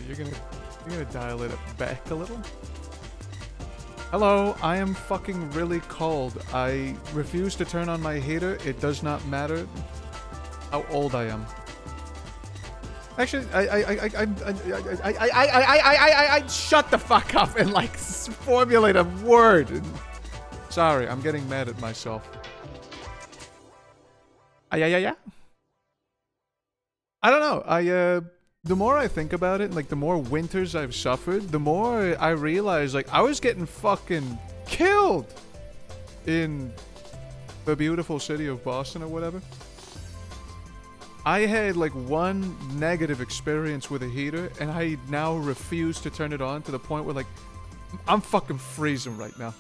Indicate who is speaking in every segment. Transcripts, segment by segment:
Speaker 1: You're gonna dial it back a little? Hello, I am fucking really cold. I refuse to turn on my heater. It does not matter how old I am. Actually, I shut the fuck up and like formulate a word. Sorry, I'm getting mad at myself. Yeah. I don't know. The more I think about it, like the more winters I've suffered, the more I realize like I was getting fucking killed in the beautiful city of Boston or whatever. I had like one negative experience with a heater, and I now refuse to turn it on to the point where like I'm fucking freezing right now.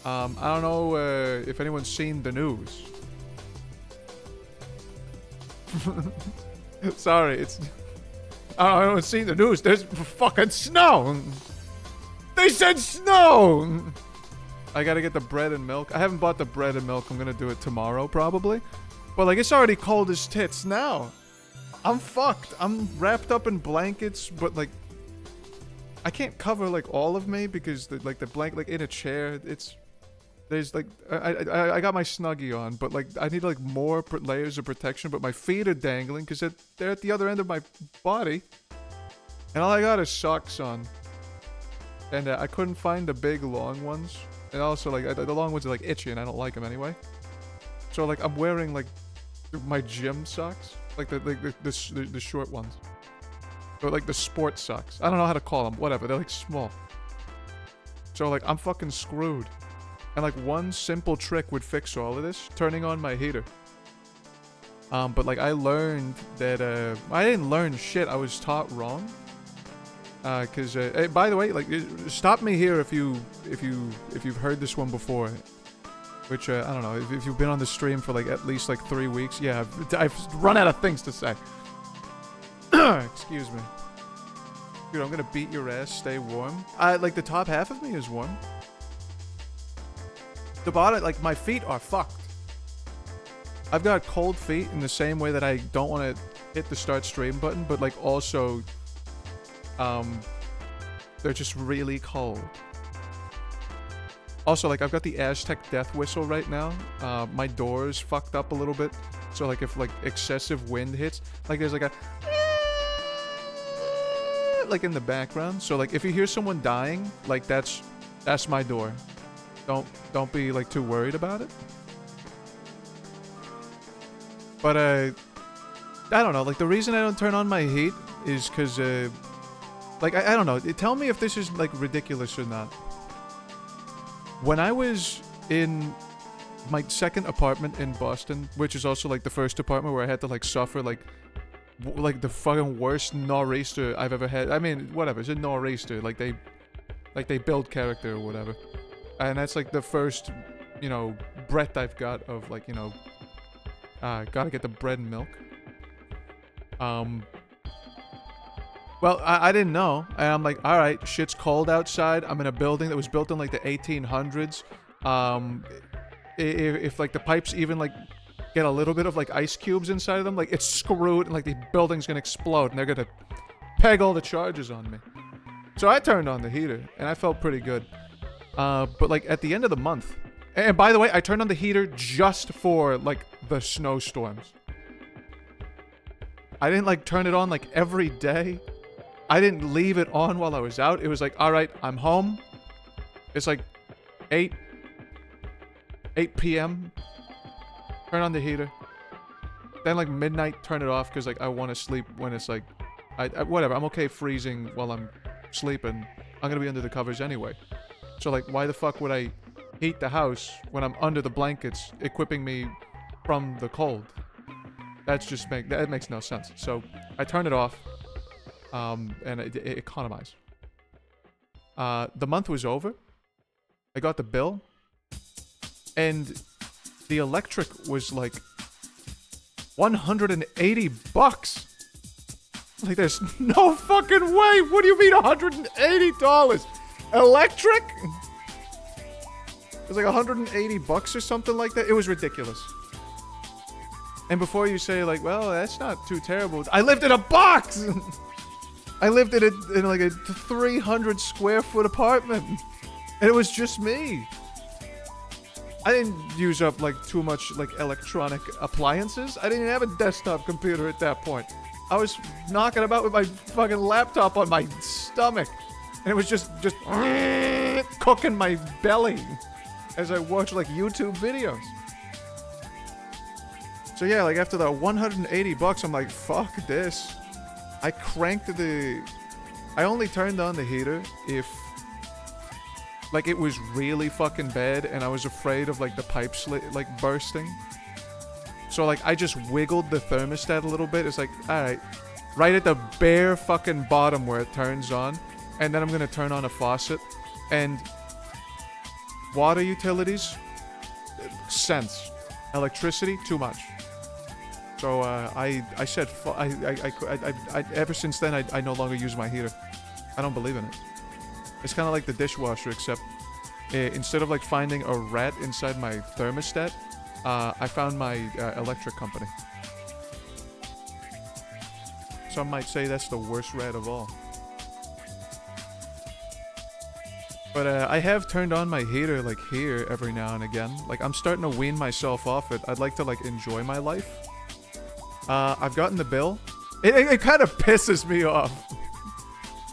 Speaker 1: I don't know if anyone's seen the news. Sorry, it's... I don't see the news. There's fucking snow. They said snow. I gotta get the bread and milk. I haven't bought the bread and milk. I'm gonna do it tomorrow, probably. But, like, it's already cold as tits now. I'm fucked. I'm wrapped up in blankets, but, like... I can't cover, like, all of me because, the blanket, like, in a chair, it's... There's, like... I got my Snuggie on, but, like, I need, like, more layers of protection, but my feet are dangling because they're at the other end of my body. And all I got is socks on. And I couldn't find the big, long ones. And also, like, the long ones are, like, itchy, and I don't like them anyway. So, like, I'm wearing, like, my gym socks. Like, the short ones. Or, like, the sports socks. I don't know how to call them. Whatever. They're, like, small. So, like, I'm fucking screwed. And, like, one simple trick would fix all of this. Turning on my heater. But, like, I learned that, I didn't learn shit. I was taught wrong. Cause, by the way, like, stop me here if you've heard this one before. Which, I don't know, if you've been on the stream for, like, at least, like, 3 weeks. Yeah, I've run out of things to say. Excuse me. Dude, I'm gonna beat your ass, stay warm. Like, the top half of me is warm. The bottom, like, my feet are fucked. I've got cold feet in the same way that I don't want to hit the start stream button, but, like, also, they're just really cold. Also, like, I've got the Aztec death whistle right now. My door's fucked up a little bit. So, like, if, like, excessive wind hits, like, there's, like, a... like, in the background. So, like, if you hear someone dying, like, that's my door. Don't be, like, too worried about it. But, I don't know. Like, the reason I don't turn on my heat is because, like, I don't know. Tell me if this is, like, ridiculous or not. When I was in my second apartment in Boston, which is also, like, the first apartment where I had to, like, suffer, like the fucking worst nor'easter I've ever had. I mean, whatever. It's a nor'easter. Like, they build character or whatever. And that's, like, the first, you know, breath I've got of, like, you know, gotta get the bread and milk. Well, I didn't know, and I'm like, alright, shit's cold outside, I'm in a building that was built in, like, the 1800s, if like, the pipes even, like, get a little bit of, like, ice cubes inside of them, like, it's screwed, and, like, the building's gonna explode, and they're gonna peg all the charges on me. So I turned on the heater, and I felt pretty good. But, like, at the end of the month, and by the way, I turned on the heater just for, like, the snowstorms. I didn't, like, turn it on, like, every day. I didn't leave it on while I was out. It was like, alright, I'm home. It's like 8 p.m. Turn on the heater. Then, like, midnight, turn it off because, like, I want to sleep when it's like... whatever, I'm okay freezing while I'm sleeping. I'm going to be under the covers anyway. So, like, why the fuck would I heat the house when I'm under the blankets equipping me from the cold? That makes no sense. So, I turned it off. And it economized. The month was over. I got the bill. And the electric was like $180. Like, there's no fucking way. What do you mean $180? Electric? It was like $180 or something like that. It was ridiculous. And before you say, like, well, that's not too terrible. I lived in a box! I lived in like a 300 square foot apartment. And it was just me. I didn't use up like too much like electronic appliances. I didn't even have a desktop computer at that point. I was knocking about with my fucking laptop on my stomach. And it was just cooking my belly as I watched like YouTube videos. So yeah, like after the 180 bucks, I'm like, fuck this. I only turned on the heater if like it was really fucking bad and I was afraid of like the pipe like bursting. So like I just wiggled the thermostat a little bit. It's like, alright, right at the bare fucking bottom where it turns on. And then I'm gonna turn on a faucet. And water utilities, cents. Electricity, too much. So I said, ever since then I no longer use my heater. I don't believe in it. It's kind of like the dishwasher, except instead of like finding a rat inside my thermostat, I found my electric company. Some might say that's the worst rat of all. But I have turned on my heater like here every now and again. Like I'm starting to wean myself off it. I'd like to like enjoy my life. I've gotten the bill. It kind of pisses me off.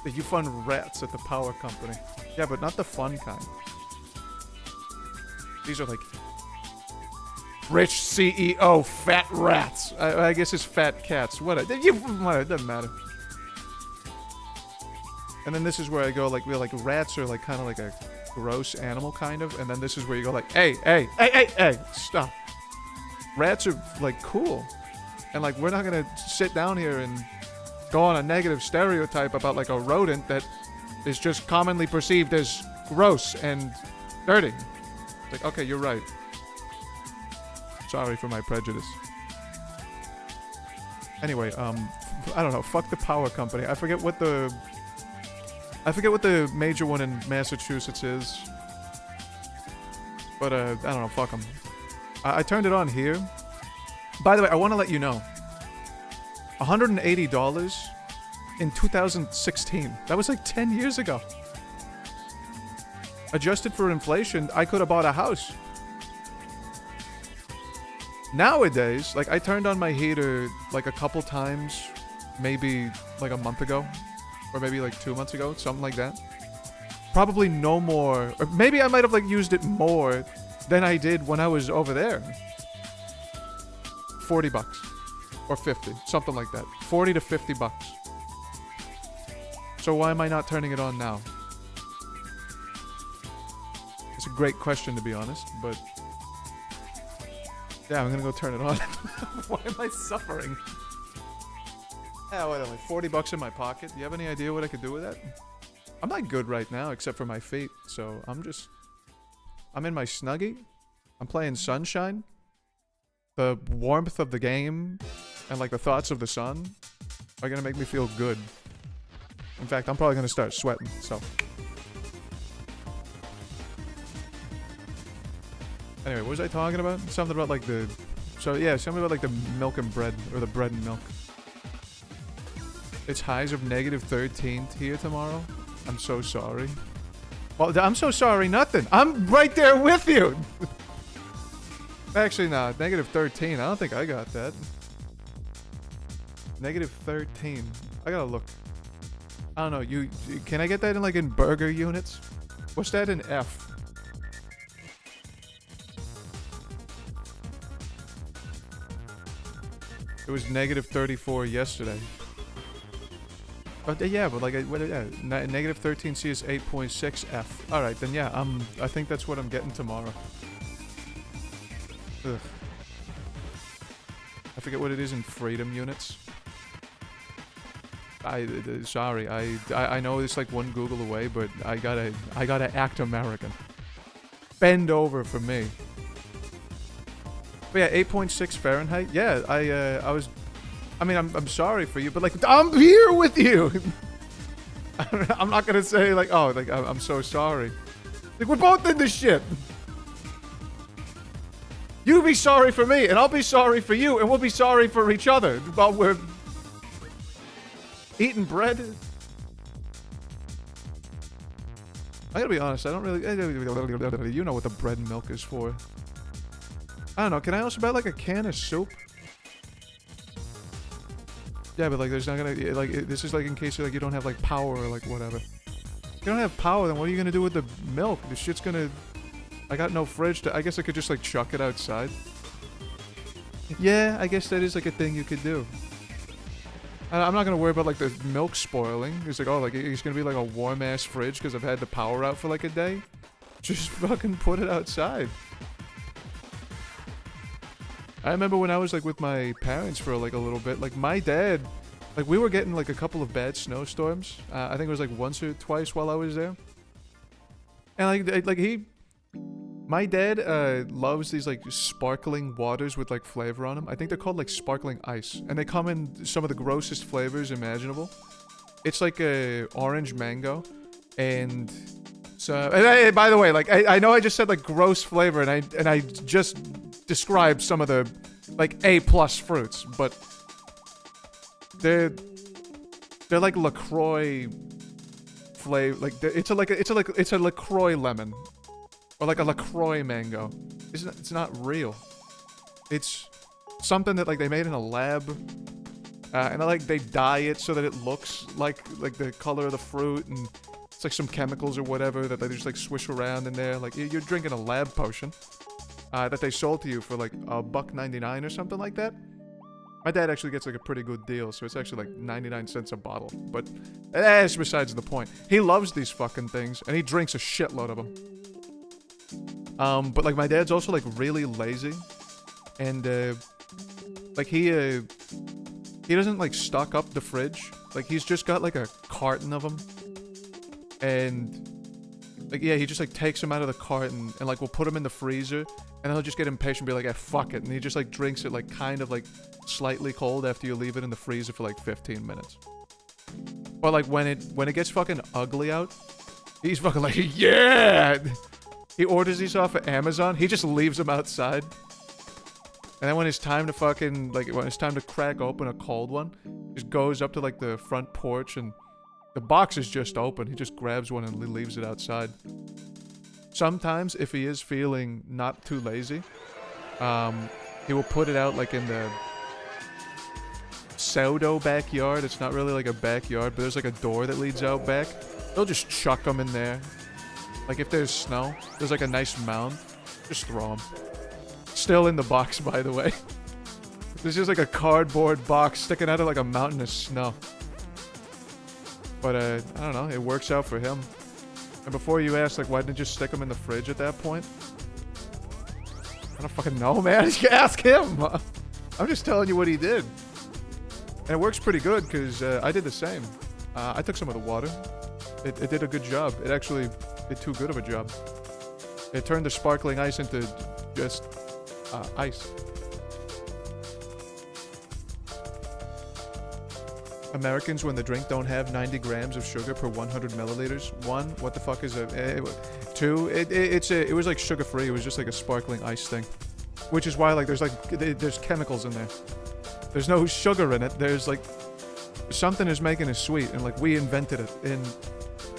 Speaker 1: That you fund rats at the power company. Yeah, but not the fun kind. These are like rich CEO fat rats. I guess it's fat cats. What? It doesn't matter. And then this is where I go like, rats are like kind of like a gross animal kind of. And then this is where you go like, hey, stop. Rats are like cool. And like we're not gonna sit down here and go on a negative stereotype about like a rodent that is just commonly perceived as gross and dirty. It's like, okay, you're right. Sorry for my prejudice. Anyway, I don't know. Fuck the power company. I forget what the major one in Massachusetts is. But I don't know. Fuck them. I turned it on here. By the way, I want to let you know. $180 in 2016. That was like 10 years ago. Adjusted for inflation, I could have bought a house. Nowadays, like I turned on my heater like a couple times, maybe like a month ago, or maybe like 2 months ago, something like that. Probably no more, or maybe I might have like used it more than I did when I was over there. 40 bucks. Or 50, something like that. 40 to 50 bucks. So why am I not turning it on now? It's a great question, to be honest, but yeah, I'm gonna go turn it on. Why am I suffering? Yeah, wait, only 40 bucks in my pocket. Do you have any idea what I could do with that? I'm not good right now, except for my feet, so I'm in my Snuggie. I'm playing Sunshine. The warmth of the game and like the thoughts of the sun are gonna make me feel good. In fact, I'm probably gonna start sweating, so. Anyway, what was I talking about? Something about like something about like the milk and bread, or the bread and milk. It's highs of -13 here tomorrow. I'm so sorry. Well, I'm so sorry, nothing. I'm right there with you. Actually, no. -13. I don't think I got that. -13. I gotta look. I don't know. Can I get that in like in burger units? What's that in F? It was -34 yesterday. But yeah, but like -13C is 8.6 F. All right, then yeah. I think that's what I'm getting tomorrow. Ugh. I forget what it is in freedom units. Sorry, I know it's like one Google away, but I gotta act American. Bend over for me. But yeah, 8.6 Fahrenheit. Yeah, I'm sorry for you, but like I'm here with you. I'm not gonna say like, oh, like I'm so sorry. Like we're both in this shit. You be sorry for me, and I'll be sorry for you, and we'll be sorry for each other while we're eating bread I gotta be honest, I don't really... You know what the bread and milk is for. I don't know, can I also buy like a can of soup? Yeah, but like there's not gonna... Like, this is like in case like you don't have like power or like whatever. If you don't have power, then what are you gonna do with the milk? This shit's gonna... I got no fridge to... I guess I could just like chuck it outside. Yeah, I guess that is like a thing you could do. I'm not gonna worry about like the milk spoiling. It's like, oh, like it's gonna be like a warm ass fridge because I've had the power out for like a day. Just fucking put it outside. I remember when I was like with my parents for like a little bit, like my dad, like we were getting like a couple of bad snowstorms. I think it was like once or twice while I was there. And my dad loves these like sparkling waters with like flavor on them. I think they're called like sparkling ice, and they come in some of the grossest flavors imaginable. It's like a orange mango, and so. And by the way, like I know I just said like gross flavor, and I just described some of the like A+ fruits, but they're like LaCroix flavor. Like it's a LaCroix lemon. Or like a LaCroix mango. It's not real. It's something that like they made in a lab. And they dye it so that it looks like the color of the fruit, and it's like some chemicals or whatever that they just like swish around in there. Like you're drinking a lab potion that they sold to you for like $1.99 or something like that. My dad actually gets like a pretty good deal, so it's actually like 99 cents a bottle. But that's besides the point. He loves these fucking things, and he drinks a shitload of them. But like my dad's also like really lazy, and like he doesn't like stock up the fridge. Like he's just got like a carton of them, and like yeah, he just like takes them out of the carton and like we'll put them in the freezer, and he'll just get impatient and be like, "Ah, fuck it," and he just like drinks it like kind of like slightly cold after you leave it in the freezer for like 15 minutes. But like when it gets fucking ugly out, he's fucking like, yeah. He orders these off of Amazon. He just leaves them outside. And then when it's time to fucking, like, when it's time to crack open a cold one, just goes up to, like, the front porch, and the box is just open. He just grabs one and leaves it outside. Sometimes, if he is feeling not too lazy, he will put it out, like, in the pseudo backyard. It's not really like a backyard, but there's, like, a door that leads out back. They'll just chuck them in there. Like, if there's snow, there's like a nice mound, just throw them. Still in the box, by the way. There's just like a cardboard box sticking out of like a mountain of snow. But, I don't know, it works out for him. And before you ask, like, why didn't you just stick them in the fridge at that point? I don't fucking know, man. You ask him. I'm just telling you what he did. And it works pretty good, because I did the same. I took some of the water. It did a good job. It actually did too good of a job. It turned the sparkling ice into just ice. Americans, when the drink, don't have 90 grams of sugar per 100 milliliters. 1, what the fuck is it? 2, it was like sugar-free. It was just like a sparkling ice thing. Which is why, like, there's chemicals in there. There's no sugar in it. There's, like, something is making it sweet, and, like, we invented it in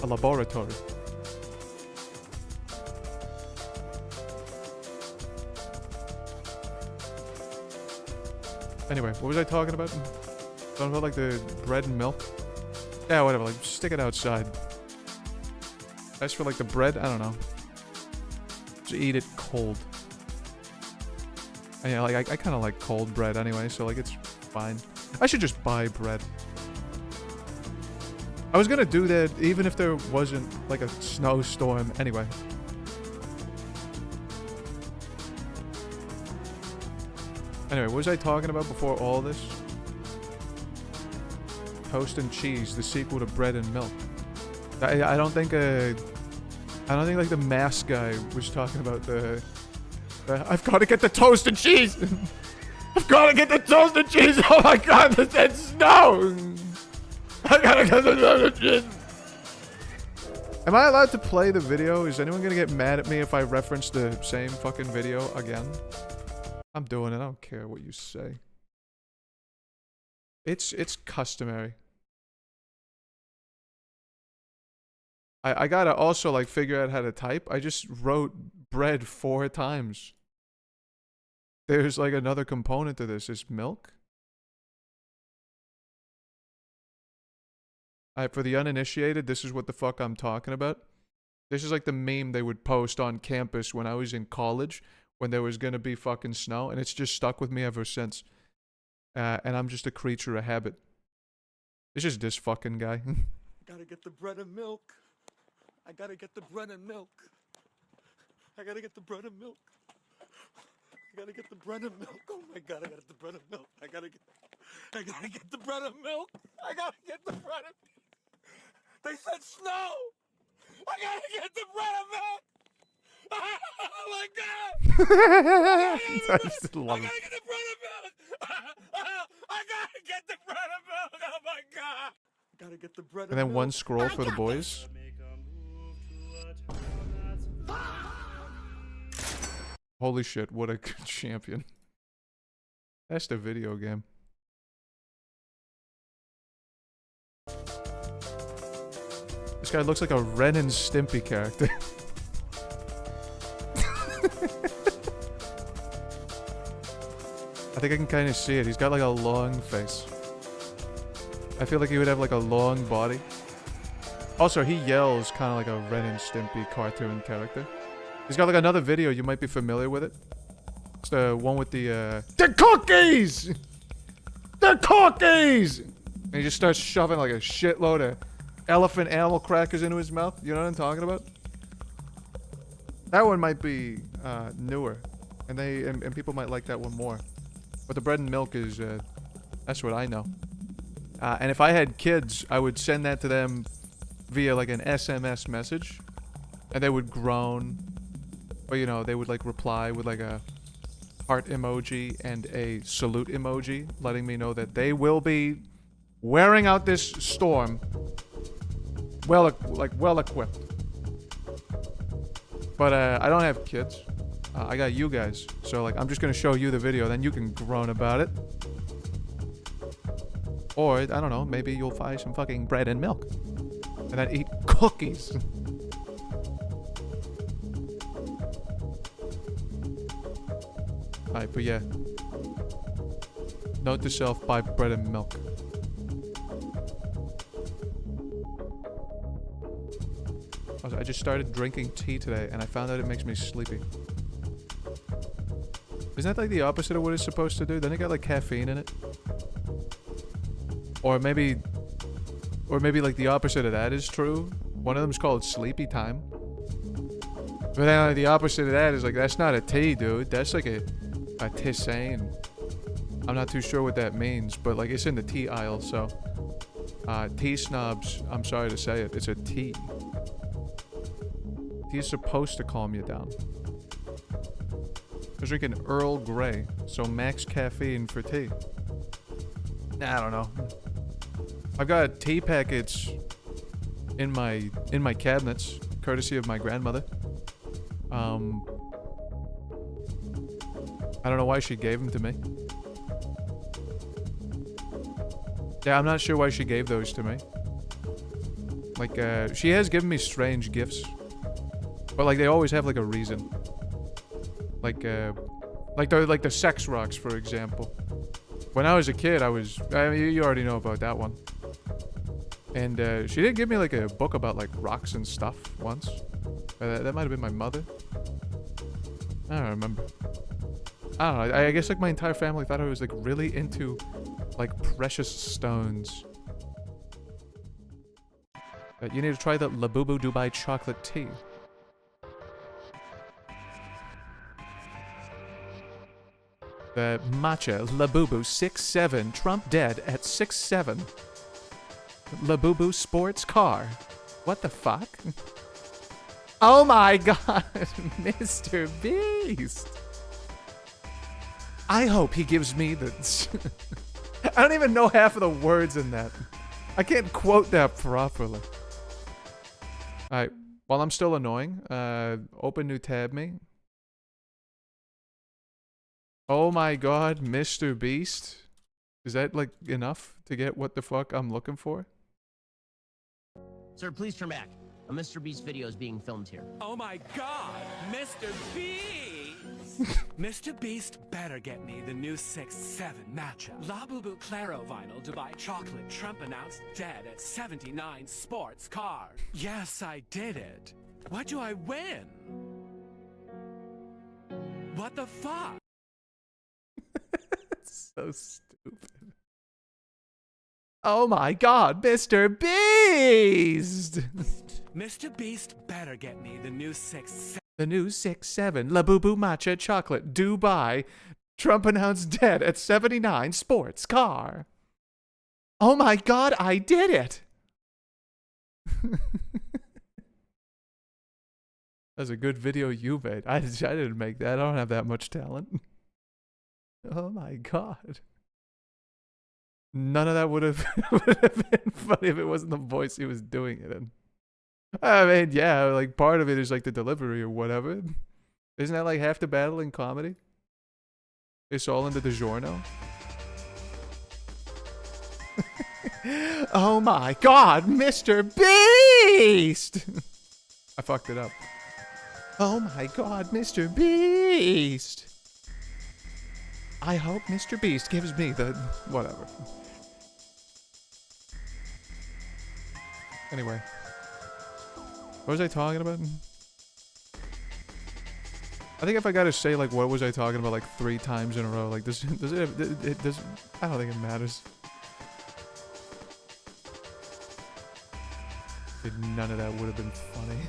Speaker 1: a laboratory. Anyway, what was I talking about? Talking about, like, the bread and milk? Yeah, whatever, like, stick it outside. As for, like, the bread, I don't know. Just eat it cold. And, yeah, like, I kind of like cold bread anyway, so, like, it's fine. I should just buy bread. I was gonna do that even if there wasn't, like, a snowstorm anyway. Anyway, what was I talking about before all this? Toast and cheese, the sequel to bread and milk. I don't think like the mask guy was talking about the I've got to get the toast and cheese. I've got to get the toast and cheese. Oh my god, that's snow. I gotta get the toast and cheese. Am I allowed to play the video? Is anyone gonna get mad at me if I reference the same fucking video again? I'm doing it. I don't care what you say. It's customary. I gotta also like figure out how to type. I just wrote bread 4 times. There's like another component to this. Is milk. For the uninitiated, this is what the fuck I'm talking about. This is like the meme they would post on campus when I was in college, when there was gonna be fucking snow, and it's just stuck with me ever since. And I'm just a creature of habit. It's just this fucking guy.
Speaker 2: Gotta get the bread and milk. I gotta get the bread and milk. I gotta get the bread and milk. I gotta get the bread and milk. Oh my god, I gotta get the bread and milk. I gotta get the bread and milk. I gotta get the bread and They said snow! I gotta get the bread and milk! Oh my god!
Speaker 1: I just love it.
Speaker 2: I gotta get the bread and milk! I gotta get the bread and milk! Oh my god! Gotta get the bread and
Speaker 1: And then
Speaker 2: milk.
Speaker 1: one scroll for the boys. Holy shit, what a good champion. That's the video game. This guy looks like a Ren and Stimpy character. I think I can kind of see it. He's got like a long face. I feel like he would have like a long body. Also, he yells kind of like a Ren and Stimpy cartoon character. He's got like another video, you might be familiar with it. It's the one with the cookies! The cookies! And he just starts shoving like a shitload of elephant animal crackers into his mouth. You know what I'm talking about? That one might be newer. And people might like that one more. But the bread and milk is, that's what I know. And if I had kids, I would send that to them via like an SMS message. And they would groan. Or, you know, they would like reply with like a heart emoji and a salute emoji, letting me know that they will be wearing out this storm well equipped. But I don't have kids. I got you guys. So like I'm just gonna show you the video, then you can groan about it. Or, I don't know, maybe you'll buy some fucking bread and milk. And then eat cookies. Alright, but yeah. Note to self, buy bread and milk. Also, I just started drinking tea today, and I found out it makes me sleepy. Isn't that like the opposite of what it's supposed to do? Then it got like caffeine in it. Or maybe like the opposite of that is true. One of them's called sleepy time. But then like, the opposite of that is like, that's not a tea, dude. That's like a tisane. I'm not too sure what that means, but like it's in the tea aisle, so. Tea snobs, I'm sorry to say it, it's a tea. Tea is supposed to calm you down. I was drinking Earl Grey, so max caffeine for tea. I don't know. I've got tea packets in my cabinets, courtesy of my grandmother. I don't know why she gave them to me. Yeah, I'm not sure why she gave those to me. Like, she has given me strange gifts. But, like, they always have, like, a reason. Like the sex rocks, for example. When I was a kid, I mean, you already know about that one. And, she did give me, like, a book about, like, rocks and stuff once. That might have been my mother. I don't remember. I don't know. I guess, like, my entire family thought I was, like, really into, like, precious stones. You need to try the Labubu Dubai chocolate tea. The matcha Labubu 6'7", Trump dead at 6'7". Labubu sports car. What the fuck? Oh my god, Mr. Beast. I hope he gives me the... I don't even know half of the words in that. I can't quote that properly. Alright, while I'm still annoying, open new tab me. Oh my god, Mr. Beast. Is that, like, enough to get what the fuck I'm looking for?
Speaker 3: Sir, please turn back. A Mr. Beast video is being filmed here.
Speaker 4: Oh my god, Mr. Beast! Mr. Beast better get me the new 6-7 matchup. La Boo Boo Claro vinyl Dubai chocolate Trump announced dead at 79 sports car. Yes, I did it. What do I win? What the fuck?
Speaker 1: So stupid. Oh my god, Mr. Beast!
Speaker 4: Mr. Beast better get me the new 6-7.
Speaker 1: The new 6-7 La Boo Boo Matcha Chocolate Dubai. Trump announced dead at 79 sports car. Oh my god, I did it! That's a good video you made. I didn't make that. I don't have that much talent. Oh my god. None of that would have been funny if it wasn't the voice he was doing it in. I mean, yeah, like part of it is like the delivery or whatever. Isn't that like half the battle in comedy? It's all in the DiGiorno. Oh my god, Mr. Beast! I fucked it up. Oh my god, Mr. Beast! I hope Mr. Beast gives me the... whatever. Anyway. What was I talking about? I think if I gotta say, like, what was I talking about, like, 3 times in a row, like, does it I don't think it matters. None of that would have been funny.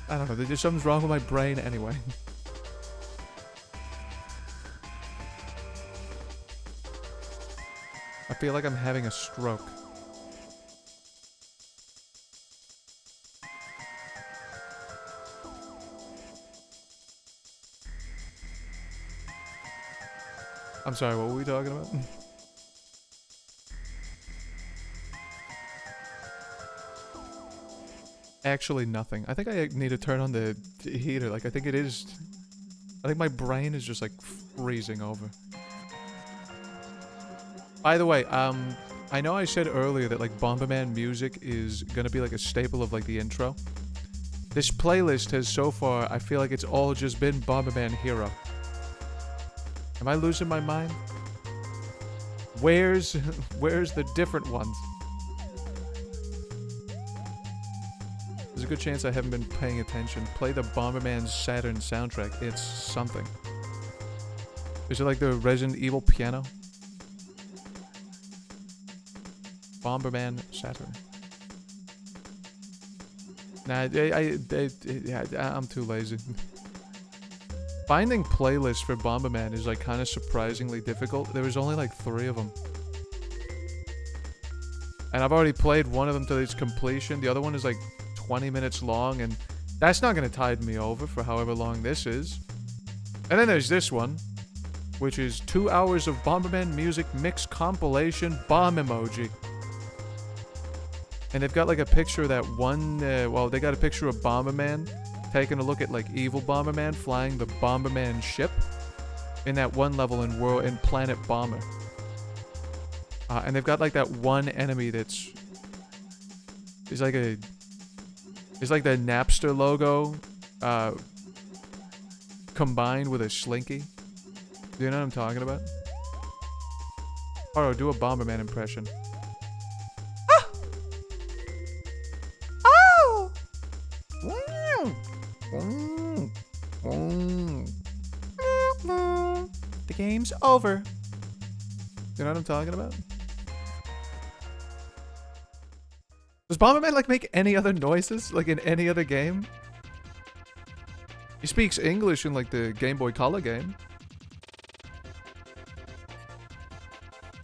Speaker 1: I don't know, there's something's wrong with my brain anyway. I feel like I'm having a stroke. I'm sorry, what were we talking about? Actually, nothing. I think I need to turn on the heater. Like, I think it is... I think my brain is just, like, freezing over. By the way, I know I said earlier that, like, Bomberman music is gonna be, like, a staple of, like, the intro. This playlist has, so far, I feel like it's all just been Bomberman Hero. Am I losing my mind? Where's the different ones? There's a good chance I haven't been paying attention. Play the Bomberman Saturn soundtrack. It's something. Is it like the Resident Evil piano? Bomberman Saturn. Nah, I'm too lazy. Finding playlists for Bomberman is like kind of surprisingly difficult. There was only like 3 of them. And I've already played one of them to its completion. The other one is like 20 minutes long, and that's not going to tide me over for however long this is. And then there's this one, which is 2 hours of Bomberman music mix compilation bomb emoji. And they've got like a picture of that one, well, they got a picture of Bomberman taking a look at like evil Bomberman flying the Bomberman ship in that one level in Planet Bomber. And they've got like that one enemy that's is like the Napster logo combined with a slinky. Do you know what I'm talking about? Haro, do a Bomberman impression. Ah! Oh! The game's over. You know what I'm talking about? Does Bomberman like make any other noises like in any other game? He speaks English in like the Game Boy Color game.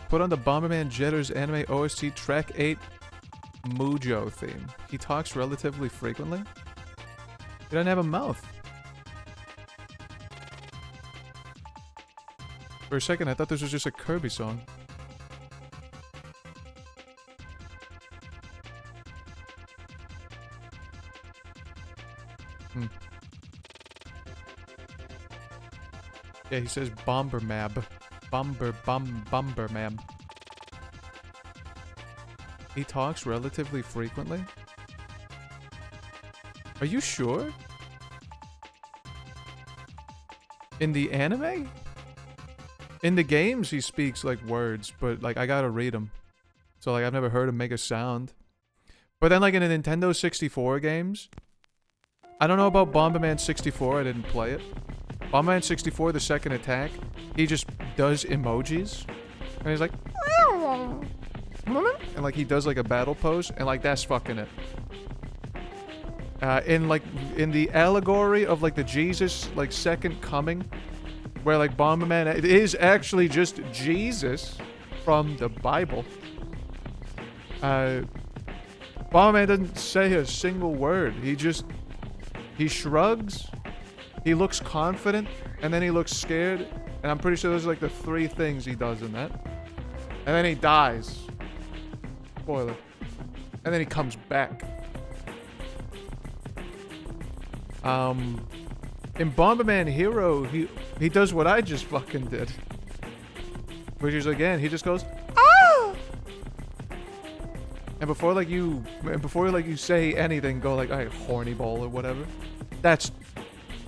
Speaker 1: Put on the Bomberman Jetters anime OST track 8 Mujo theme. He talks relatively frequently. He doesn't have a mouth. For a second, I thought this was just a Kirby song. Yeah, he says Bomber Mab. Bumber, ma'am. He talks relatively frequently? Are you sure? In the anime? In the games, he speaks, like, words, but, like, I gotta read them. So, like, I've never heard him make a sound. But then, like, in the Nintendo 64 games, I don't know about Bomberman 64, I didn't play it. Bomberman 64, the second attack, he just does emojis. And he's like... And, like, he does, like, a battle pose, and, like, that's fucking it. In the allegory of, like, the Jesus, like, second coming, where, like, Bomberman, it is actually just Jesus from the Bible. Bomberman doesn't say a single word. He shrugs, he looks confident, and then he looks scared, and I'm pretty sure those are, like, the three things he does in that. And then he dies. Spoiler. And then he comes back. In Bomberman Hero, he does what I just fucking did. Which is, again, he just goes, ah! And before you say anything, go like, alright, horny ball or whatever.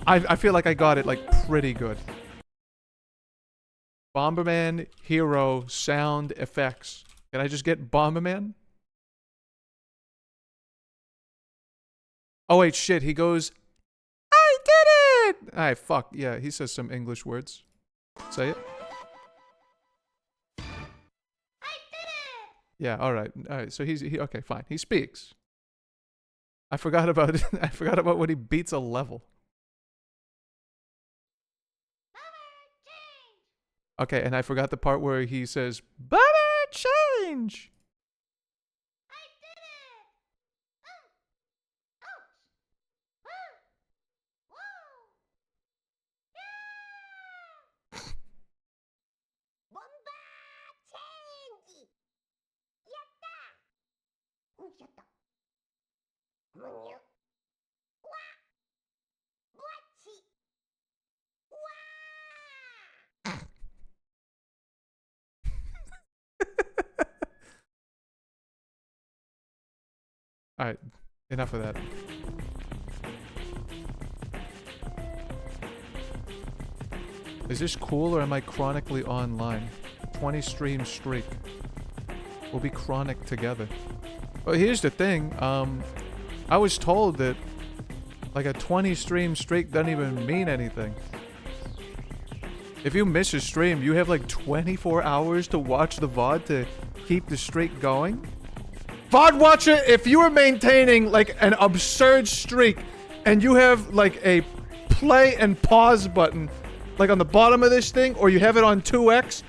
Speaker 1: I feel like I got it, like, pretty good. Bomberman Hero sound effects. Can I just get Bomberman? Oh wait, shit, he goes, I did it! Alright, fuck, yeah, he says some English words. Say it. I did it! Yeah, alright, so okay, fine, he speaks. I forgot about I forgot about when he beats a level. Okay, and I forgot the part where he says, Bummer change! I did it! Alright, enough of that. Is this cool or am I chronically online? 20 stream streak. We'll be chronic together. Well, here's the thing, I was told that, like, a 20 stream streak doesn't even mean anything. If you miss a stream, you have, like, 24 hours to watch the VOD to keep the streak going? VOD watcher, if you are maintaining, like, an absurd streak, and you have, like, a play and pause button, like, on the bottom of this thing, or you have it on 2x,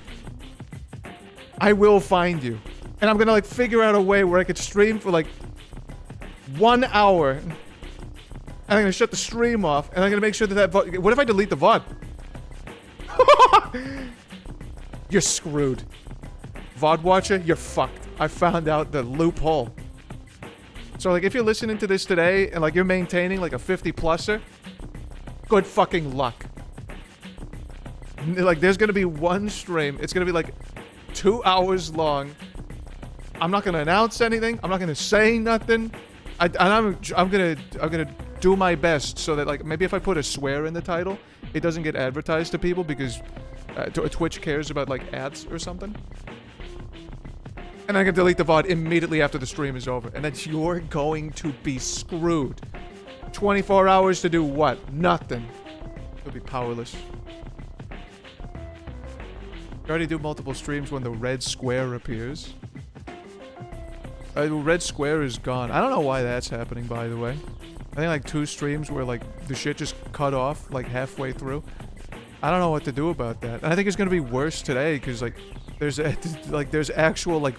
Speaker 1: I will find you. And I'm gonna, like, figure out a way where I could stream for, like, 1 hour. And I'm gonna shut the stream off, and I'm gonna make sure that VOD... What if I delete the VOD? You're screwed. VOD watcher, you're fucked. I found out the loophole. So, like, if you're listening to this today, and, like, you're maintaining, like, a 50-pluser, good fucking luck. Like, there's gonna be one stream. It's gonna be, like, 2 hours long. I'm not gonna announce anything. I'm not gonna say nothing. I'm gonna do my best so that, like, maybe if I put a swear in the title, it doesn't get advertised to people because Twitch cares about, like, ads or something. And I can delete the VOD immediately after the stream is over. And then you're going to be screwed. 24 hours to do what? Nothing. You'll be powerless. You already do multiple streams when the red square appears. The red square is gone. I don't know why that's happening, by the way. I think, like, 2 streams where, like, the shit just cut off, like, halfway through. I don't know what to do about that. And I think it's gonna be worse today, because, like, there's actual, like,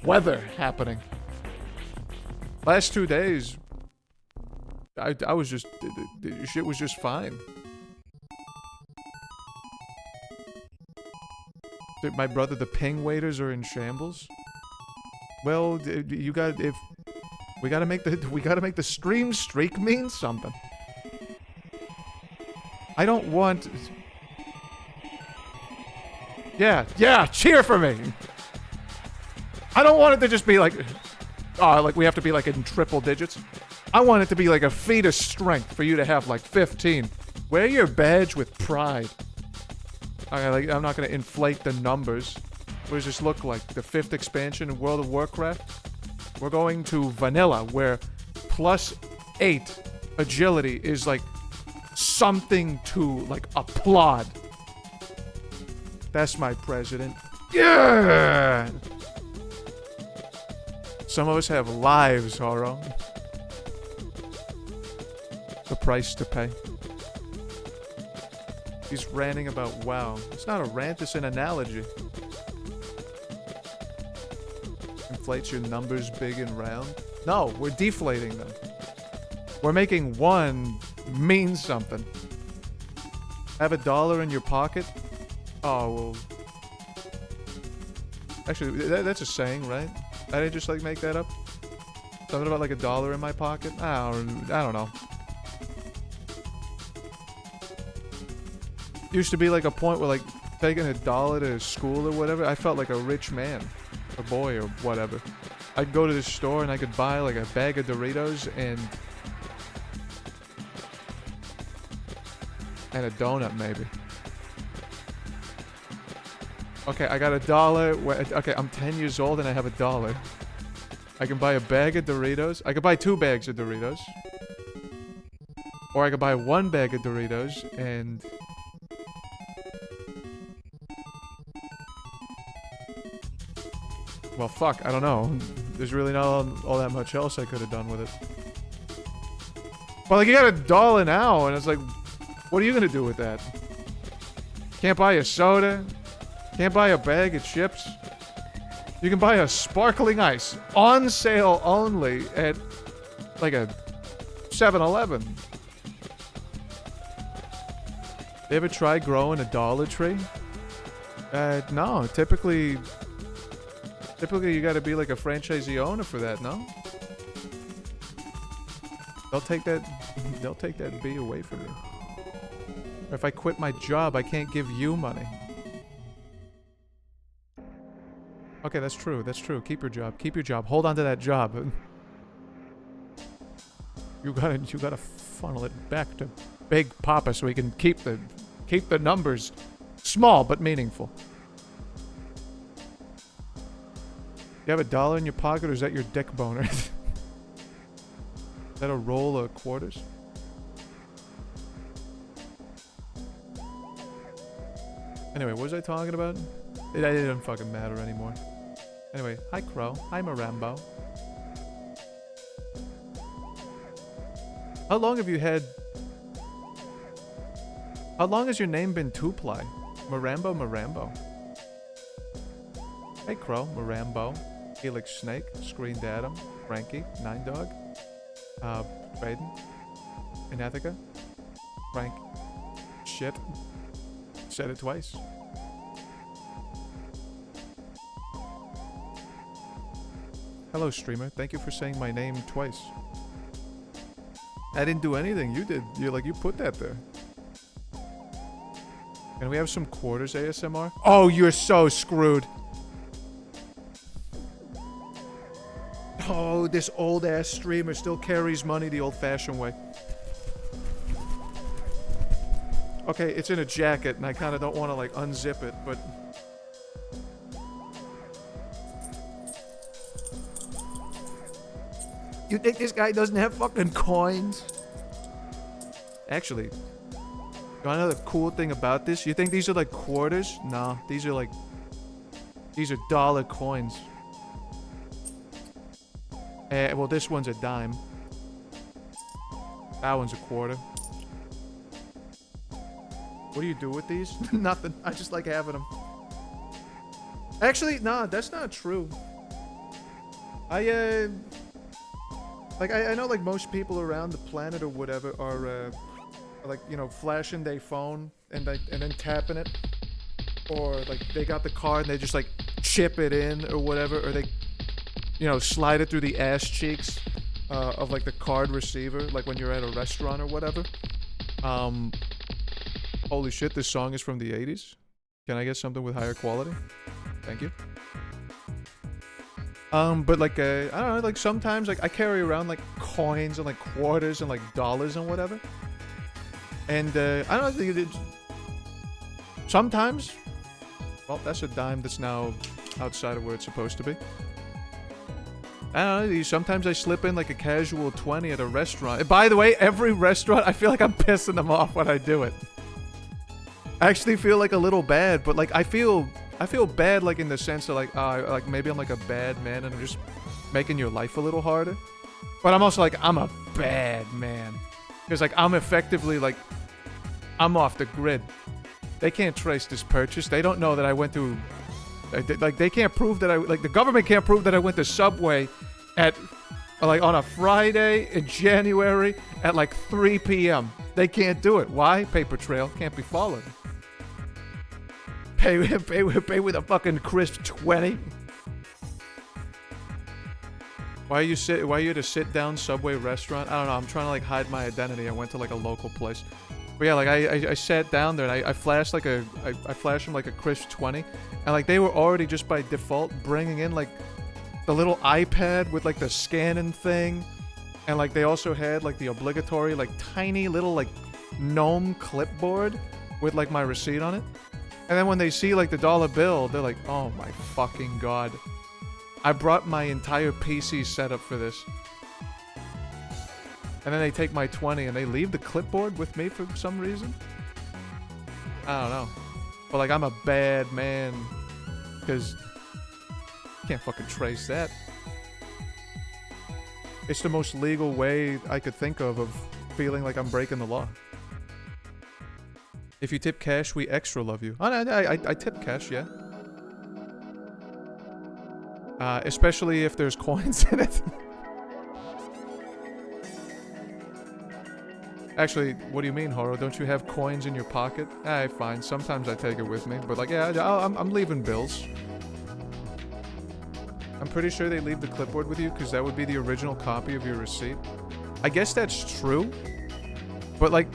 Speaker 1: weather happening. Last 2 days, I was just, the shit was just fine. My brother, the ping waiters are in shambles. Well, we gotta make the stream streak mean something. I don't want... Yeah, cheer for me. I don't want it to just be like, like we have to be like in triple digits. I want it to be like a feat of strength for you to have like 15. Wear your badge with pride. Okay, I'm not gonna inflate the numbers. What does this look like? The 5th expansion in World of Warcraft? We're going to vanilla, where +8 agility is like something to like applaud. That's my president. Yeah! Some of us have lives, Horo. The price to pay. He's ranting about WoW. It's not a rant, it's an analogy. Inflates your numbers big and round. No, we're deflating them. We're making one mean something. Have $1 in your pocket? Oh, well. Actually, that's a saying, right? I didn't just like make that up. Something about like $1 in my pocket? I don't know. Used to be like a point where like taking $1 to school or whatever, I felt like a rich man. A boy or whatever. I'd go to the store and I could buy like a bag of Doritos and a donut maybe. Okay, I got $1. Okay, I'm 10 years old and I have $1. I can buy a bag of Doritos. I could buy 2 bags of Doritos. Or I could buy 1 bag of Doritos and... Well, fuck, I don't know. There's really not all that much else I could have done with it. Well, like, you got $1 now, and it's like, what are you gonna do with that? Can't buy a soda. Can't buy a bag of chips. You can buy a sparkling ice. On sale only at, like, a 7-Eleven. You ever try growing a Dollar Tree? No. Typically you gotta be like a franchisee owner for that, no? They'll take that B away from you. Or if I quit my job, I can't give you money. Okay, that's true. Keep your job. Hold on to that job. You gotta funnel it back to Big Papa so we can keep the numbers small but meaningful. You have $1 in your pocket, or is that your dick boner? Is that a roll of quarters? Anyway, what was I talking about? It didn't fucking matter anymore. Anyway, hi Crow. Hi Marambo. How long has your name been Two-Ply? Marambo. Hey Crow, Marambo. Helix Snake, Screened Adam, Frankie, Nine Dog, Braden, Inethica, Frank, Shit, said it twice. Hello streamer, thank you for saying my name twice. I didn't do anything, you did. You put that there. Can we have some quarters ASMR? Oh, you're so screwed. Oh, this old-ass streamer still carries money the old-fashioned way. Okay, it's in a jacket, and I kind of don't want to, like, unzip it, but... You think this guy doesn't have fucking coins? Actually, you wanna know the cool thing about this? You think these are, like, quarters? No, these are, like... These are dollar coins. Well, this one's a dime. That one's a quarter. What do you do with these? Nothing. I just like having them. Actually, nah, that's not true. I know, like, most people around the planet or whatever are, like, you know, flashing their phone and then tapping it. Or, like, they got the card and they just, like, chip it in or whatever. Or they... You know, slide it through the ass cheeks of, like, the card receiver, like when you're at a restaurant or whatever. Holy shit, this song is from the 80s? Can I get something with higher quality? Thank you. But like, I don't know, like sometimes like I carry around like coins and like quarters and like dollars and whatever. And I don't know, sometimes, well, that's a dime that's now outside of where it's supposed to be. I don't know, sometimes I slip in like a casual 20 at a restaurant. By the way, every restaurant, I feel like I'm pissing them off when I do it. I actually feel like a little bad, but like I feel bad like in the sense of like maybe I'm like a bad man and I'm just making your life a little harder. But I'm also like, I'm a bad man. Because like I'm effectively like, I'm off the grid. They can't trace this purchase. They don't know that I went to, like they can't prove that the government can't prove that I went to Subway at, like on a Friday in January at like 3 p.m. They can't do it. Why? Paper trail. Can't be followed. Pay with a fucking crisp 20. Why are you at a sit-down Subway restaurant? I don't know. I'm trying to like hide my identity. I went to like a local place. But yeah, like I sat down there and I flashed like I flashed them like a crisp 20, and like they were already just by default bringing in like the little iPad with like the scanning thing, and like they also had like the obligatory like tiny little like gnome clipboard with like my receipt on it. And then when they see like the dollar bill, they're like, oh my fucking god. I brought my entire PC setup for this. And then they take my 20 and they leave the clipboard with me for some reason. I don't know. But like I'm a bad man. Because can't fucking trace that. It's the most legal way I could think of feeling like I'm breaking the law. If you tip cash, we extra love you. Oh, no, I tip cash, yeah. Especially if there's coins in it. Actually, what do you mean, Horo? Don't you have coins in your pocket? Fine. Sometimes I take it with me. But like, yeah, I'm leaving bills. I'm pretty sure they leave the clipboard with you because that would be the original copy of your receipt. I guess that's true. But like,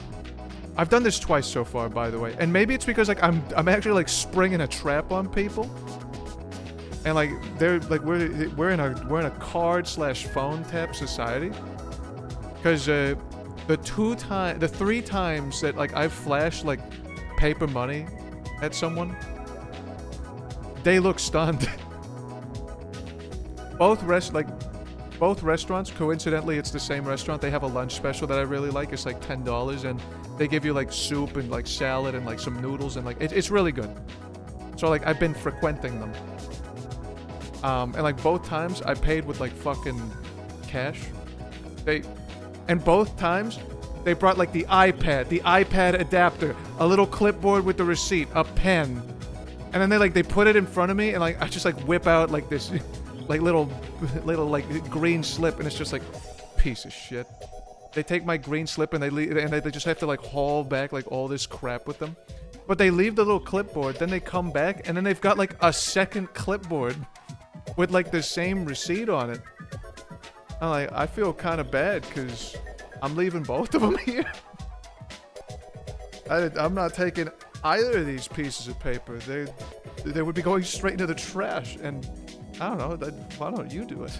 Speaker 1: I've done this twice so far, by the way. And maybe it's because like I'm actually like springing a trap on people. And like they're like we're in a card/phone tap society. Cause the 3 times that like I've flashed like paper money at someone, they look stunned. Both restaurants, coincidentally, it's the same restaurant. They have a lunch special that I really like. It's like $10, and they give you like soup and like salad and like some noodles, and like it's really good. So like I've been frequenting them. And like both times I paid with like fucking cash. And both times they brought like the iPad adapter, a little clipboard with the receipt, a pen, and then they put it in front of me, and like I just like whip out like this like little like green slip, and it's just like piece of shit. They take my green slip and they leave, and they just have to like haul back like all this crap with them. But they leave the little clipboard, then they come back, and then they've got like a second clipboard with like the same receipt on it. I'm like, I feel kind of bad because I'm leaving both of them here. I'm not taking either of these pieces of paper. They would be going straight into the trash, and I don't know. Why don't you do it?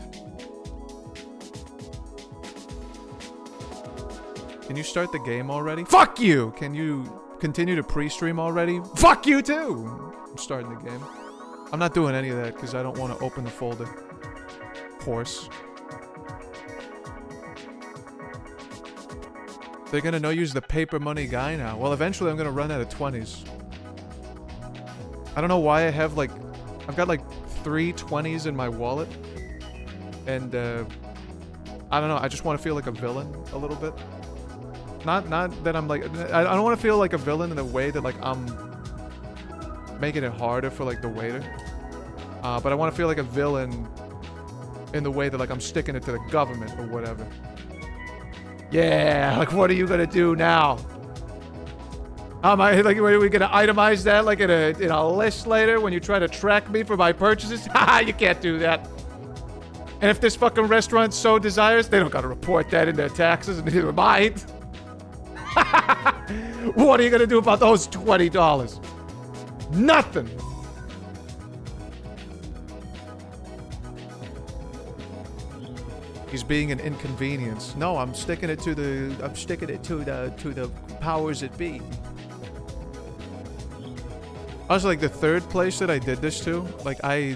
Speaker 1: Can you start the game already? Fuck you! Can you continue to pre-stream already? Fuck you too! I'm starting the game. I'm not doing any of that because I don't want to open the folder. Horse. They're gonna know you's the paper money guy now. Well, eventually I'm gonna run out of 20s. I don't know why I have like... I've got like 3 20s in my wallet. And I don't know, I just want to feel like a villain a little bit. Not that I'm like... I don't want to feel like a villain in a way that like I'm making it harder for like the waiter. But I want to feel like a villain in the way that like I'm sticking it to the government or whatever. Yeah, like what are you gonna do now? Am I like, are we gonna itemize that like in a list later when you try to track me for my purchases? Haha, you can't do that. And if this fucking restaurant so desires, they don't gotta report that in their taxes, and neither am I. What are you gonna do about those $20? Nothing. He's being an inconvenience. No, I'm sticking it to the powers that be. I was like the third place that I did this to. Like I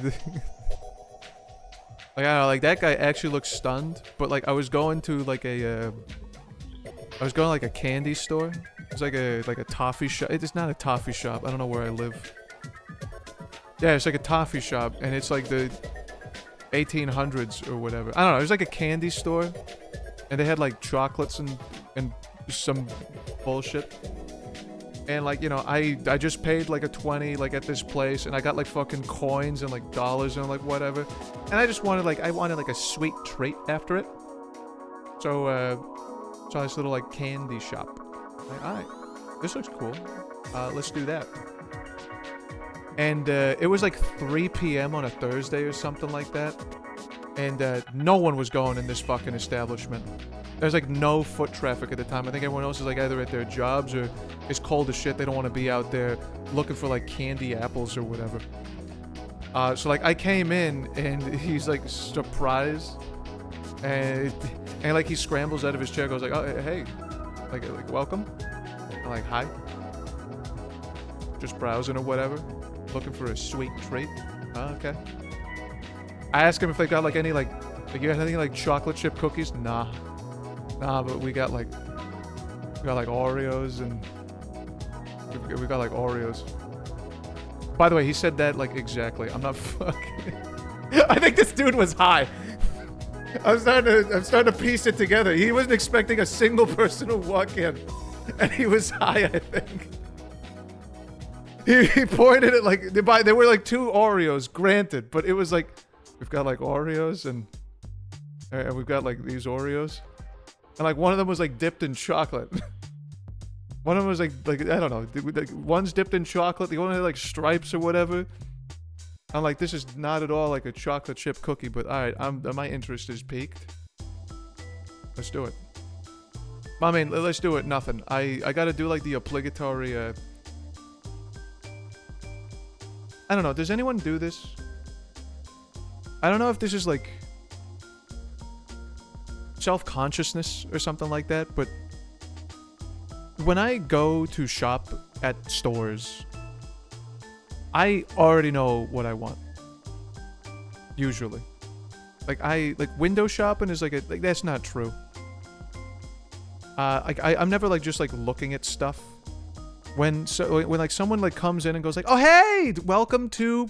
Speaker 1: don't know, like that guy actually looks stunned. But like I was going to like a candy store. It's like a toffee shop. It's not a toffee shop. I don't know where I live. Yeah, it's like a toffee shop, and it's like the 1800s or whatever. I don't know. It was like a candy store, and they had like chocolates and some bullshit. And like, you know, I just paid like a 20 like at this place, and I got like fucking coins and like dollars and like whatever. And I just wanted like a sweet treat after it. So saw this little like candy shop. Like, all right, this looks cool. Let's do that. And it was like 3 p.m. on a Thursday or something like that. And no one was going in this fucking establishment. There's like no foot traffic at the time. I think everyone else is like either at their jobs or it's cold as shit. They don't want to be out there looking for like candy apples or whatever. So like I came in and he's like surprised. And like he scrambles out of his chair, goes like, oh, hey, like welcome. I'm like, hi. Just browsing or whatever. Looking for a sweet treat. Oh, okay. I asked him if they got like any like you got anything like chocolate chip cookies? Nah, but we got like Oreos and we got like Oreos. By the way, he said that like exactly. I'm not fucking. I think this dude was high. I'm starting to piece it together. He wasn't expecting a single person to walk in, and he was high, I think. He pointed at like there were like 2 Oreos, granted, but it was like we've got like Oreos and we've got like these Oreos, and like one of them was like dipped in chocolate. One of them was like I don't know, one's dipped in chocolate, the one had like stripes or whatever. I'm like, this is not at all like a chocolate chip cookie, but all right, my interest is piqued. Let's do it. I mean, let's do it. Nothing. I gotta do like the obligatory. I don't know. Does anyone do this? I don't know if this is like self-consciousness or something like that, but when I go to shop at stores, I already know what I want. Usually. Like window shopping is like that's not true. I'm never like just like looking at stuff. When like someone like comes in and goes like, "Oh hey, welcome to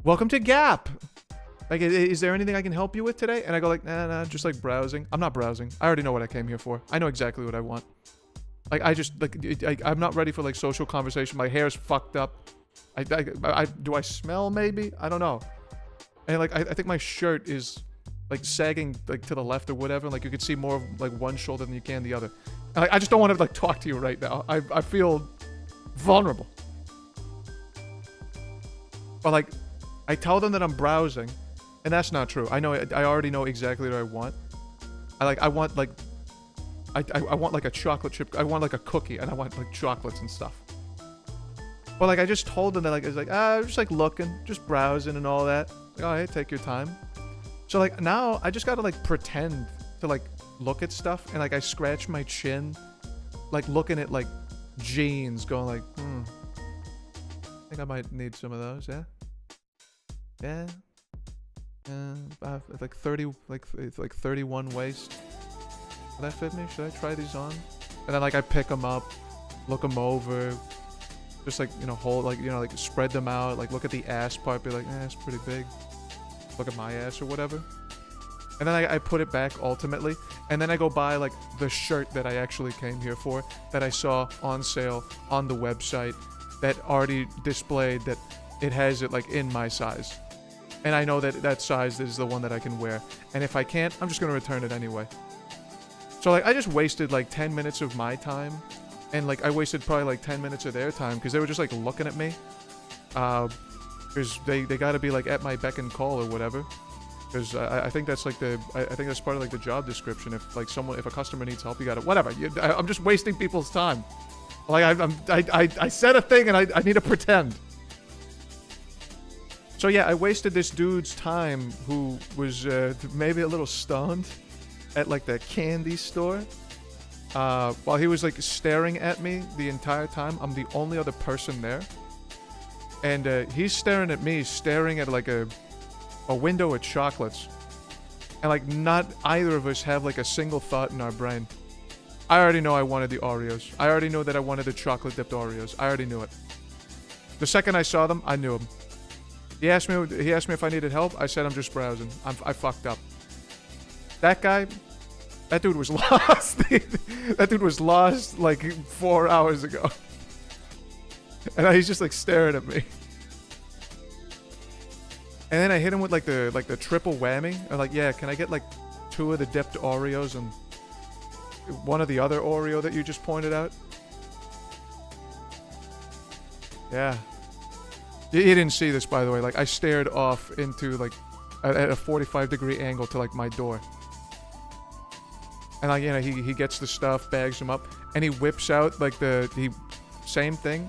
Speaker 1: Gap. Like, is there anything I can help you with today?" And I go like, nah, just like browsing. I'm not browsing. I already know what I came here for. I know exactly what I want. Like I just like I'm not ready for like social conversation. My hair's fucked up. Do I smell maybe? I don't know. And like I think my shirt is like sagging like to the left or whatever. Like you could see more of like one shoulder than you can the other. And, like, I just don't want to like talk to you right now. I feel vulnerable. But like I tell them that I'm browsing, and that's not true. I already know exactly what I want. I want like I want like a chocolate chip. I want like a cookie, and I want like chocolates and stuff. But like I just told them that like I was like I'm just like looking, just browsing and all that. Like, oh hey, take your time. So like now I just gotta like pretend to like look at stuff, and like I scratch my chin, like looking at like jeans, going like, I think I might need some of those. Yeah. Like 30, like 31 waist. Will that fit me? Should I try these on? And then like I pick them up, look them over, just like, you know, hold, like, you know, like spread them out, like look at the ass part, be like, it's pretty big. Look at my ass or whatever. And then I put it back ultimately, and then I go buy like the shirt that I actually came here for, that I saw on sale on the website, that already displayed that it has it like in my size. And I know that that size is the one that I can wear. And if I can't, I'm just gonna return it anyway. So like I just wasted like 10 minutes of my time, and like I wasted probably like 10 minutes of their time, because they were just like looking at me. Because they gotta be like at my beck and call or whatever. Because I think that's like I think that's part of like the job description. If like if a customer needs help, you gotta, whatever. I'm just wasting people's time. Like, I said a thing and I need to pretend. So yeah, I wasted this dude's time who was maybe a little stoned at like the candy store. While he was like staring at me the entire time. I'm the only other person there. And he's staring at me, staring at like a window of chocolates. And like not either of us have like a single thought in our brain. I already know I wanted the Oreos. I already know that I wanted the chocolate dipped Oreos. I already knew it. The second I saw them, I knew him. He asked me if I needed help. I said I'm just browsing. I fucked up. That guy, that dude was lost. That dude was lost like 4 hours ago. And he's just like staring at me. And then I hit him with like the triple whammy. I'm like, yeah, can I get like 2 of the dipped Oreos and 1 of the other Oreo that you just pointed out? Yeah. You didn't see this, by the way. Like, I stared off into like at a 45-degree angle to like my door. And like, you know, he gets the stuff, bags them up, and he whips out like the same thing.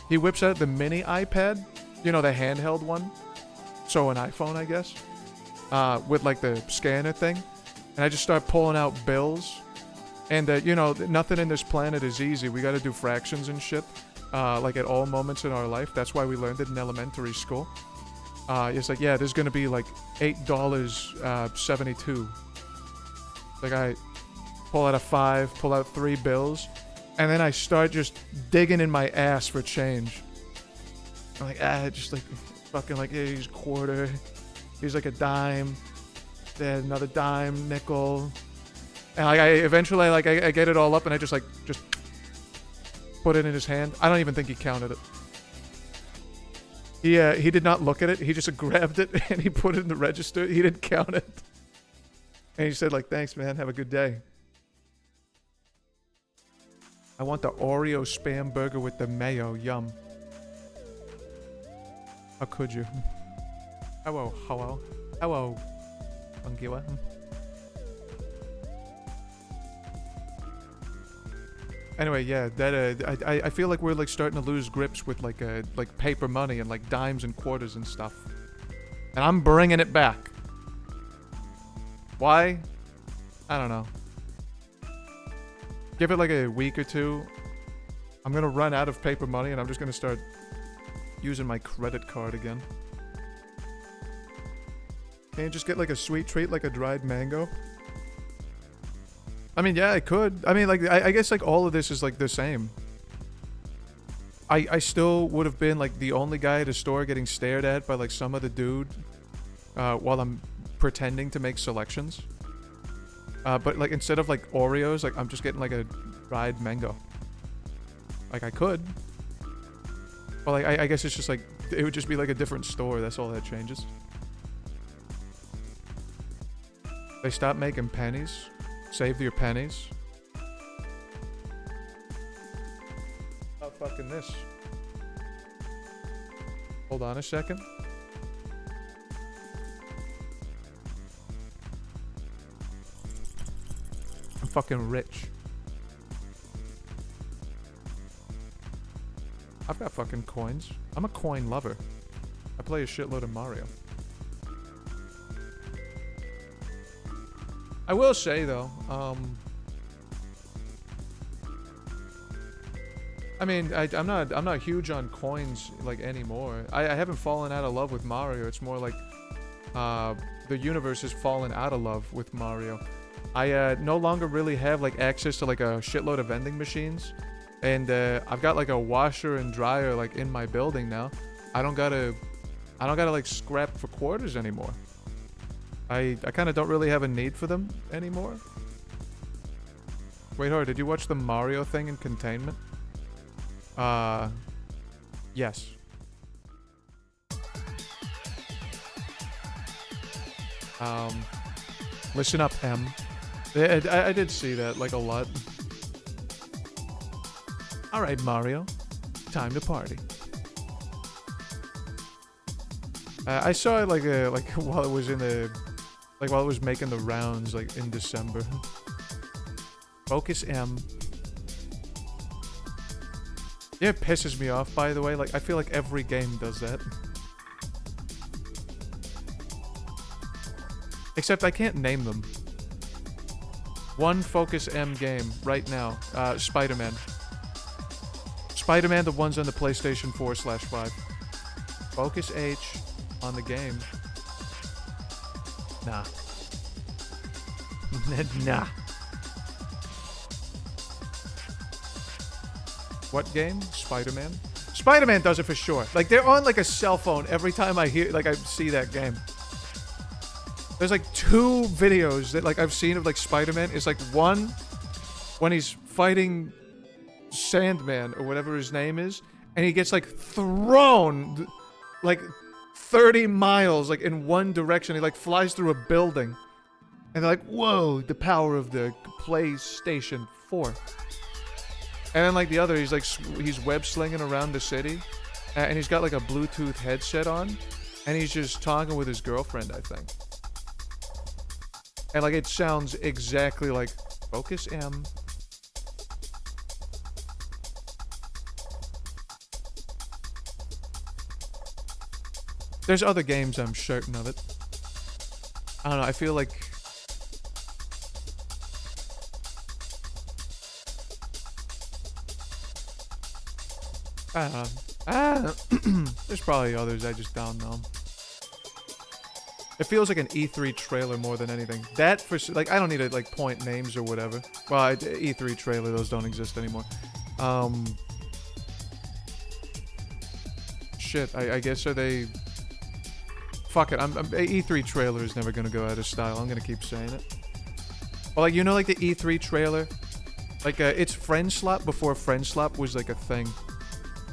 Speaker 1: He whips out the mini iPad, you know, the handheld one. So an iPhone, I guess, with like the scanner thing. And I just start pulling out bills. And, you know, nothing in this planet is easy. We got to do fractions and shit, like at all moments in our life. That's why we learned it in elementary school. It's like, yeah, there's going to be like $8.72. Like I pull out a 5, pull out 3 bills. And then I start just digging in my ass for change. I'm like, just like fucking like, yeah, here's a quarter. Here's like a dime. Then another dime, nickel. And like, I eventually, like, I get it all up and I just put it in his hand. I don't even think he counted it. He did not look at it. He just grabbed it and he put it in the register. He didn't count it. And he said, like, thanks, man. Have a good day. I want the Oreo Spam Burger with the mayo. Yum. How could you? Hello. Anguilla. Anyway, yeah, that I feel like we're like starting to lose grips with like paper money and like dimes and quarters and stuff. And I'm bringing it back. Why? I don't know. Give it like a week or two. I'm gonna run out of paper money and I'm just gonna start using my credit card again. Can't you just get like a sweet treat like a dried mango? I mean, yeah, I could. I mean, like, I guess like all of this is like the same. I still would have been like the only guy at a store getting stared at by like some other dude while I'm pretending to make selections. But like instead of like Oreos, like I'm just getting like a dried mango. Like I could. Well, like I guess it's just like it would just be like a different store. That's all that changes. They stopped making pennies. Save your pennies. Oh, fucking this. Hold on a second. I'm fucking rich. I've got fucking coins. I'm a coin lover. I play a shitload of Mario. I will say though, I mean, I'm not huge on coins like anymore. I haven't fallen out of love with Mario. It's more like the universe has fallen out of love with Mario. I no longer really have like access to like a shitload of vending machines, and I've got like a washer and dryer like in my building now. I don't gotta like scrap for quarters anymore. I kind of don't really have a need for them anymore. Wait, did you watch the Mario thing in containment? Yes. Listen up, M. I did see that, like, a lot. Alright, Mario. Time to party. I saw it, like while it was in the... Like, while it was making the rounds, like, in December. Focus, M. Yeah, it pisses me off, by the way. Like, I feel like every game does that. Except I can't name them. One Focus M game right now. Spider-Man. Spider-Man, the ones on the PlayStation 4/5. Focus H on the game. Nah. Nah. What game? Spider-Man? Spider-Man does it for sure. Like, they're on, like, a cell phone every time I hear, like, I see that game. There's, like, 2 videos that, like, I've seen of, like, Spider-Man. It's, like, one when he's fighting Sandman, or whatever his name is, and he gets, like, thrown, like, 30 miles, like, in one direction. He, like, flies through a building. And they're like, whoa, the power of the PlayStation 4. And then, like, the other, he's, like, he's web-slinging around the city. And he's got, like, a Bluetooth headset on. And he's just talking with his girlfriend, I think. And, like, it sounds exactly like Focus M. There's other games, I'm certain of it. I don't know, I feel like... I don't know. There's probably others, I just don't know. It feels like an E3 trailer more than anything. That, for like, I don't need to, like, point names or whatever. Well, E3 trailer, those don't exist anymore. Shit, I guess are they... Fuck it, E3 trailer is never gonna go out of style. I'm gonna keep saying it. Well, like, you know, like the E3 trailer? Like, it's Friend Slap before Friend Slap was, like, a thing.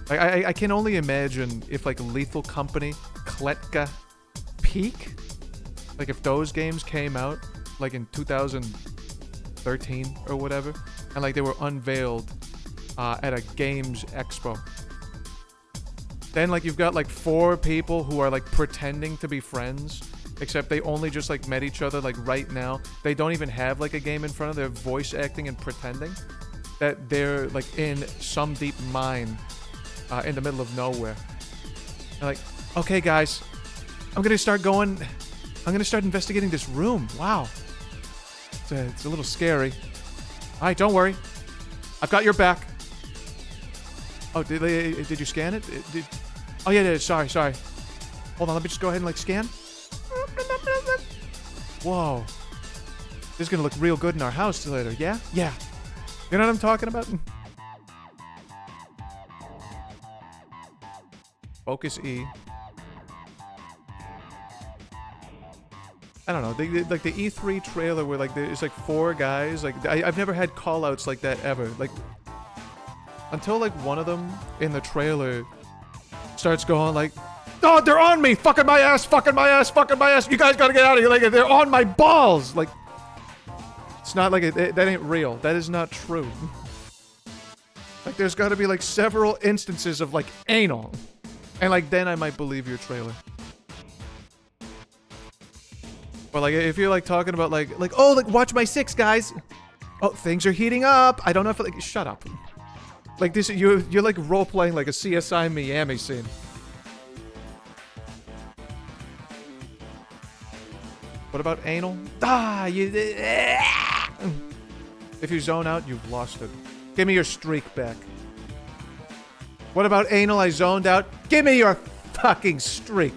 Speaker 1: Like, I can only imagine if, like, Lethal Company, Kletka, Peak, like, if those games came out, like, in 2013 or whatever, and, like, they were unveiled at a games expo. Then, like, you've got, like, 4 people who are, like, pretending to be friends, except they only just, like, met each other, like, right now. They don't even have, like, a game in front of them. They're voice acting and pretending that they're, like, in some deep mine in the middle of nowhere. And, like, okay, guys, I'm gonna start investigating this room. Wow. It's a little scary. Alright, don't worry. I've got your back. Oh, did you scan it? Oh, yeah, sorry. Hold on, let me just go ahead and, like, scan. Whoa. This is gonna look real good in our house later, yeah? Yeah. You know what I'm talking about? Focus E. I don't know, like the E3 trailer where, like, there's, like, 4 guys, like, I've never had call-outs like that ever, like, until, like, one of them in the trailer starts going, like, oh, they're on me, fucking my ass, you guys gotta get out of here, like, they're on my balls, like, it's not like, that ain't real, that is not true. Like, there's gotta be, like, several instances of, like, anal, and, like, then I might believe your trailer. Or, like, if you're, like, talking about, like, oh, like, watch my 6, guys. Oh, things are heating up. I don't know if, like, shut up. Like, this, you're like, role-playing, like, a CSI Miami scene. What about anal? Ah, if you zone out, you've lost it. Give me your streak back. What about anal? I zoned out. Give me your fucking streak.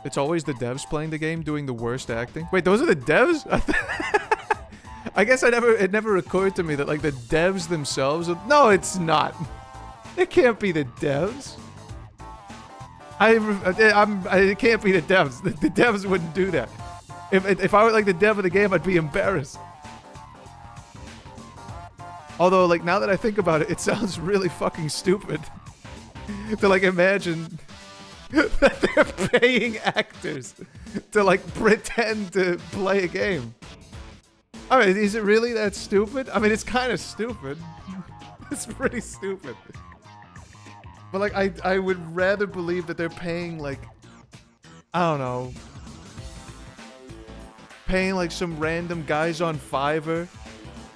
Speaker 1: It's always the devs playing the game doing the worst acting. Wait, those are the devs? I guess it never occurred to me that, like, the devs themselves... No, it's not. It can't be the devs. It can't be the devs. The devs wouldn't do that. If I were, like, the dev of the game, I'd be embarrassed. Although, like, now that I think about it, it sounds really fucking stupid. To, like, imagine... that they're paying actors to, like, pretend to play a game. I mean, is it really that stupid? I mean, it's kind of stupid. It's pretty stupid. But, like, I would rather believe that they're paying, like, I don't know, paying, like, some random guys on Fiverr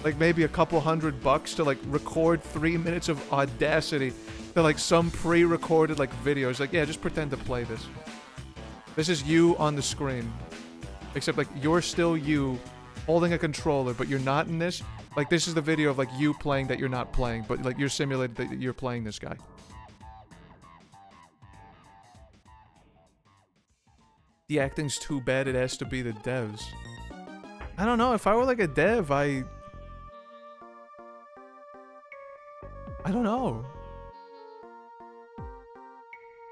Speaker 1: like maybe a couple $100 to like record 3 minutes of Audacity to like some pre-recorded like videos. Like, yeah, just pretend to play this. This is you on the screen. Except like you're still you holding a controller, but you're not in this. Like this is the video of like you playing that you're not playing, but like you're simulated that you're playing this guy. The acting's too bad it has to be the devs. I don't know, if I were like a dev, I don't know.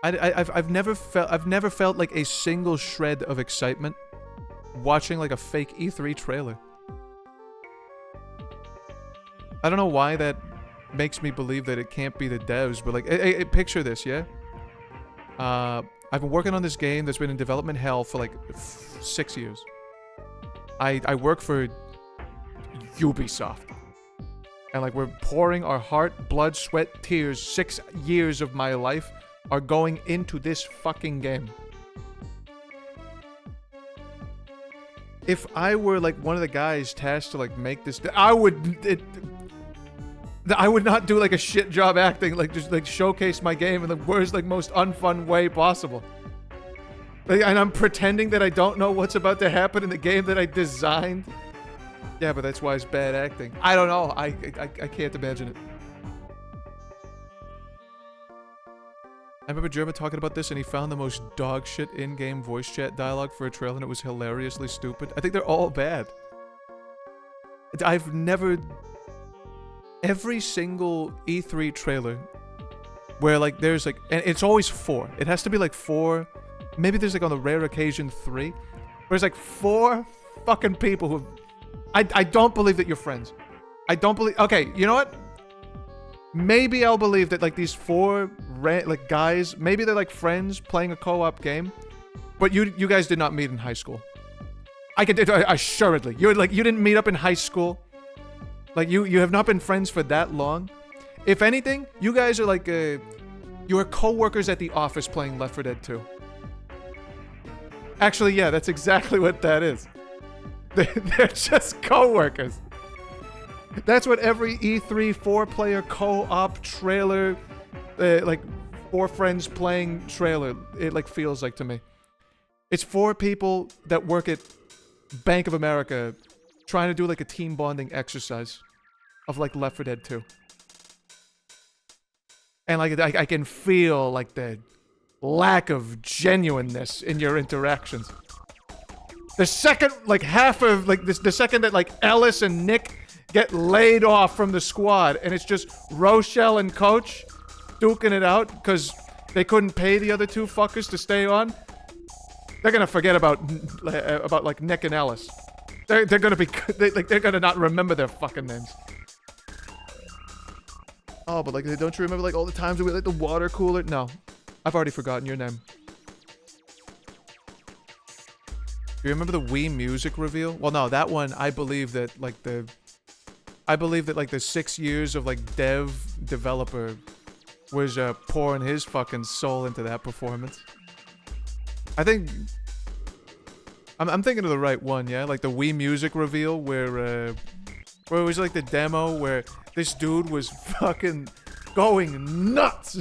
Speaker 1: I've never felt like a single shred of excitement watching like a fake E3 trailer. I don't know why that makes me believe that it can't be the devs, but like, picture this, yeah? I've been working on this game that's been in development hell for like 6 years. I work for Ubisoft. And like we're pouring our heart, blood, sweat, tears, 6 years of my life are going into this fucking game. If I were like one of the guys tasked to like make this, I would not do like a shit job acting, like just like showcase my game in the worst, like most unfun way possible. Like, and I'm pretending that I don't know what's about to happen in the game that I designed. Yeah, but that's why it's bad acting. I don't know. I can't imagine it. I remember German talking about this, and he found the most dog shit in-game voice chat dialogue for a trailer, and it was hilariously stupid. I think they're all bad. I've never... Every single E3 trailer where, like, there's, like... And it's always 4. It has to be, like, 4... Maybe there's, like, on the rare occasion, 3. There's, like, 4 fucking people who... I don't believe that you're friends. I don't believe... Okay, you know what? Maybe I'll believe that, like, these 4 like guys, maybe they're like friends playing a co-op game, but you guys did not meet in high school. I could assuredly. You're like, you didn't meet up in high school. Like you have not been friends for that long. If anything, you guys are like you are co-workers at the office playing Left 4 Dead 2. Actually, yeah, that's exactly what that is. They're just co-workers. That's what every E3 4-player co-op trailer, like 4 friends playing trailer, it like feels like to me. It's 4 people that work at Bank of America trying to do like a team bonding exercise of like Left 4 Dead 2. And like I can feel like the lack of genuineness in your interactions. The second, like half of like this, the second that like Ellis and Nick get laid off from the squad, and it's just Rochelle and Coach duking it out because they couldn't pay the other 2 fuckers to stay on. They're gonna forget about like Nick and Ellis. They're gonna be they're gonna not remember their fucking names. Oh, but like, don't you remember like all the times we like the water cooler? No, I've already forgotten your name. Do you remember the Wii music reveal? Well, no, that one I believe that like the 6 years of like developer was pouring his fucking soul into that performance. I think I'm thinking of the right one, yeah? Like the Wii music reveal where it was like the demo where this dude was fucking going nuts,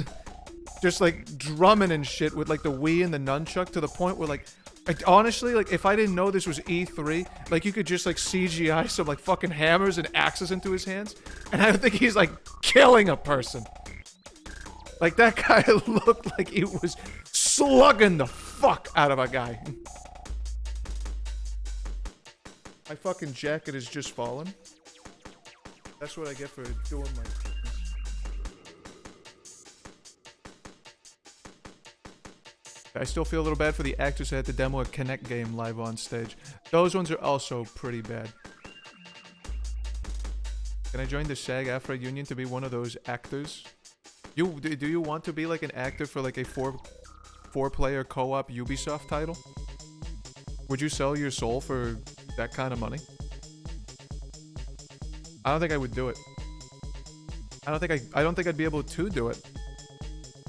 Speaker 1: just like drumming and shit with like the Wii and the nunchuck to the point where like honestly, like, if I didn't know this was E3, like, you could just, like, CGI some, like, fucking hammers and axes into his hands, and I think he's, like, killing a person. Like, that guy looked like he was slugging the fuck out of a guy. My fucking jacket has just fallen. That's what I get for doing my... I still feel a little bad for the actors who had to demo a Kinect game live on stage. Those ones are also pretty bad. Can I join the SAG-AFTRA union to be one of those actors? Do you want to be like an actor for like a four-player co-op Ubisoft title? Would you sell your soul for that kind of money? I don't think I would do it. I don't think I'd be able to do it.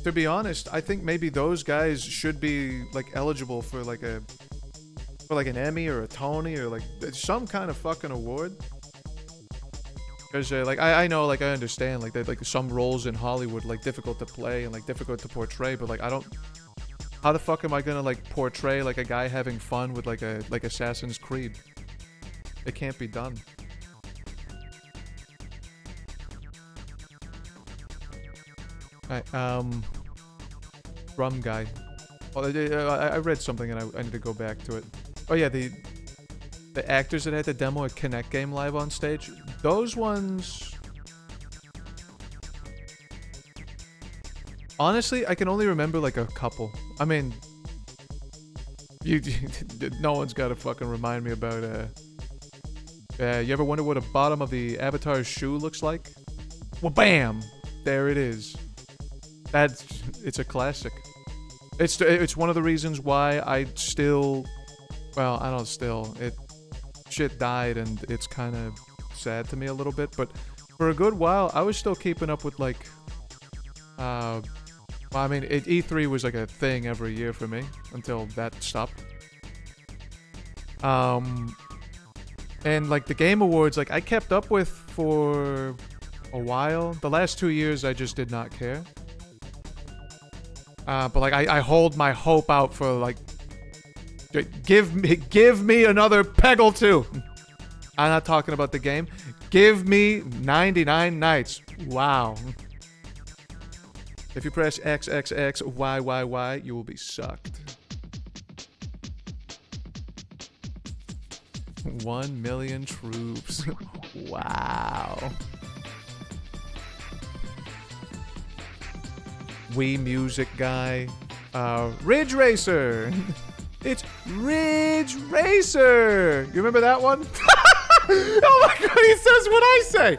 Speaker 1: To be honest, I think maybe those guys should be like eligible for like an Emmy or a Tony or like some kind of fucking award. Because like I know, like I understand, like that, like some roles in Hollywood like difficult to play and like difficult to portray, but like I don't. How the fuck am I gonna like portray like a guy having fun with like Assassin's Creed? It can't be done. Alright, drum guy. Oh, I read something and I need to go back to it. Oh yeah, the actors that had the demo at Kinect game live on stage. Those ones. Honestly, I can only remember like a couple. I mean, no one's got to fucking remind me about you ever wonder what the bottom of the Avatar's shoe looks like? Well, bam! There it is. It's a classic. It's one of the reasons why I still, well, I don't still, shit died and it's kind of sad to me a little bit, but for a good while I was still keeping up with like, well, I mean, E3 was like a thing every year for me until that stopped. And like the Game Awards, like I kept up with for a while. The last 2 years I just did not care. But like I hold my hope out for like, give me another Peggle 2. I'm not talking about the game. Give me 99 Nights. Wow. If you press XXX YYY, you will be sucked. 1 million troops. Wow. Wii Music Guy. Ridge Racer. It's Ridge Racer. You remember that one? Oh my god, he says what I say.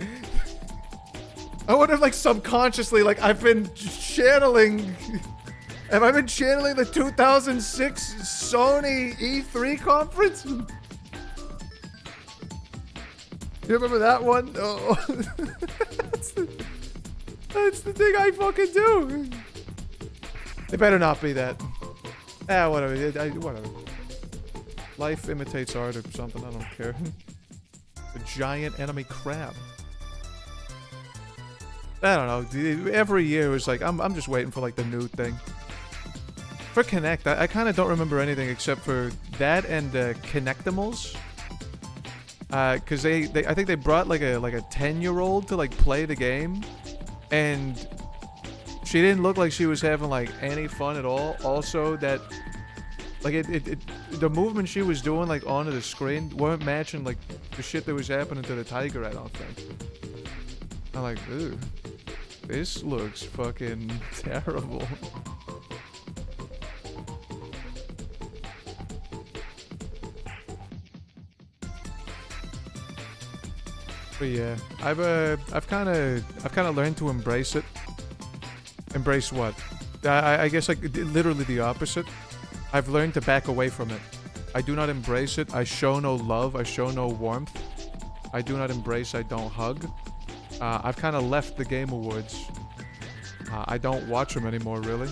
Speaker 1: I wonder if like subconsciously, like I've been channeling. Have I been channeling the 2006 Sony E3 conference? You remember that one? Oh. That's the thing I fucking do. It better not be that. Ah, whatever. Whatever. Life imitates art or something. I don't care. A giant enemy crab. I don't know. Every year it's like I'm just waiting for like the new thing. For Kinect, I kind of don't remember anything except for that and Kinectimals. Cause I think they brought like a 10-year-old to like play the game, and she didn't look like she was having like any fun at all. Also, that like the movement she was doing like onto the screen weren't matching like the shit that was happening to the tiger. I don't think. I'm like, ooh, this looks fucking terrible. But yeah, I've kind of learned to embrace it. Embrace what? I guess like literally the opposite. I've learned to back away from it. I do not embrace it. I show no love. I show no warmth. I do not embrace. I don't hug. I've kind of left the Game Awards. I don't watch them anymore, really.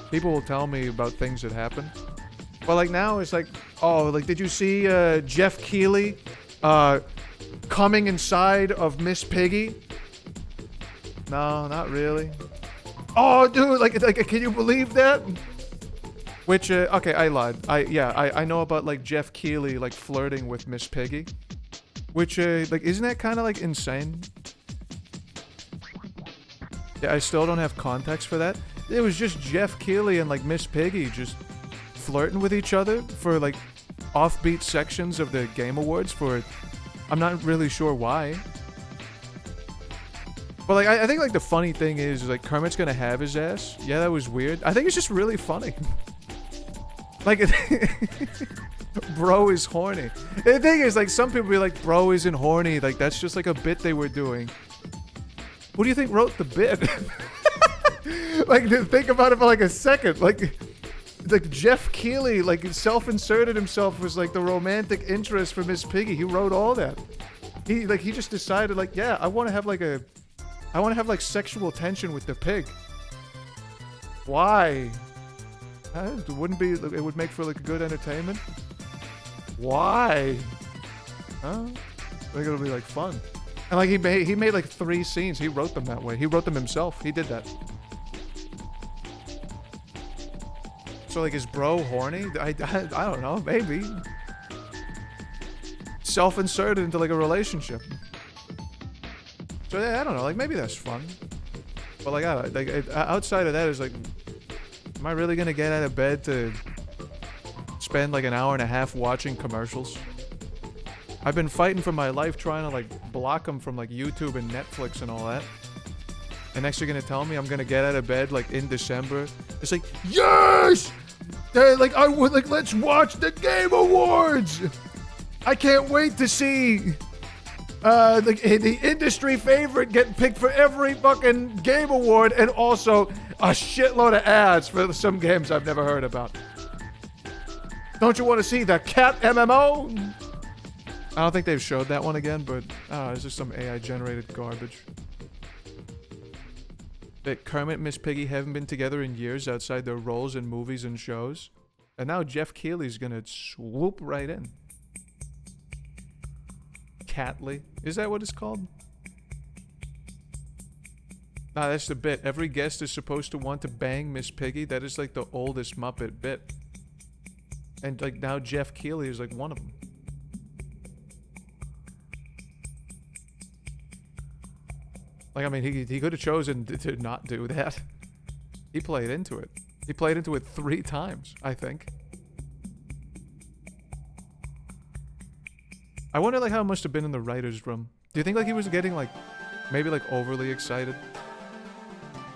Speaker 1: People will tell me about things that happen. But like now it's like, oh, like did you see Jeff Keighley coming inside of Miss Piggy? No, not really. Oh, dude, like can you believe that? Which, okay, I lied. I know about like Jeff Keighley like flirting with Miss Piggy. Which, like, isn't that kind of like insane? Yeah, I still don't have context for that. It was just Jeff Keighley and like Miss Piggy just flirting with each other for like offbeat sections of the Game Awards for, I'm not really sure why. But like, I think like the funny thing is like Kermit's gonna have his ass. Yeah, that was weird. I think it's just really funny. Like, bro is horny. The thing is, like, some people be like, bro isn't horny. Like, that's just like a bit they were doing. Who do you think wrote the bit? Like, think about it for like a second. Like Jeff Keighley, like, self-inserted himself was like the romantic interest for Miss Piggy. He wrote all that. He just decided, like, yeah, I want to have like sexual tension with the pig. Why? It wouldn't be. It would make for like a good entertainment. Why? Huh? I think it'll be like fun. And like he made like 3 scenes. He wrote them that way. He wrote them himself. He did that. So like, is bro horny? I don't know. Maybe. Self-inserted into like a relationship. So yeah, I don't know. Like maybe that's fun. But like, I don't, like outside of that is like, am I really gonna get out of bed to spend like an hour and a half watching commercials? I've been fighting for my life trying to like block them from like YouTube and Netflix and all that. And next you're gonna tell me I'm gonna get out of bed like in December. It's like, yes! Like I would like, let's watch the Game Awards! I can't wait to see the industry favorite get picked for every fucking Game Award, and also a shitload of ads for some games I've never heard about. Don't you want to see the Cat MMO? I don't think they've showed that one again, but I don't know, it's just some AI-generated garbage. That Kermit and Miss Piggy haven't been together in years outside their roles in movies and shows. And now Jeff Keighley's gonna swoop right in. Catley. Is that what it's called? Nah, that's the bit. Every guest is supposed to want to bang Miss Piggy. That is like the oldest Muppet bit. And like now Jeff Keighley is like one of them. Like, I mean, he could have chosen to not do that. He played into it. He played into it 3 times, I think. I wonder, like, how it must have been in the writer's room. Do you think, like, he was getting, like, maybe, like, overly excited?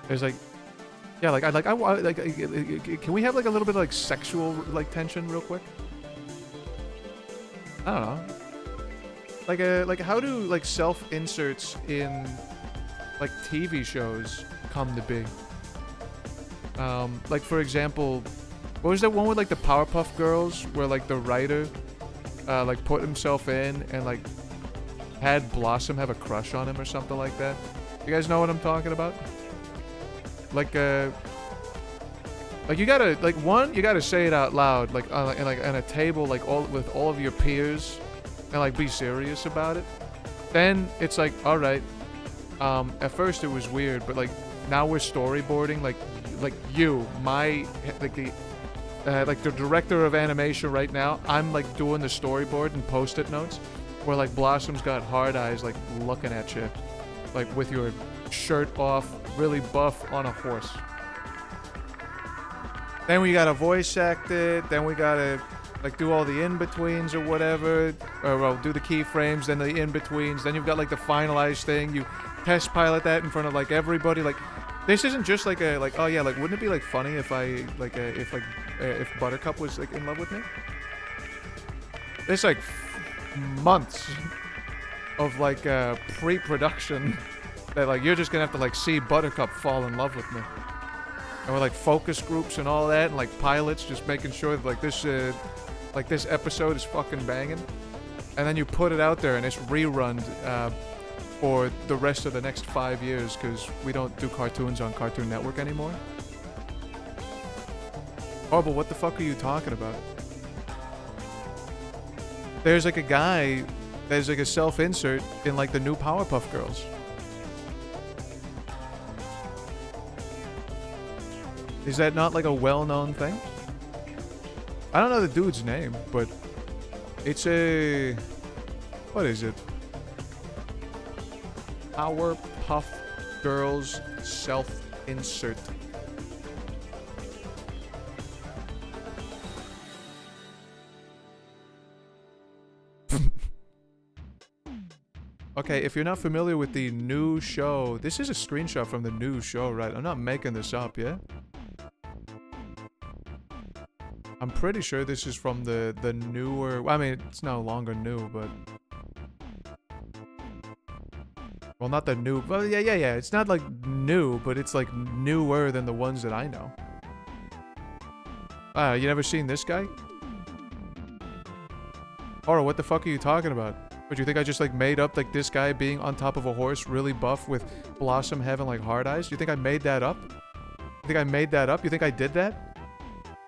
Speaker 1: There's, like... Yeah, like, can we have, like, a little bit of, like, sexual, like, tension real quick? I don't know. Like, how do, like, self-inserts in... like TV shows come to be. Like for example, what was that one with like the Powerpuff Girls where like the writer like put himself in and like had Blossom have a crush on him or something like that? You guys know what I'm talking about? Like you gotta you gotta say it out loud like on a table like with all of your peers and like be serious about it. Then it's like, all right. At first it was weird, but like now we're storyboarding like you, my like the director of animation right now. I'm like doing the storyboard and post-it notes where like Blossom's got hard eyes like looking at you, like with your shirt off, really buff on a horse. Then we gotta voice act it. Then we gotta like do all the in-betweens or whatever, or well, do the keyframes, then the in-betweens. Then you've got like the finalized thing. You test pilot that in front of like everybody. Like this isn't just like a like, oh yeah, like wouldn't it be like funny if I like if Buttercup was like in love with me? It's like months of like pre-production that like you're just gonna have to like see Buttercup fall in love with me. And with like focus groups and all that, and like pilots, just making sure that like this episode is fucking banging. And then you put it out there and it's rerun for the rest of the next 5 years because we don't do cartoons on Cartoon Network anymore. Oh, but what the fuck are you talking about? There's like a guy that's like a self-insert in like the new Powerpuff Girls. Is that not like a well-known thing? I don't know the dude's name, but it's a... What is it? Powerpuff Girls self-insert. Okay, if you're not familiar with the new show, this is a screenshot from the new show, right? I'm not making this up, yeah? I'm pretty sure this is from the newer... Well, I mean, it's no longer new, but... Well, not the new... Well, yeah. It's not, like, new, but it's, like, newer than the ones that I know. You never seen this guy? Or what the fuck are you talking about? But you think I just, like, made up, like, this guy being on top of a horse, really buff, with Blossom having, like, hard eyes? You think I made that up? You think I made that up? You think I did that?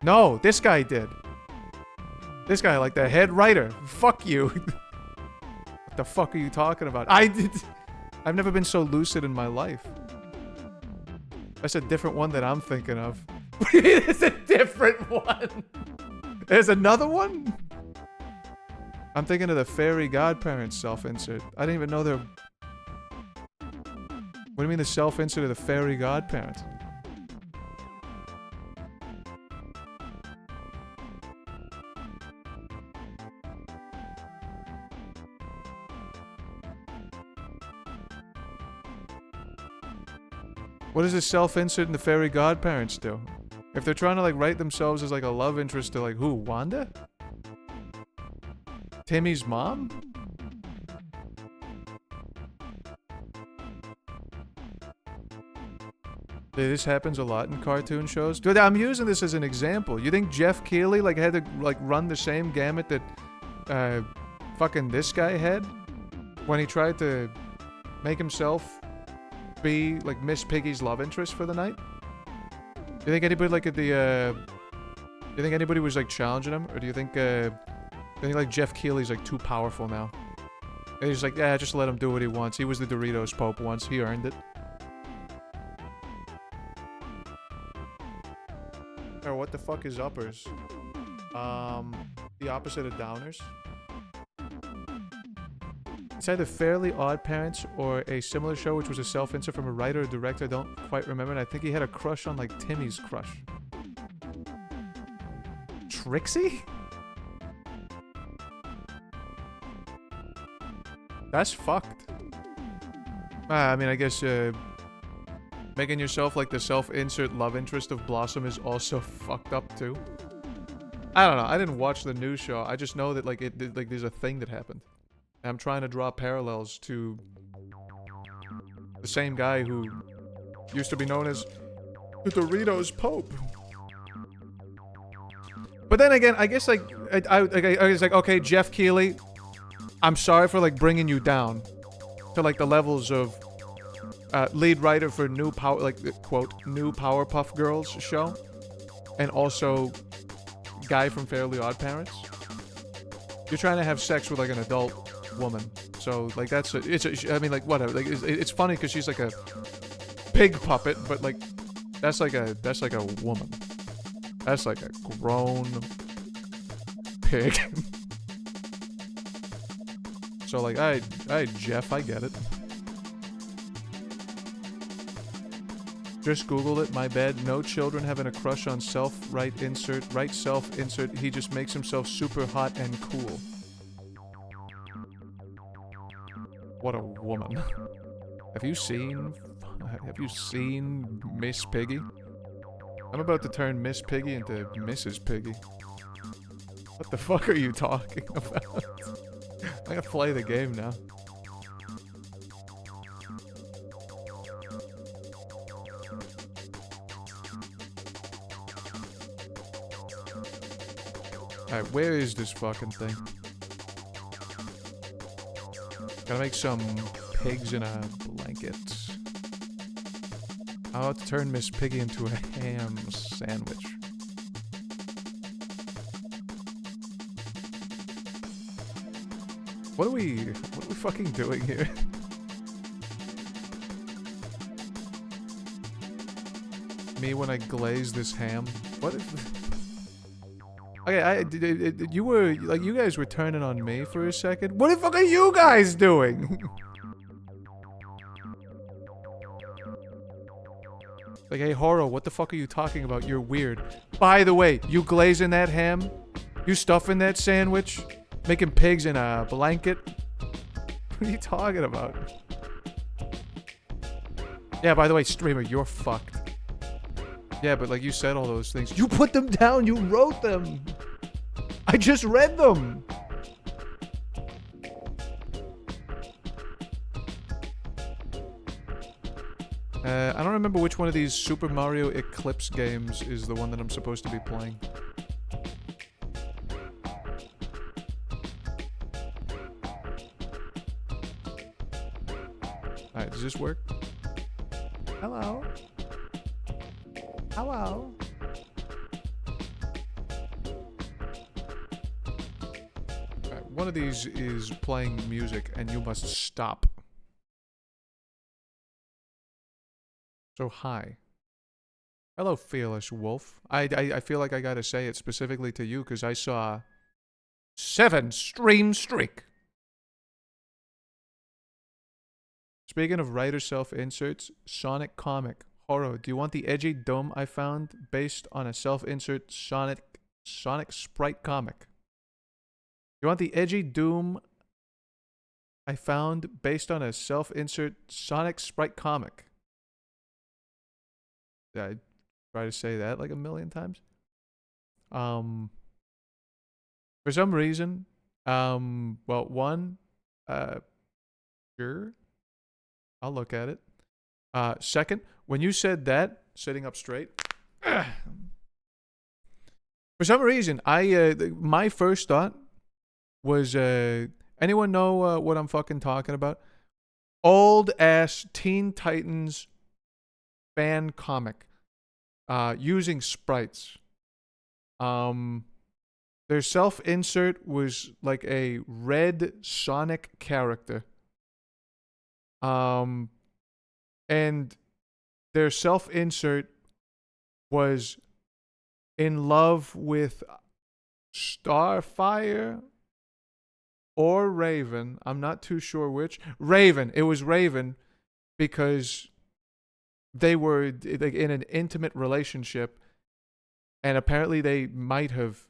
Speaker 1: No, this guy did. This guy, like, the head writer. Fuck you. What the fuck are you talking about? I did... I've never been so lucid in my life. That's a different one that I'm thinking of. It's a different one. There's another one? I'm thinking of the fairy godparents self-insert. I didn't even know they're... What do you mean the self-insert of the fairy godparents? What does the self-insert and the fairy godparents do? If they're trying to like write themselves as like a love interest to like who? Wanda? Timmy's mom? This happens a lot in cartoon shows. Dude, I'm using this as an example. You think Jeff Keighley like had to like run the same gamut that fucking this guy had when he tried to make himself be like Miss Piggy's love interest for the night? Do you think anybody like at the do you think anybody was like challenging him, or do you think like Jeff Keighley's like too powerful now? And he's like, yeah, just let him do what he wants. He was the Doritos Pope once. He earned it. Or what the fuck is uppers? The opposite of downers. It's either Fairly Odd Parents or a similar show which was a self-insert from a writer or director. I don't quite remember. And I think he had a crush on like Timmy's crush. Trixie? That's fucked. I mean, I guess making yourself like the self-insert love interest of Blossom is also fucked up too. I don't know. I didn't watch the news show. I just know that like like there's a thing that happened. And I'm trying to draw parallels to the same guy who used to be known as the Doritos Pope. But then again, I guess like I was like, okay, Jeff Keighley, I'm sorry for like bringing you down to like the levels of lead writer for new power, like quote, new Powerpuff Girls show, and also guy from Fairly Odd Parents. You're trying to have sex with like an adult woman, so like I mean like whatever. Like it's funny because she's like a pig puppet, but like that's like a woman. That's like a grown pig. So like, I Jeff, I get it. Just Googled it, my bad. No children having a crush on right self-insert. He just makes himself super hot and cool. What a woman. Have you seen Miss Piggy? I'm about to turn Miss Piggy into Mrs. Piggy. What the fuck are you talking about? I'm gonna play the game now. Alright, where is this fucking thing? Gotta make some pigs in a blanket. I'm about to turn Miss Piggy into a ham sandwich. What are we fucking doing here? Me when I glaze this ham? What if... Okay, you guys were turning on me for a second. What the fuck are you guys doing? Like, hey, Horo, what the fuck are you talking about? You're weird. By the way, you glazing that ham? You stuffing that sandwich? Making pigs in a blanket? What are you talking about? Yeah, by the way, streamer, you're fucked. Yeah, but like you said all those things. You put them down, you wrote them! I just read them! I don't remember which one of these Super Mario Eclipse games is the one that I'm supposed to be playing. Alright, does this work? Hello? Hello? Alright, one of these is playing music and you must stop. So hi. Hello, fearless wolf. I feel like I gotta say it specifically to you because I saw 7 stream streak. Speaking of writer self-inserts, Sonic comic. Horo, do you want the edgy dome I found based on a self-insert Sonic sprite comic? You want the edgy doom I found based on a self-insert Sonic sprite comic? Did I try to say that like a million times? For some reason, well, one, sure, I'll look at it. Second, when you said that, sitting up straight, for some reason, my first thought was, anyone know what I'm fucking talking about? Old ass Teen Titans fan comic, using sprites. Their self-insert was like a red Sonic character. And their self-insert was in love with Starfire or Raven. I'm not too sure which. Raven. It was Raven because they were like in an intimate relationship, and apparently they might have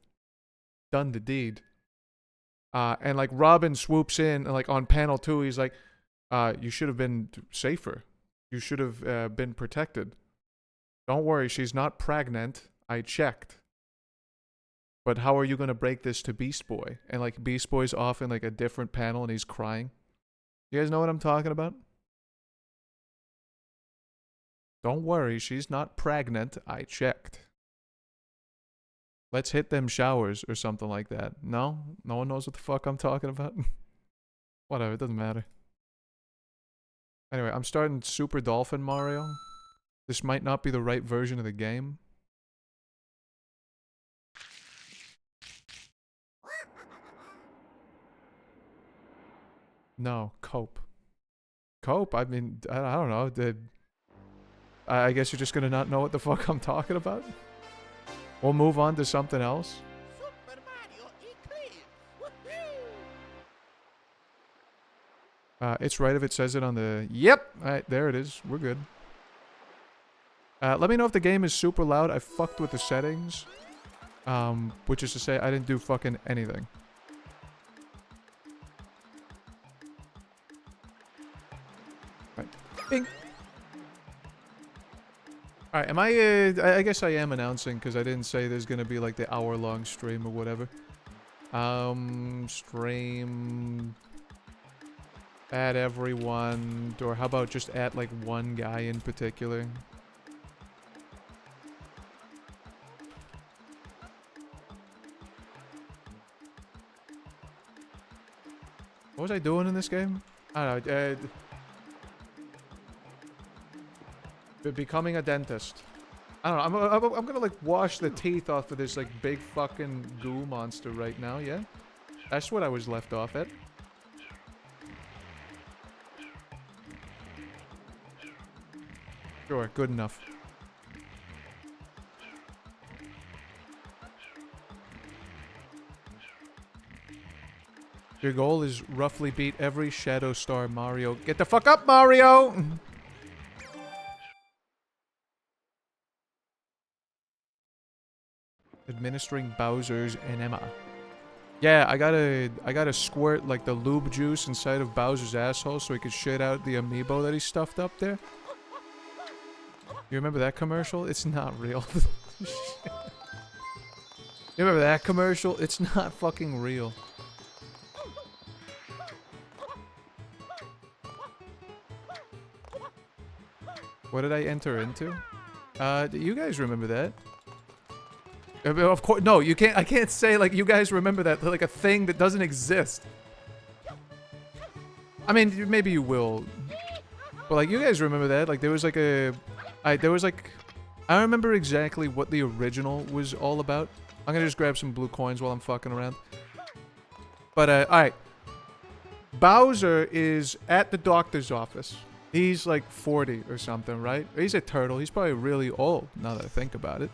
Speaker 1: done the deed. And like Robin swoops in, and like on panel 2, he's like, you should have been safer. You should have been protected. Don't worry, she's not pregnant. I checked. But how are you going to break this to Beast Boy? And like Beast Boy's off in like a different panel and he's crying. You guys know what I'm talking about? Don't worry, she's not pregnant. I checked. Let's hit them showers or something like that. No? No one knows what the fuck I'm talking about? Whatever, it doesn't matter. Anyway, I'm starting Super Dolphin Mario. This might not be the right version of the game. No, cope. Cope? I mean, I don't know. I guess you're just gonna not know what the fuck I'm talking about? We'll move on to something else.
Speaker 5: Super Mario Eclipse! Woohoo!
Speaker 1: It's right if it says it on the... Yep! Alright, there it is. We're good. Let me know if the game is super loud. I fucked with the settings. Which is to say, I didn't do fucking anything. Right. Bing! Alright, am I guess I am announcing, because I didn't say there's gonna be like the hour-long stream or whatever. Stream... Add everyone, or how about just add like one guy in particular? What was I doing in this game? I don't know. Becoming a dentist. I don't know. I'm gonna like wash the teeth off of this like big fucking goo monster right now. Yeah, that's what I was left off at. Sure, good enough. Your goal is roughly beat every Shadow Star Mario. Get the fuck up, Mario! Administering Bowser's enema. Yeah, I gotta squirt like the lube juice inside of Bowser's asshole so he could shit out the amiibo that he stuffed up there. You remember that commercial? It's not real. You remember that commercial? It's not fucking real. What did I enter into? You guys remember that? Of course, no, you can't, I can't say like you guys remember that, like a thing that doesn't exist. I mean, maybe you will. But like, you guys remember that? Like, there was like a... I don't remember exactly what the original was all about. I'm gonna just grab some blue coins while I'm fucking around. But, alright. Bowser is at the doctor's office. He's like 40 or something, right? He's a turtle. He's probably really old now that I think about it.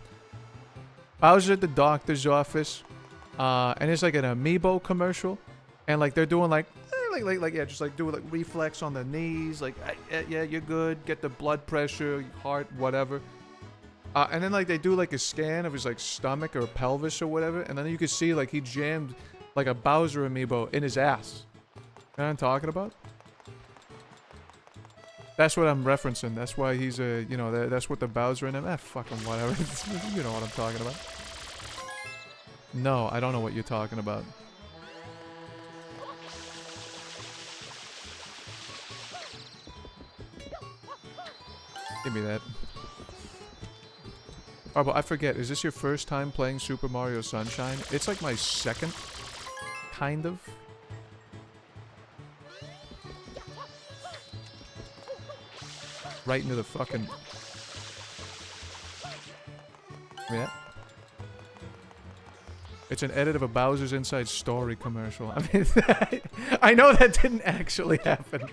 Speaker 1: Bowser at the doctor's office. And it's like an Amiibo commercial. And like they're doing like yeah, just like doing like reflex on the knees. Like, yeah, you're good. Get the blood pressure, heart, whatever. And then like they do like a scan of his like stomach or pelvis or whatever. And then you can see like he jammed like a Bowser Amiibo in his ass. You know what I'm talking about? That's what I'm referencing. That's why he's a, you know, that's what the Bowser in him. Fucking whatever. You know what I'm talking about. No, I don't know what you're talking about. Give me that. Oh, but I forget. Is this your first time playing Super Mario Sunshine? It's like my second. Kind of. Right into the fucking... Yeah. It's an edit of a Bowser's Inside Story commercial. I mean, I know that didn't actually happen.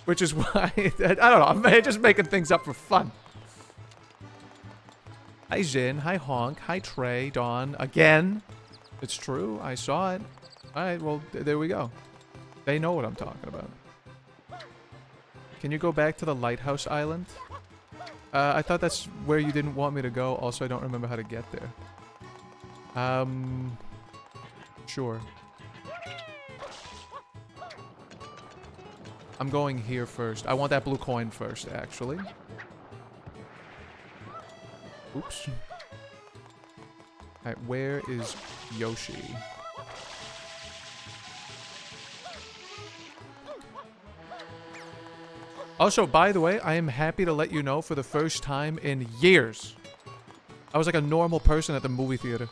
Speaker 1: Which is why... I don't know. I'm just making things up for fun. Hi, Zin. Hi, Honk. Hi, Trey. Dawn. Again. It's true. I saw it. Alright, well, there we go. They know what I'm talking about. Can you go back to the lighthouse island? I thought that's where you didn't want me to go. Also, I don't remember how to get there. Sure. I'm going here first. I want that blue coin first, actually. Oops. Alright, where is Yoshi? Also, by the way, I am happy to let you know for the first time in years, I was like a normal person at the movie theater.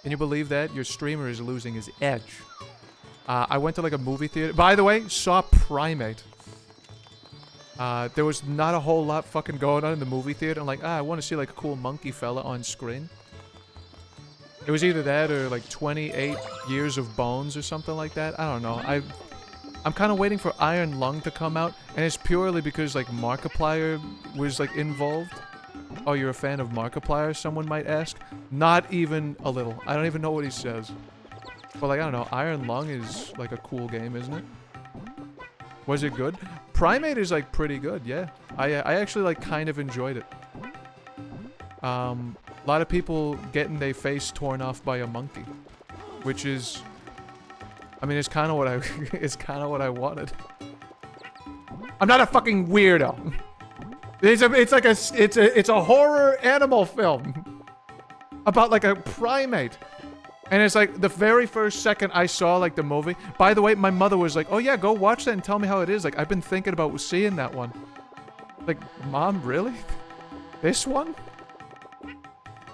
Speaker 1: Can you believe that? Your streamer is losing his edge. I went to like a movie theater. By the way, saw Primate. There was not a whole lot fucking going on in the movie theater. I'm like, I want to see like a cool monkey fella on screen. It was either that or like 28 Years of Bones or something like that. I don't know. I'm kind of waiting for Iron Lung to come out, and it's purely because like Markiplier was like involved. Oh, you're a fan of Markiplier? Someone might ask. Not even a little. I don't even know what he says. But like, I don't know. Iron Lung is like a cool game, isn't it? Was it good? Primate is like pretty good, yeah. I actually like kind of enjoyed it. A lot of people getting their face torn off by a monkey, which is, I mean, it's kind of what I it's kind of what I wanted. I'm not a fucking weirdo. It's a horror animal film about like a primate. And it's like the very first second I saw like the movie. By the way, my mother was like, "Oh yeah, go watch that and tell me how it is." Like I've been thinking about seeing that one. Like, Mom, really? This one?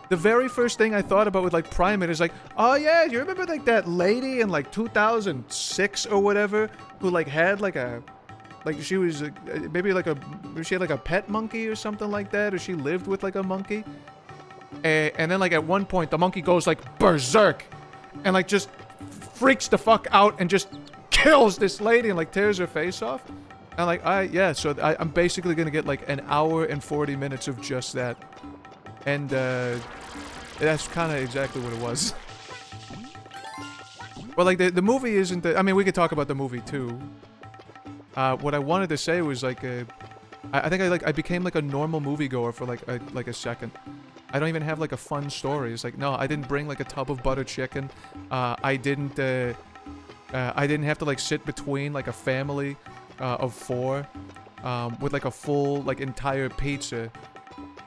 Speaker 1: The very first thing I thought about with like Primate is like, "Oh yeah, you remember like that lady in like 2006 or whatever who like had like a like she was maybe like she had like a pet monkey or something like that, or she lived with like a monkey." And then like at one point the monkey goes like berserk and like just freaks the fuck out and just kills this lady and like tears her face off. And like yeah, so I'm basically gonna get like an hour and 40 minutes of just that. And that's kind of exactly what it was. Well, like the movie isn't I mean, we could talk about the movie too. What I wanted to say was like I think I became like a normal moviegoer for like a second. I don't even have like a fun story. It's like, no, I didn't bring like a tub of butter chicken. I didn't have to like sit between like a family of 4 with like a full like entire pizza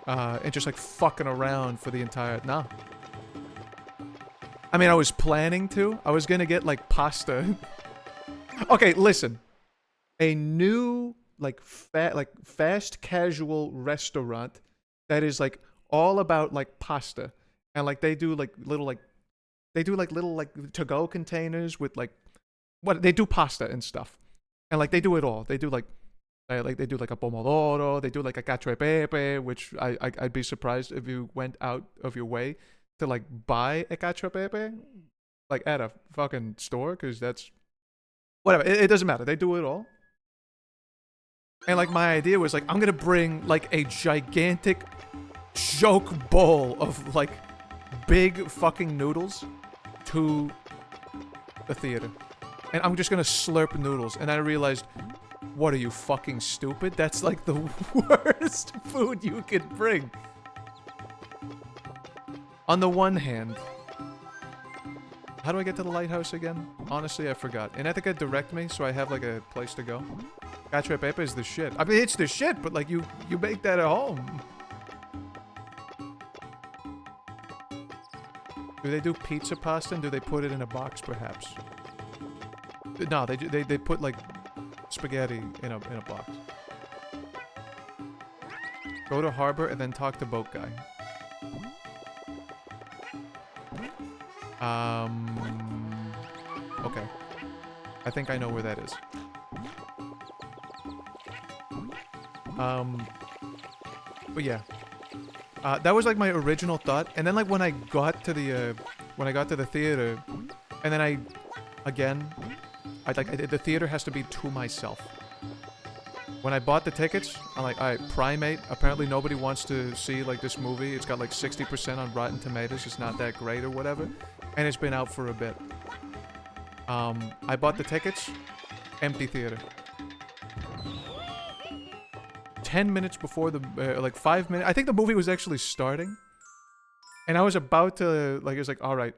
Speaker 1: and just like fucking around for the entire, no. I mean, I was planning to. I was gonna get like pasta. Okay, listen. A new like fast casual restaurant that is like all about like pasta, and like they do like little to-go containers with like what they do pasta and stuff, and like they do it all. They do like they do like a pomodoro, they do like a cacio e pepe, which I'd be surprised if you went out of your way to like buy a cacio e pepe like at a fucking store, because that's whatever. It doesn't matter. They do it all. And like my idea was like, I'm gonna bring like a gigantic joke bowl of like big fucking noodles to the theater. And I'm just gonna slurp noodles. And I realized, what are you, fucking stupid? That's like the worst food you could bring. On the one hand, how do I get to the lighthouse again? Honestly, I forgot. And I think it direct me, so I have like a place to go. Cacio pepe is the shit. I mean, it's the shit, but like you make that at home. Do they do pizza pasta and do they put it in a box, perhaps? No, they put like spaghetti in a box. Go to harbor and then talk to boat guy. Okay. I think I know where that is. But yeah. That was like my original thought, and then like when I got to the theater, and then the theater has to be to myself. When I bought the tickets, I'm like, alright, Primate, apparently nobody wants to see like this movie. It's got like 60% on Rotten Tomatoes, it's not that great or whatever. And it's been out for a bit. I bought the tickets, empty theater. 10 minutes before the, like 5 minutes, I think the movie was actually starting. And I was about to, like, it was like, alright,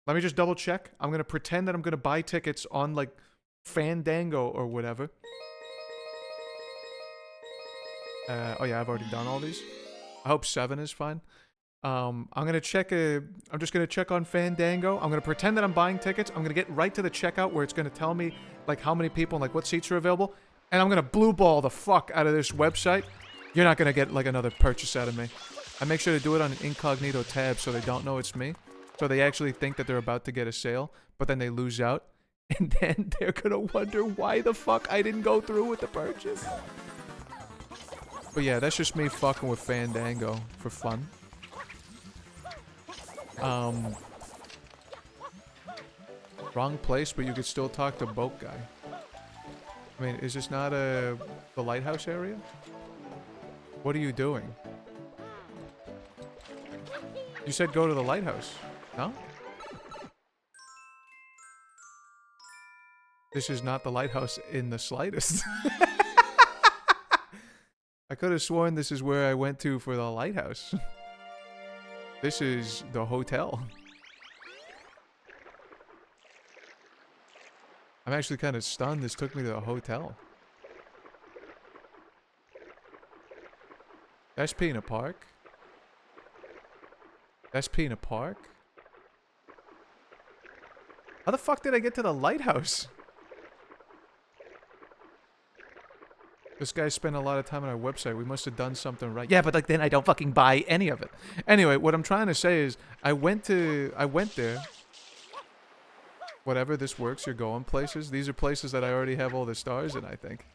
Speaker 1: let me just double check. I'm gonna pretend that I'm gonna buy tickets on, like, Fandango or whatever. Oh yeah, I've already done all these. I hope 7 is fine. I'm just gonna check on Fandango. I'm gonna pretend that I'm buying tickets. I'm gonna get right to the checkout where it's gonna tell me, like, how many people and, like, what seats are available. And I'm gonna blue ball the fuck out of this website. You're not gonna get, like, another purchase out of me. I make sure to do it on an incognito tab so they don't know it's me. So they actually think that they're about to get a sale, but then they lose out. And then they're gonna wonder why the fuck I didn't go through with the purchase. But yeah, that's just me fucking with Fandango for fun. Wrong place, but you could still talk to boat guy. I mean, is this not the lighthouse area? What are you doing? You said go to the lighthouse. No? This is not the lighthouse in the slightest. I could have sworn this is where I went to for the lighthouse. This is the hotel. I'm actually kind of stunned this took me to the hotel. SP in a park? SP in a park? How the fuck did I get to the lighthouse? This guy spent a lot of time on our website. We must have done something right. Yeah, but like then I don't fucking buy any of it. Anyway, what I'm trying to say is I went there. Whatever, this works. You're going places. These are places that I already have all the stars in, I think.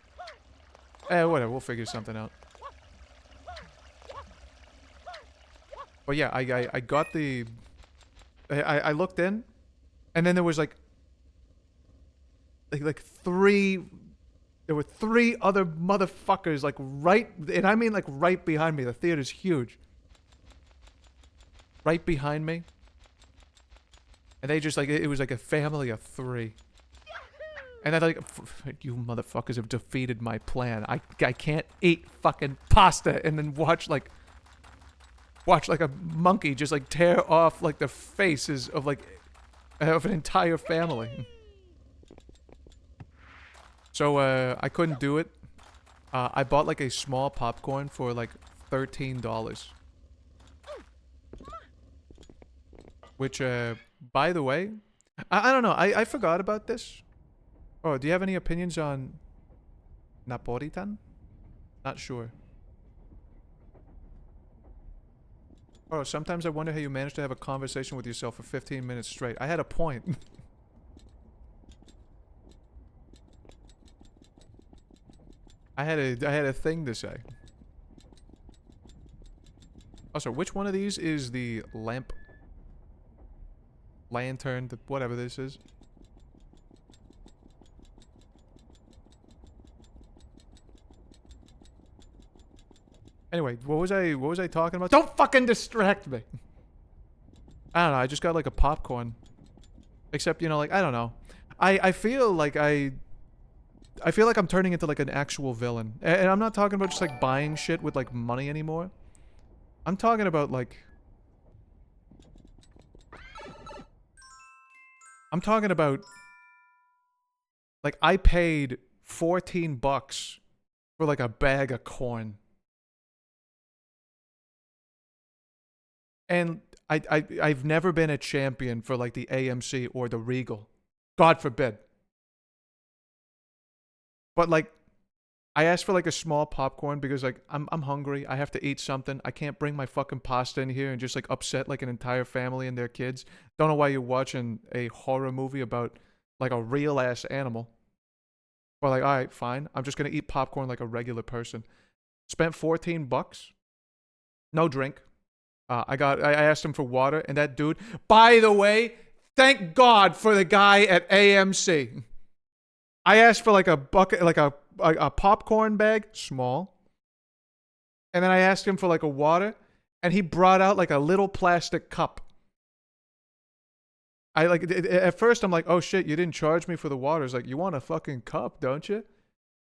Speaker 1: Whatever. We'll figure something out. But yeah, I got the... I looked in, and then there was like three... There were 3 other motherfuckers, like, right... And I mean, like, right behind me. The theater's huge. Right behind me. And they just, like... It was like a family of 3. And they're like... You motherfuckers have defeated my plan. I can't eat fucking pasta and then watch, like... Watch, like, a monkey just, like, tear off, like, the faces of, like... Of an entire family. So, I couldn't do it. I bought, like, a small popcorn for, like, $13. Which, by the way... I don't know. I forgot about this. Oh, do you have any opinions on... Napolitan? Not sure. Oh, sometimes I wonder how you managed to have a conversation with yourself for 15 minutes straight. I had a point. I had a thing to say. Also, which one of these is the lantern, whatever this is? Anyway, what was I talking about? Don't fucking distract me. I don't know. I just got like a popcorn. Except, you know, like I don't know. I feel like I feel like I'm turning into like an actual villain. And I'm not talking about just like buying shit with like money anymore. I'm talking about like like I paid $14 for like a bag of corn. And I've never been a champion for like the AMC or the Regal. God forbid. But like I asked for like a small popcorn because like I'm hungry. I have to eat something. I can't bring my fucking pasta in here and just like upset like an entire family and their kids. Don't know why you're watching a horror movie about like a real ass animal. But like, all right, fine. I'm just gonna eat popcorn like a regular person. Spent $14. No drink. I asked him for water, and that dude. By the way, thank God for the guy at AMC. I asked for like a bucket, like a popcorn bag, small. And then I asked him for like a water, and he brought out like a little plastic cup. I like at first I'm like, oh shit, you didn't charge me for the water. It's like, you want a fucking cup, don't you?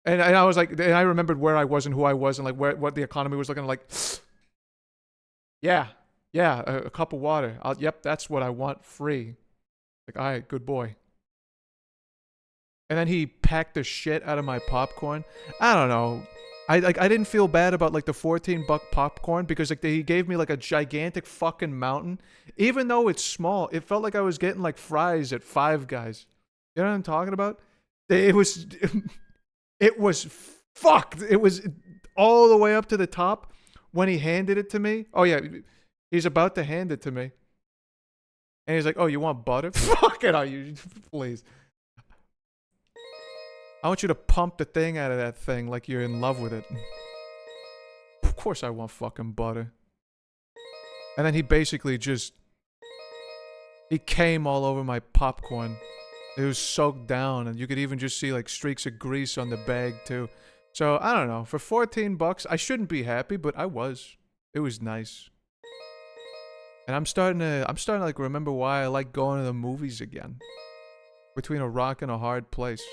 Speaker 1: And I was like, and I remembered where I was and who I was and like what the economy was looking like. Yeah, a cup of water. Yep, that's what I want, free. Like, all right, good boy. And then he packed the shit out of my popcorn. I don't know. I didn't feel bad about like the $14 popcorn because like he gave me like a gigantic fucking mountain. Even though it's small, it felt like I was getting like fries at Five Guys. You know what I'm talking about? It was fucked. It was all the way up to the top when he handed it to me. Oh yeah, he's about to hand it to me. And he's like, "Oh, you want butter? Fuck it, you please. I want you to pump the thing out of that thing like you're in love with it." Of course I want fucking butter. And then he basically just... he came all over my popcorn. It was soaked down, and you could even just see like streaks of grease on the bag too. So, I don't know. For $14, I shouldn't be happy, but I was. It was nice. And I'm starting to like remember why I like going to the movies again. Between a rock and a hard place.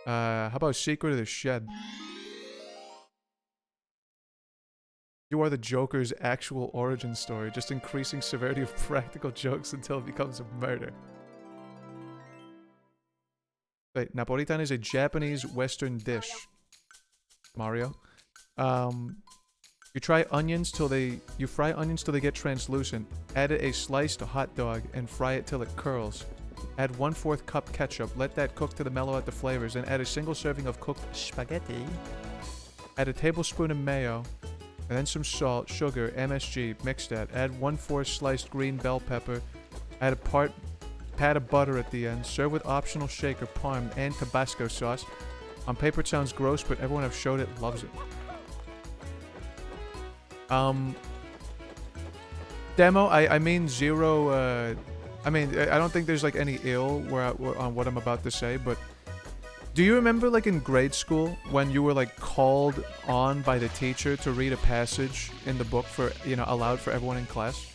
Speaker 1: How about Secret of the Shed? You are the Joker's actual origin story, just increasing severity of practical jokes until it becomes a murder. Wait, Napolitan is a Japanese Western dish. Mario. You fry onions till they get translucent. Add a sliced hot dog and fry it till it curls. Add 1/4 cup ketchup. Let that cook to mellow out the flavors. Then add a single serving of cooked spaghetti. Add a tablespoon of mayo. And then some salt, sugar, MSG. Mix that. Add 1/4 sliced green bell pepper. Add a pat of butter at the end. Serve with optional shaker, parm, and Tabasco sauce. On paper it sounds gross, but everyone I've showed it loves it. Demo, I mean zero, I mean, I don't think there's like any ill on what I'm about to say, but do you remember like in grade school when you were like called on by the teacher to read a passage in the book for, you know, aloud for everyone in class?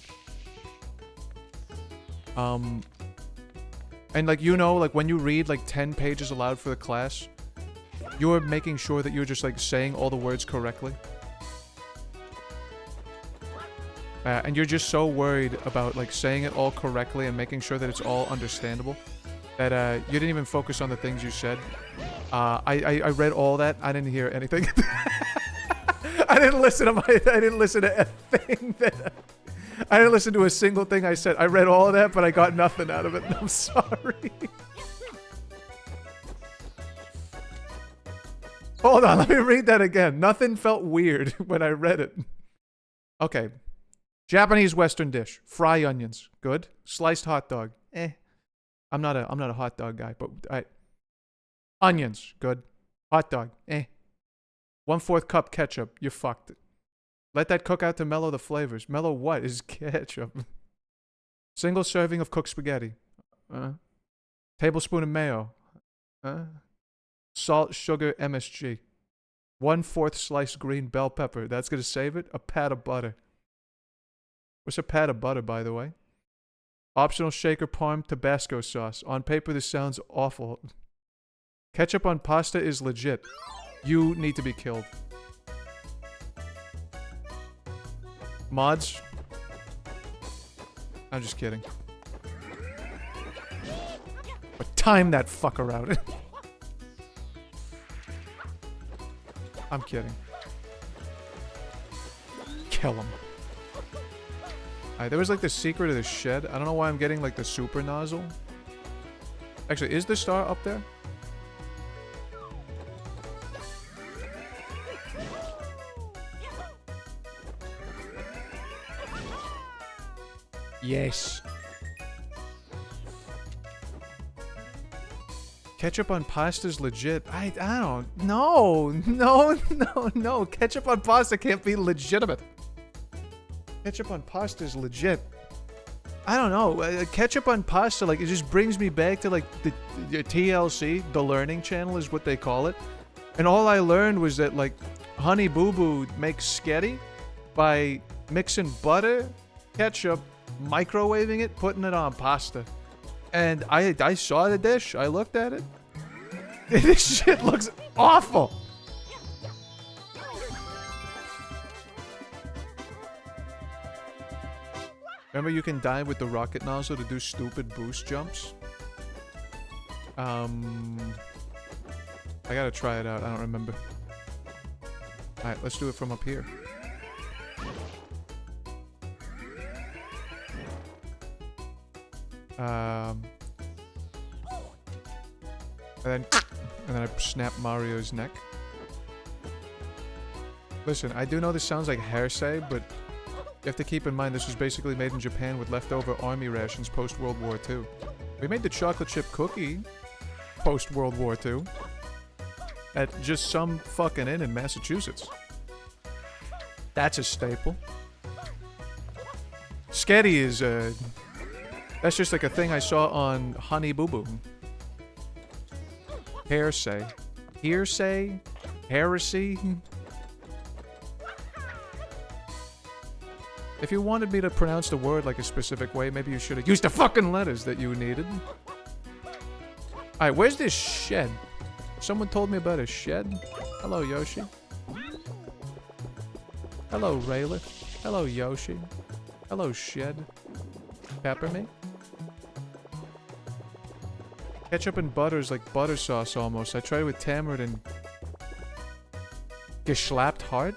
Speaker 1: And like, you know, like when you read like 10 pages aloud for the class, you're making sure that you're just like saying all the words correctly. And you're just so worried about like saying it all correctly and making sure that it's all understandable that you didn't even focus on the things you said. I read all that. I didn't hear anything. I didn't listen to a thing that I didn't listen to a single thing I said. I read all of that, but I got nothing out of it. I'm sorry. Hold on, let me read that again. Nothing felt weird when I read it. Okay. Japanese Western dish. Fry onions. Good. Sliced hot dog. I'm not a hot dog guy, but onions. Good. Hot dog. 1/4 cup ketchup. You're fucked. Let that cook out to mellow the flavors. Mellow what is ketchup? Single serving of cooked spaghetti. Tablespoon of mayo. Salt, sugar, MSG. 1/4 sliced green bell pepper. That's gonna save it. A pat of butter. What's a pat of butter, by the way? Optional shaker parm Tabasco sauce. On paper, this sounds awful. Ketchup on pasta is legit. You need to be killed. Mods? I'm just kidding. But time that fucker out. I'm kidding. Kill him. Alright, there was like the secret of the shed. I don't know why I'm getting like the super nozzle. Actually, is the star up there? Yes. Ketchup on pasta's legit. I don't. No. Ketchup on pasta can't be legitimate. Ketchup on pasta is legit. I don't know. Ketchup on pasta, like, it just brings me back to, like, the TLC, the Learning Channel is what they call it. And all I learned was that, like, Honey Boo Boo makes sketty by mixing butter, ketchup, microwaving it, putting it on pasta. And I saw the dish. I looked at it. This shit looks awful. Remember, you can dive with the rocket nozzle to do stupid boost jumps? I gotta try it out. I don't remember. Alright, let's do it from up here. And then I snap Mario's neck. Listen, I do know this sounds like hearsay, but you have to keep in mind this was basically made in Japan with leftover army rations post-World War II. We made the chocolate chip cookie post-World War II at just some fucking inn in Massachusetts. That's a staple. Sketty is, that's just like a thing I saw on Honey Boo Boo. Hearsay. Hearsay? Heresy? If you wanted me to pronounce the word like a specific way, maybe you should have used the fucking letters that you needed. Alright, where's this shed? Someone told me about a shed. Hello, Yoshi. Hello, Rayleigh. Hello, Yoshi. Hello, shed. Pepper me. Ketchup and butter is like butter sauce almost. I tried it with tamarind and geschlapped heart.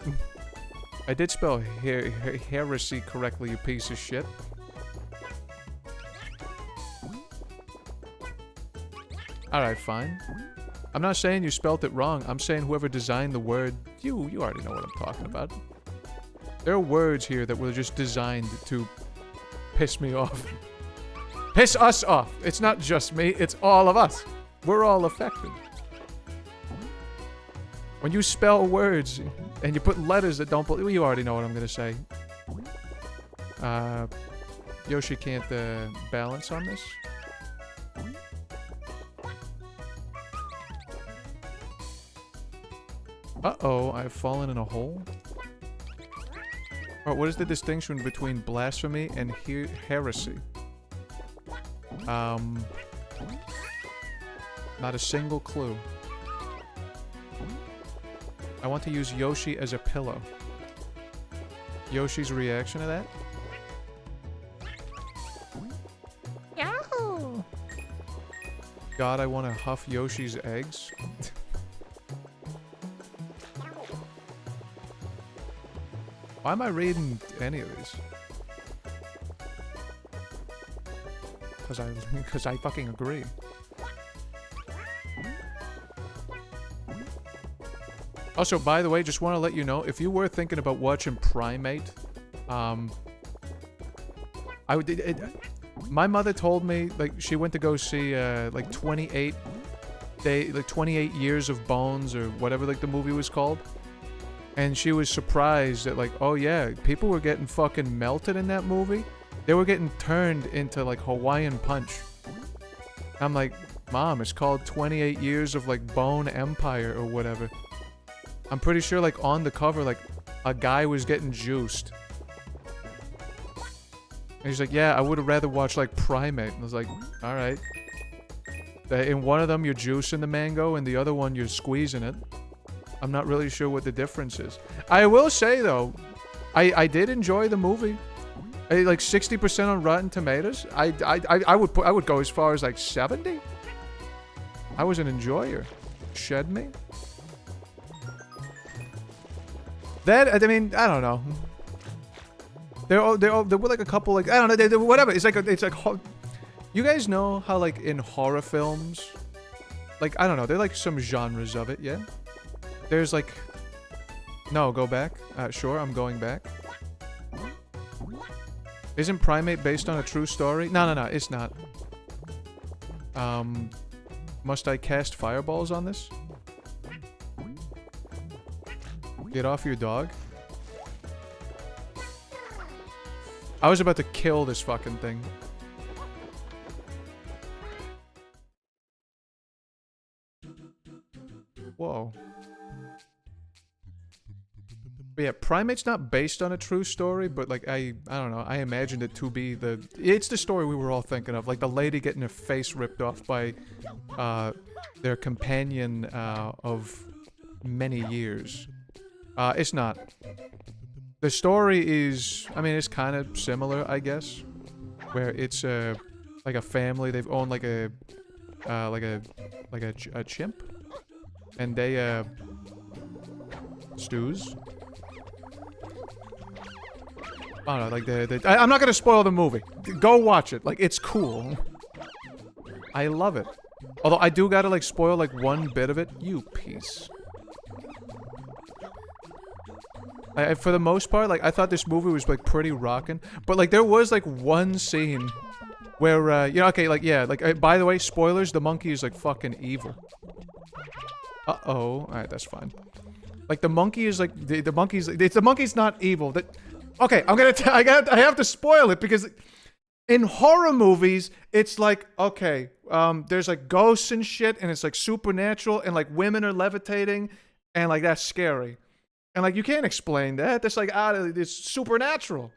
Speaker 1: I did spell heresy correctly, you piece of shit. Alright, fine. I'm not saying you spelt it wrong. I'm saying whoever designed the word... You already know what I'm talking about. There are words here that were just designed to piss me off. Piss us off. It's not just me, it's all of us. We're all affected. When you spell words and you put letters that don't... You already know what I'm gonna say. Yoshi can't balance on this. Uh-oh, I've fallen in a hole? Or what is the distinction between blasphemy and heresy? Not a single clue. I want to use Yoshi as a pillow. Yoshi's reaction to that?
Speaker 5: Yahoo!
Speaker 1: God, I want to huff Yoshi's eggs. Why am I reading any of these? Because I fucking agree. Also, by the way, just want to let you know, if you were thinking about watching Primate, my mother told me, like, she went to go see, like, 28 Years of Bones, or whatever, like, the movie was called. And she was surprised that, like, oh yeah, people were getting fucking melted in that movie. They were getting turned into, like, Hawaiian Punch. I'm like, Mom, it's called 28 Years of, like, Bone Empire or whatever. I'm pretty sure, like, on the cover, like, a guy was getting juiced. And he's like, yeah, I would have rather watched, like, Primate. And I was like, alright. In one of them, you're juicing the mango, and the other one, you're squeezing it. I'm not really sure what the difference is. I will say, though, I did enjoy the movie. Like 60% on Rotten Tomatoes. I would go as far as like 70. I was an enjoyer. Shed me. That I mean I don't know. There were like a couple like I don't know whatever. It's like you guys know how like in horror films, like I don't know. There are like some genres of it. Yeah. There's like. No, go back. Sure, I'm going back. Isn't Primate based on a true story? No, it's not. Must I cast fireballs on this? Get off your dog. I was about to kill this fucking thing. Whoa. But yeah, Primate's not based on a true story, but like I don't know, I imagined it to be it's the story we were all thinking of, like the lady getting her face ripped off by their companion of many years. It's not. The story is, I mean, it's kind of similar, I guess, where it's like a family. They've owned like a chimp, and they stews. I don't know, like I'm not gonna spoil the movie. Go watch it. Like, it's cool. I love it. Although I do gotta like spoil like one bit of it. You piece. For the most part, like I thought this movie was like pretty rockin', but like there was like one scene where you know, okay, like yeah, like by the way, spoilers. The monkey is like fucking evil. All right, that's fine. Like the monkey is like the monkey's not evil. Okay, I have to spoil it because in horror movies, it's like, okay, there's like ghosts and shit, and it's like supernatural, and like women are levitating, and like that's scary. And like you can't explain that. That's like it's supernatural.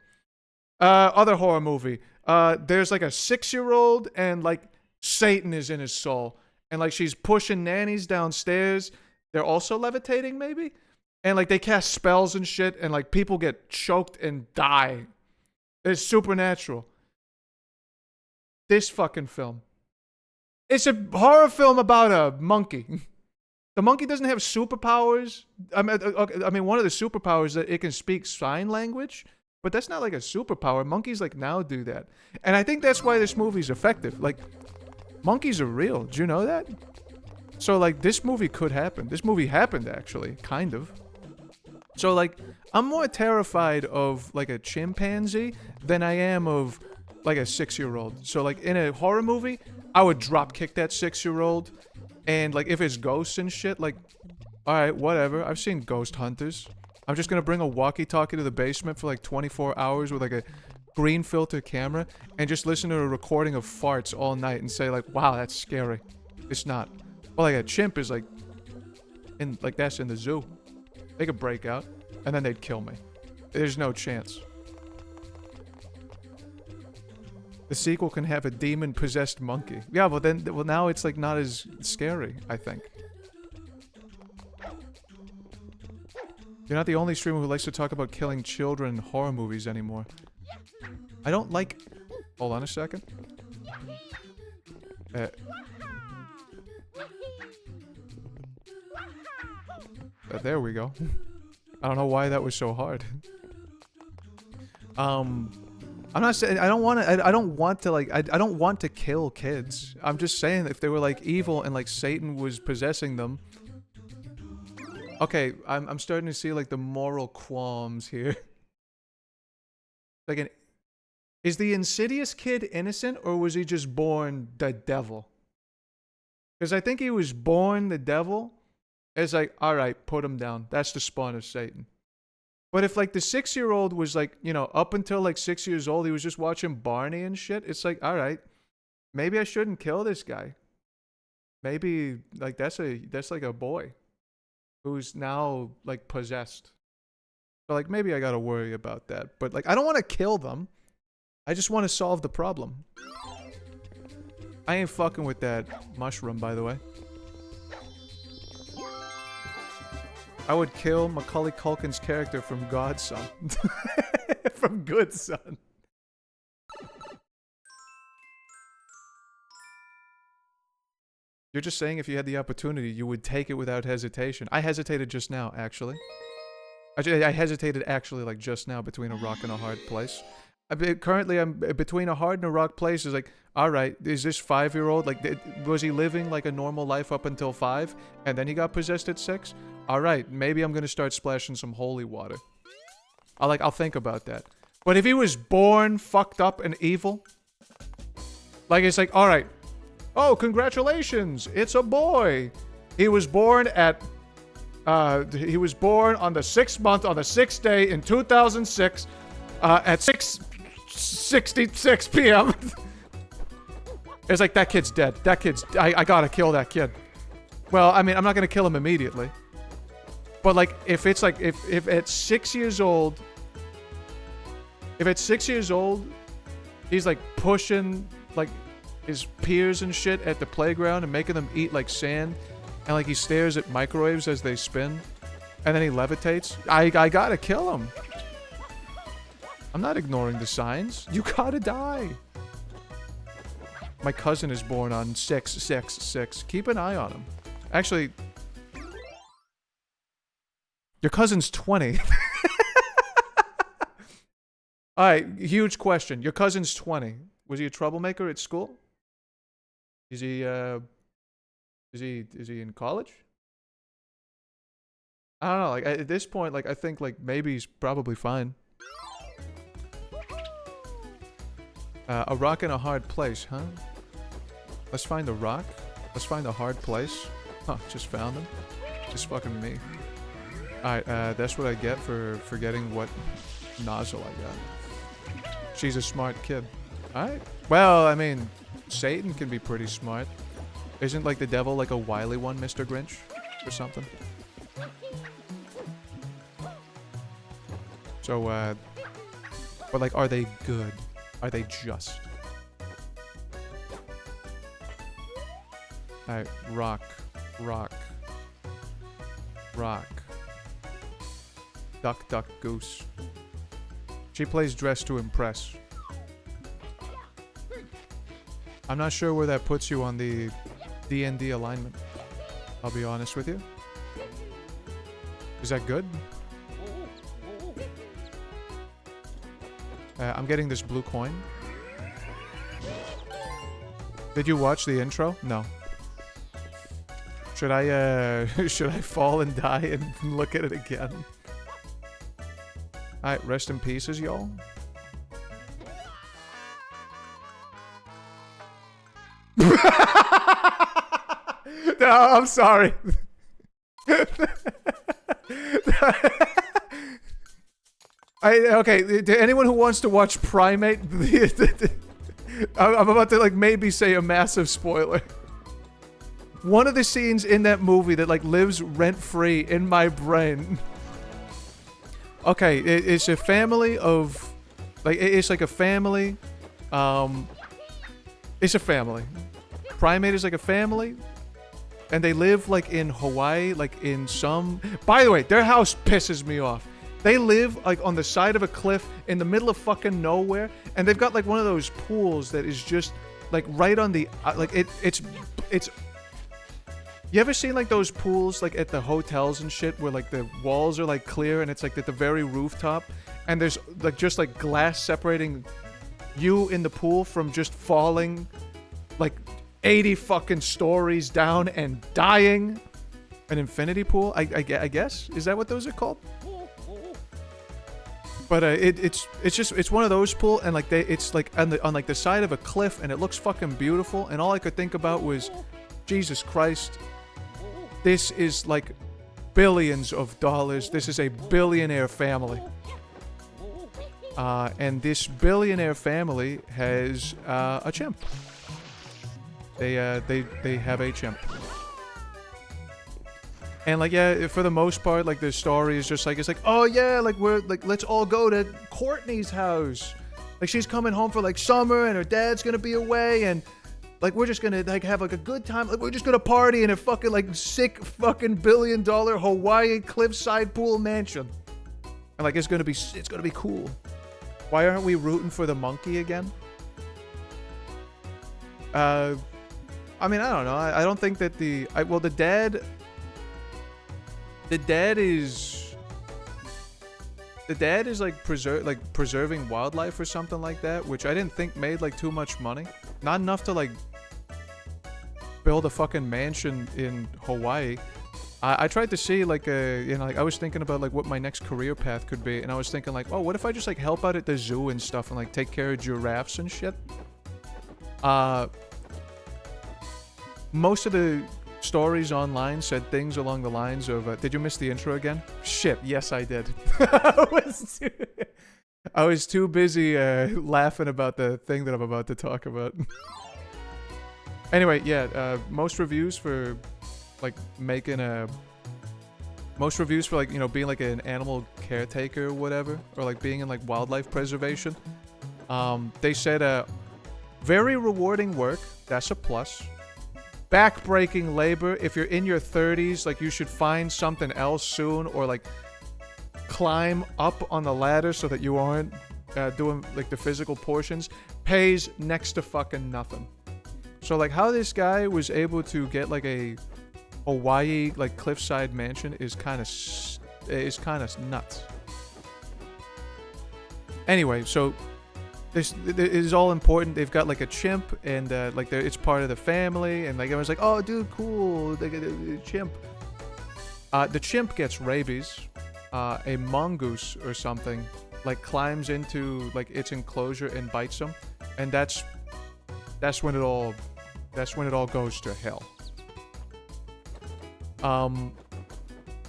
Speaker 1: Other horror movie. There's like a 6-year-old, and like Satan is in his soul. And like she's pushing nannies downstairs. They're also levitating, maybe? And like they cast spells and shit, and like people get choked and die. It's supernatural. This fucking film. It's a horror film about a monkey. The monkey doesn't have superpowers. I mean, one of the superpowers is that it can speak sign language, but that's not like a superpower. Monkeys like now do that. And I think that's why this movie's effective. Like, monkeys are real. Do you know that? So like this movie could happen. This movie happened actually, kind of. So like I'm more terrified of like a chimpanzee than I am of like a 6-year-old. So like in a horror movie, I would drop kick that 6-year-old, and like if it's ghosts and shit, like all right, whatever. I've seen Ghost Hunters. I'm just gonna bring a walkie-talkie to the basement for like 24 hours with like a green filter camera and just listen to a recording of farts all night and say like, wow, that's scary. It's not. Well, like a chimp is like that's in the zoo. They could break out, and then they'd kill me. There's no chance. The sequel can have a demon-possessed monkey. Yeah, but then, well, now it's like not as scary, I think. You're not the only streamer who likes to talk about killing children in horror movies anymore. I don't like... Hold on a second. There we go. I don't know why that was so hard. I'm not saying I don't want to kill kids. I'm just saying if they were like evil and like Satan was possessing them. Okay, I'm starting to see like the moral qualms here. Like is the Insidious kid innocent, or was he just born the devil? Because I think he was born the devil. It's like, alright, put him down. That's the spawn of Satan. But if like the 6-year-old was like, you know, up until like 6 years old, he was just watching Barney and shit, it's like, alright, maybe I shouldn't kill this guy. Maybe like that's like a boy. who's now like possessed. So like maybe I gotta worry about that. But like I don't want to kill them. I just want to solve the problem. I ain't fucking with that mushroom, by the way. I would kill Macaulay Culkin's character from Godson. From Good Son. You're just saying if you had the opportunity, you would take it without hesitation. I hesitated just now, actually. I hesitated actually like just now between a rock and a hard place. Currently, I'm between a hard and a rock place. Is like, all right, is this 5-year-old like was he living like a normal life up until 5, and then he got possessed at 6? All right, maybe I'm gonna start splashing some holy water. I'll think about that. But if he was born fucked up and evil, like it's like, all right, oh congratulations, it's a boy. He was born at he was born on the 6th month on the 6th day in 2006 at 6:66 p.m. It's like, that kid's dead. That kid's... I gotta kill that kid. Well, I mean, I'm not gonna kill him immediately. But, like, if it's like... If at 6 years old... If at 6 years old, he's, like, pushing, like, his peers and shit at the playground and making them eat, like, sand. And, like, he stares at microwaves as they spin. And then he levitates. I gotta kill him. I'm not ignoring the signs. You gotta die. My cousin is born on 6/6/6. Keep an eye on him. Actually, your cousin's 20. Alright, huge question. Your cousin's 20. Was he a troublemaker at school? Is he in college? I don't know, like at this point, like I think like maybe he's probably fine. A rock in a hard place, huh? Let's find a rock. Let's find a hard place. Huh, just found him. Just fucking me. Alright, that's what I get for forgetting what nozzle I got. She's a smart kid. Alright. Well, I mean, Satan can be pretty smart. Isn't like the devil like a wily one, Mr. Grinch? Or something? So, but like, are they good? Are they just? Alright, rock. Rock. Rock. Duck, duck, goose. She plays dress to impress. I'm not sure where that puts you on the D&D alignment. I'll be honest with you. Is that good? I'm getting this blue coin. Did you watch the intro? No. Should I fall and die and look at it again? Alright, rest in pieces, y'all. No, I'm sorry. Okay, to anyone who wants to watch Primate, I'm about to like maybe say a massive spoiler. One of the scenes in that movie that like lives rent-free in my brain. Okay, it's a family of, like, it's like a family, it's a family. Primate is like a family, and they live like in Hawaii, like in some, by the way, their house pisses me off. They live like on the side of a cliff in the middle of fucking nowhere, and they've got like one of those pools that is just like right on the, like it's, you ever seen like those pools like at the hotels and shit where like the walls are like clear and it's like at the very rooftop and there's like just like glass separating you in the pool from just falling like 80 fucking stories down and dying? An infinity pool? I guess? Is that what those are called? But it's one of those pool, and like it's like on like the side of a cliff, and it looks fucking beautiful. And all I could think about was, Jesus Christ, this is like billions of dollars. This is a billionaire family, and this billionaire family has a chimp. They have a chimp. And like, yeah, for the most part, like the story is just like, it's like, oh yeah, like we're like, let's all go to Courtney's house. Like she's coming home for like summer and her dad's gonna be away and like we're just gonna like have like a good time. Like we're just gonna party in a fucking like sick fucking $1 billion Hawaii cliffside pool mansion. And like it's gonna be cool. Why aren't we rooting for the monkey again? I mean, I don't know. I don't think that the dad is like preserving wildlife or something like that, which I didn't think made like too much money. Not enough to like build a fucking mansion in Hawaii. I tried to see like like I was thinking about like what my next career path could be, and I was thinking like, oh, what if I just like help out at the zoo and stuff and like take care of giraffes and shit. Most of the stories online said things along the lines of, did you miss the intro again? Shit, yes I did. I was too busy laughing about the thing that I'm about to talk about. Anyway, yeah, most reviews for like like, you know, being like an animal caretaker or whatever, or like being in like wildlife preservation. They said, very rewarding work, that's a plus. Back-breaking labor, if you're in your 30s, like you should find something else soon, or like climb up on the ladder so that you aren't doing like the physical portions. Pays next to fucking nothing. So like how this guy was able to get like a Hawaii like cliffside mansion is kind of nuts. Anyway, so this is all important. They've got like a chimp, and like it's part of the family, and like everyone's like, "Oh, dude, cool." The chimp. The chimp gets rabies. A mongoose or something like climbs into like its enclosure and bites him, and that's when it all goes to hell.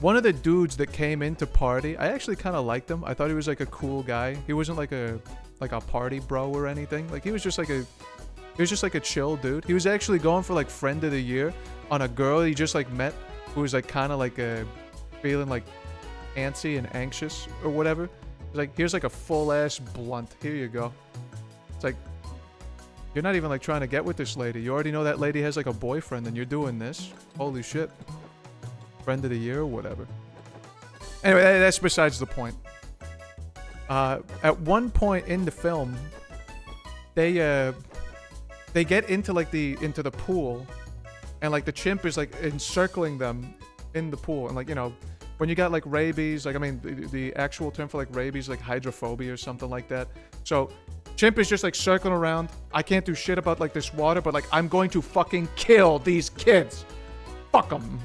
Speaker 1: One of the dudes that came in to party, I actually kind of liked him. I thought he was like a cool guy. He wasn't like a party bro or anything. Like he was just like a chill dude. He was actually going for like friend of the year on a girl he just like met who was like kind of like feeling like antsy and anxious or whatever. It's like, here's like a full ass blunt. Here you go. It's like, you're not even like trying to get with this lady. You already know that lady has like a boyfriend and you're doing this. Holy shit. Friend of the year or whatever. Anyway, that's besides the point. At one point in the film, they get into like into the pool, and like the chimp is like encircling them in the pool, and like, you know, when you got like rabies, like I mean the actual term for like rabies, like hydrophobia or something like that. So chimp is just like circling around. I can't do shit about like this water, but like I'm going to fucking kill these kids. Fuck them.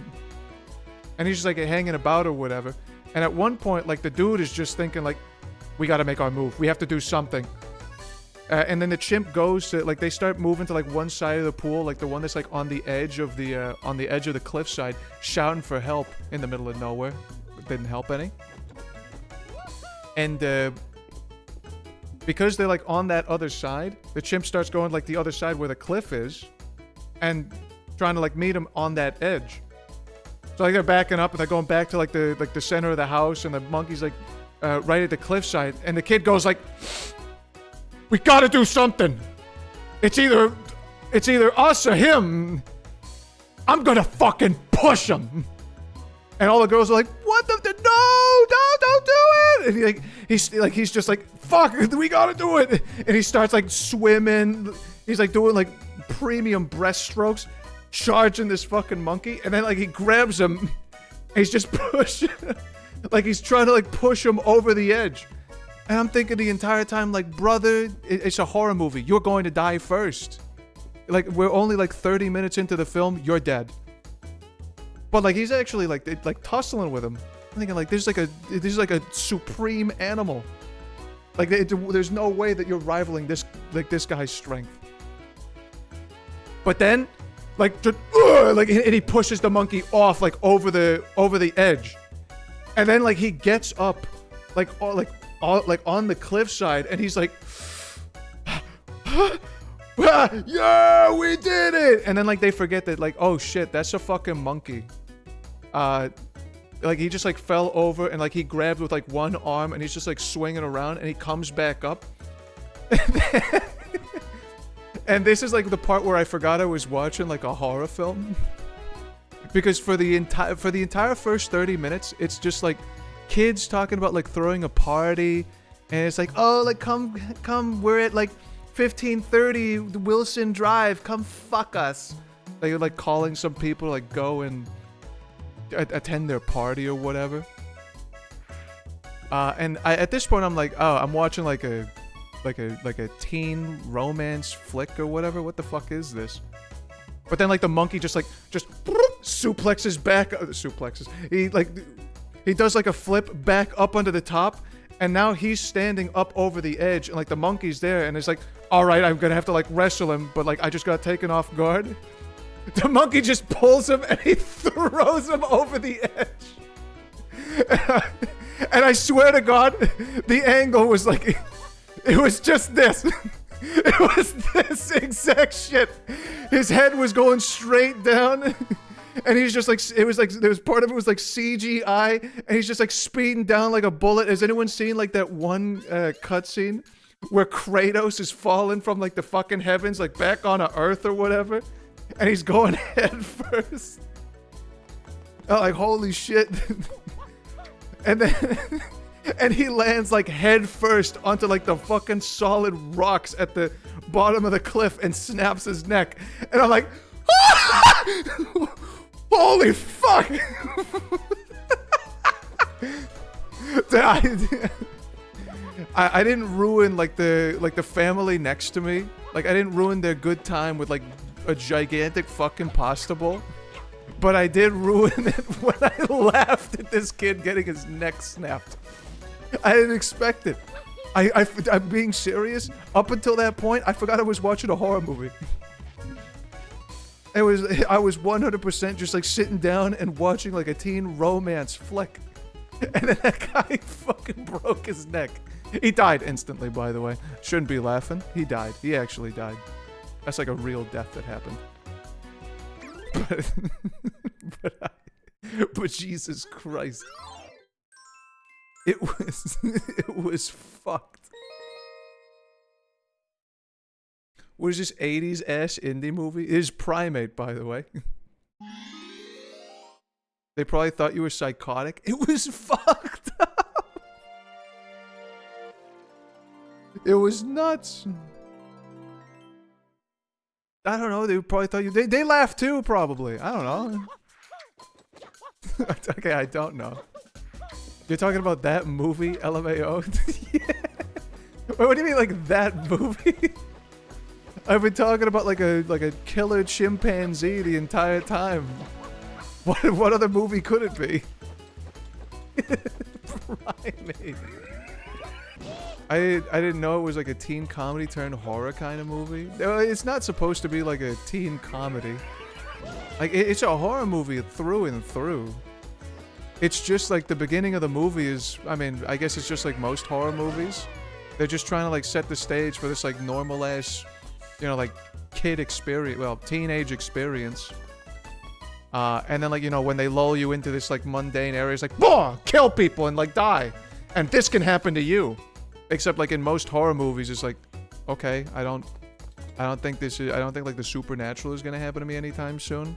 Speaker 1: And he's just like hanging about or whatever. And at one point, like the dude is just thinking like, we got to make our move. We have to do something. And then the chimp goes to like, they start moving to like one side of the pool, like the one that's like on the edge of the cliffside, shouting for help in the middle of nowhere. It didn't help any. And because they're like on that other side, the chimp starts going like the other side where the cliff is, and trying to like meet him on that edge. So like they're backing up and they're going back to like the center of the house, and the monkey's like right at the cliffside, and the kid goes like, "We gotta do something. It's either us or him. I'm gonna fucking push him." And all the girls are like, "What the no, don't do it!" And he's just like, "Fuck, we gotta do it!" And he starts like swimming. He's like doing like premium breaststrokes, charging this fucking monkey, and then like he grabs him. And he's just pushing, like he's trying to like push him over the edge. And I'm thinking the entire time, like, brother, it's a horror movie. You're going to die first. Like, we're only like 30 minutes into the film. You're dead. But like, he's actually like tussling with him. I'm thinking like, this is like a supreme animal. Like, there's no way that you're rivaling this guy's strength. But then, like, and he pushes the monkey off like over the edge, and then like he gets up, like on the cliffside, and he's like, "Yeah, we did it!" And then like they forget that, like, oh shit, that's a fucking monkey. like he just like fell over and like he grabbed with like one arm and he's just like swinging around and he comes back up. And this is like the part where I forgot I was watching like a horror film. Because for the entire first 30 minutes, it's just like kids talking about like throwing a party, and it's like, oh, like come, we're at like 1530 Wilson Drive, come fuck us. Like calling some people to like go and attend their party or whatever. And at this point I'm like, oh, I'm watching like a teen romance flick or whatever. What the fuck is this? But then like the monkey just suplexes back, suplexes. He does like a flip back up onto the top, and now he's standing up over the edge, and like the monkey's there, and it's like, all right, I'm gonna have to like wrestle him, but like I just got taken off guard. The monkey just pulls him and he throws him over the edge. And I swear to God, the angle was like, it was just this. It was this exact shit. His head was going straight down, and he's just like, it was like, there was part of it was like CGI, and he's just like speeding down like a bullet. Has anyone seen like that one cutscene where Kratos is falling from like the fucking heavens, like back onto Earth or whatever, and he's going head first? Oh, like holy shit. And then and he lands like head first onto like the fucking solid rocks at the bottom of the cliff and snaps his neck. And I'm like, ah! Holy fuck! I didn't ruin like the family next to me. Like I didn't ruin their good time with like a gigantic fucking pasta bowl. But I did ruin it when I laughed at this kid getting his neck snapped. I didn't expect it. I'm being serious. Up until that point, I forgot I was watching a horror movie. I was 100% just like sitting down and watching like a teen romance flick. And then that guy fucking broke his neck. He died instantly, by the way. Shouldn't be laughing. He died. He actually died. That's like a real death that happened. But Jesus Christ. It was fucked. What is this 80s ass indie movie? It is Primate, by the way. They probably thought you were psychotic. It was fucked up. It was nuts. I don't know. They probably thought you. They laughed too, probably. I don't know. Okay, I don't know. You're talking about that movie, LMAO? Yeah. Wait, what do you mean, like that movie? I've been talking about like a killer chimpanzee the entire time. What other movie could it be? Primate. I didn't know it was like a teen comedy turned horror kind of movie. It's not supposed to be like a teen comedy. Like it's a horror movie through and through. It's just like the beginning of the movie is, I mean, I guess it's just like most horror movies. They're just trying to like set the stage for this like normal ass, you know, like kid experience, well, teenage experience. And then like, you know, when they lull you into this like mundane area, it's like, boah, kill people and like die. And this can happen to you. Except like in most horror movies, it's like, okay, I don't think like the supernatural is gonna happen to me anytime soon.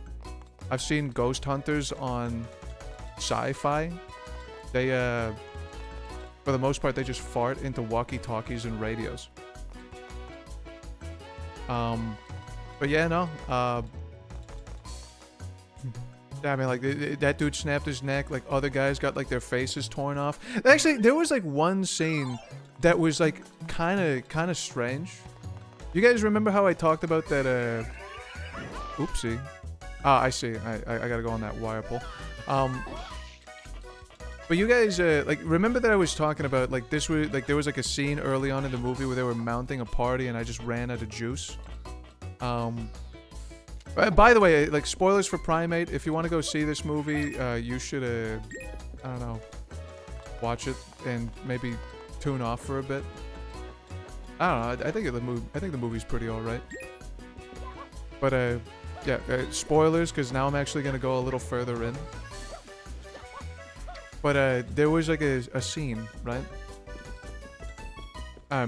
Speaker 1: I've seen ghost hunters on sci-fi. They, for the most part, they just fart into walkie-talkies and radios. But yeah, no, I mean, like, that dude snapped his neck, like, other guys got, like, their faces torn off. Actually, there was, like, one scene that was, like, kinda strange. You guys remember how I talked about that, oopsie. Ah, I see. I gotta go on that wire pull. But you guys, like, remember that I was talking about, like, this was, like, there was, like, a scene early on in the movie where they were mounting a party and I just ran out of juice? By the way, like, spoilers for Primate. If you want to go see this movie, you should, I don't know, watch it and maybe tune off for a bit. I don't know. I think the movie's pretty alright. But, yeah, spoilers, because now I'm actually going to go a little further in. But there was like a scene, right?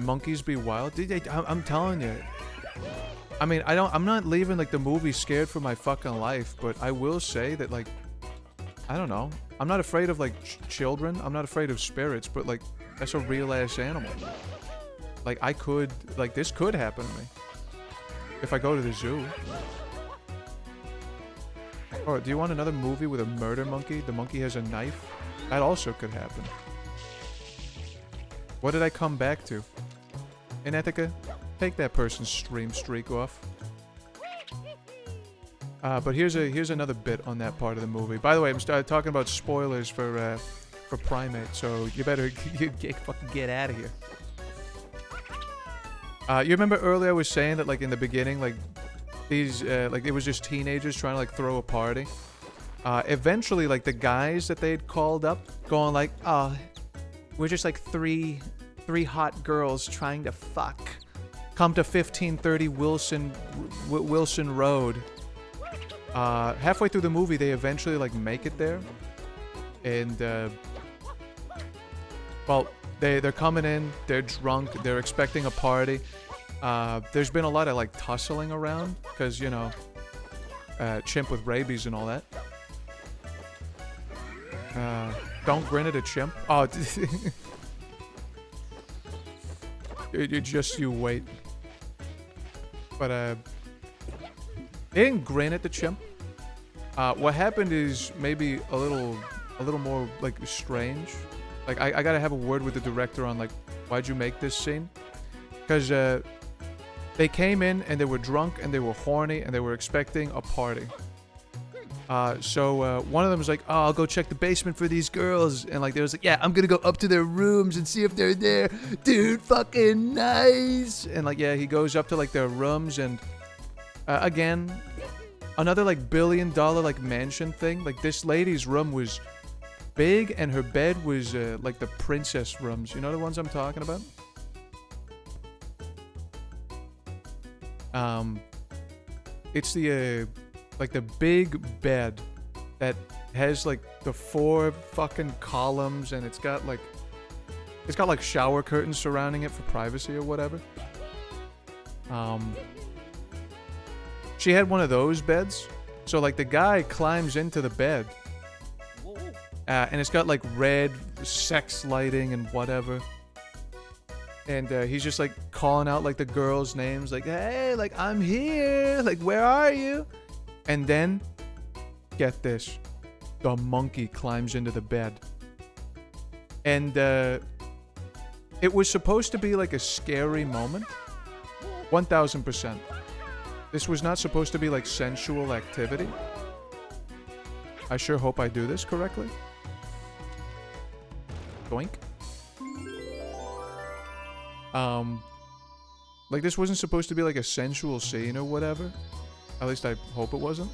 Speaker 1: Monkeys be wild. I'm telling you. I mean, I'm not leaving like the movie scared for my fucking life, but I will say that like, I don't know. I'm not afraid of like children. I'm not afraid of spirits, but like, that's a real ass animal. Like this could happen to me. If I go to the zoo. Or do you want another movie with a murder monkey? The monkey has a knife? That also could happen. What did I come back to? Inethica, take that person's stream streak off. But here's another bit on that part of the movie. By the way, I'm talking about spoilers for Primate, so you better fucking get out of here. You remember earlier I was saying that like in the beginning, like these like it was just teenagers trying to like throw a party. Eventually, like the guys that they'd called up, going like, "Oh, we're just like three hot girls trying to fuck. Come to 1530 Wilson Road." Halfway through the movie, they eventually like make it there, and well, they're coming in, they're drunk, they're expecting a party. There's been a lot of like tussling around because you know, chimp with rabies and all that. Don't grin at a chimp. Oh, you wait. But they didn't grin at the chimp. What happened is maybe a little more like strange. Like I gotta have a word with the director on like why'd you make this scene? Because they came in and they were drunk and they were horny and they were expecting a party. So one of them was like, "Oh, I'll go check the basement for these girls," and like they was like, "Yeah, I'm gonna go up to their rooms and see if they're there, dude. Fucking nice." And like yeah, he goes up to like their rooms and again, another like $1 billion like mansion thing. Like this lady's room was big and her bed was like the princess rooms. You know the ones I'm talking about? It's the like the big bed that has like the 4 fucking columns and it's got like shower curtains surrounding it for privacy or whatever. She had one of those beds, so like the guy climbs into the bed, and it's got like red sex lighting and whatever. And he's just like calling out like the girls' names, like, "Hey, like I'm here, like where are you?" And then, get this, the monkey climbs into the bed. And it was supposed to be like a scary moment. 1000%. This was not supposed to be like sensual activity. I sure hope I do this correctly. Doink. Like this wasn't supposed to be like a sensual scene or whatever. At least I hope it wasn't.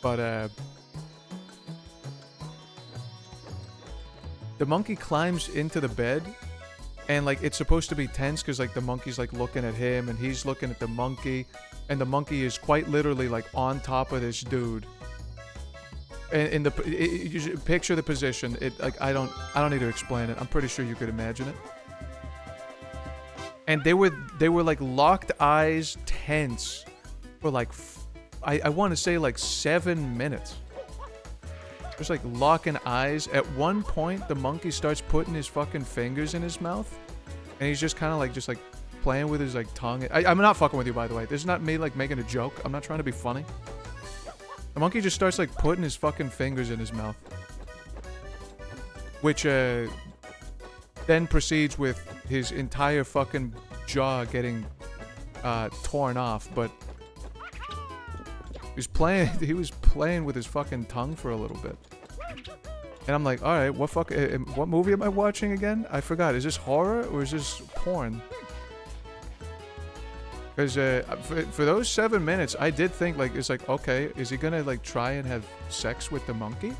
Speaker 1: But the monkey climbs into the bed and like it's supposed to be tense because like the monkey's like looking at him and he's looking at the monkey and the monkey is quite literally like on top of this dude. And you should picture the position. It like I don't need to explain it. I'm pretty sure you could imagine it. And they were like locked eyes, tense for like I want to say like 7 minutes. Just like locking eyes. At one point, the monkey starts putting his fucking fingers in his mouth, and he's just kind of like playing with his like tongue. I'm not fucking with you, by the way. This is not me like making a joke. I'm not trying to be funny. The monkey just starts like putting his fucking fingers in his mouth, which then proceeds with his entire fucking jaw getting torn off. But he was playing with his fucking tongue for a little bit. And I'm like, all right, what movie am I watching again? I forgot. Is this horror or is this porn? Because for those 7 minutes, I did think like, it's like, okay, is he gonna like try and have sex with the monkey?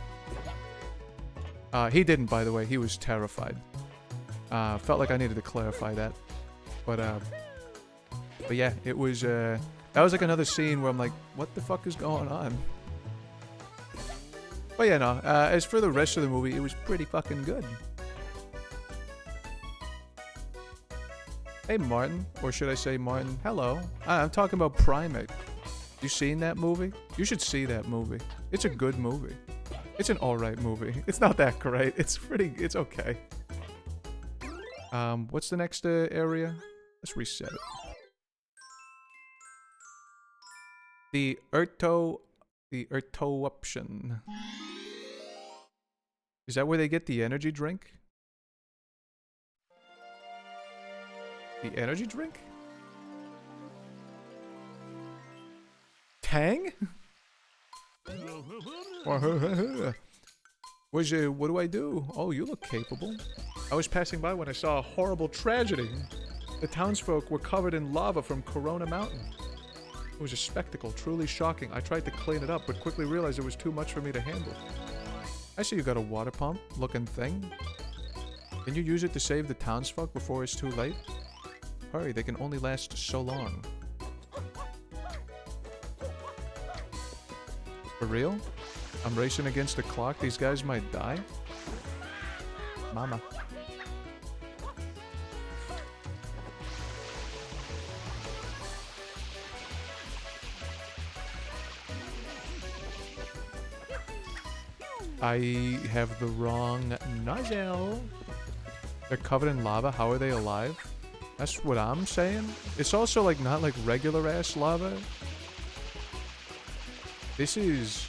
Speaker 1: He didn't, by the way. He was terrified. Felt like I needed to clarify that. But yeah, it was, that was like another scene where I'm like, what the fuck is going on? But yeah, no. As for the rest of the movie, it was pretty fucking good. Hey, Martin. Or should I say Martin? Hello. I'm talking about Primate. You seen that movie? You should see that movie. It's a good movie. It's an alright movie. It's not that great. It's okay. What's the next area? Let's reset it. The Ertoption. Is that where they get the energy drink? The energy drink? Tang? What do I do? Oh, you look capable. I was passing by when I saw a horrible tragedy. The townsfolk were covered in lava from Corona Mountain. It was a spectacle, truly shocking. I tried to clean it up, but quickly realized it was too much for me to handle. I see you got a water pump looking thing. Can you use it to save the townsfolk before it's too late? Hurry, they can only last so long. For real? I'm racing against the clock. These guys might die. Mama. I have the wrong nozzle. They're covered in lava. How are they alive? That's what I'm saying. It's also like not like regular ass lava. This is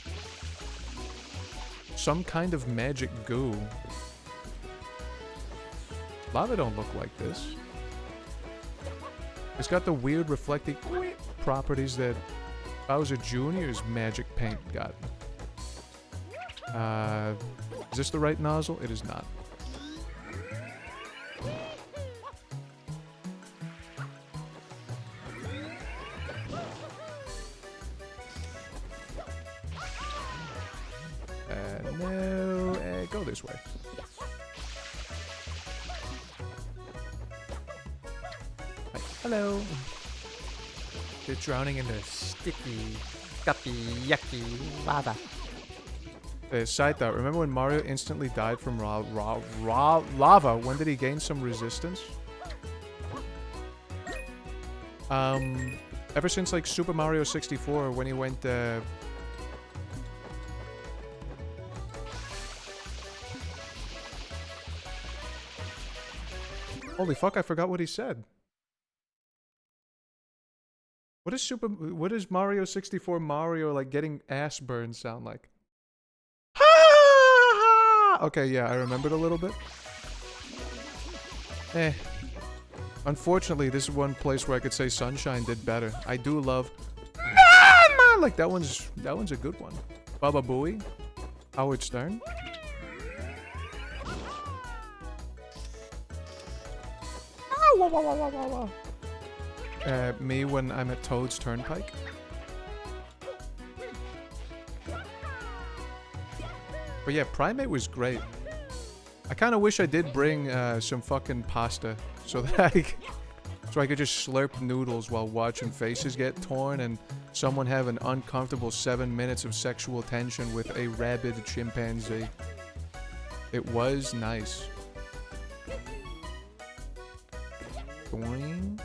Speaker 1: some kind of magic goo. Lava don't look like this. It's got the weird reflecting properties that Bowser Jr.'s magic paint got. Is this the right nozzle? It is not. No, go this way. Hi. Hello.
Speaker 6: They're drowning in the sticky, guppy, yucky lava.
Speaker 1: Side thought, remember when Mario instantly died from lava? When did he gain some resistance? Ever since like Super Mario 64 when he went Holy fuck, I forgot what he said. What is Mario 64 Mario like getting ass burned sound like? Okay, yeah, I remembered a little bit. Unfortunately, this is one place where I could say Sunshine did better. I do love like that one's a good one. Baba Booey, Howard Stern. Me when I'm at Toad's Turnpike. But yeah, Primate was great. I kind of wish I did bring some fucking pasta so that I could just slurp noodles while watching faces get torn and someone have an uncomfortable 7 minutes of sexual tension with a rabid chimpanzee. It was nice. Boing.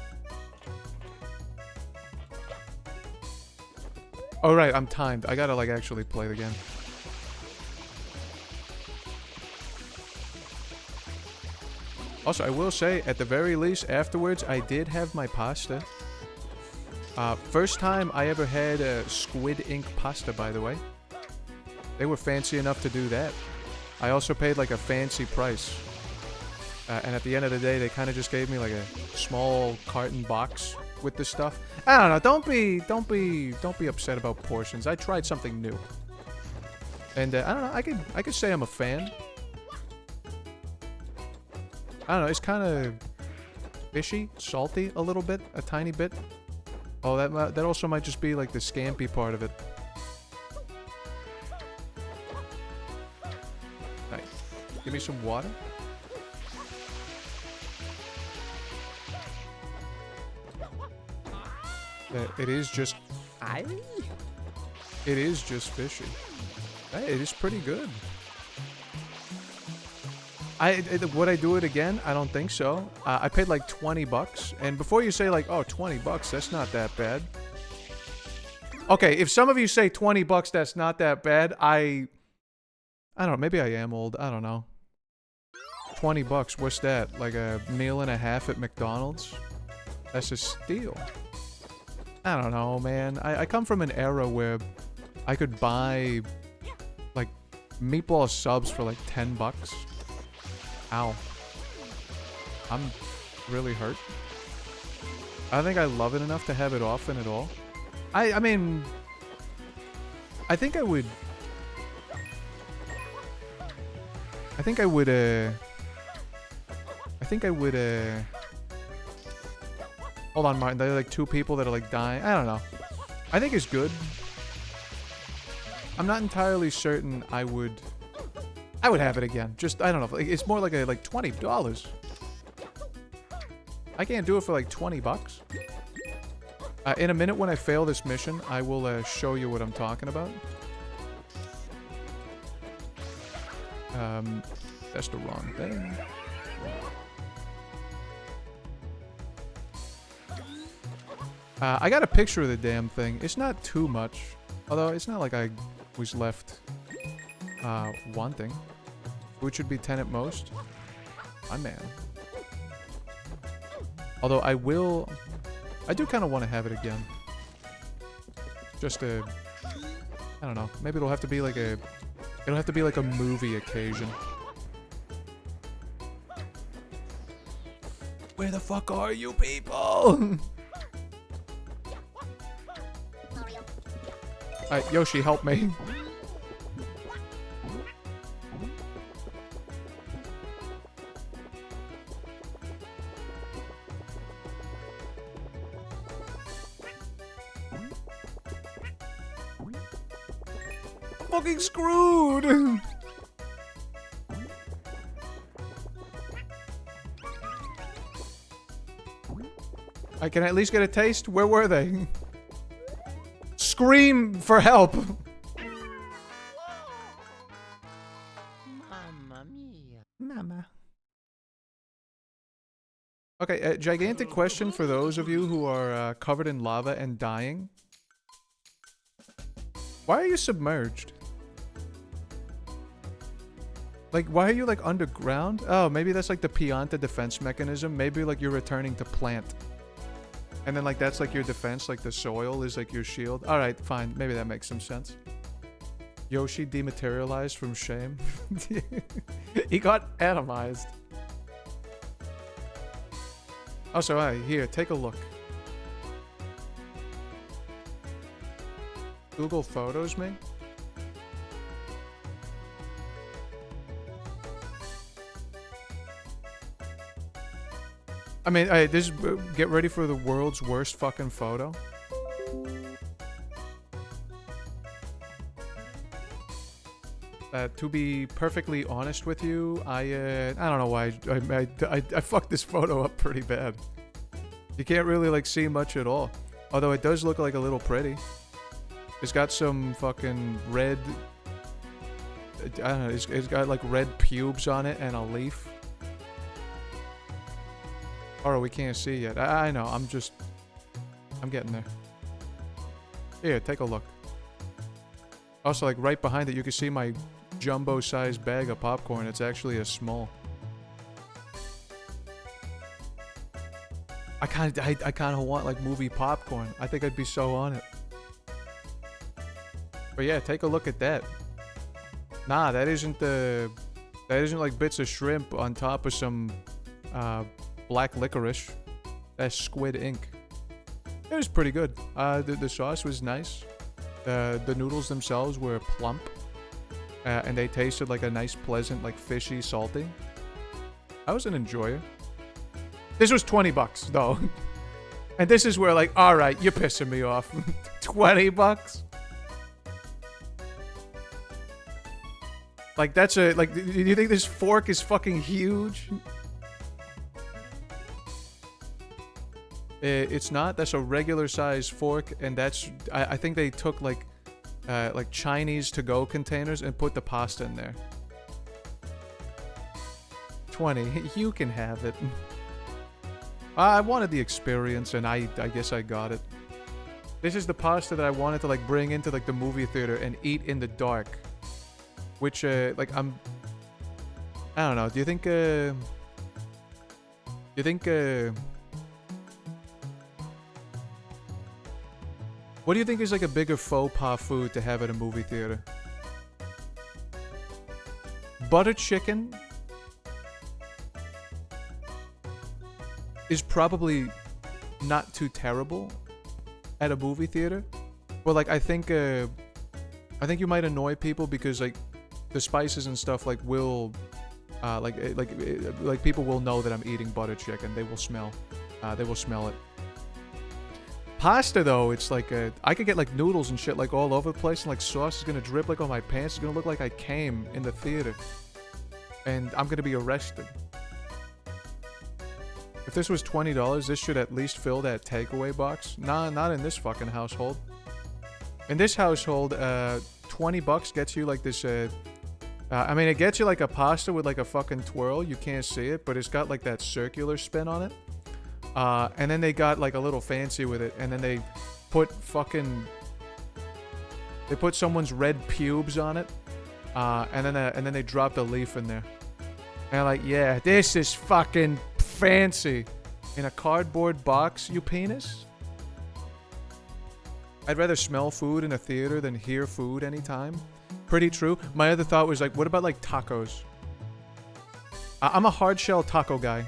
Speaker 1: Oh right, I'm timed. I gotta like actually play the game. Also, I will say, at the very least, afterwards, I did have my pasta. First time I ever had a squid ink pasta, by the way. They were fancy enough to do that. I also paid like a fancy price. And at the end of the day, they kind of just gave me like a small carton box with this stuff. I don't know. Don't be upset about portions. I tried something new. And I don't know. I could say I'm a fan. I don't know, it's kind of fishy, salty a little bit, a tiny bit. Oh, that also might just be like the scampy part of it. Nice. Give me some water. It is just... It is just fishy. Hey, it is pretty good. Would I do it again? I don't think so. I paid like 20 bucks. And before you say like, oh, 20 bucks, that's not that bad. Okay, if some of you say 20 bucks, that's not that bad, I don't know, maybe I am old. I don't know. 20 bucks, what's that? Like a meal and a half at McDonald's? That's a steal. I don't know, man. I come from an era where I could buy like meatball subs for like 10 bucks. Ow. I'm really hurt. I think I love it enough to have it often at all. I mean, I think I would... Hold on, Martin. There are like 2 people that are like dying. I don't know. I think it's good. I'm not entirely certain I would have it again. Just, I don't know. It's more like $20. I can't do it for like 20 bucks. In a minute when I fail this mission, I will show you what I'm talking about. That's the wrong thing. I got a picture of the damn thing. It's not too much. Although, it's not like I was left wanting. Food should be 10 at most. My man. Although, I do kind of want to have it again. Just I don't know. Maybe it'll have to be like a movie occasion. Where the fuck are you people? Alright, Yoshi, help me. Fucking screwed! I can at least get a taste. Where were they? Scream for help!
Speaker 5: Mamma mia.
Speaker 6: Mama.
Speaker 1: Okay, a gigantic question for those of you who are covered in lava and dying. Why are you submerged? Like, why are you, like, underground? Oh, maybe that's, like, the Pianta defense mechanism. Maybe, like, you're returning to plant. And then, like, that's, like, your defense. Like, the soil is, like, your shield. Alright, fine. Maybe that makes some sense. Yoshi dematerialized from shame. He got atomized. Also, alright, here, take a look. Google Photos me? I mean, get ready for the world's worst fucking photo. To be perfectly honest with you, I don't know why I fucked this photo up pretty bad. You can't really like see much at all. Although it does look like a little pretty. It's got some fucking red... I don't know, it's got like red pubes on it and a leaf. Oh, we can't see yet. I know, I'm getting there. Here, take a look. Also, like, right behind it, you can see my jumbo-sized bag of popcorn. It's actually a small. I kind of want, like, movie popcorn. I think I'd be so on it. But yeah, take a look at that. Nah, that isn't like bits of shrimp on top of some, black licorice. That's squid ink. It was pretty good. The sauce was nice. The noodles themselves were plump. And they tasted like a nice, pleasant, like fishy, salty. I was an enjoyer. This was 20 bucks, though. And this is where, like, alright, you're pissing me off. 20 bucks? Like, that's a, like, do you think this fork is fucking huge? It's not. That's a regular size fork, and that's... I think they took, like, like Chinese to-go containers and put the pasta in there. 20. You can have it. I wanted the experience, and I guess I got it. This is the pasta that I wanted to like bring into like the movie theater and eat in the dark. Which like I don't know. Do you think what do you think is like a bigger faux pas food to have at a movie theater? Butter chicken is probably not too terrible at a movie theater, but like I think you might annoy people because like the spices and stuff like will like people will know that I'm eating butter chicken. They will smell it. Pasta though, it's like I could get like noodles and shit like all over the place, and like sauce is gonna drip like on my pants. It's gonna look like I came in the theater, and I'm gonna be arrested. If this was $20, this should at least fill that takeaway box. Nah, not in this fucking household. In this household, $20 gets you like this. I mean, it gets you like a pasta with like a fucking twirl. You can't see it, but it's got like that circular spin on it. And then they got like a little fancy with it, and then they put someone's red pubes on it, and then they dropped a leaf in there. And they're like, yeah, this is fucking fancy. In a cardboard box, you penis? I'd rather smell food in a theater than hear food anytime. Pretty true. My other thought was like, what about like tacos? I'm a hard shell taco guy.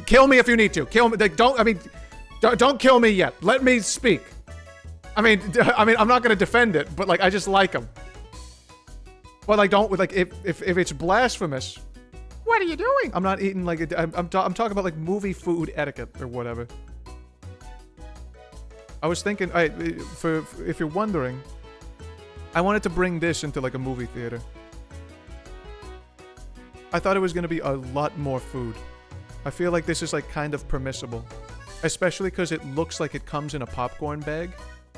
Speaker 1: Kill me if you need to. Kill me. Like, don't kill me yet. Let me speak. I mean, I'm not gonna defend it, but like, I just like them. But like, don't like if it's blasphemous. What are you doing? I'm not eating like I'm talking about like movie food etiquette or whatever. I was thinking, if you're wondering, I wanted to bring this into like a movie theater. I thought it was gonna be a lot more food. I feel like this is like kind of permissible, especially because it looks like it comes in a popcorn bag,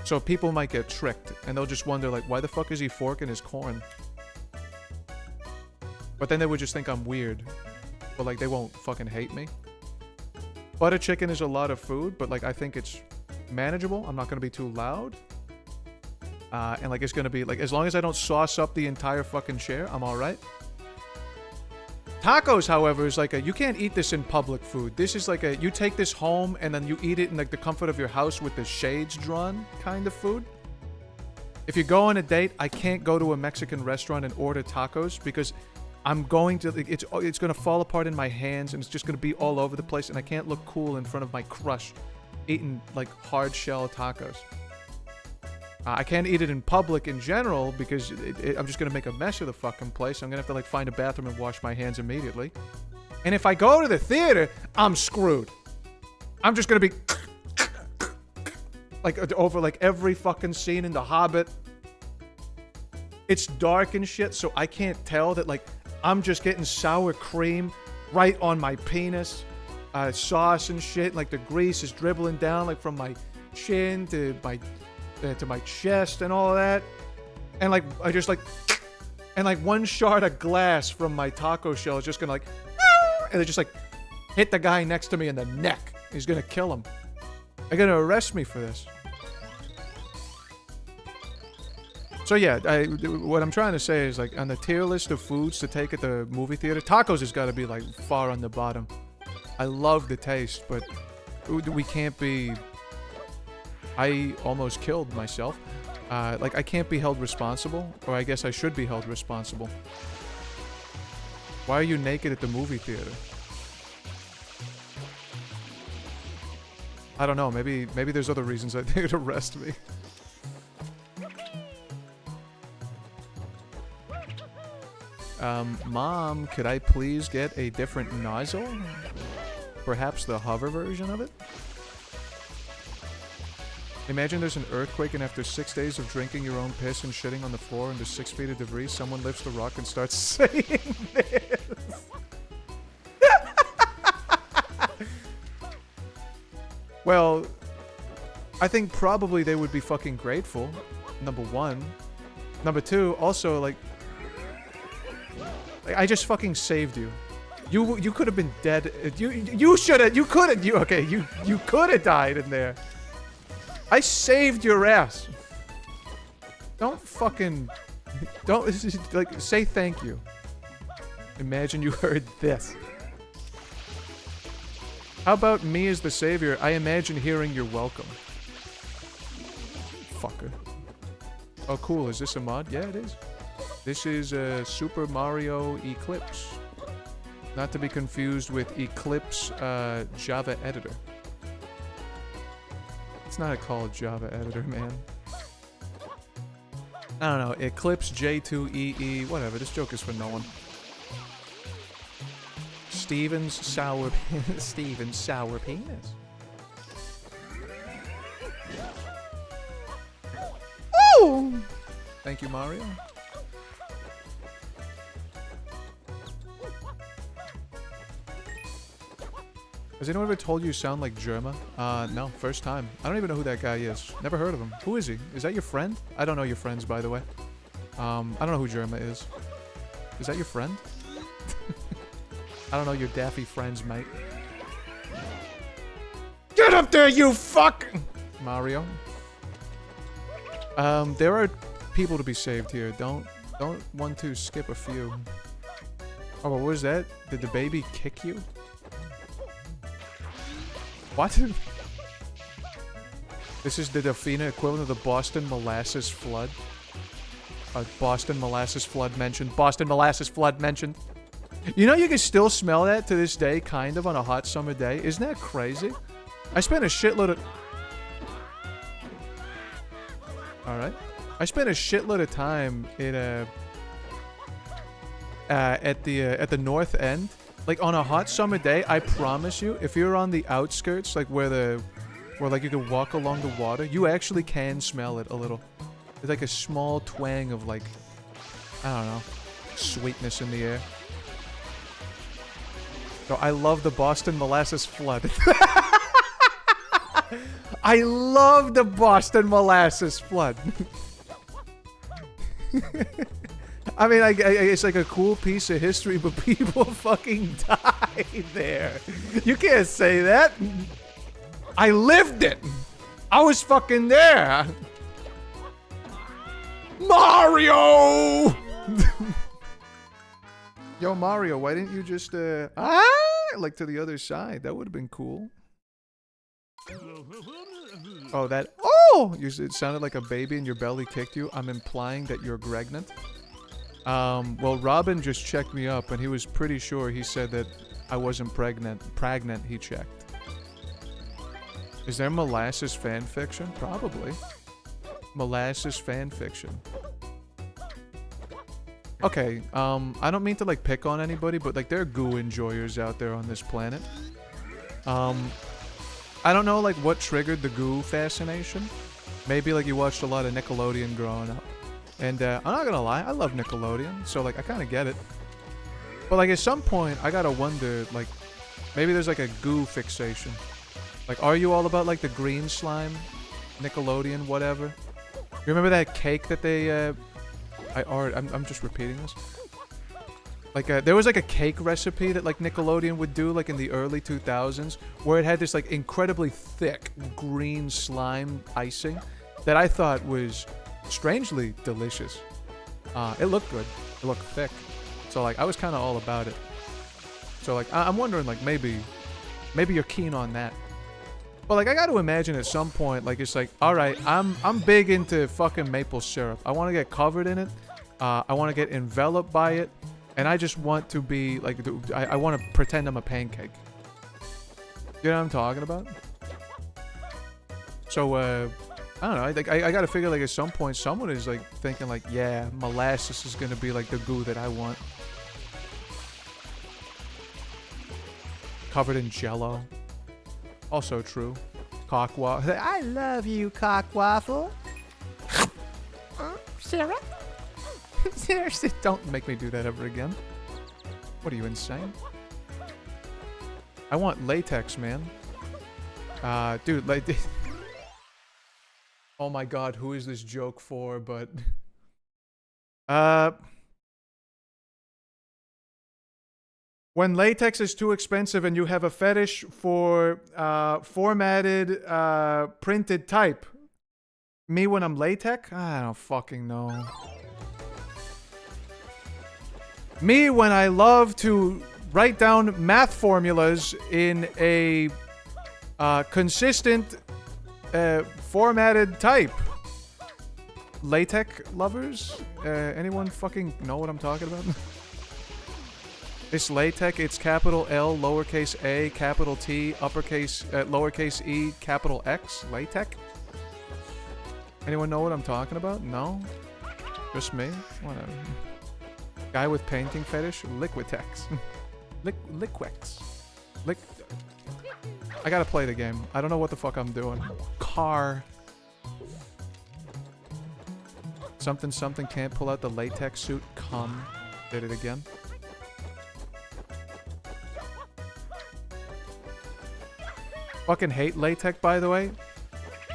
Speaker 1: so people might get tricked and they'll just wonder like, why the fuck is he forking his corn? But then they would just think I'm weird, but like they won't fucking hate me. Butter chicken is a lot of food, but like I think it's manageable. I'm not gonna be too loud, and like it's gonna be like, as long as I don't sauce up the entire fucking chair, I'm all right. Tacos, however, is like you can't eat this in public food. This is like you take this home and then you eat it in like the comfort of your house with the shades drawn kind of food. If you go on a date, I can't go to a Mexican restaurant and order tacos because I'm going to, it's going to fall apart in my hands and it's just going to be all over the place, and I can't look cool in front of my crush eating like hard shell tacos. I can't eat it in public in general because I'm just going to make a mess of the fucking place. I'm going to have to like find a bathroom and wash my hands immediately. And if I go to the theater, I'm screwed. I'm just going to be like over like every fucking scene in The Hobbit. It's dark and shit, so I can't tell that like I'm just getting sour cream right on my penis. Sauce and shit, like the grease is dribbling down like from my chin to my chest and all of that. And like I just like, and like one shard of glass from my taco shell is just gonna like, and it just like hit the guy next to me in the neck. He's gonna kill him. They're gonna arrest me for this. So yeah, what I'm trying to say is like on the tier list of foods to take at the movie theater, tacos has got to be like far on the bottom. I love the taste, but we can't be... I almost killed myself. Like, I can't be held responsible, or I guess I should be held responsible. Why are you naked at the movie theater? I don't know, maybe there's other reasons that they would arrest me. Mom, could I please get a different nozzle? Perhaps the hover version of it? Imagine there's an earthquake and after 6 days of drinking your own piss and shitting on the floor under 6 feet of debris, someone lifts the rock and starts saying this. Well, I think probably they would be fucking grateful. Number one. Number two, also, like I just fucking saved you. You could have been dead. You should have. You could have. You could have died in there. I saved your ass. Don't fucking. Don't like say thank you. Imagine you heard this. How about me as the savior? I imagine hearing you're welcome. Fucker. Oh, cool. Is this a mod? Yeah, it is. This is Super Mario Eclipse. Not to be confused with Eclipse Java editor. It's not called Java editor, man. I don't know. Eclipse J2EE. Whatever. This joke is for no one. Steven's sour penis. Oh! Thank you, Mario. Has anyone ever told you sound like Germa? No, first time. I don't even know who that guy is. Never heard of him. Who is he? Is that your friend? I don't know your friends, by the way. I don't know who Germa is. Is that your friend? I don't know your daffy friends, mate. Get up there, you fuck! Mario. There are people to be saved here. Don't want to skip a few. Oh, what was that? Did the baby kick you? What? This is the Delfina equivalent of the Boston Molasses Flood. Boston Molasses Flood mentioned. Boston Molasses Flood mentioned. You know you can still smell that to this day, kind of, on a hot summer day. Isn't that crazy? I spent a shitload of... Alright. I spent a shitload of time in at the north end. Like, on a hot summer day, I promise you, if you're on the outskirts, like where like you can walk along the water, you actually can smell it a little. There's like a small twang of like, I don't know, sweetness in the air. So I love the Boston Molasses Flood. I love the Boston Molasses Flood. I mean, it's like a cool piece of history, but people fucking died there. You can't say that. I lived it. I was fucking there. Mario! Yo, Mario, why didn't you just, like to the other side? That would have been cool. Oh, that... Oh! It sounded like a baby in your belly kicked you. I'm implying that you're pregnant. Well, Robin just checked me up, and he was pretty sure. He said that I wasn't pregnant. Pregnant, he checked. Is there molasses fanfiction? Probably. Molasses fanfiction. Okay, I don't mean to, like, pick on anybody, but, like, there are goo enjoyers out there on this planet. I don't know, like, what triggered the goo fascination. Maybe, like, you watched a lot of Nickelodeon growing up. And, I'm not gonna lie, I love Nickelodeon, so, like, I kinda get it. But, like, at some point, I gotta wonder, like, maybe there's, like, a goo fixation. Like, are you all about, like, the green slime? Nickelodeon, whatever? You remember that cake that they, I'm just repeating this. Like, there was, like, a cake recipe that, like, Nickelodeon would do, like, in the early 2000s, where it had this, like, incredibly thick green slime icing that I thought was strangely delicious. It looked good. It looked thick. So, like, I was kind of all about it. So, like, I'm wondering, like, maybe you're keen on that. But, like, I got to imagine at some point, like, it's like, alright, I'm big into fucking maple syrup. I want to get covered in it. I want to get enveloped by it. And I just want to be, like, I want to pretend I'm a pancake. You know what I'm talking about? So, I don't know. I got to figure, like, at some point, someone is, like, thinking, like, yeah, molasses is going to be, like, the goo that I want. Covered in Jell-O. Also true. Cock waffle. I love you, cock waffle. Sarah? Seriously, don't make me do that ever again. What are you, insane? I want latex, man. Dude, like... Oh my god, who is this joke for? But when latex is too expensive and you have a fetish for formatted printed type. Me when I'm latex? I don't fucking know. Me when I love to write down math formulas in a consistent formatted type. Latex lovers? Anyone fucking know what I'm talking about? This latex, it's capital L, lowercase a, capital T, uppercase, lowercase e, capital X. Latex? Anyone know what I'm talking about? No? Just me? Whatever. Guy with painting fetish? Liquitex. Liquex. I gotta play the game. I don't know what the fuck I'm doing. Car. Something can't pull out the latex suit. Come. Did it again. Fucking hate latex, by the way.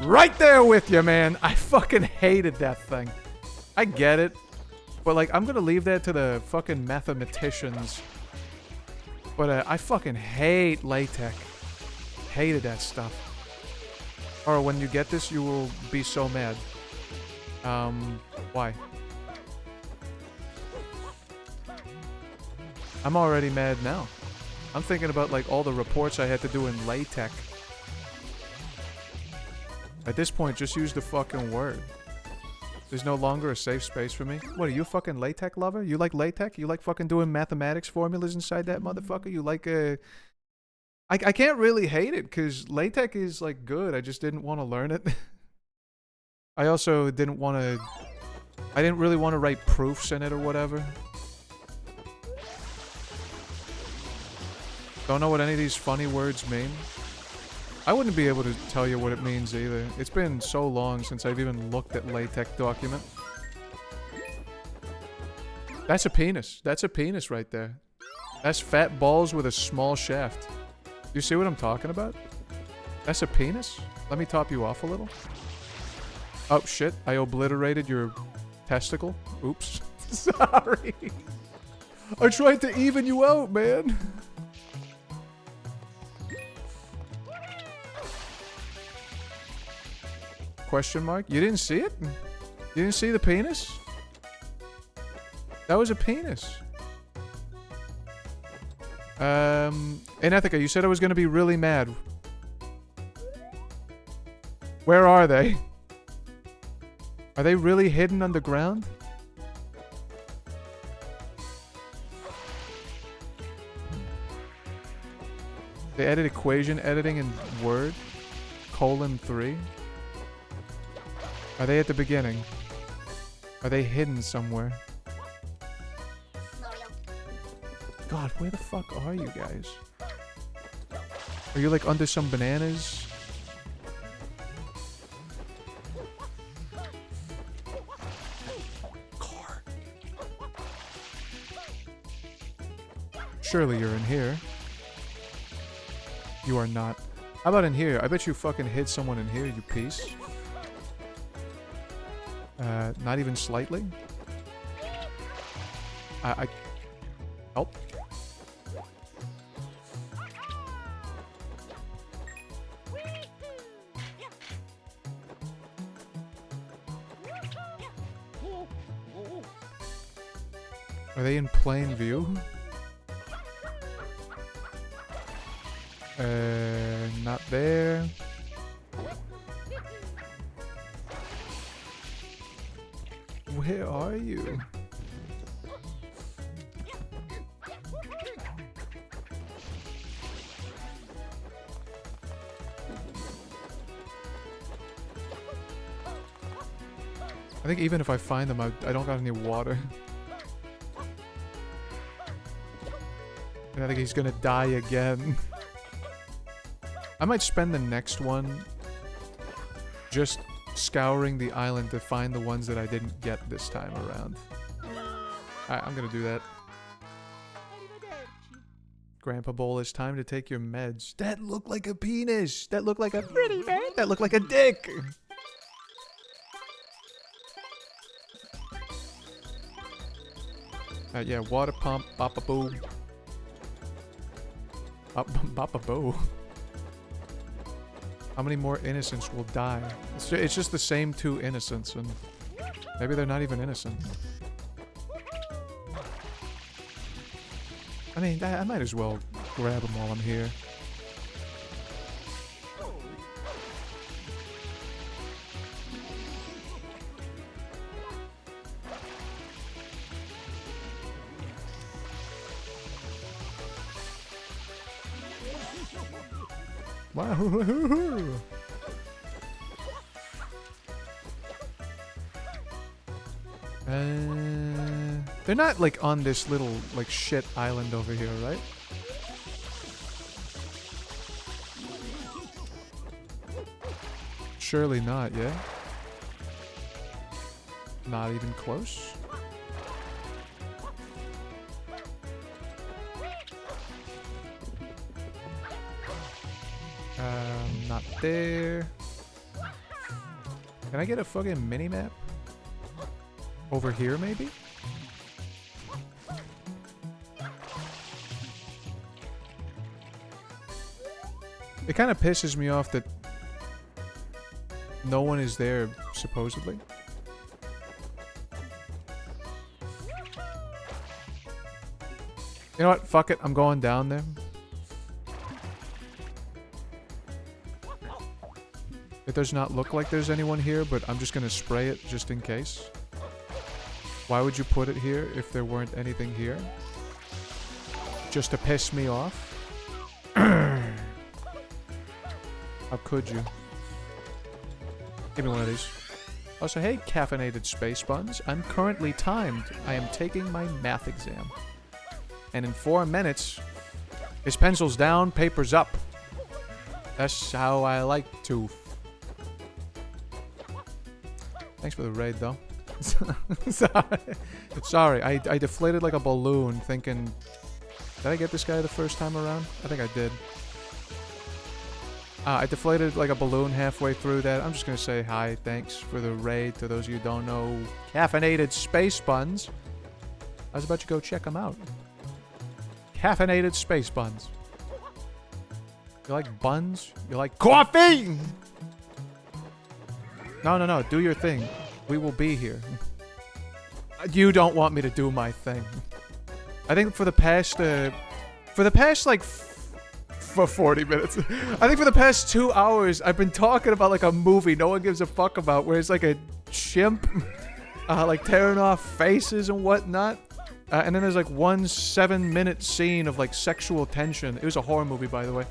Speaker 1: Right there with you, man. I fucking hated that thing. I get it. But, like, I'm gonna leave that to the fucking mathematicians. But, I fucking hate latex. Hated that stuff. Or when you get this, you will be so mad. Why? I'm already mad now. I'm thinking about, like, all the reports I had to do in latex. At this point, just use the fucking word. There's no longer a safe space for me. What, are you a fucking latex lover? You like latex? You like fucking doing mathematics formulas inside that motherfucker? You like I can't really hate it, because latex is, like, good. I just didn't want to learn it. I also didn't want to... I didn't really want to write proofs in it or whatever. Don't know what any of these funny words mean. I wouldn't be able to tell you what it means either. It's been so long since I've even looked at latex document. That's a penis. That's a penis right there. That's fat balls with a small shaft. You see what I'm talking about? That's a penis? Let me top you off a little. Oh shit, I obliterated your testicle. Oops. Sorry. I tried to even you out, man. Question mark? You didn't see it? You didn't see the penis? That was a penis. Inethica, you said I was gonna be really mad. Where are they? Are they really hidden underground? They edit equation editing in Word. :3. Are they at the beginning? Are they hidden somewhere? God, where the fuck are you guys? Are you like under some bananas? Car. Surely you're in here. You are not. How about in here? I bet you fucking hit someone in here, you piece. Not even slightly? Help. Are they in plain view? Not there. Where are you? I think even if I find them, I don't got any water. And I think he's gonna die again. I might spend the next one just scouring the island to find the ones that I didn't get this time around. Alright, I'm gonna do that. Grandpa Bowl, it's time to take your meds. That looked like a penis! That looked like a pretty man! That looked like a dick! Yeah, water pump, bop-a-boo. Bop-a-boo. How many more innocents will die? It's just the same 2 innocents, and maybe they're not even innocent. I mean, I might as well grab them while I'm here. Wow. They're not like on this little like shit island over here, right? Surely not, yeah? Not even close? Not there. Can I get a fucking mini-map? Over here, maybe? It kind of pisses me off that no one is there, supposedly. You know what? Fuck it. I'm going down there. It does not look like there's anyone here, but I'm just gonna spray it just in case. Why would you put it here if there weren't anything here? Just to piss me off? How could you? Give me one of these. Also, hey, caffeinated space buns. I'm currently timed. I am taking my math exam. And in 4 minutes, his pencil's down, paper's up. That's how I like to. Thanks for the raid, though. Sorry, I deflated like a balloon thinking... Did I get this guy the first time around? I think I did. I deflated like a balloon halfway through that. I'm just gonna say hi, thanks for the raid to those of you who don't know. Caffeinated space buns. I was about to go check them out. Caffeinated space buns. You like buns? You like coffee? No, do your thing. We will be here. You don't want me to do my thing. I think for the past like for 40 minutes. I think for the past 2 hours, I've been talking about like a movie no one gives a fuck about, where it's like a chimp, like tearing off faces and whatnot. And then there's like one 7-minute scene of like sexual tension. It was a horror movie, by the way.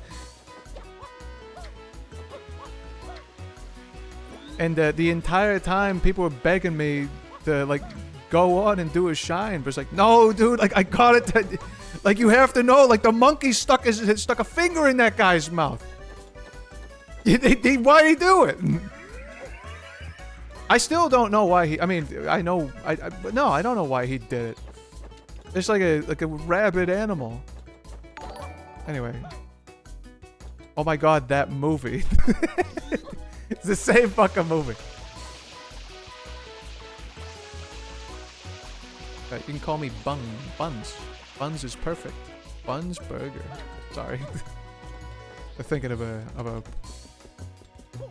Speaker 1: And the entire time, people were begging me to like go on and do a shine, but it's like, no, dude, like I got it. Like you have to know, like the monkey stuck a finger in that guy's mouth. Why'd he do it? I still don't know why he. I mean, I know. No, I don't know why he did it. It's like a rabid animal. Anyway. Oh my god, that movie. It's the same fucking movie. You can call me Buns. Buns is perfect. Buns Burger. Sorry. I'm thinking of a...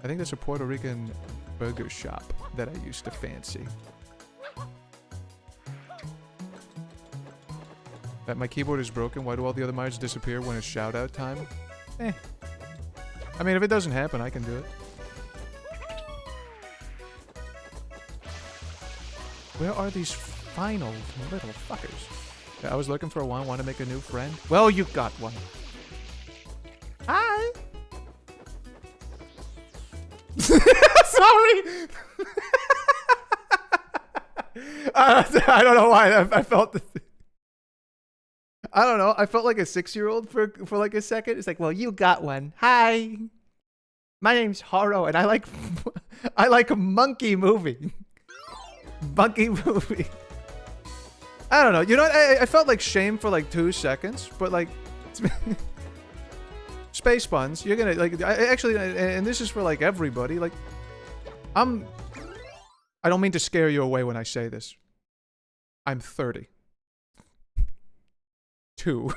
Speaker 1: I think that's a Puerto Rican burger shop that I used to fancy. That my keyboard is broken. Why do all the other mics disappear when it's shout out time? I mean, if it doesn't happen, I can do it. Where are these final little fuckers? Yeah, I was looking for one. Want to make a new friend? Well, you got one. Hi. Sorry. I don't know why I felt this. I don't know. I felt like a 6-year-old for like a second. It's like, well, you got one. Hi. My name's Horo, and I like a monkey movie. Monkey movie. I don't know. You know what? I felt like shame for like 2 seconds, but like space buns. You're gonna like actually, and this is for like everybody. Like, I don't mean to scare you away when I say this. I'm 30. 32.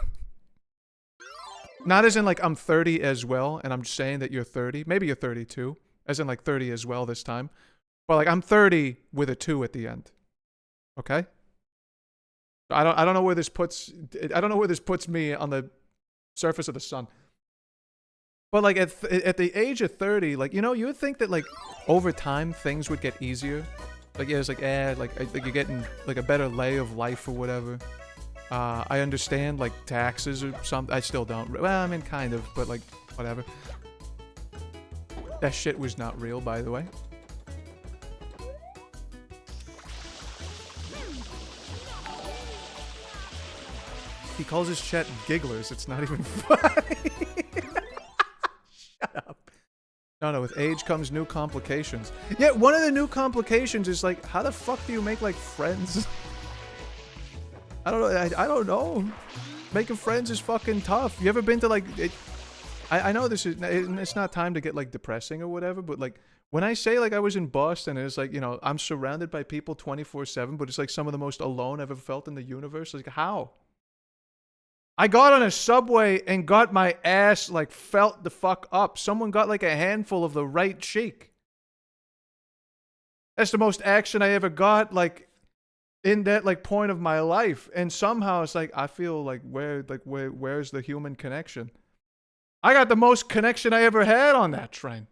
Speaker 1: Not as in like I'm 30 as well, and I'm just saying that you're 30. Maybe you're 32, as in like 30 as well this time. But like I'm 30 with a 2 at the end. Okay? I don't know where this puts me on the surface of the sun. But like at the age of 30, like, you know, you would think that like over time things would get easier. Like, yeah, it's like, like you're getting like a better lay of life or whatever. I understand like taxes or something. I still don't. Well, I mean, kind of, but like, whatever. That shit was not real, by the way. He calls his chat gigglers. It's not even funny. Shut up. No, with age comes new complications. Yeah, one of the new complications is like, how the fuck do you make like friends? I don't know. I don't know. Making friends is fucking tough. You ever been to like... I know this is... It's not time to get like depressing or whatever, but like when I say like I was in Boston and it's like, you know, I'm surrounded by people 24/7, but it's like some of the most alone I've ever felt in the universe. Like, how? I got on a subway and got my ass like felt the fuck up. Someone got like a handful of the right cheek. That's the most action I ever got like in that like point of my life. And somehow it's like I feel like where's the human connection? I got the most connection I ever had on that train.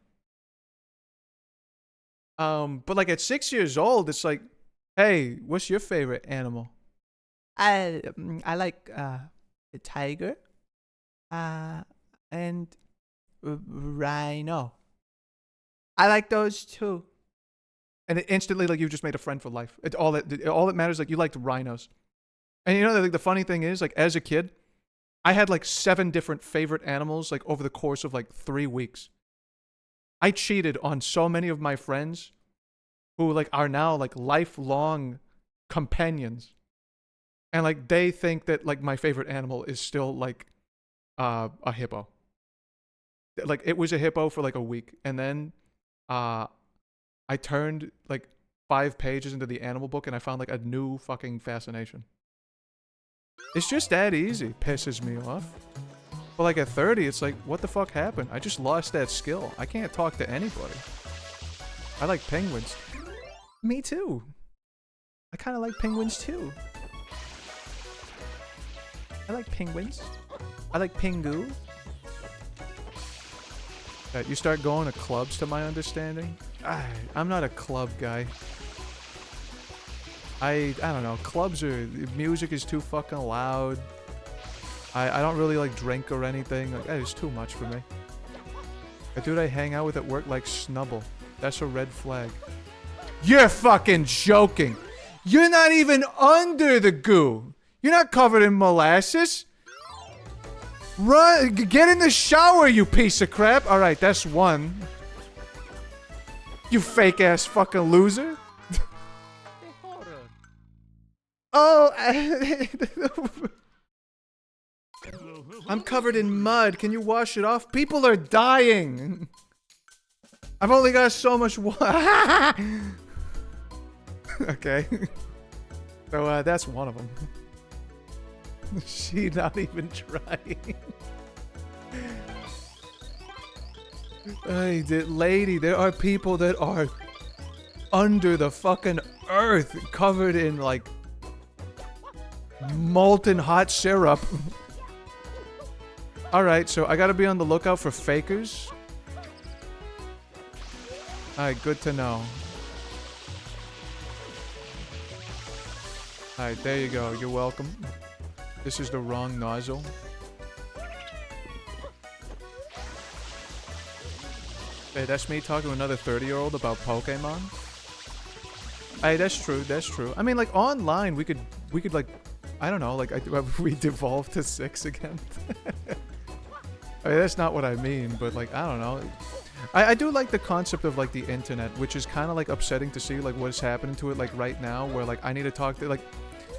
Speaker 1: But like at 6 years old, it's like, hey, what's your favorite animal? I like the tiger, and rhino. I like those too. And it instantly, like, you've just made a friend for life. All that matters, like, you liked rhinos. And you know, like, the funny thing is, like, as a kid, I had like 7 different favorite animals, like, over the course of like 3 weeks. I cheated on so many of my friends who like are now like lifelong companions. And like they think that like my favorite animal is still like a hippo. Like it was a hippo for like a week, and then I turned like 5 pages into the animal book and I found like a new fucking fascination. It's just that easy. Pisses me off. But like at 30, it's like, what the fuck happened? I just lost that skill. I can't talk to anybody. I like penguins. Me too. I kind of like penguins too. I like penguins. I like pingu. You start going to clubs, to my understanding. I'm not a club guy. I don't know. Clubs are... Music is too fucking loud. I don't really like drink or anything. Like, that is too much for me. A dude I hang out with at work like Snubble. That's a red flag. You're fucking joking. You're not even under the goo. You're not covered in molasses. Run, get in the shower, you piece of crap. All right, that's one. You fake ass fucking loser. Oh, I'm covered in mud. Can you wash it off? People are dying. I've only got so much water. Okay. So, that's one of them. She not even trying. Hey, lady, there are people that are under the fucking earth, covered in, like, molten hot syrup. Alright, so I gotta be on the lookout for fakers. Alright, good to know. Alright, there you go. You're welcome. This is the wrong nozzle. Hey, that's me talking to another 30-year-old about Pokemon? Hey, that's true, that's true. I mean, like, online, we could like, I don't know, like, we devolved to 6 again. I mean, that's not what I mean, but, like, I don't know. I do like the concept of, like, the internet, which is kind of, like, upsetting to see, like, what's happening to it, like, right now, where, like, I need to talk to, like,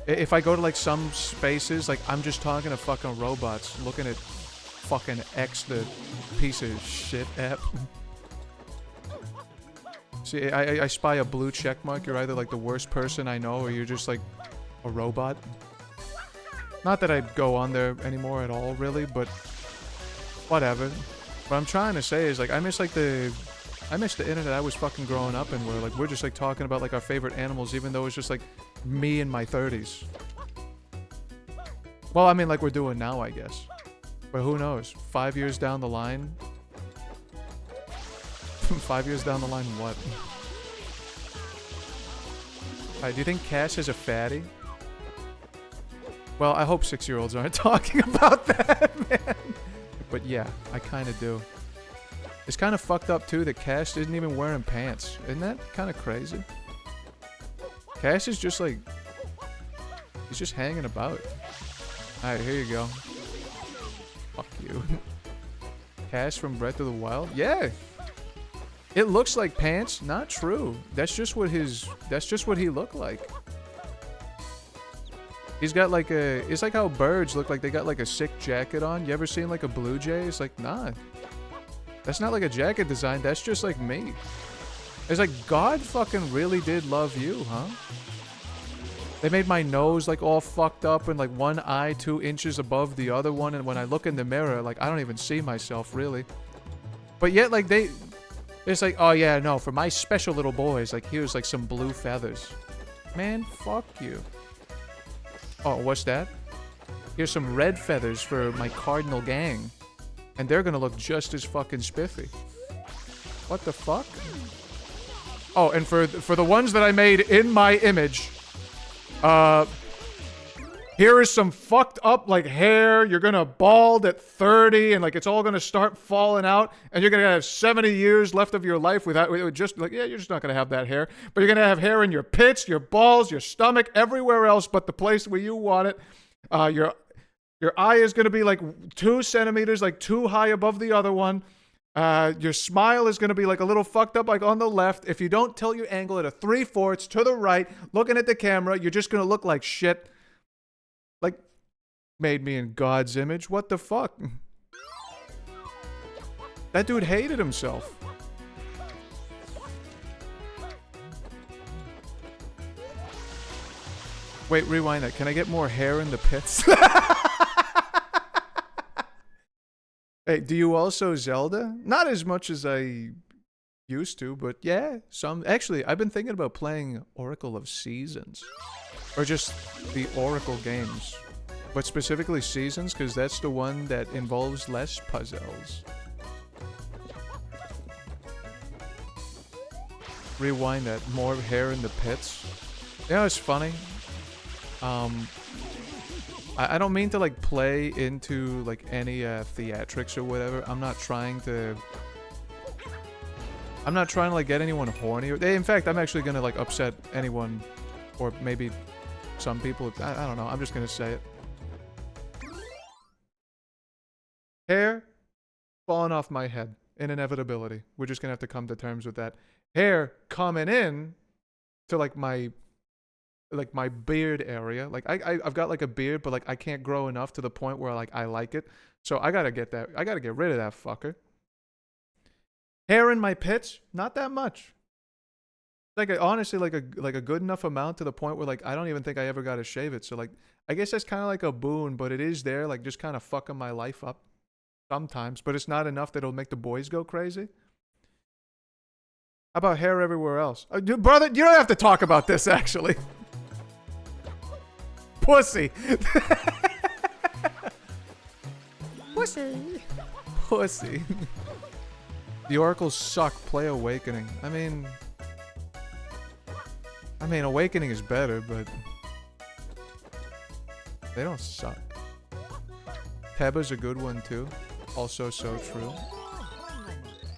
Speaker 1: if I go to, like, some spaces, like, I'm just talking to fucking robots, looking at fucking X, the piece of shit app. See, I spy a blue check mark. You're either, like, the worst person I know, or you're just, like, a robot. Not that I go on there anymore at all, really, but whatever. What I'm trying to say is, like, I miss the internet I was fucking growing up in, where, like, we're just, like, talking about, like, our favorite animals, even though it's just, like, me in my 30s. Well, I mean, like we're doing now, I guess. But who knows? 5 years down the line? 5 years down the line, what? Alright, do you think Cash is a fatty? Well, I hope 6-year-olds aren't talking about that, man. But yeah, I kind of do. It's kind of fucked up, too, that Cash isn't even wearing pants. Isn't that kind of crazy? Cash is just like... he's just hanging about. Alright, here you go. Fuck you. Cash from Breath of the Wild? Yeah! It looks like pants. Not true. That's just what he looked like. He's got like a... it's like how birds look like they got like a sick jacket on. You ever seen like a blue jay? It's like, nah. That's not like a jacket design. That's just like me. It's like, God fucking really did love you, huh? They made my nose like all fucked up and like one eye 2 inches above the other one. And when I look in the mirror, like I don't even see myself really. But yet like it's like, oh yeah, no, for my special little boys, like here's like some blue feathers. Man, fuck you. Oh, what's that? Here's some red feathers for my cardinal gang. And they're gonna look just as fucking spiffy. What the fuck? Oh, and for the ones that I made in my image, here is some fucked up like hair. You're gonna bald at 30 and like it's all gonna start falling out and you're gonna have 70 years left of your life with just like, yeah, you're just not gonna have that hair, but you're gonna have hair in your pits, your balls, your stomach, everywhere else but the place where you want it. Your eye is gonna be like 2 centimeters, like too high above the other one. Your smile is going to be like a little fucked up, like on the left. If you don't tilt your angle at a 3/4 to the right, looking at the camera, you're just going to look like shit. Like, made me in God's image. What the fuck? That dude hated himself. Wait, rewind that. Can I get more hair in the pits? Hey, do you also Zelda? Not as much as I used to, but yeah, some. Actually, I've been thinking about playing Oracle of Seasons. Or just the Oracle games. But specifically Seasons, because that's the one that involves less puzzles. Rewind that. More hair in the pits. You know, it's funny. I don't mean to like play into like any theatrics or whatever. I'm not trying to like get anyone horny. In fact, I'm actually gonna like upset anyone, or maybe some people. I don't know. I'm just gonna say it. Hair falling off my head. An inevitability. We're just gonna have to come to terms with that. Hair coming in to like my beard area. Like I've got like a beard, but like I can't grow enough to the point where like I like it. So I gotta get rid of that fucker. Hair in my pits, not that much. Like honestly, like a good enough amount to the point where like I don't even think I ever got to shave it. So like I guess that's kind of like a boon, but it is there, like just kind of fucking my life up sometimes. But it's not enough that it'll make the boys go crazy. How about hair everywhere else? Brother, you don't have to talk about this actually. Pussy.
Speaker 6: Pussy.
Speaker 1: Pussy. The oracles suck. Play Awakening. I mean, Awakening is better, but they don't suck. Teba's a good one too. Also so true.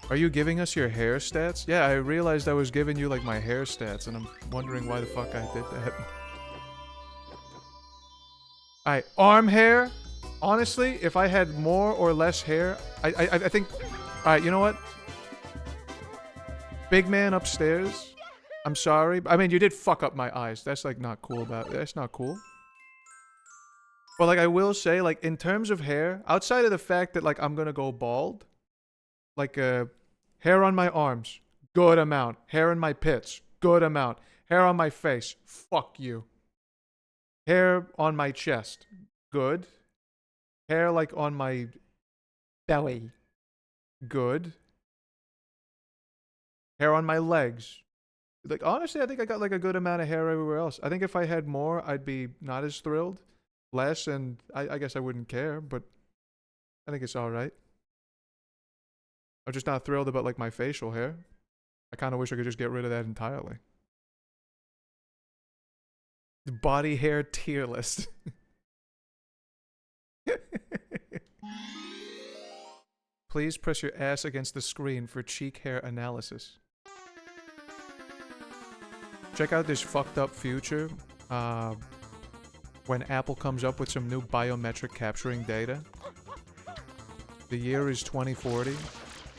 Speaker 1: Are you giving us your hair stats? Yeah, I realized I was giving you like my hair stats, and I'm wondering why the fuck I did that. Alright, arm hair. Honestly, if I had more or less hair, I think... Alright, you know what? Big man upstairs. I'm sorry. I mean, you did fuck up my eyes. That's like not cool about... That's not cool. But like I will say, like in terms of hair, outside of the fact that like I'm gonna go bald, like hair on my arms, good amount. Hair in my pits, good amount. Hair on my face, fuck you. Hair on my chest, Good. Hair like on my
Speaker 6: Belly.
Speaker 1: good. Hair on my legs. Like honestly, I think I got like a good amount of hair everywhere else. I think if I had more, I'd be not as thrilled. Less, and I guess I wouldn't care, but I think it's alright. I'm just not thrilled about like my facial hair. I kind of wish I could just get rid of that entirely. Body hair tier list. Please press your ass against the screen for cheek hair analysis. Check out this fucked up future when Apple comes up with some new biometric capturing data. The year is 2040.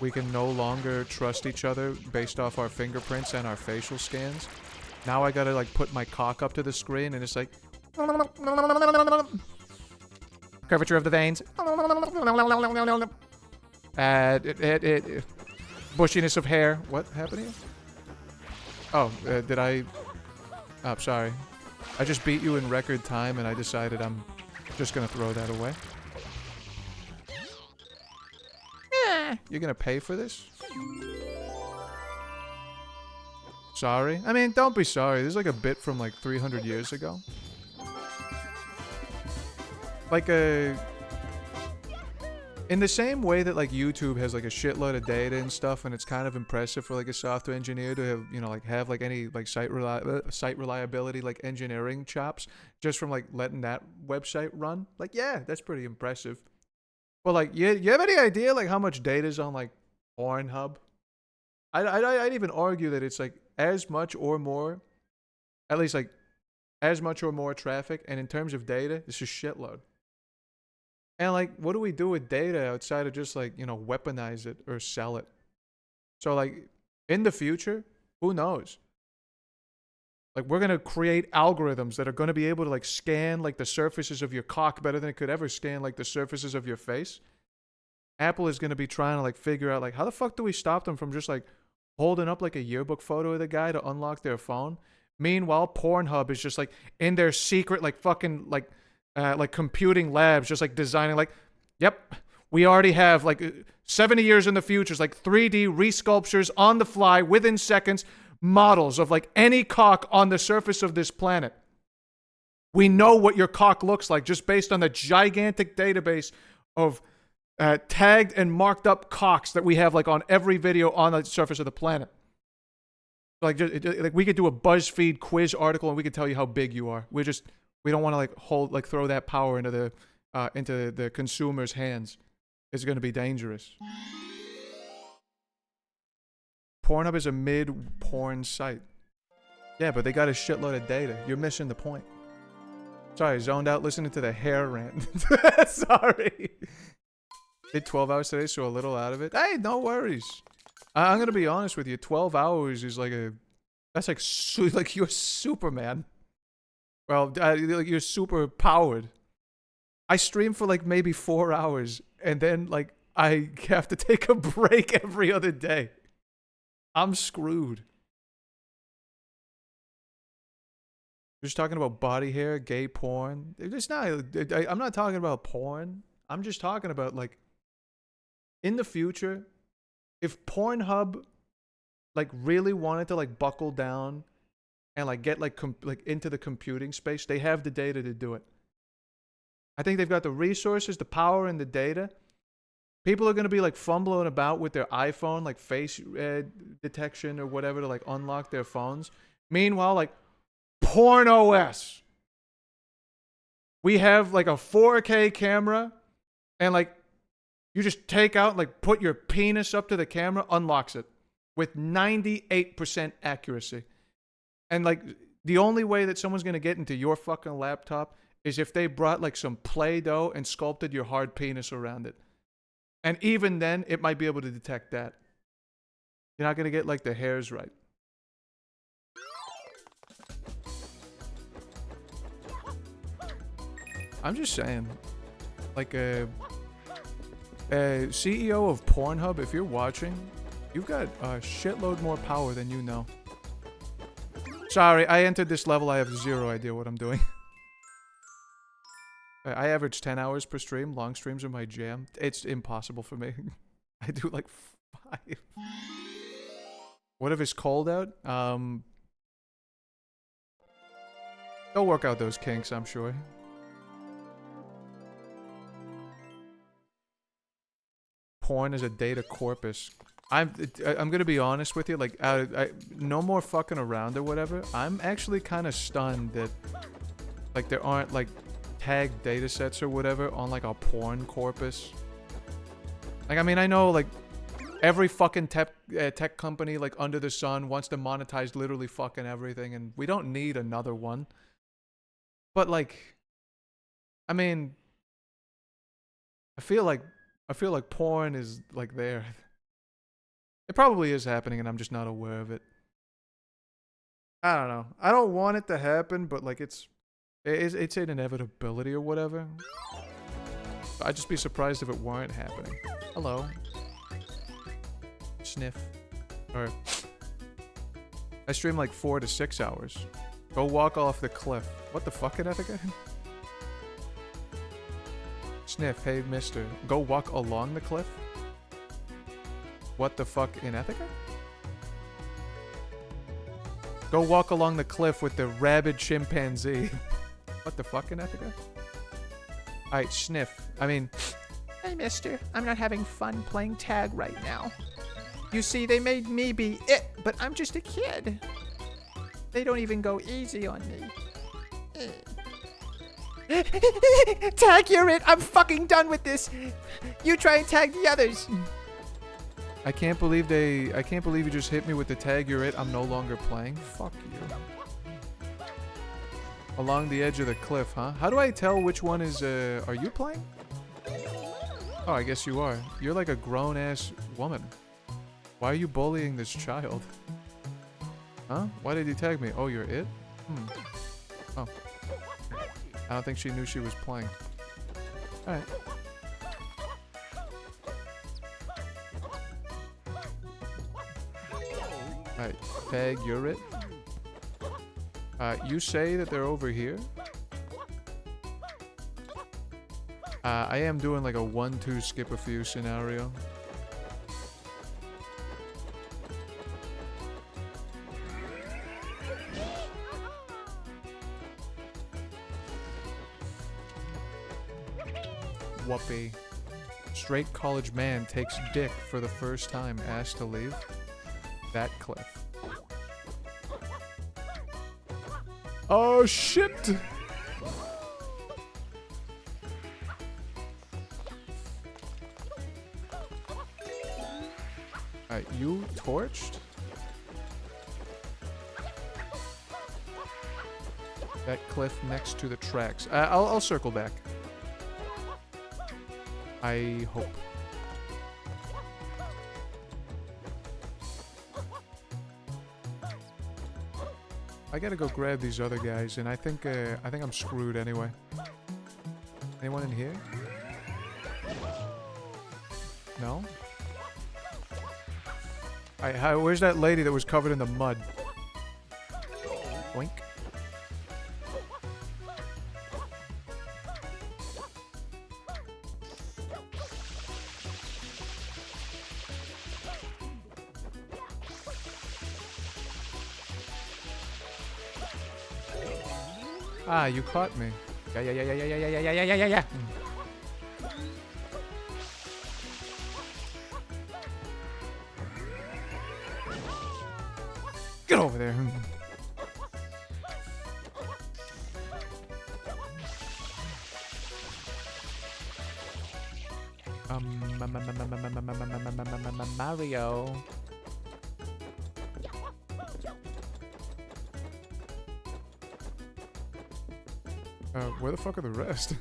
Speaker 1: We can no longer trust each other based off our fingerprints and our facial scans. Now I gotta like put my cock up to the screen and it's like
Speaker 6: Curvature of the veins.
Speaker 1: Bushiness of hair. What happened here? Oh, did I... Oh, sorry. I just beat you in record time and I decided I'm just gonna throw that away. You're gonna pay for this? Sorry? I mean, don't be sorry. This is like a bit from like 300 years ago. Like a... In the same way that like YouTube has like a shitload of data and stuff, and it's kind of impressive for like a software engineer to have, you know, like have like any like site reliability like engineering chops just from like letting that website run. Like, yeah, that's pretty impressive. But like, you have any idea like how much data is on like Pornhub? I'd even argue that it's like as much or more, at least like as much or more traffic, and in terms of data, this is shitload. And like, what do we do with data outside of just like, you know, weaponize it or sell it? So like, in the future, who knows? Like, we're gonna create algorithms that are gonna be able to like scan like the surfaces of your cock better than it could ever scan like the surfaces of your face. Apple is gonna be trying to like figure out like, how the fuck do we stop them from just like holding up like a yearbook photo of the guy to unlock their phone? Meanwhile, Pornhub is just like in their secret like fucking like computing labs, just like designing like, yep, we already have like 70 years in the future, it's like 3D resculptures on the fly within seconds, models of like any cock on the surface of this planet. We know what your cock looks like just based on the gigantic database of tagged and marked up cocks that we have like on every video on the surface of the planet. Like, like we could do a BuzzFeed quiz article and we could tell you how big you are. We don't want to like throw that power into the consumer's hands. It's going to be dangerous. Pornhub is a mid-porn site. Yeah, but they got a shitload of data. You're missing the point. Sorry, zoned out listening to the hair rant. Sorry. Did 12 hours today, so a little out of it. Hey, no worries. I'm going to be honest with you. 12 hours is like that's like you're Superman. Well, like you're super powered. I stream for like maybe 4 hours, and then like I have to take a break every other day. I'm screwed. Just talking about body hair, gay porn. It's not. I'm not talking about porn. I'm just talking about like in the future, if Pornhub like really wanted to like buckle down and like get like into the computing space, they have the data to do it. I think they've got the resources, the power, and the data. People are going to be like fumbling about with their iPhone, like face detection or whatever to like unlock their phones. Meanwhile, like Porn OS. We have like a 4K camera and like you just take out, like put your penis up to the camera, unlocks it with 98% accuracy. And like the only way that someone's going to get into your fucking laptop is if they brought like some Play-Doh and sculpted your hard penis around it. And even then, it might be able to detect that. You're not going to get like the hairs right. I'm just saying, like a CEO of Pornhub, if you're watching, you've got a shitload more power than you know. Sorry, I entered this level, I have zero idea what I'm doing. I average 10 hours per stream. Long streams are my jam. It's impossible for me. I do like 5. What if it's cold out? They'll work out those kinks, I'm sure. Porn is a data corpus. I'm gonna be honest with you, like, no more fucking around or whatever. I'm actually kind of stunned that, like, there aren't, like, tagged data sets or whatever on, like, a porn corpus. Like, I mean, I know, like, every fucking tech company, like, under the sun wants to monetize literally fucking everything, and we don't need another one. But, like, I mean, I feel like porn is, like, there. It probably is happening and I'm just not aware of it. I don't know. I don't want it to happen, but, like, it's an inevitability or whatever. I'd just be surprised if it weren't happening. Hello. Sniff. Or I stream like 4 to 6 hours. Go walk off the cliff. What the fuck, in Ethica? Sniff, hey mister. Go walk along the cliff? What the fuck, in Ethica? Go walk along the cliff with the rabid chimpanzee. What the fuck, in Ethica? Alright, Sniff. I mean...
Speaker 6: Hey, mister. I'm not having fun playing tag right now. You see, they made me be it, but I'm just a kid. They don't even go easy on me. Tag, you're it. I'm fucking done with this. You try and tag the others.
Speaker 1: I can't believe you just hit me with the tag, you're it, I'm no longer playing. Fuck you. Along the edge of the cliff, huh? How do I tell which one is, are you playing? Oh, I guess you are. You're like a grown-ass woman. Why are you bullying this child? Huh? Why did you tag me? Oh, you're it? Oh. I don't think she knew she was playing. Alright. Alright, tag, you're it. You say that they're over here. I am doing like a 1-2 skip a few scenario. Whoopee. Straight college man takes dick for the first time, asked to leave. That cliff. Oh shit! Alright, you torched? That cliff next to the tracks. I'll circle back. I hope. I gotta go grab these other guys, and I think I'm screwed anyway. Anyone in here? No? Where's that lady that was covered in the mud? Boink. Ah, you caught me. Yeah. Get over there. Mario. Where the fuck are the rest?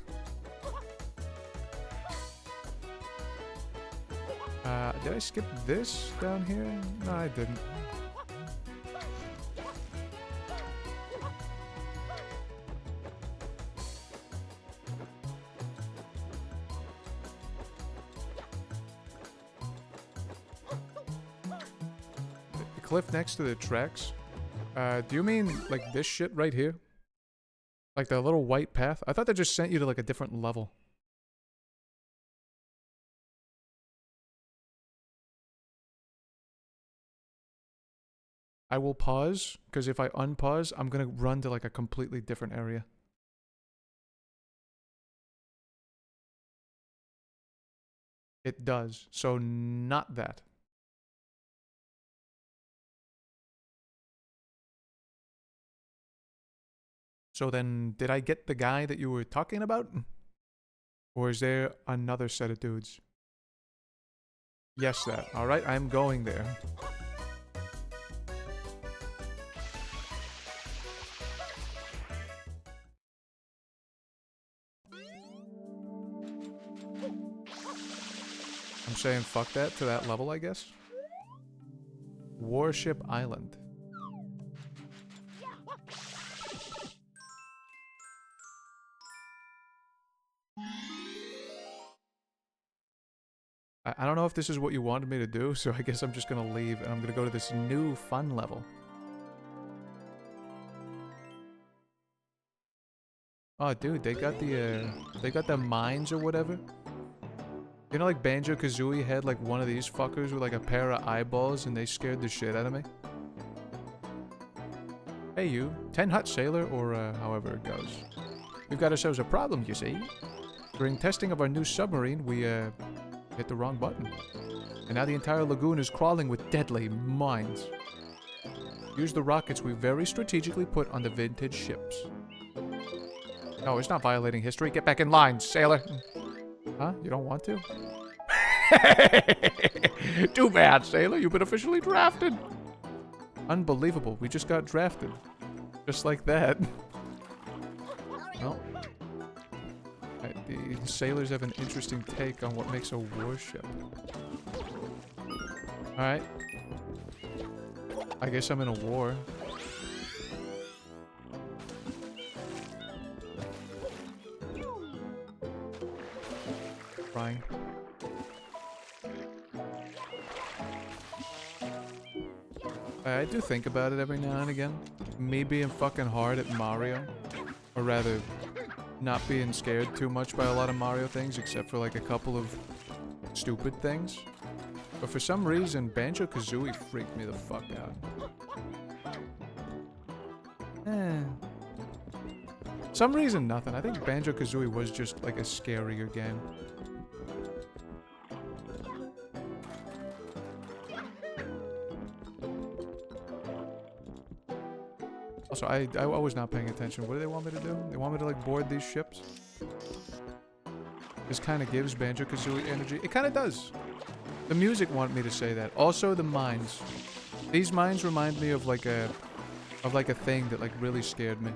Speaker 1: Did I skip this down here? No, I didn't. The cliff next to the tracks? Do you mean like this shit right here? Like the little white path? I thought that just sent you to like a different level. I will pause, because if I unpause, I'm gonna run to like a completely different area. It does. So not that. So then, did I get the guy that you were talking about? Or is there another set of dudes? Yes, that. Alright, I'm going there. I'm saying fuck that to that level, I guess. Warship Island. I don't know if this is what you wanted me to do, so I guess I'm just gonna leave and I'm gonna go to this new fun level. Oh, dude, they got the mines or whatever. You know, like Banjo-Kazooie had like one of these fuckers with like a pair of eyeballs, and they scared the shit out of me. Hey, you, 10 Hut Sailor, or however it goes. We've got ourselves a problem, you see. During testing of our new submarine, we hit the wrong button. And now the entire lagoon is crawling with deadly mines. Use the rockets we very strategically put on the vintage ships. No, it's not violating history. Get back in line, sailor. Huh? You don't want to? Too bad, sailor. You've been officially drafted. Unbelievable. We just got drafted. Just like that. Well. The sailors have an interesting take on what makes a warship. Alright. I guess I'm in a war. Crying. I do think about it every now and again. Me being fucking hard at Mario. Or rather, not being scared too much by a lot of Mario things, except for like a couple of stupid things. But for some reason, Banjo-Kazooie freaked me the fuck out. Some reason, nothing. I think Banjo-Kazooie was just like a scarier game. Also, I was not paying attention. What do they want me to do? They want me to like board these ships? This kind of gives Banjo-Kazooie energy. It kind of does. The music wanted me to say that. Also, the mines. These mines remind me of like a thing that like really scared me.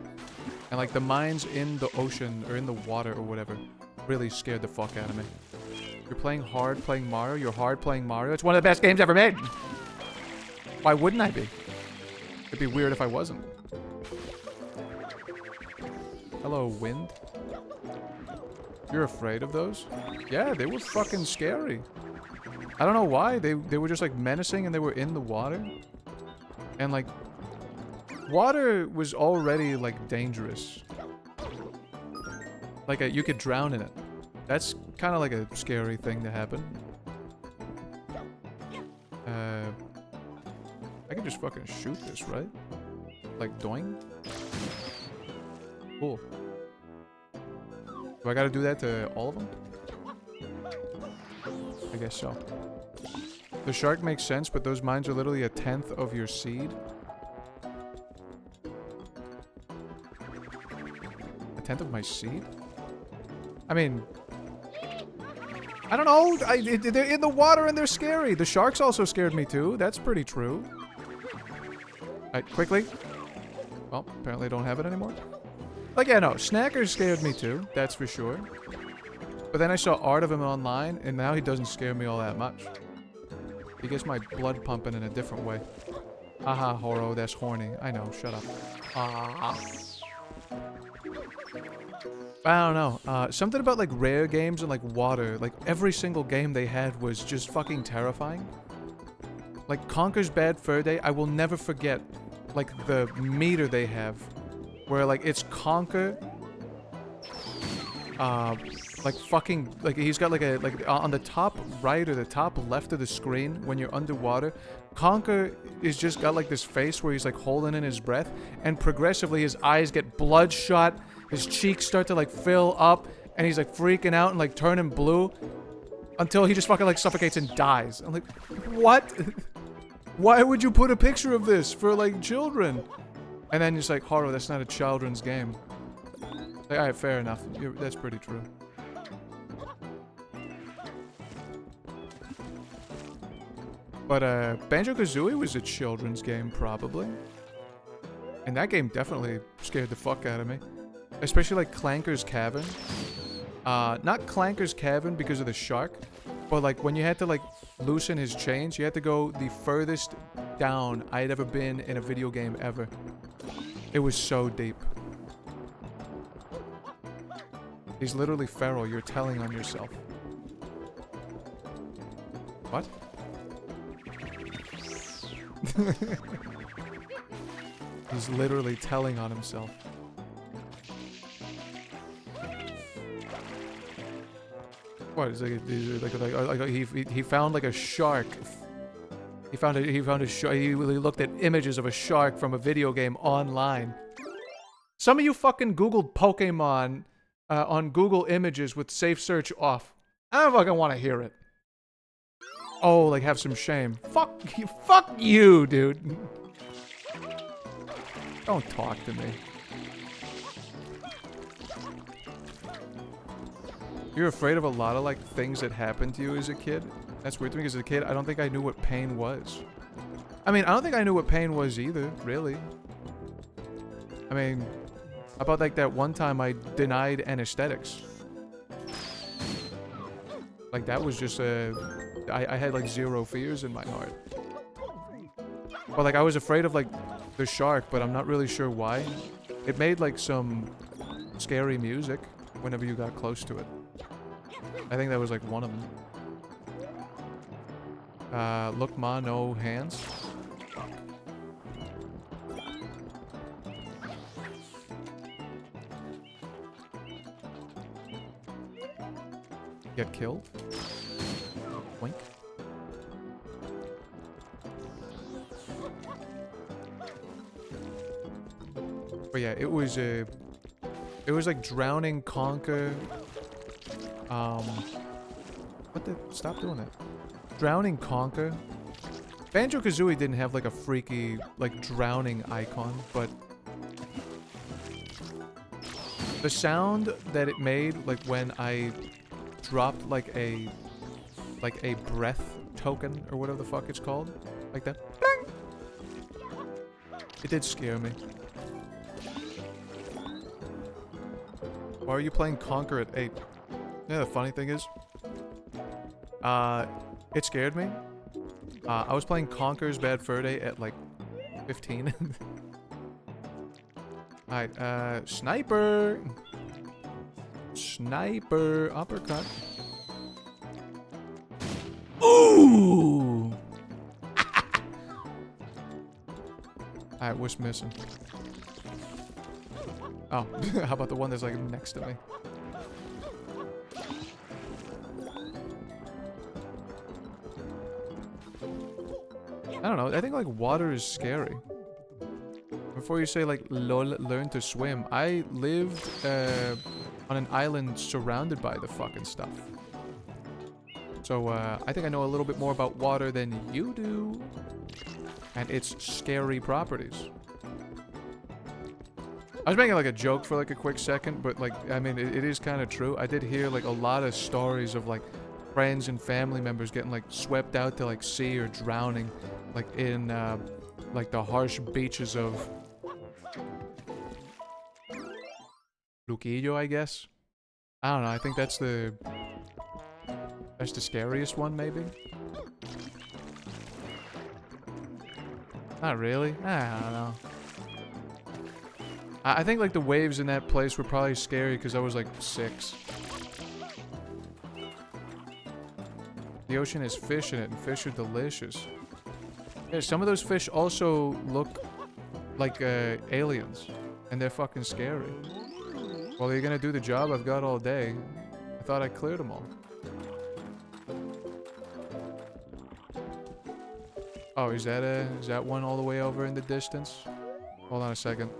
Speaker 1: And like the mines in the ocean or in the water or whatever really scared the fuck out of me. You're playing hard playing Mario. You're hard playing Mario. It's one of the best games ever made. Why wouldn't I be? It'd be weird if I wasn't. Hello, wind. You're afraid of those? Yeah, they were fucking scary. I don't know why. They were just like menacing and they were in the water. And like, water was already like dangerous. Like you could drown in it. That's kind of like a scary thing to happen. I can just fucking shoot this, right? Like doing? Cool. Do I gotta do that to all of them? I guess so. The shark makes sense, but those mines are literally 1/10 of your seed. 1/10 of my seed? I mean... I don't know! They're in the water and they're scary! The sharks also scared me too. That's pretty true. Alright, quickly. Well, apparently I don't have it anymore. Like, yeah, no, Snacker scared me too, that's for sure. But then I saw art of him online, and now he doesn't scare me all that much. He gets my blood pumping in a different way. Haha, Horo, that's horny. I know, shut up. I don't know. Something about, like, rare games and, like, water. Like, every single game they had was just fucking terrifying. Like, Conker's Bad Fur Day, I will never forget, like, the meter they have where like it's Conker. Like fucking, like he's got like a, like on the top right or the top left of the screen when you're underwater, Conker is just got like this face where he's like holding in his breath, and progressively his eyes get bloodshot, his cheeks start to like fill up, and he's like freaking out and like turning blue until he just fucking like suffocates and dies. I'm like, what? Why would you put a picture of this for like children? And then it's like, Horo, that's not a children's game. Like, alright, fair enough. That's pretty true. But Banjo-Kazooie was a children's game, probably. And that game definitely scared the fuck out of me. Especially like Clanker's Cavern. Not Clanker's Cavern because of the shark, but like when you had to like loosen his chains, you had to go the furthest down I'd ever been in a video game ever. It was so deep. He's literally feral, you're telling on yourself. What? He's literally telling on himself. What is like he found like a shark. He found a shark. He looked at images of a shark from a video game online. Some of you fucking Googled Pokemon on Google Images with safe search off. I don't fucking want to hear it. Oh, like have some shame. Fuck you, dude. Don't talk to me. You're afraid of a lot of like things that happened to you as a kid? That's weird to me because as a kid, I don't think I knew what pain was. I mean, I don't think I knew what pain was either, really. I mean, how about like that one time I denied anesthetics? Like that was just I had like zero fears in my heart. But like I was afraid of like the shark, but I'm not really sure why. It made like some scary music whenever you got close to it. I think that was like one of them. Look ma, no hands. Get killed. Wink. But yeah, it was like drowning Conker. What the? Stop doing that. Drowning Conker. Banjo-Kazooie didn't have like a freaky like drowning icon, but the sound that it made like when I dropped like a breath token or whatever the fuck it's called, like that. Bang! It did scare me. Why are you playing Conker at 8? Yeah, the funny thing is, it scared me. I was playing Conker's Bad Fur Day at like 15. Alright, sniper! Sniper! Uppercut. Ooh! Alright, what's missing? Oh, how about the one that's like next to me? I don't know, I think like water is scary. Before you say like lol, learn to swim, I lived on an island surrounded by the fucking stuff. So I think I know a little bit more about water than you do. And its scary properties. I was making like a joke for like a quick second, but like, I mean, it is kind of true. I did hear like a lot of stories of like friends and family members getting like swept out to like sea or drowning like in like the harsh beaches of Luquillo, I guess. I don't know, I think that's the scariest one, maybe? Not really. I don't know. I think like the waves in that place were probably scary because I was like 6. The ocean has fish in it, and fish are delicious. Yeah, some of those fish also look like aliens. And they're fucking scary. Well, you're gonna do the job I've got all day. I thought I cleared them all. Oh, is that one all the way over in the distance? Hold on a second.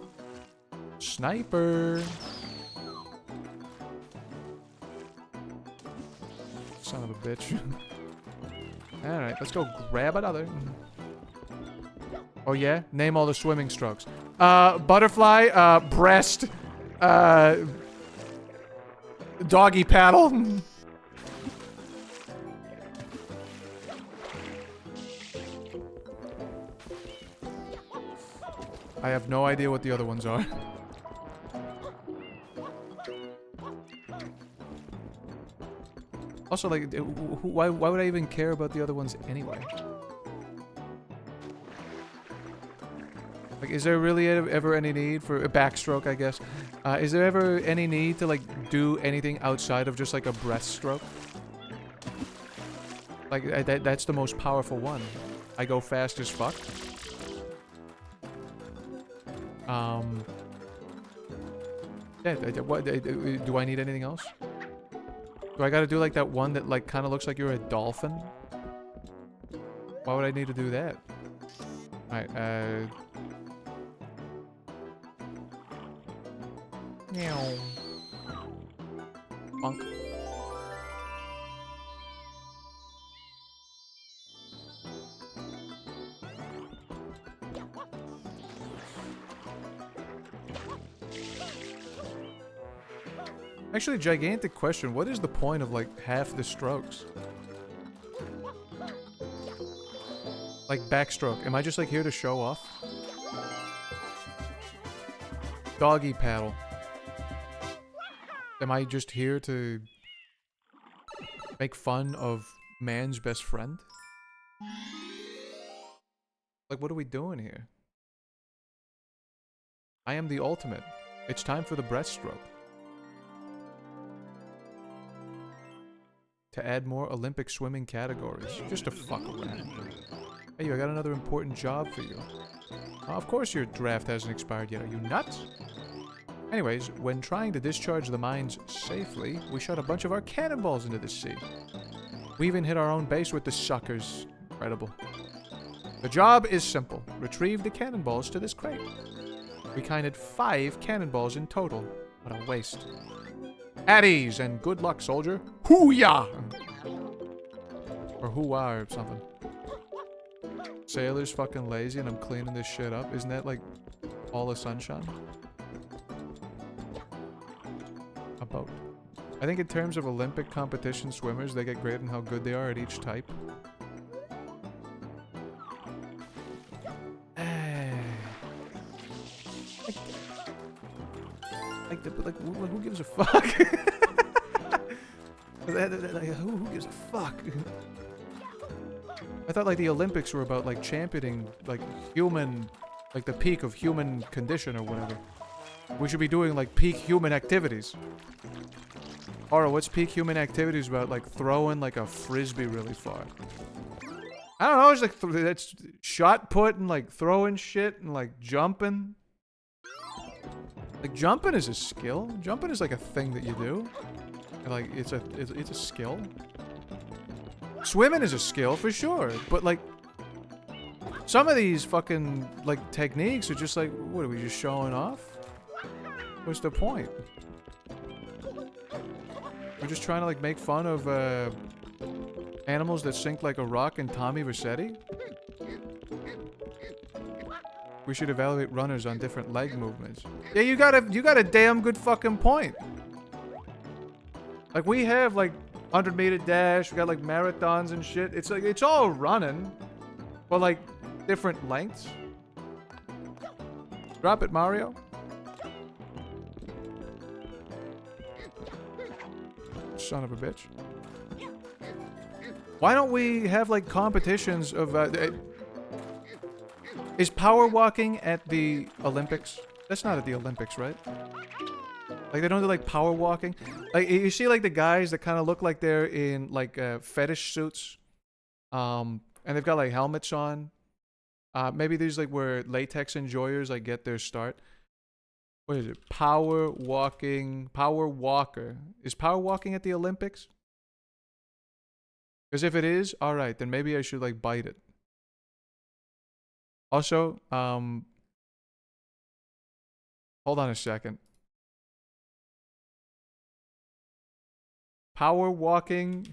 Speaker 1: Sniper! Son of a bitch. Alright, let's go grab another. Oh yeah? Name all the swimming strokes. Butterfly, breast, doggy paddle. I have no idea what the other ones are. Also, like, why would I even care about the other ones anyway? Like, is there really ever any need for a backstroke, I guess? Is there ever any need to, like, do anything outside of just, like, a breaststroke? Like, that's the most powerful one. I go fast as fuck. Yeah, do I need anything else? Do I gotta do, like, that one that, like, kind of looks like you're a dolphin? Why would I need to do that? Alright, meow. Bonk. Actually, gigantic question. What is the point of, like, half the strokes? Like, backstroke. Am I just, like, here to show off? Doggy paddle. Am I just here to make fun of man's best friend? Like, what are we doing here? I am the ultimate. It's time for the breaststroke. To add more Olympic swimming categories. Just to fuck around. Hey, I got another important job for you. Of course your draft hasn't expired yet. Are you nuts? Anyways, when trying to discharge the mines safely, we shot a bunch of our cannonballs into the sea. We even hit our own base with the suckers. Incredible. The job is simple. Retrieve the cannonballs to this crate. We counted 5 cannonballs in total. What a waste. At ease, and good luck, soldier. Hoo-yah! Or hoo-wah or something. Sailor's fucking lazy and I'm cleaning this shit up. Isn't that, like, all the sunshine? A boat. I think in terms of Olympic competition swimmers, they get graded on how good they are at each type. Like, who gives a fuck? Who gives a fuck? I thought, like, the Olympics were about, like, championing, like, human, like, the peak of human condition or whatever. We should be doing, like, peak human activities. Or what's peak human activities about, like, throwing, like, a frisbee really far? I don't know, it's like, that's shot put and, like, throwing shit and, like, jumping. Like, jumping is a skill. Jumping is, like, a thing that you do. And, like, it's a skill. Swimming is a skill, for sure. But, like, some of these fucking, like, techniques are just like, what, are we just showing off? What's the point? We're just trying to, like, make fun of, animals that sink like a rock in Tommy Vercetti? We should evaluate runners on different leg movements. Yeah, you got a damn good fucking point. Like, we have, like, 100-meter dash, we got, like, marathons and shit. It's like, it's all running. But, like, different lengths. Drop it, Mario. Son of a bitch. Why don't we have, like, competitions of, is power walking at the Olympics? That's not at the Olympics, right? Like, they don't do, like, power walking? Like, you see, like, the guys that kind of look like they're in, like, fetish suits. And they've got, like, helmets on. Maybe these, like, where latex enjoyers, like, get their start. What is it? Power walking. Power walker. Is power walking at the Olympics? Because if it is, alright, then maybe I should like bite it. Also, hold on a second. Power walking.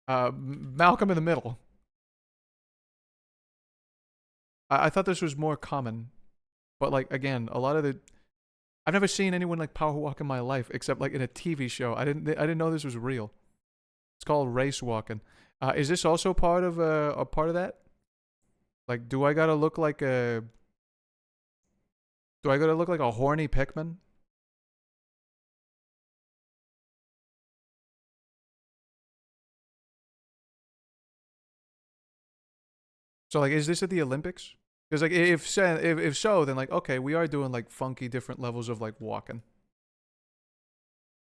Speaker 1: Malcolm in the Middle. I thought this was more common. But like, again, a lot of the... I've never seen anyone like power walk in my life, except like in a TV show. I didn't know this was real. It's called race walking. Is this also part of a part of that? Like, do I gotta look like a... Do I gotta look like a horny Pikmin? So like, is this at the Olympics? Because like, if so, then like, okay, we are doing like funky different levels of like walking.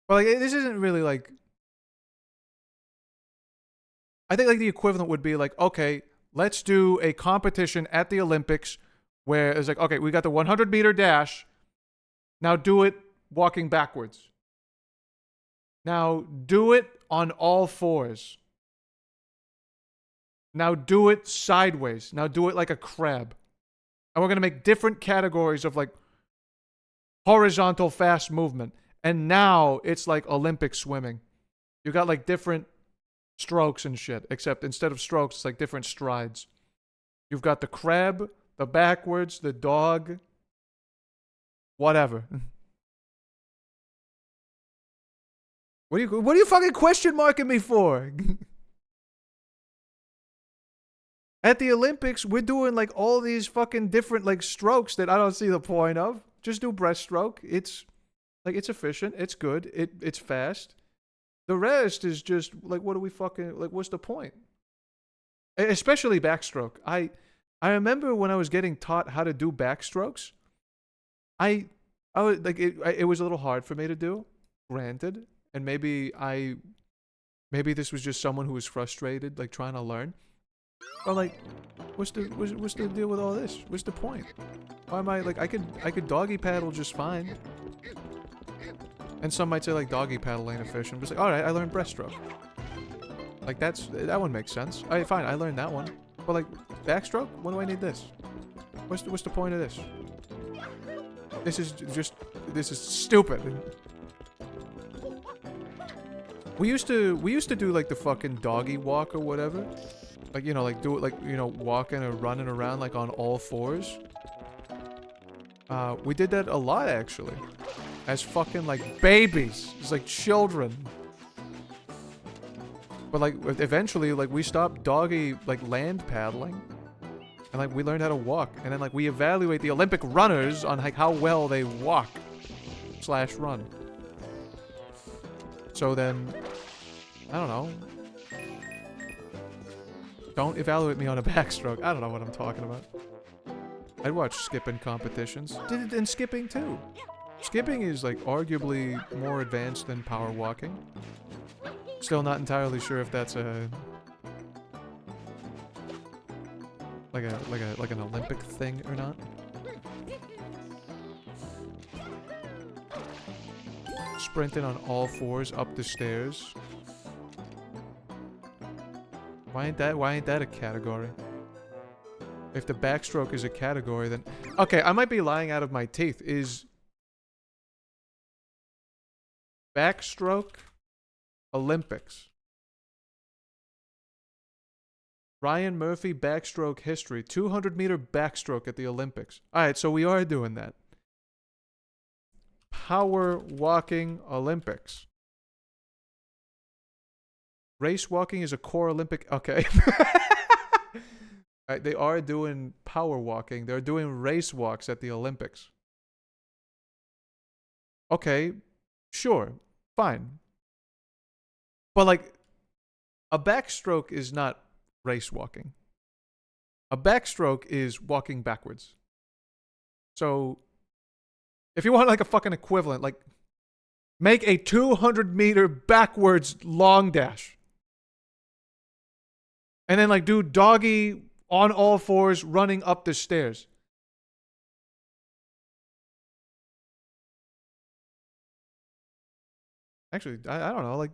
Speaker 1: But like, this isn't really like. I think like the equivalent would be like, okay, let's do a competition at the Olympics where it's like, okay, we got the 100-meter dash. Now do it walking backwards. Now do it on all fours. Now do it sideways. Now do it like a crab. And we're going to make different categories of like horizontal fast movement. And now it's like Olympic swimming. You got like different strokes and shit. Except instead of strokes, it's like different strides. You've got the crab, the backwards, the dog, whatever. What are you fucking question marking me for? At the Olympics, we're doing like all these fucking different like strokes that I don't see the point of. Just do breaststroke. It's like it's efficient. It's good. It's fast. The rest is just like what do we fucking like? What's the point? Especially backstroke. I remember when I was getting taught how to do backstrokes. I was like it was a little hard for me to do. Granted, and maybe this was just someone who was frustrated like trying to learn. But like, what's the deal with all this? What's the point? Why am I like I could doggy paddle just fine. And some might say like doggy paddle ain't efficient. But it's like, all right, I learned breaststroke. Like that one makes sense. All right, fine, I learned that one. But like backstroke, when do I need this? What's the point of this? This is stupid. We used to do like the fucking doggy walk or whatever. Like, you know, like do it like, you know, walking or running around like on all fours. We did that a lot actually. As fucking like babies. It's like children. But like eventually like we stopped doggy like land paddling. And like we learned how to walk. And then like we evaluate the Olympic runners on like how well they walk / run. So then, I don't know. Don't evaluate me on a backstroke. I don't know what I'm talking about. I'd watch skipping competitions. Did it in skipping too. Skipping is like arguably more advanced than power walking. Still not entirely sure if that's a like an Olympic thing or not. Sprinting on all fours up the stairs. Why ain't that a category? If the backstroke is a category, then... Okay, I might be lying out of my teeth. Is... backstroke Olympics. Ryan Murphy backstroke history. 200-meter backstroke at the Olympics. Alright, so we are doing that. Power walking Olympics. Race walking is a core Olympic... Okay. Right, they are doing power walking. They're doing race walks at the Olympics. Okay. Sure. Fine. But like, a backstroke is not race walking. A backstroke is walking backwards. So, if you want like a fucking equivalent, like, make a 200-meter backwards long dash. And then like do doggy on all fours running up the stairs. Actually, I don't know. Like,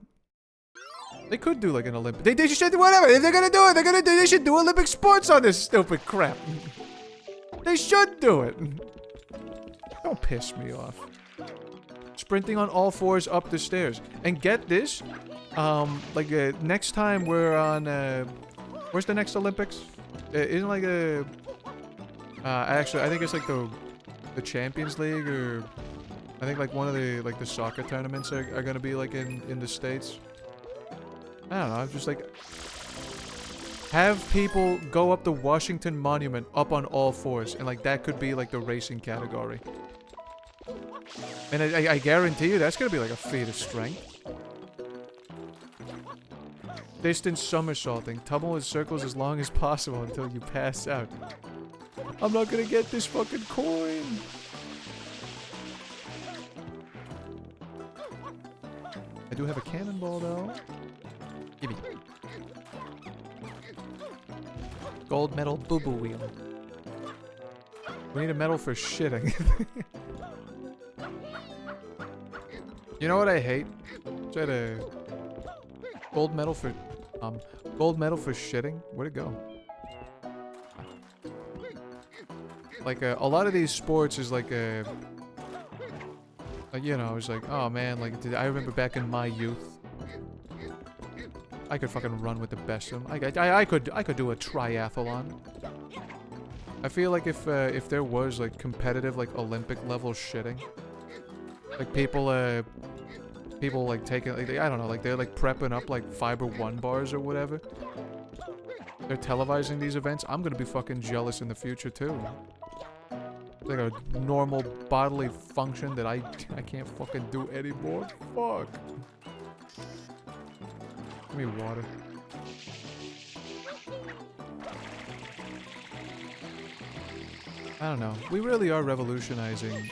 Speaker 1: they could do like an Olympic. They should do whatever. If they're gonna do it, they should do Olympic sports on this stupid crap. They should do it. Don't piss me off. Sprinting on all fours up the stairs. And get this, like next time we're on, where's the next Olympics? Isn't like a, actually I think it's like the Champions League, or I think like one of the like the soccer tournaments are gonna be like in the States. I don't know. I'm just like, have people go up the Washington Monument up on all fours, and like that could be like the racing category. And I guarantee you that's gonna be like a feat of strength. Distance somersaulting. Tumble in circles as long as possible until you pass out. I'm not gonna get this fucking coin. I do have a cannonball though. Gimme. Gold medal boo-boo wheel. We need a medal for shitting. You know what I hate? Is that a gold medal for shitting? Where'd it go? Like a lot of these sports is like a, you know, it's like, oh man, like I remember back in my youth, I could fucking run with the best of them. I could do a triathlon. I feel like if there was like competitive like Olympic level shitting, like people like taking like I don't know, like they're like prepping up like Fiber One bars or whatever. They're televising these events. I'm gonna be fucking jealous in the future too. Like a normal bodily function that I can't fucking do anymore. Fuck. Give me water. I don't know. We really are revolutionizing,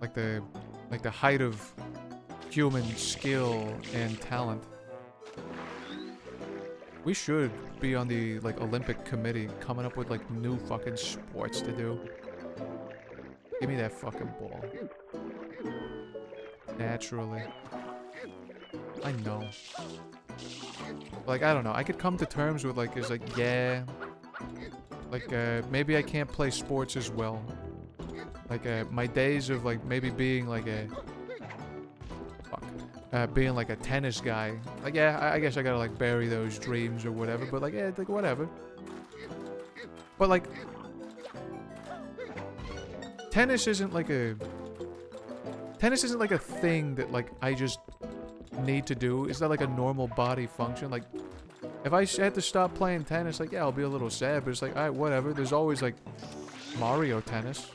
Speaker 1: like the height of human skill and talent. We should be on the like Olympic committee, coming up with like new fucking sports to do. Give me that fucking ball. Naturally. I know. Like, I don't know. I could come to terms with like, is like, yeah. Like, maybe I can't play sports as well. Like, my days of like maybe being like a, being like a tennis guy. Like, yeah, I guess I gotta like bury those dreams or whatever. But like, yeah, like whatever. But like, tennis isn't like a thing that like I just need to do. It's not like a normal body function. Like, if I had to stop playing tennis, like, yeah, I'll be a little sad, but it's like, alright, whatever. There's always like Mario Tennis.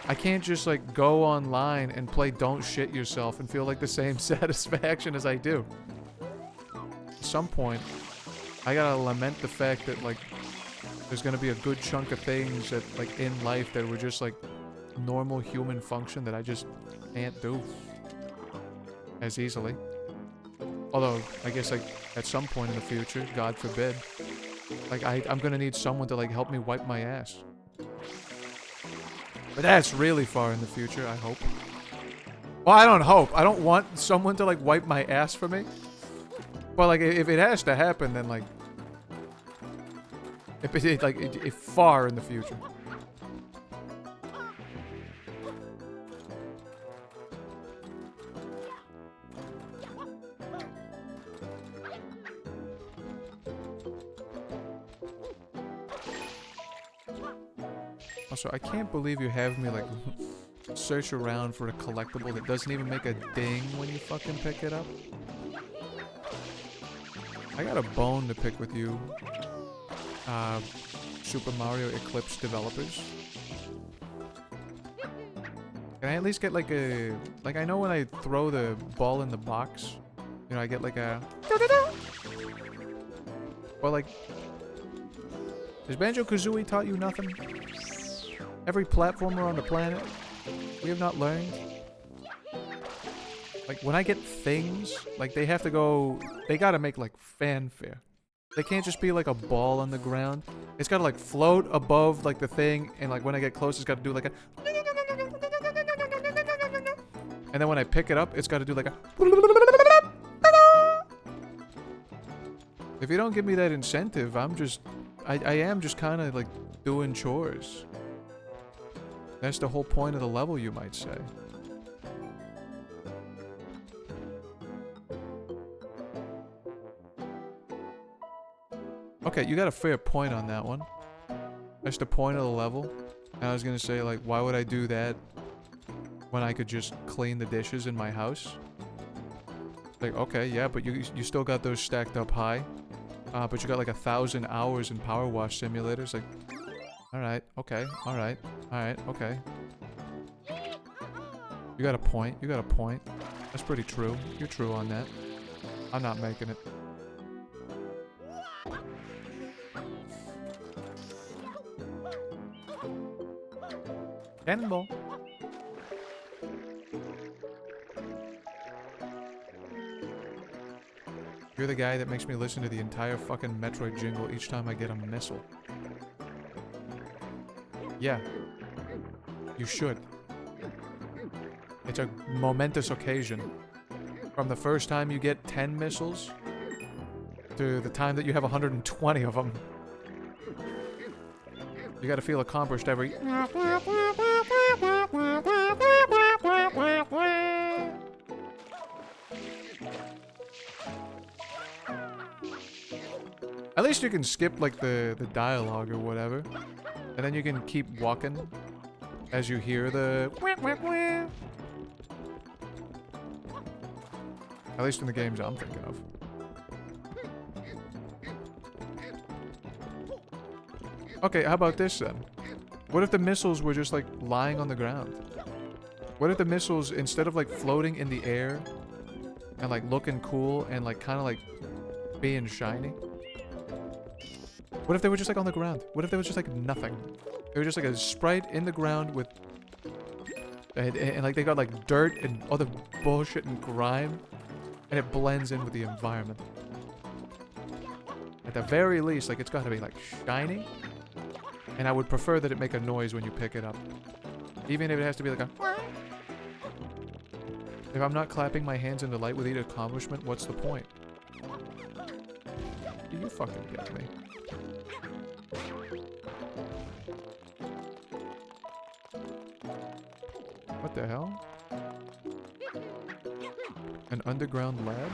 Speaker 1: I can't just like go online and play Don't Shit Yourself and feel like the same satisfaction as I do. At some point, I gotta lament the fact that like there's gonna be a good chunk of things that like in life that were just like normal human function that I just can't do as easily. Although, I guess like at some point in the future, God forbid, like I'm gonna need someone to like help me wipe my ass. But that's really far in the future, I hope. Well, I don't hope. I don't want someone to like wipe my ass for me. But like if it has to happen, then like if far in the future. Also, I can't believe you have me like search around for a collectible that doesn't even make a ding when you fucking pick it up. I got a bone to pick with you, Super Mario Eclipse developers. Can I at least get like a, like I know when I throw the ball in the box, you know, I get like a, well, like, has Banjo-Kazooie taught you nothing? Every platformer on the planet, we have not learned. Like, when I get things, like, they have to go, they gotta make, like, fanfare. They can't just be, like, a ball on the ground. It's gotta, like, float above, like, the thing, and, like, when I get close, it's gotta do, like, a... And then when I pick it up, it's got to do like a... If you don't give me that incentive, I'm just... I am just kind of like doing chores. That's the whole point of the level, you might say. Okay, you got a fair point on that one. That's the point of the level. And I was gonna say, like, why would I do that when I could just clean the dishes in my house? Like, okay, yeah, but you still got those stacked up high. But you got like 1,000 hours in Power Wash simulators. Like, alright, okay, alright, okay. You got a point, you got a point. That's pretty true. You're true on that. I'm not making it. Cannonball. You're the guy that makes me listen to the entire fucking Metroid jingle each time I get a missile. Yeah. You should. It's a momentous occasion. From the first time you get 10 missiles to the time that you have 120 of them. You gotta feel accomplished every... At least you can skip, like, the dialogue or whatever. And then you can keep walking as you hear the... At least in the games I'm thinking of. Okay, how about this then? What if the missiles were just, like, lying on the ground? What if the missiles, instead of, like, floating in the air and, like, looking cool and, like, kind of, like, being shiny? What if they were just, like, on the ground? What if they was just, like, nothing? They were just, like, a sprite in the ground with... And like, they got, like, dirt and other bullshit and grime. And it blends in with the environment. At the very least, like, it's got to be, like, shiny. And I would prefer that it make a noise when you pick it up. Even if it has to be like a... If I'm not clapping my hands in delight with each accomplishment, what's the point? You fucking get me. What the hell? An underground lab?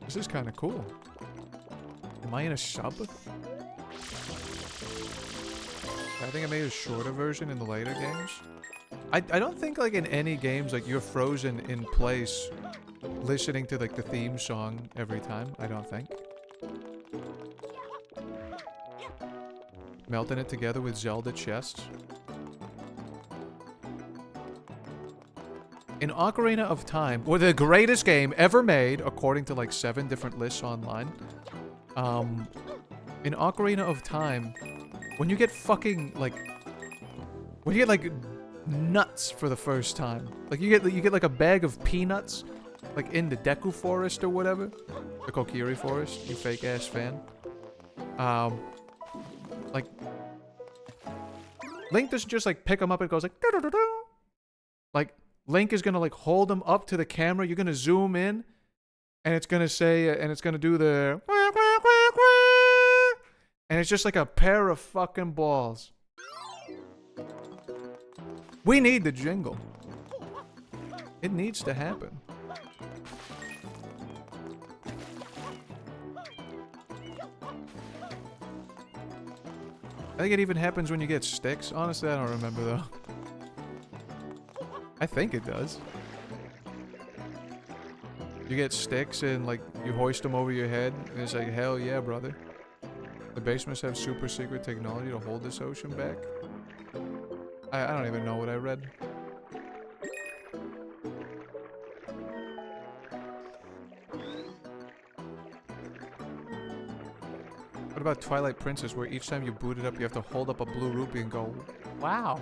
Speaker 1: This is kind of cool. Am I in a sub? I think I made a shorter version in the later games. I don't think, like, in any games, like, you're frozen in place listening to, like, the theme song every time. I don't think. Melting it together with Zelda chests. In Ocarina of Time, or the greatest game ever made, according to, like, 7 different lists online. In Ocarina of Time, when you get fucking, like... When you get, like, nuts for the first time. Like, you get like, a bag of peanuts, like, in the Deku Forest or whatever. The Kokiri Forest, you fake-ass fan. Like... Link doesn't just, like, pick them up and it goes, like... Like... Link is gonna, like, hold them up to the camera. You're gonna zoom in, and it's gonna say, and it's gonna do the... And it's just like a pair of fucking balls. We need the jingle. It needs to happen. I think it even happens when you get sticks. Honestly, I don't remember, though. I think it does. You get sticks and, like, you hoist them over your head, and it's like, hell yeah, brother. The base must have super secret technology to hold this ocean back. I don't even know what I read. What about Twilight Princess, where each time you boot it up, you have to hold up a blue rupee and go, wow.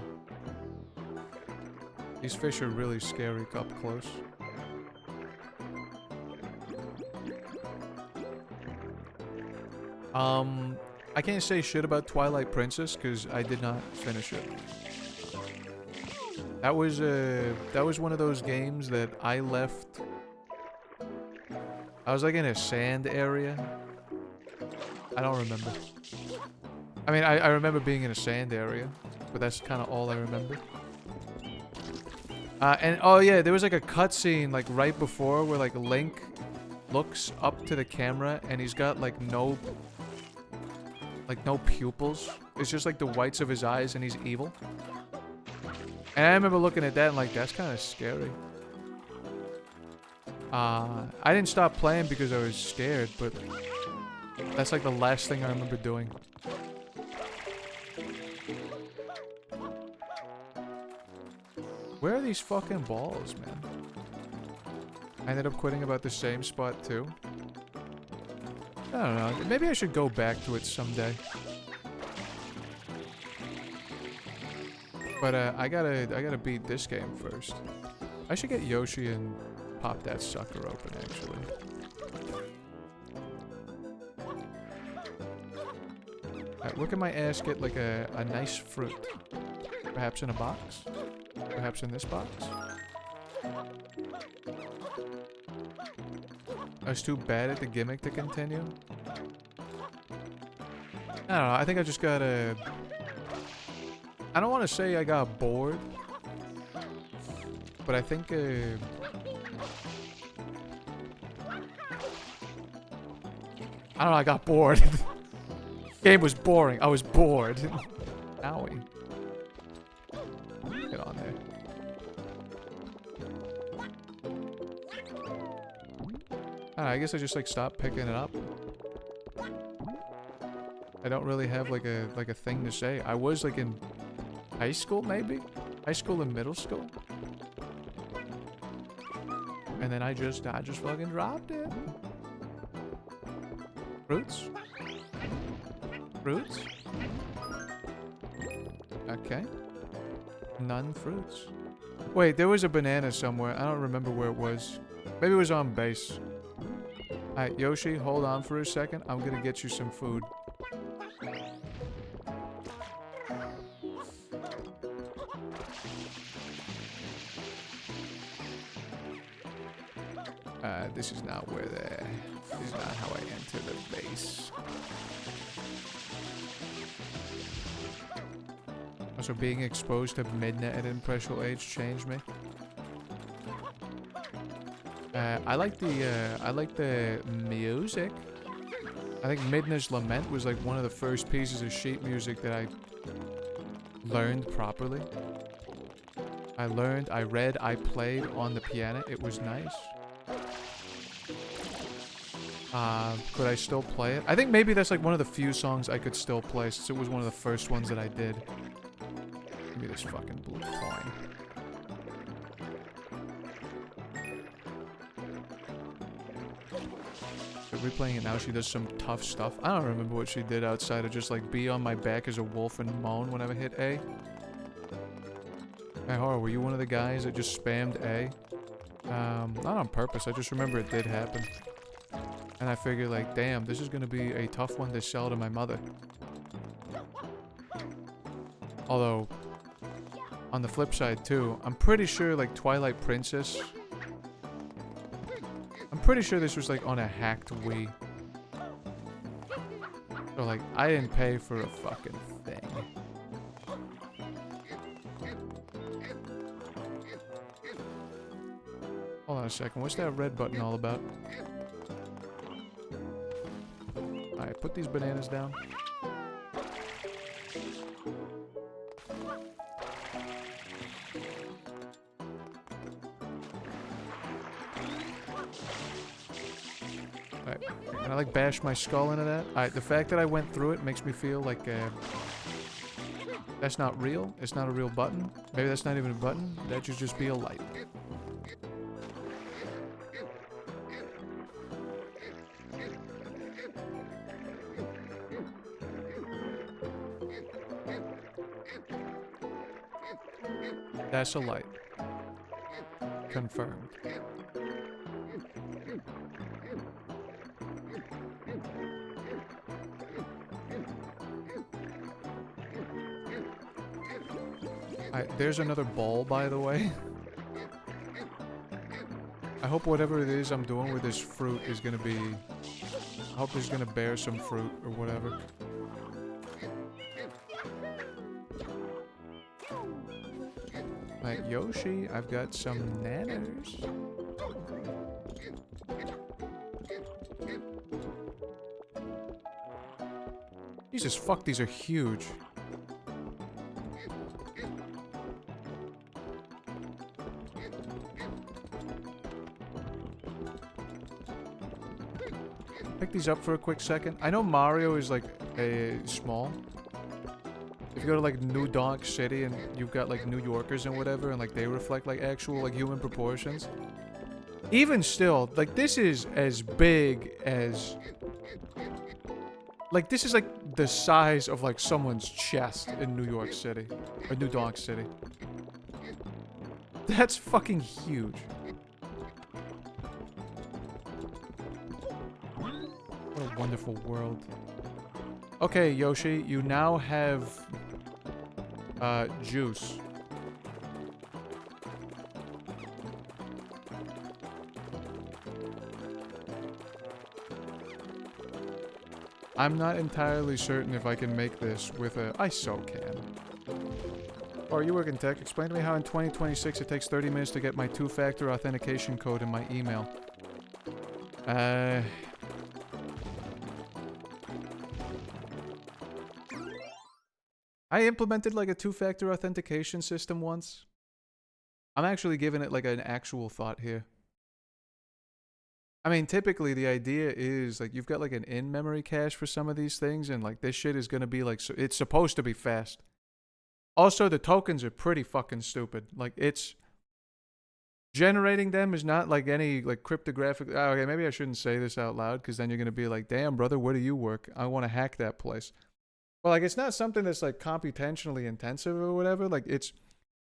Speaker 1: These fish are really scary up close. I can't say shit about Twilight Princess because I did not finish it. That was one of those games that I left. I was like in a sand area. I don't remember. I mean, I remember being in a sand area, but that's kind of all I remember. And oh yeah, there was like a cutscene like right before where like Link looks up to the camera and he's got like no pupils. It's just like the whites of his eyes and he's evil. And I remember looking at that and like, that's kind of scary. I didn't stop playing because I was scared, but that's like the last thing I remember doing. Where are these fucking balls, man? I ended up quitting about the same spot too. I don't know. Maybe I should go back to it someday. But I gotta beat this game first. I should get Yoshi and pop that sucker open, actually. Alright, where can my ass get like a nice fruit? Perhaps in a box? Perhaps in this box? I was too bad at the gimmick to continue. I don't know, I think I just gotta... I don't want to say I got bored, but I think I don't know, I got bored. Game was boring. I was bored. Owie. Get on there. I guess I just like stopped picking it up. I don't really have like a thing to say. I was like in high school, maybe? High school and middle school? And then I just fucking dropped it. Fruits? Fruits? Okay. None fruits. Wait, there was a banana somewhere. I don't remember where it was. Maybe it was on base. Alright, Yoshi, hold on for a second. I'm gonna get you some food. This is not where this is not how I enter the base. Also, being exposed to Midna at an impressionable age changed me. I like the music. I think Midna's Lament was like one of the first pieces of sheet music that I learned properly. I read, I played on the piano. It was nice. Could I still play it? I think maybe that's like one of the few songs I could still play since it was one of the first ones that I did. Give me this fucking blue coin. So replaying it now, she does some tough stuff. I don't remember what she did outside of just like be on my back as a wolf and moan whenever I hit A. Hey, Horo, were you one of the guys that just spammed A? Not on purpose, I just remember it did happen. And I figured like, damn, this is gonna be a tough one to sell to my mother. Although, on the flip side too, I'm pretty sure like Twilight Princess, I'm pretty sure this was like on a hacked Wii. So like, I didn't pay for a fucking thing. Hold on a second, what's that red button all about? Alright, put these bananas down. Alright, and I like bash my skull into that. Alright, the fact that I went through it makes me feel like that's not real. It's not a real button. Maybe that's not even a button. That should just be a light. That's a light. Confirmed. there's another ball, by the way. I hope whatever it is I'm doing with this fruit is gonna be... I hope it's gonna bear some fruit or whatever. Like, Yoshi, I've got some nanners. Jesus, fuck, these are huge. Pick these up for a quick second. I know Mario is like a small. If you go to like New Donk City and you've got like New Yorkers and whatever, and like they reflect like actual like human proportions. Even still, like this is as big as... Like this is like the size of like someone's chest in New York City. Or New Donk City. That's fucking huge. What a wonderful world. Okay, Yoshi, you now have juice. I'm not entirely certain if I can make this with a... I so can. Oh, you work in tech? Explain to me how in 2026 it takes 30 minutes to get my two-factor authentication code in my email. I implemented like a two-factor authentication system once. I'm actually giving it like an actual thought here. I mean, typically the idea is like you've got like an in-memory cache for some of these things, and like this shit is gonna be like, so it's supposed to be fast. Also, the tokens are pretty fucking stupid. Like it's generating them is not like any like cryptographic. Oh, okay, maybe I shouldn't say this out loud because then you're gonna be like, damn brother, where do you work? I want to hack that place. Well, like it's not something that's like computationally intensive or whatever. Like it's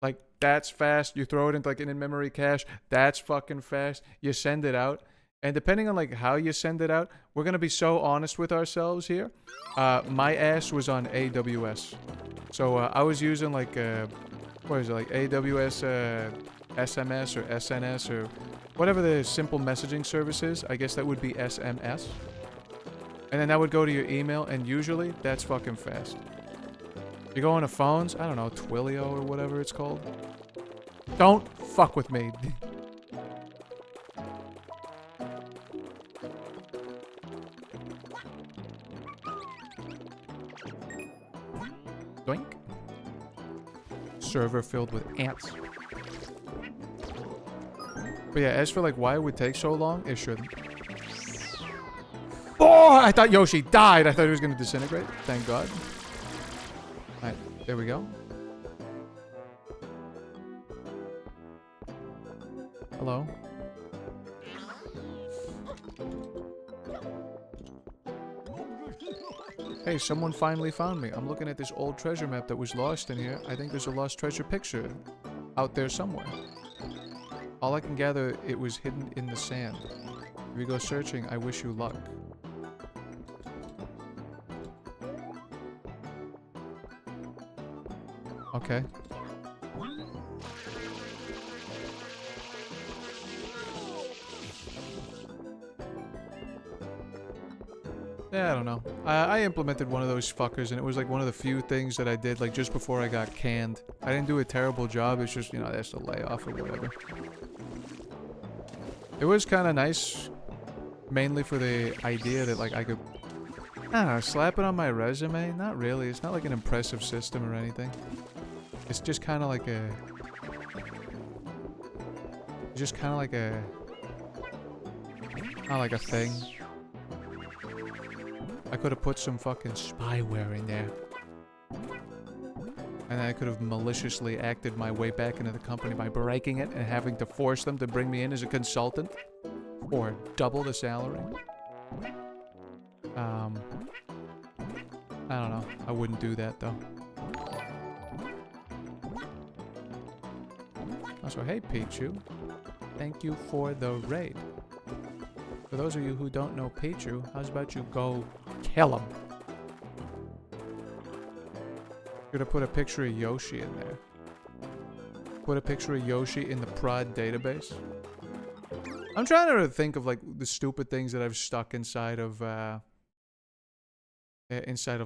Speaker 1: like that's fast. You throw it into like an in-memory cache. That's fucking fast. You send it out. And depending on like how you send it out, we're gonna be so honest with ourselves here. My ass was on AWS, so I was using like what is it, like AWS SMS or SNS or whatever the simple messaging service is. I guess that would be SMS. And then that would go to your email, and usually that's fucking fast. You go on to phones, I don't know, Twilio or whatever it's called. Don't fuck with me. Doink. Server filled with ants. But yeah, as for like why it would take so long, it shouldn't. Oh, I thought Yoshi died. I thought he was gonna disintegrate. Thank God. Alright, there we go. Hello. Hey, someone finally found me. I'm looking at this old treasure map that was lost in here. I think there's a lost treasure picture out there somewhere. All I can gather, it was hidden in the sand. If you go searching, I wish you luck. Okay. Yeah, I don't know. I implemented one of those fuckers, and it was like one of the few things that I did like just before I got canned. I didn't do a terrible job. It's just, you know, that's a layoff or whatever. It was kind of nice, mainly for the idea that like I could, I don't know, slap it on my resume. Not really. It's not like an impressive system or anything. It's just kind of like a, not like a thing. I could have put some fucking spyware in there. And I could have maliciously acted my way back into the company by breaking it and having to force them to bring me in as a consultant for double the salary. I don't know. I wouldn't do that though. Also, hey Pichu. Thank you for the raid. For those of you who don't know Pichu, how's about you go kill him? Should have put a picture of Yoshi in there. Put a picture of Yoshi in the prod database. I'm trying to think of like the stupid things that I've stuck inside of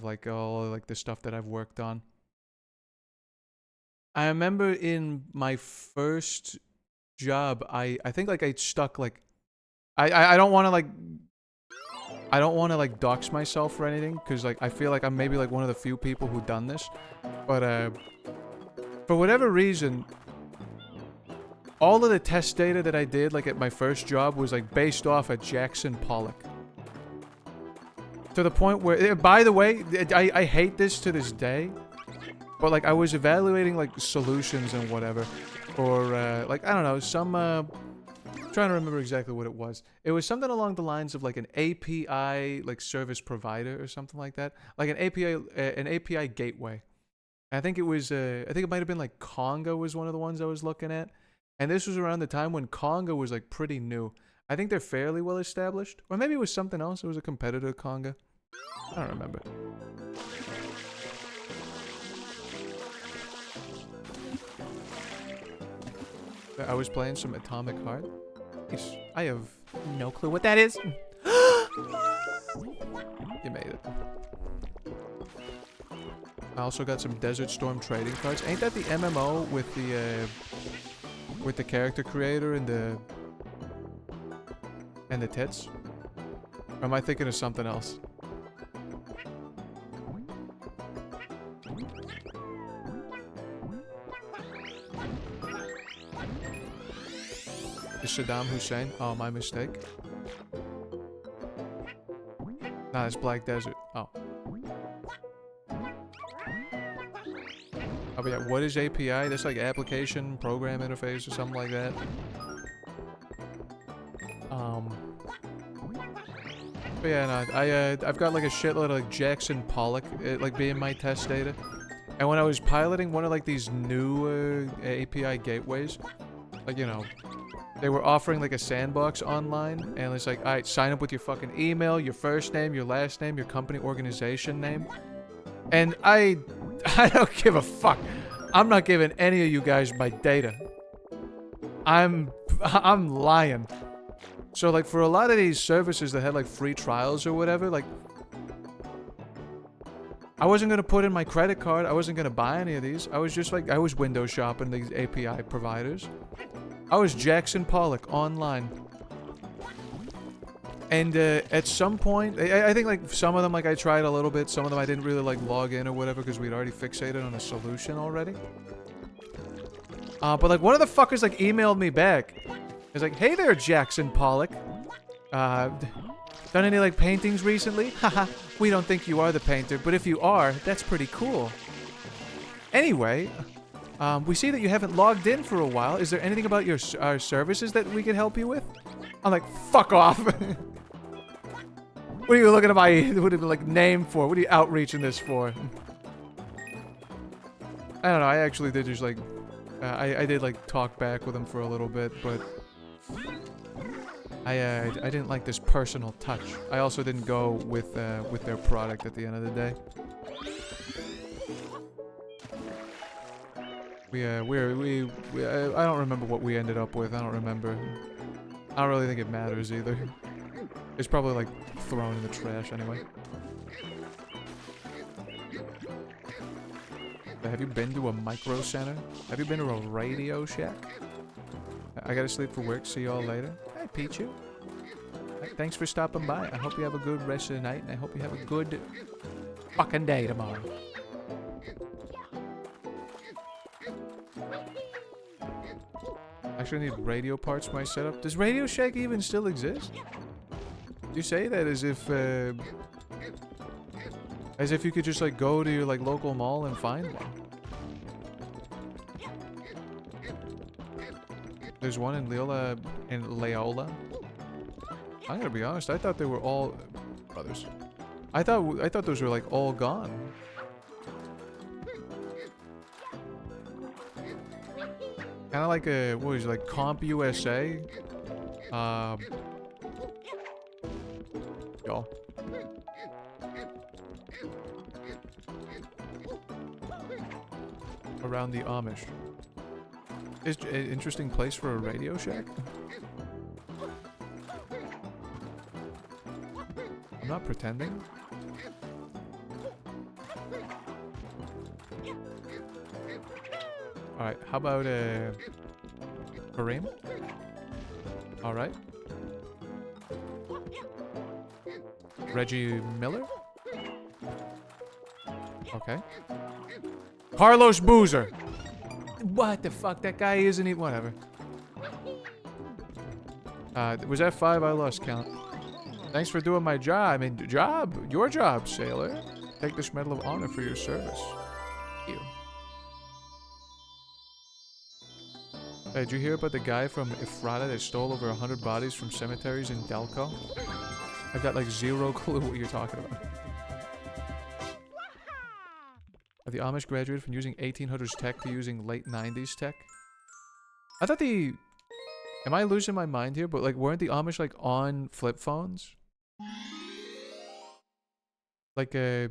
Speaker 1: like all like the stuff that I've worked on. I remember in my first job, I think like I stuck like I don't want to like dox myself or anything because like I feel like I'm maybe like one of the few people who done this, but for whatever reason, all of the test data that I did like at my first job was like based off of Jackson Pollock. To the point where, by the way, I hate this to this day, but like I was evaluating like solutions and whatever, or like I don't know, some trying to remember exactly what it was. It was something along the lines of like an API like service provider or something like that, like an API gateway. I think it was I think it might have been like Conga was one of the ones I was looking at, and this was around the time when Conga was like pretty new. I think they're fairly well established, or maybe it was something else. It was a competitor to Conga. I don't remember. I was playing some Atomic Heart. I have no clue what that is. You made it. I also got some Desert Storm trading cards. Ain't that the MMO with the character creator and the tits? Or am I thinking of something else? Is Saddam Hussein? Oh, my mistake. Nah, it's Black Desert. Oh. Oh, but yeah, what is API? That's like application program interface or something like that. But yeah, no, I've got like a shitload of like Jackson Pollock like being my test data. And when I was piloting one of like these new API gateways, like, you know, they were offering like a sandbox online, and it's like, alright, sign up with your fucking email, your first name, your last name, your company organization name. And I don't give a fuck. I'm not giving any of you guys my data. I'm lying. So like for a lot of these services that had like free trials or whatever, like I wasn't gonna put in my credit card. I wasn't gonna buy any of these. I was just like, I was window shopping these API providers. I was Jackson Pollock online. And at some point, I think like some of them like I tried a little bit. Some of them I didn't really like log in or whatever because we'd already fixated on a solution already. But like one of the fuckers like emailed me back. He's like, hey there, Jackson Pollock. Done any like paintings recently? Haha, we don't think you are the painter, but if you are, that's pretty cool. Anyway, we see that you haven't logged in for a while. Is there anything about our services that we could help you with? I'm like, fuck off. What are you looking at my like name for? What are you outreaching this for? I don't know. I actually did just like, I did like talk back with him for a little bit, but I didn't like this personal touch. I also didn't go with their product at the end of the day. I don't remember what we ended up with. I don't remember. I don't really think it matters either. It's probably like thrown in the trash anyway. Have you been to a micro center? Have you been to a Radio Shack? I gotta sleep for work. See y'all later. Hey, Pichu. Thanks for stopping by. I hope you have a good rest of the night, and I hope you have a good fucking day tomorrow. Actually, I need radio parts for my setup. Does Radio Shack even still exist? You say that as if you could just like go to your like local mall and find one. There's one in Leola. I'm gonna be honest. I thought they were all brothers. I thought those were like all gone. Kind of like a what is it, like Comp USA. Y'all. Around the Amish. Is an interesting place for a Radio Shack? I'm not pretending. Alright, how about Kareem? Alright. Reggie Miller? Okay. Carlos Boozer! What the fuck? That guy isn't even... Whatever. Was that 5? I lost count. Thanks for doing my job. I mean, your job, sailor. Take this Medal of Honor for your service. Thank you. Hey, did you hear about the guy from Ephrata that stole over 100 bodies from cemeteries in Delco? I've got like zero clue what you're talking about. Have the Amish graduated from using 1800s tech to using late 90s tech? I thought the... Am I losing my mind here? But like, weren't the Amish like on flip phones? Like I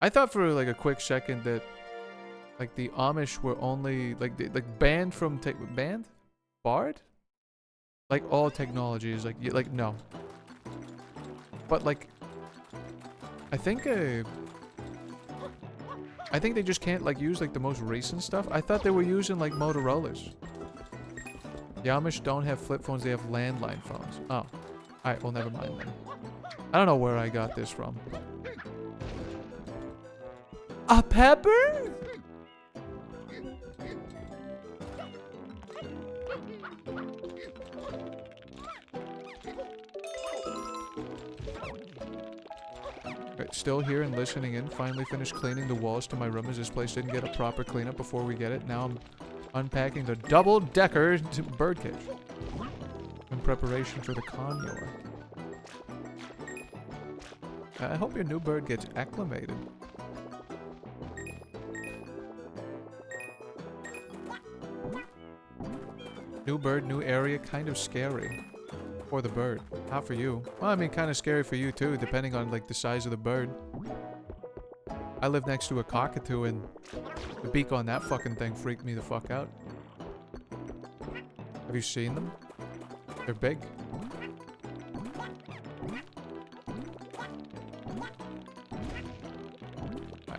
Speaker 1: thought for like a quick second that like the Amish were only like banned from banned? Barred? Like all technology is like no. But like I think they just can't like use like the most recent stuff. I thought they were using like Motorola's. The Amish don't have flip phones, they have landline phones. Oh. Alright, well never mind then. I don't know where I got this from. A pepper? Right, still here and listening in. Finally finished cleaning the walls to my room as this place didn't get a proper cleanup before we get it. Now I'm unpacking the double-decker birdcage in preparation for the conure. I hope your new bird gets acclimated. New bird, new area, kind of scary. For the bird. Not for you. Well, I mean, kind of scary for you too, depending on like the size of the bird. I live next to a cockatoo and the beak on that fucking thing freaked me the fuck out. Have you seen them? They're big.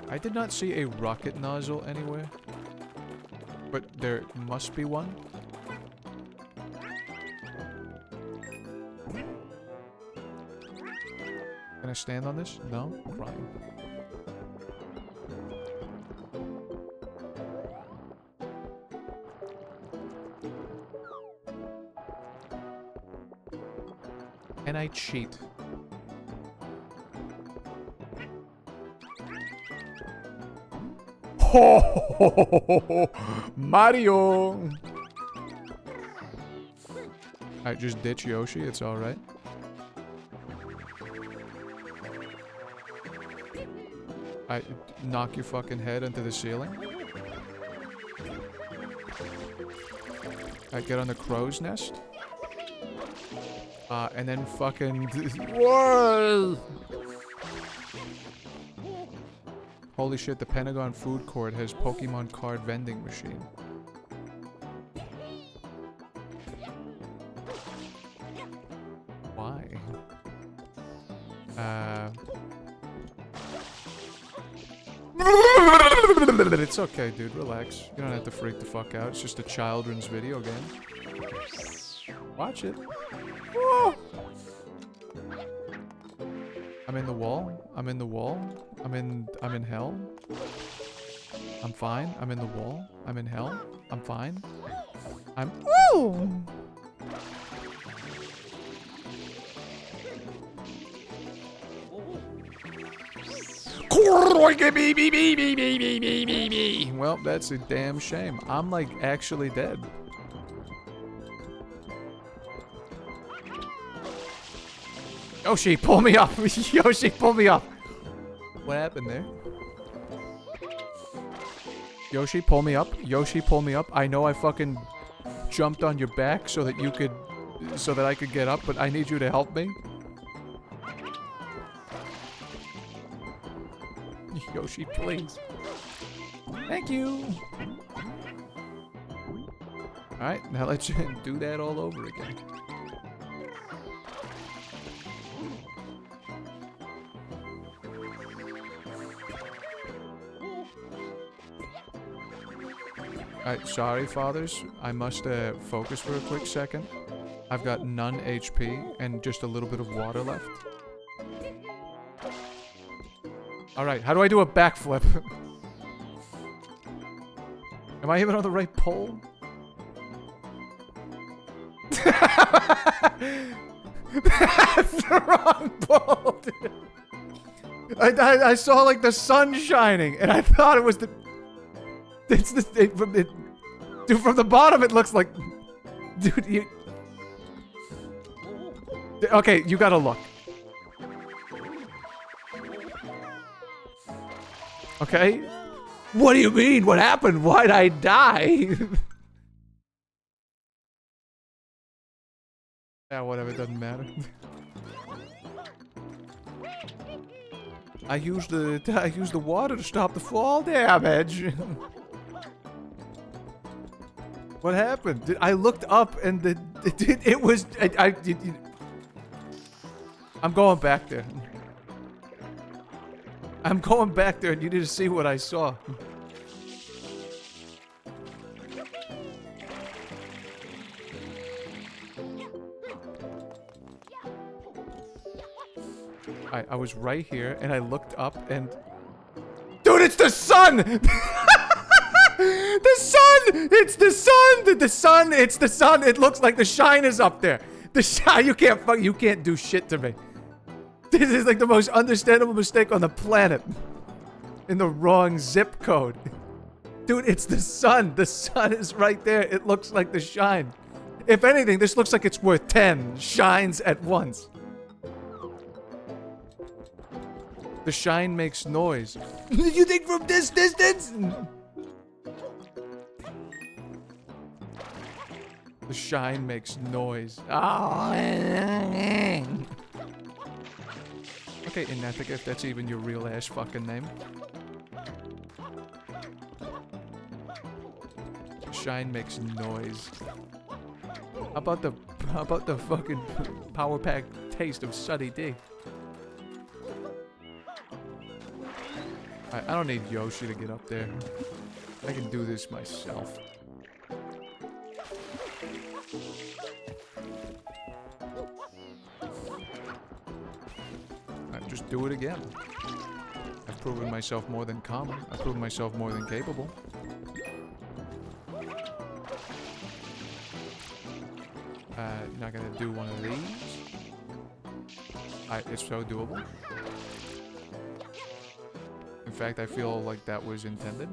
Speaker 1: I did not see a rocket nozzle anywhere. But there must be one. Can I stand on this? No? I'm crying. Can I cheat? Ho! Mario! Alright, just ditch Yoshi, it's alright. I knock your fucking head into the ceiling. I get on the crow's nest. And then fucking... Whoa! Holy shit, the Pentagon Food Court has Pokemon card vending machine. Why? It's okay, dude. Relax. You don't have to freak the fuck out. It's just a children's video game. Watch it. Whoa. I'm in the wall. I'm in the wall. I'm in hell. I'm fine. I'm in the wall. I'm in hell. I'm fine. I'm... Woo! Well, that's a damn shame. I'm like actually dead. Yoshi, pull me up. Yoshi, pull me up. What happened there? Yoshi, pull me up. Yoshi, pull me up. I know I fucking jumped on your back so that you could, so that I could get up, but I need you to help me. Yoshi, please. Thank you. Alright, now let's do that all over again. Alright, sorry, fathers. I must focus for a quick second. I've got none HP and just a little bit of water left. Alright, how do I do a backflip? Am I even on the right pole? That's the wrong pole, dude. I saw like the sun shining and I thought it was the... It's the... dude, from the bottom it looks like... Dude, you... Okay, you gotta look. Okay? What do you mean? What happened? Why'd I die? Yeah, whatever, it doesn't matter. I used the water to stop the fall damage. What happened? I looked up and it was I'm going back there. I'm going back there and you need to see what I saw. I was right here and I looked up and... Dude, it's the sun! The sun! It's the sun! The sun! It's the sun! It looks like the shine is up there. The shine! You can't do shit to me. This is like the most understandable mistake on the planet. In the wrong zip code. Dude, it's the sun. The sun is right there. It looks like the shine. If anything, this looks like it's worth 10 shines at once. The shine makes noise. You think from this distance? The shine makes noise. Oh. Okay, Inatica, if that's even your real ass fucking name. Shine makes noise. How about the fucking power pack taste of Suddy D? I don't need Yoshi to get up there. I can do this myself. Just do it again. I've proven myself more than common. I've proven myself more than capable. Not gonna do one of these. It's so doable. In fact, I feel like that was intended.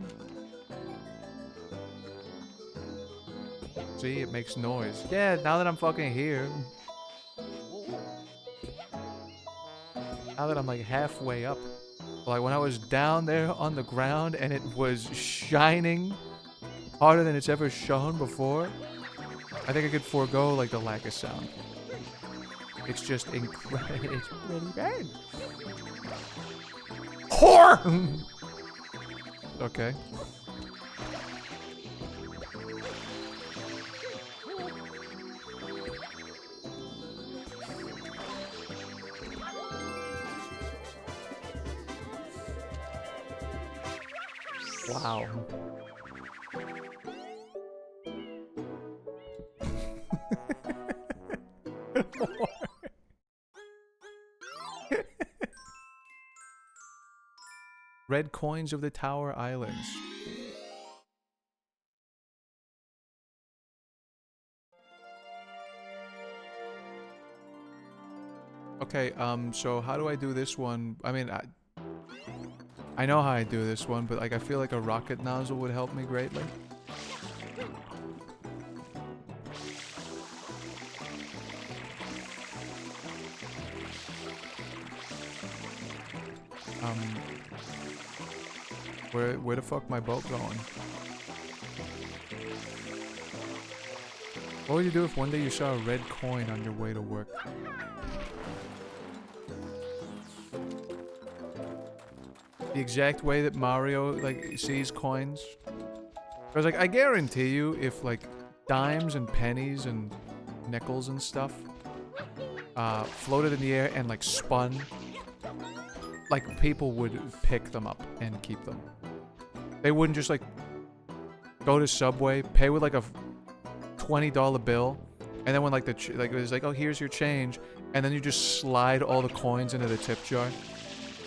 Speaker 1: See, it makes noise. Yeah, now that I'm fucking here. Now that I'm like halfway up. Like when I was down there on the ground and it was shining harder than it's ever shone before, I think I could forego like the lack of sound. It's just incredible. It's pretty bad. Whore! Okay. Wow. Red coins of the Tower Islands. Okay, so how do I do this one? I mean, I know how I do this one, but like I feel like a rocket nozzle would help me greatly. Where the fuck my boat going? What would you do if one day you saw a red coin on your way to work? The exact way that Mario like sees coins. I was like, I guarantee you, if like dimes and pennies and nickels and stuff floated in the air and like spun, like people would pick them up and keep them. They wouldn't just like go to Subway, pay with like a $20 bill, and then when like it was like, oh, here's your change, and then you just slide all the coins into the tip jar,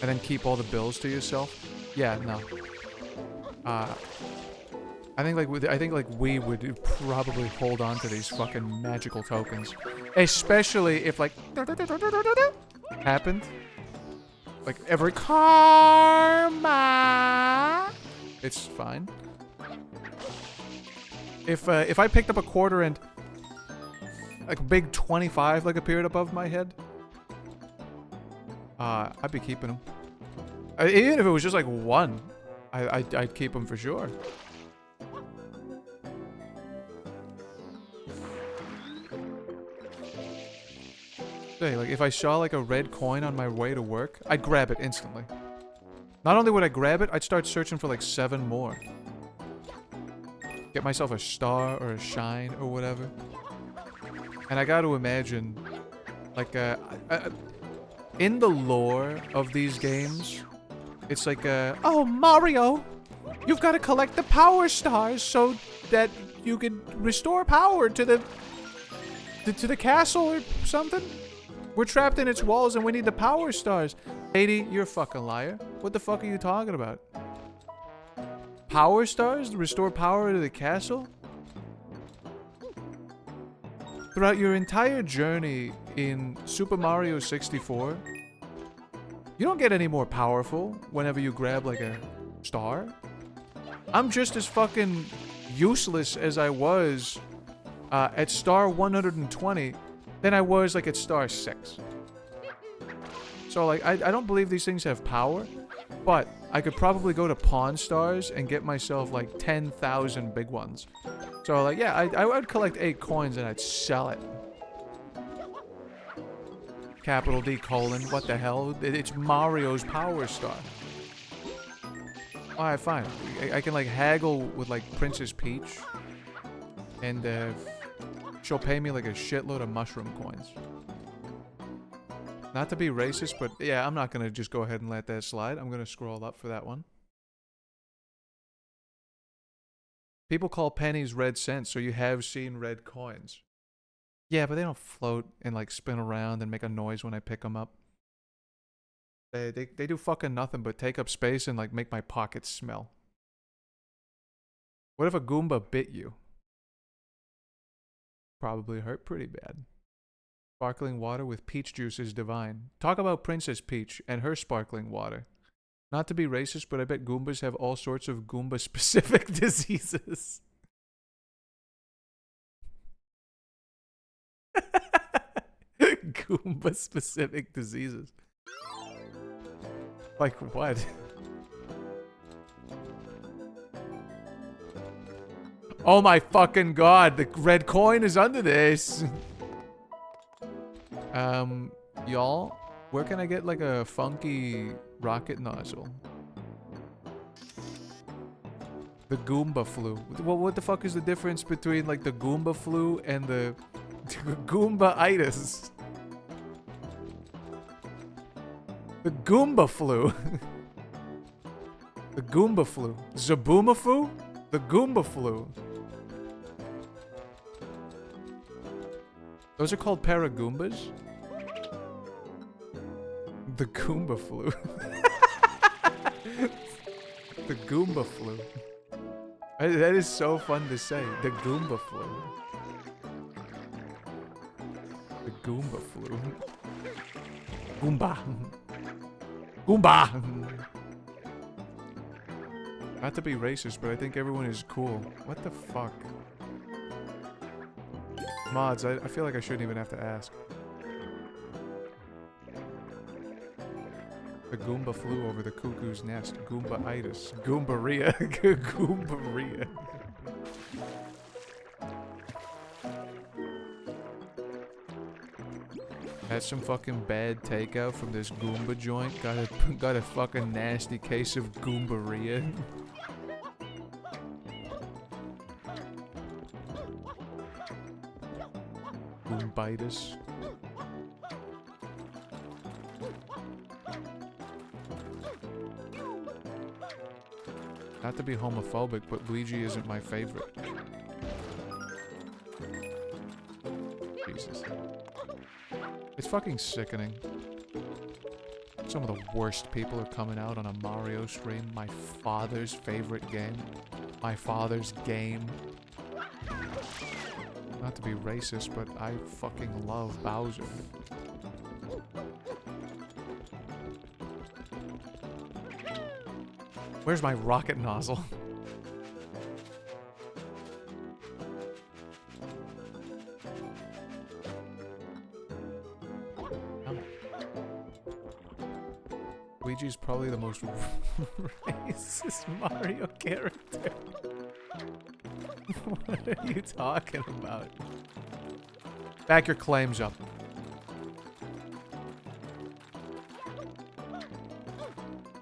Speaker 1: and then keep all the bills to yourself. Yeah, no. I think like we would probably hold on to these fucking magical tokens, especially if like happened, like every karma. It's fine. If I picked up a quarter and like a big 25 like appeared above my head, I'd be keeping them. Even if it was just like one, I'd keep them for sure. Say, like if I saw like a red coin on my way to work, I'd grab it instantly. Not only would I grab it, I'd start searching for like 7 more. Get myself a star or a shine or whatever. And I gotta imagine, like, in the lore of these games, it's like, oh, Mario, you've got to collect the power stars so that you can restore power to the castle or something. We're trapped in its walls and we need the power stars. Lady, you're a fucking liar. What the fuck are you talking about? Power stars to restore power to the castle? Throughout your entire journey in Super Mario 64, you don't get any more powerful whenever you grab like a star. I'm just as fucking useless as I was at star 120 than I was like at star 6. So like I don't believe these things have power, but I could probably go to Pawn Stars and get myself like 10,000 big ones. So like yeah, I would collect 8 coins and I'd sell it. Capital D colon, what the hell? It's Mario's Power Star. Alright, fine. I can like haggle with like Princess Peach. And she'll pay me like a shitload of mushroom coins. Not to be racist, but yeah, I'm not gonna just go ahead and let that slide. I'm gonna scroll up for that one. People call pennies red cents, so you have seen red coins. Yeah, but they don't float and like spin around and make a noise when I pick them up. They do fucking nothing but take up space and like make my pockets smell. What if a Goomba bit you? Probably hurt pretty bad. Sparkling water with peach juice is divine. Talk about Princess Peach and her sparkling water. Not to be racist, but I bet Goombas have all sorts of Goomba-specific diseases. Goomba-specific diseases. Like what? Oh my fucking god, the red coin is under this. Y'all, where can I get like a funky rocket nozzle? The Goomba flu. What the fuck is the difference between like the Goomba flu and the Goomba-itis? The Goomba flu. The Goomba flu. Zaboomafoo? The Goomba flu. Those are called Paragoombas? The Goomba flu. The Goomba flu. That is so fun to say. The Goomba flu. The Goomba flu. Goomba. Goomba! Not to be racist, but I think everyone is cool. What the fuck? Mods, I feel like I shouldn't even have to ask. The Goomba flew over the cuckoo's nest. Goomba-itis. Goombaria. Goombaria. That's some fucking bad takeout from this Goomba joint. Got a fucking nasty case of Goombaria. Goombitis. Not to be homophobic, but Luigi isn't my favorite. Jesus. It's fucking sickening. Some of the worst people are coming out on a Mario stream. My father's favorite game. My father's game. Not to be racist, but I fucking love Bowser. Where's my rocket nozzle? Luigi's probably the most racist Mario character. What are you talking about? Back your claims up.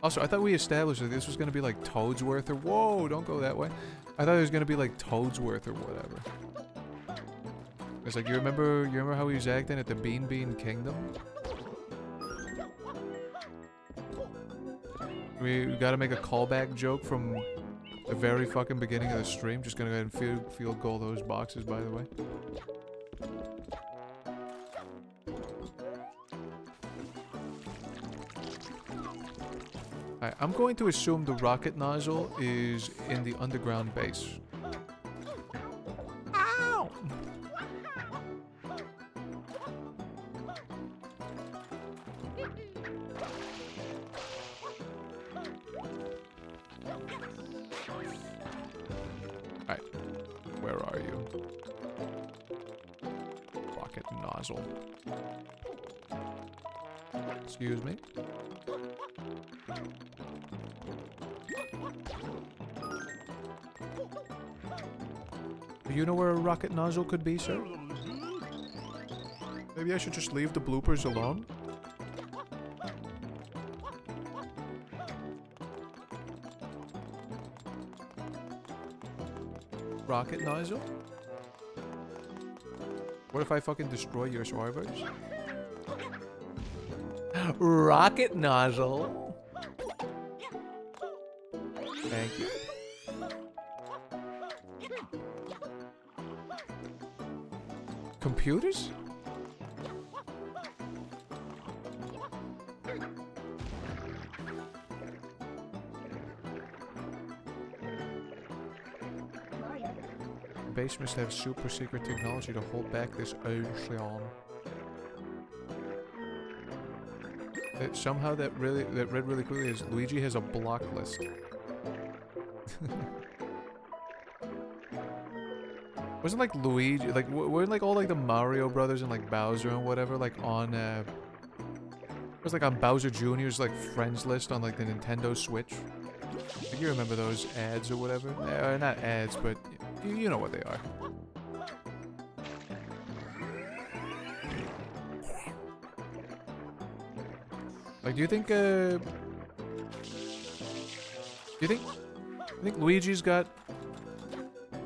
Speaker 1: Also, I thought we established that this was going to be like Toadsworth or... Whoa, don't go that way. I thought it was going to be like Toadsworth or whatever. It's like, you remember how he was acting at the Bean Bean Kingdom? We got to make a callback joke from the very fucking beginning of the stream. Just going to go ahead and field goal those boxes, by the way. Alright, I'm going to assume the rocket nozzle is in the underground base. Ow! Alright, where are you? Rocket nozzle. Excuse me? Do you know where a rocket nozzle could be, sir? Maybe I should just leave the bloopers alone? Rocket nozzle? What if I fucking destroy your servers? Rocket nozzle! Thank you. Computers? The base must have super secret technology to hold back this ocean. Somehow that read really quickly is Luigi has a block list. Wasn't like Luigi, like, weren't like all like the Mario brothers and like Bowser and whatever, like on, it was like on Bowser Jr.'s like friends list on like the Nintendo Switch? Like, you remember those ads or whatever? Not ads, but you know what they are. Like, do you think Luigi's got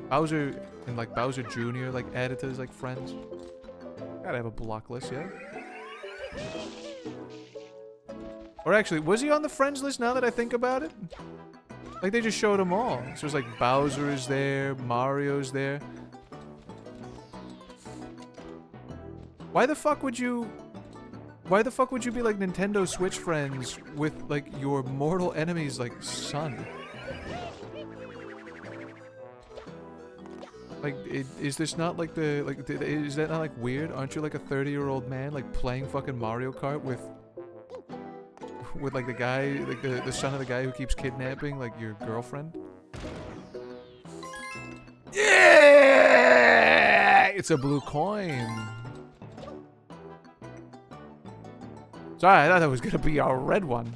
Speaker 1: Bowser and like Bowser Jr. like added to his like friends? Gotta have a block list, yeah? Or actually, was he on the friends list now that I think about it? Like, they just showed them all. So it's like Bowser is there, Mario's there. Why the fuck would you be like Nintendo Switch friends with like your mortal enemy's like son? Like, is this not like is that not like weird? Aren't you like a 30-year-old man like playing fucking Mario Kart with like the guy, like the son of the guy who keeps kidnapping like your girlfriend? Yeah! It's a blue coin. Sorry, I thought that was gonna be a red one.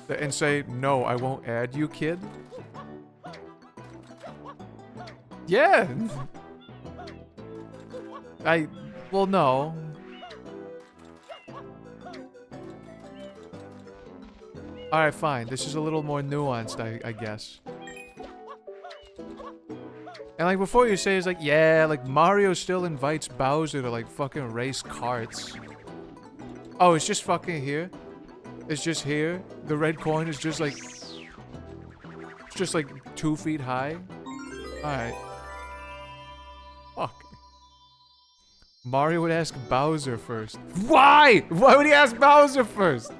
Speaker 1: And say, no, I won't add you, kid. Yeah. Well, no. Alright, fine. This is a little more nuanced, I guess. And like before you say, it's like, yeah, like Mario still invites Bowser to like fucking race karts. Oh, it's just fucking here? It's just here? The red coin is just like... It's just like 2 feet high? Alright. Fuck. Mario would ask Bowser first. Why? Why would he ask Bowser first?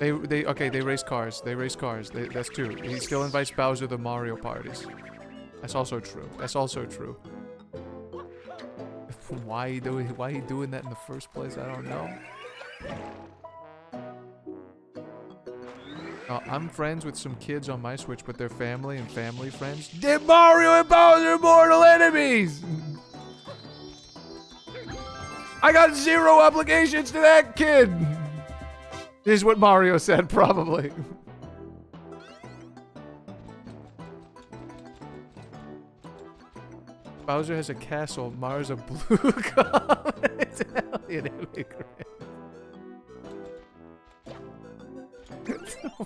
Speaker 1: Okay, they race cars. They race cars. That's true. He still invites Bowser to Mario parties. That's also true. That's also true. Why he doing that in the first place? I don't know. I'm friends with some kids on my Switch, but they're family and family friends. They're Mario and Bowser mortal enemies! I got 0 obligations to that kid! This is what Mario said, probably. Bowser has a castle. Mario's a blue-collar Italian immigrant.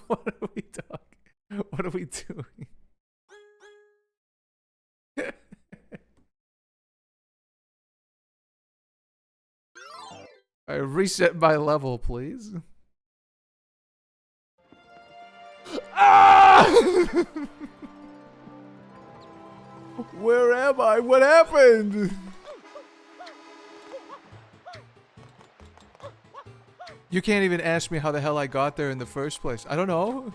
Speaker 1: What are we talking? What are we doing? Alright, reset my level, please. Ah! Where am I? What happened? You can't even ask me how the hell I got there in the first place. I don't know.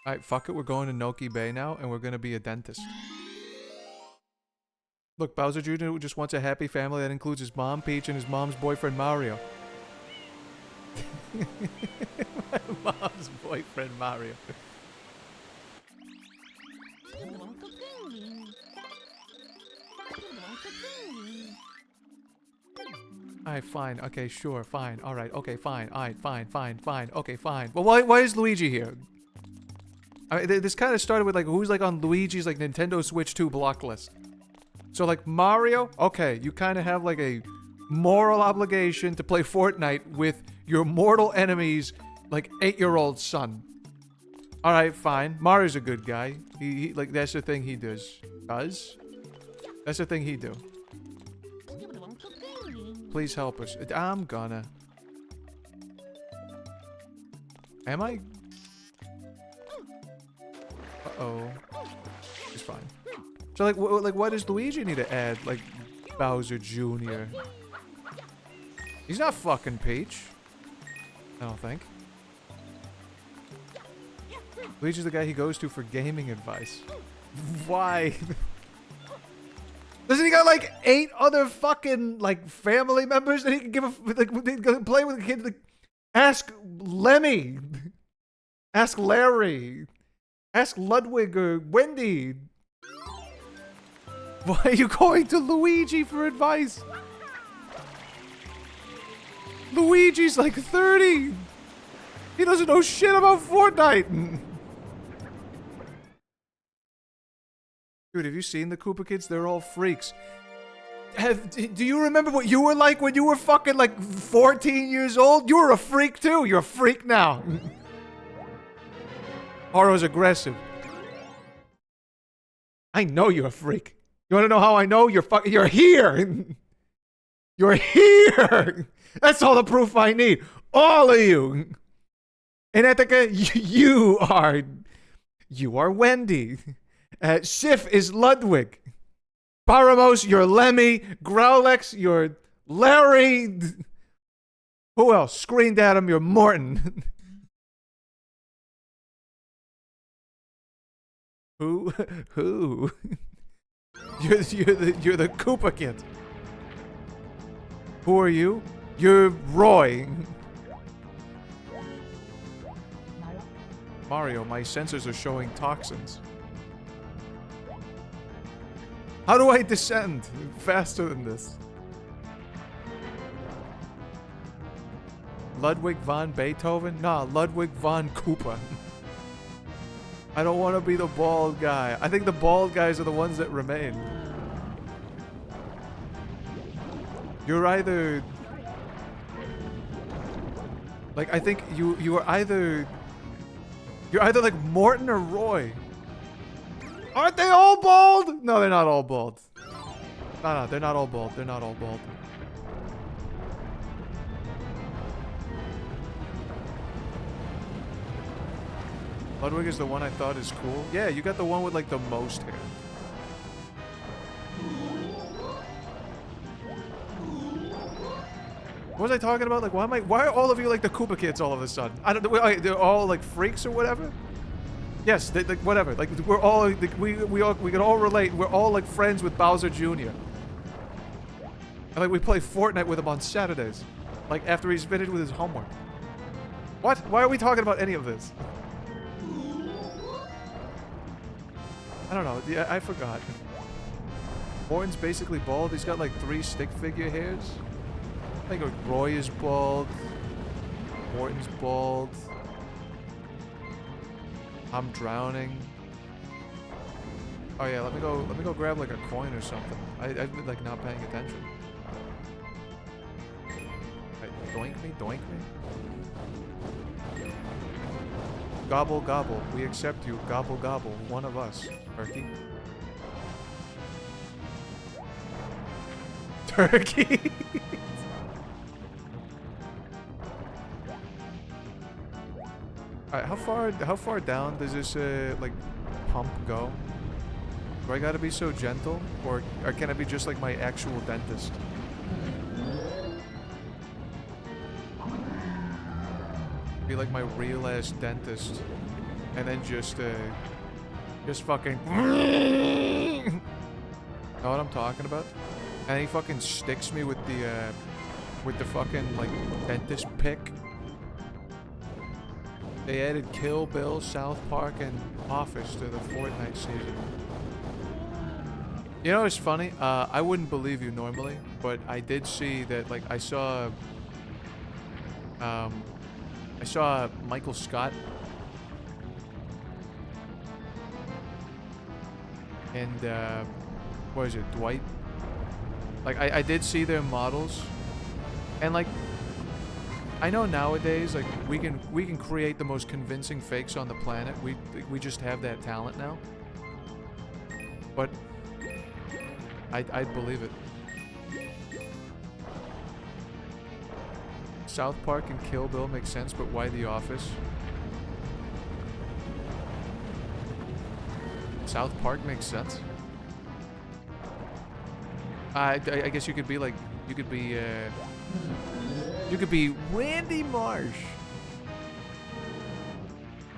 Speaker 1: Alright, fuck it. We're going to Noki Bay now, and we're gonna be a dentist. Look, Bowser Jr. just wants a happy family that includes his mom, Peach, and his mom's boyfriend, Mario. My mom's boyfriend, Mario. Alright, fine. Okay, sure, fine. Alright, okay, fine. Alright, fine, fine, fine. Okay, fine. Well, why is Luigi here? I mean, this kind of started with, like, who's, like, on Luigi's, like, Nintendo Switch 2 block list. So, like, Mario, okay, you kind of have, like, a moral obligation to play Fortnite with your mortal enemy's, like, 8-year-old son. Alright, fine. Mario's a good guy. He, like, that's the thing he does. That's the thing he do. Please help us. I'm gonna. Am I? Uh-oh. It's fine. So, like, why does Luigi need to add, like, Bowser Jr.? He's not fucking Peach. I don't think. Luigi's the guy he goes to for gaming advice. Why? Doesn't he got, like, 8 other fucking, like, family members that he can give a, like, play with a kid? Like, ask Lemmy. Ask Larry. Ask Ludwig or Wendy. Why are you going to Luigi for advice? Luigi's like 30. He doesn't know shit about Fortnite. Dude, have you seen the Koopa Kids? They're all freaks. Do you remember what you were like when you were fucking like 14 years old? You were a freak too. You're a freak now. Horo's aggressive. I know you're a freak. You want to know how I know? You're here. You're here. That's all the proof I need. All of you. And Etika, you are Wendy. Sif is Ludwig. Paramos, you're Lemmy. Growlex, you're Larry. Who else? Screened at him, you're Morton. Who? You're the Koopa Kid. Who are you? You're Roy. Mario, my sensors are showing toxins. How do I descend faster than this? Ludwig von Beethoven? Nah, Ludwig von Koopa. I don't want to be the bald guy. I think the bald guys are the ones that remain. You're either Like, I think you are either... You're either like Morton or Roy. Aren't they all bald? No, they're not all bald. No, they're not all bald. They're not all bald. Ludwig is the one I thought is cool. Yeah, you got the one with like the most hair. What was I talking about? Like, why are all of you like the Koopa kids all of a sudden? I don't know. They're all like freaks or whatever? Yes, like whatever. Like we're all like, we can all relate. We're all like friends with Bowser Jr. And like we play Fortnite with him on Saturdays. Like after he's finished with his homework. What? Why are we talking about any of this? I don't know. Yeah, I forgot. Morton's basically bald. He's got like 3 stick figure hairs. I think Roy is bald. Morton's bald. I'm drowning. Oh yeah, let me go grab like a coin or something. I've been like not paying attention. Right, doink me. Gobble gobble, we accept you. Gobble gobble, one of us. Turkey. Turkey. Alright, how far down does this like pump go? Do I gotta be so gentle, or can I be just like my actual dentist? Be like my real ass dentist, and then just fucking. Know what I'm talking about? And he fucking sticks me with the fucking like dentist pick. They added Kill Bill, South Park, and Office to the Fortnite season. You know, it's funny. I wouldn't believe you normally, but I did see that. Like, I saw Michael Scott and what is it, Dwight? Like, I did see their models, and like. I know nowadays, like, we can create the most convincing fakes on the planet. We just have that talent now. But I'd believe it. South Park and Kill Bill makes sense, but why The Office? South Park makes sense. I guess you could be like, you could be Randy Marsh.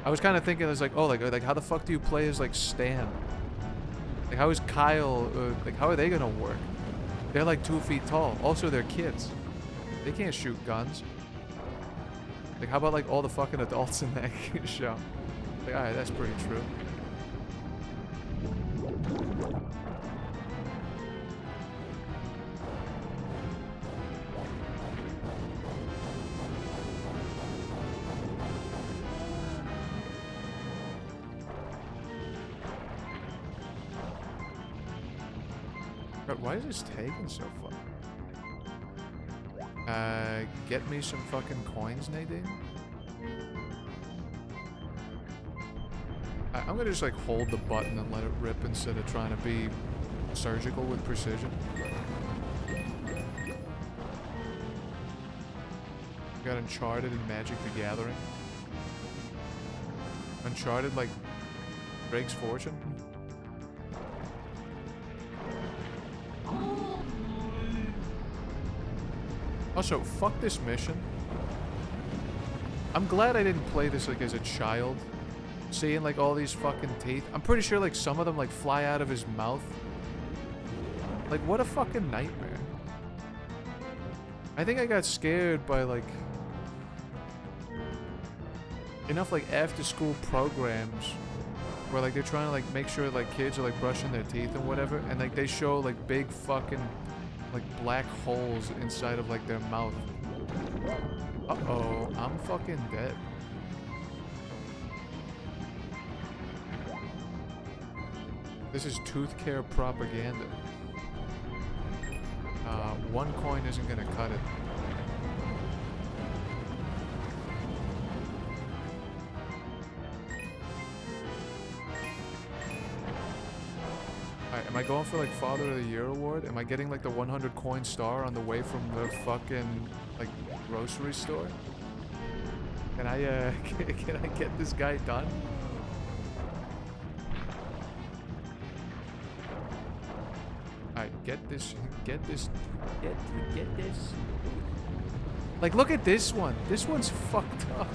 Speaker 1: I was kind of thinking, it's like, oh, like how the fuck do you play as like Stan? Like, how is Kyle? Like, how are they gonna work? They're like 2 feet tall. Also, they're kids. They can't shoot guns. Like, how about like all the fucking adults in that show? Like, all right, that's pretty true. God, why is this taking so far? Get me some fucking coins, Nadine? I'm gonna just like hold the button and let it rip instead of trying to be surgical with precision. Got Uncharted and Magic the Gathering. Uncharted like Drake's Fortune. Also, fuck this mission. I'm glad I didn't play this like as a child. Seeing like all these fucking teeth. I'm pretty sure like some of them like fly out of his mouth. Like, what a fucking nightmare. I think I got scared by like enough like after school programs where like they're trying to like make sure like kids are like brushing their teeth and whatever, and like they show like big fucking like black holes inside of like their mouth. Uh-oh, I'm fucking dead. This is tooth care propaganda. 1 coin isn't gonna cut it. going for like Father of the Year award? Am I getting like the 100 coin star on the way from the fucking like grocery store? Can I can I get this guy done? Alright, get this. Like, look at this one. This one's fucked up.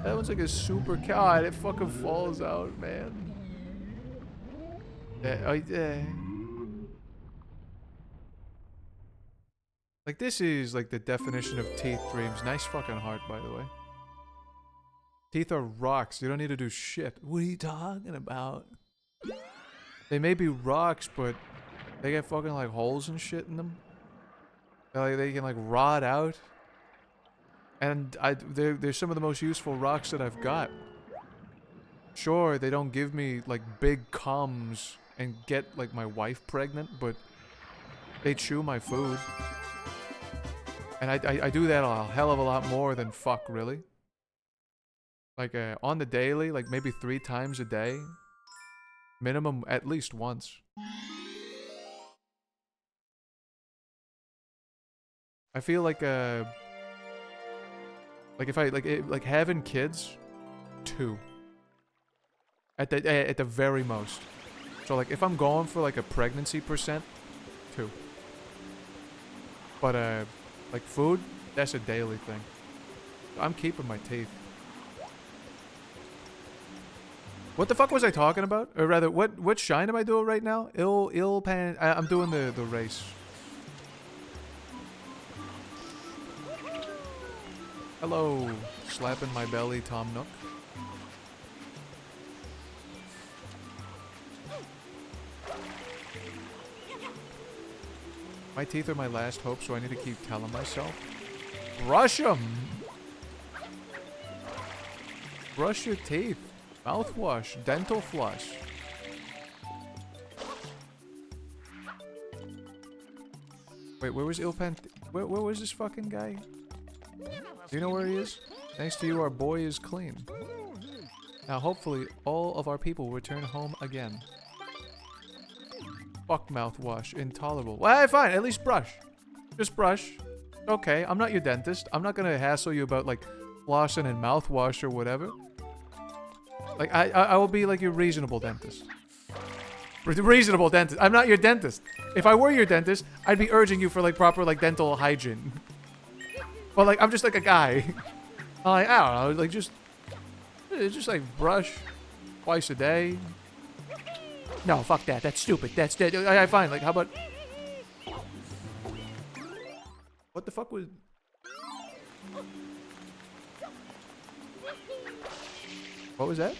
Speaker 1: That one's like a super god. It fucking falls out, man. Like, this is like the definition of teeth dreams. Nice fucking heart, by the way. Teeth are rocks. You don't need to do shit. What are you talking about? They may be rocks, but they get fucking like holes and shit in them. Like, they can like rot out. And they're some of the most useful rocks that I've got. Sure, they don't give me like big cums and get like my wife pregnant, but they chew my food. And I do that a hell of a lot more than fuck, really. Like on the daily, like maybe 3 times a day. Minimum at least once. I feel like if I like having kids, 2 at the very most. So like if I'm going for like a pregnancy percent, 2. But like food, that's a daily thing. I'm keeping my teeth. What the fuck was I talking about? Or rather, what shine am I doing right now? I'm doing the race. Hello, slapping my belly, Tom Nook. My teeth are my last hope, so I need to keep telling myself. Brush them! Brush your teeth. Mouthwash. Dental floss. Wait, where was Ilpan? Where was this fucking guy? Do you know where he is? Thanks to you, our boy is clean. Now, hopefully, all of our people return home again. Fuck mouthwash. Intolerable. Well, fine. At least brush. Just brush. Okay, I'm not your dentist. I'm not gonna hassle you about, like, flossing and mouthwash or whatever. Like, I will be, like, your reasonable dentist. Reasonable dentist. I'm not your dentist. If I were your dentist, I'd be urging you for, like, proper, like, dental hygiene. But, like, I'm just, like, a guy. I don't know, like, just, like, brush twice a day. No, fuck that. That's stupid. That's dead. Fine. Like, how about... What the fuck was... What was that?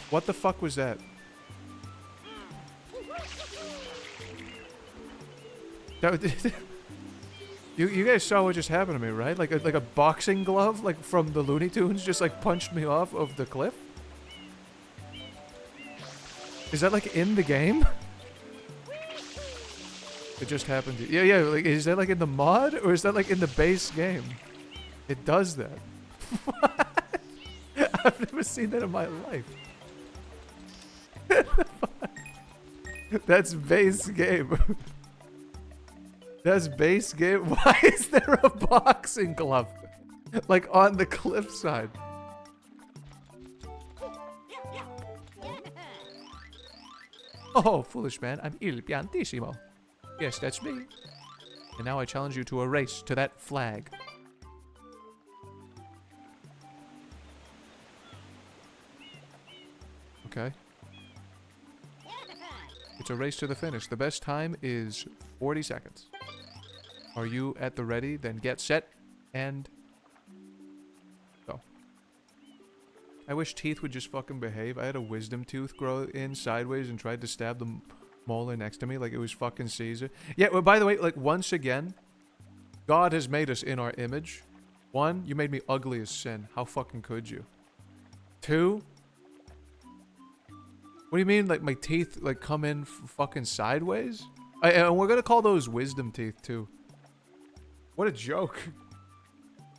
Speaker 1: What the fuck was that? You guys saw what just happened to me, right? Like a boxing glove, like from the Looney Tunes, just like punched me off of the cliff. Is that like in the game? It just happened to yeah. Like, is that like in the mod or is that like in the base game? It does that. What? I've never seen that in my life. That's base game. That's base game. Why is there a boxing glove? Like on the cliffside. Oh, foolish man. I'm il piantissimo. Yes, that's me. And now I challenge you to a race to that flag. Okay. It's a race to the finish. The best time is 40 seconds. Are you at the ready? Then get set and go. I wish teeth would just fucking behave. I had a wisdom tooth grow in sideways and tried to stab the molar next to me like it was fucking Caesar. Yeah, well, by the way, like once again, God has made us in our image. 1, you made me ugly as sin. How fucking could you? 2, what do you mean, like, my teeth, like, come in fucking sideways? And we're gonna call those wisdom teeth, too. What a joke.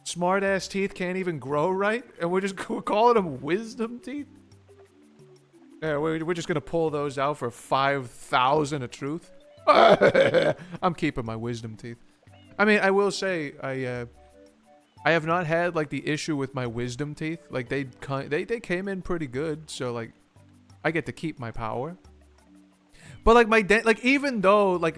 Speaker 1: Smart-ass teeth can't even grow right? And we're calling them wisdom teeth? Yeah, we're just gonna pull those out for 5,000 of truth. I'm keeping my wisdom teeth. I mean, I will say, I have not had, like, the issue with my wisdom teeth. Like, they came in pretty good, so, like, I get to keep my power. But, like, my like, even though, like,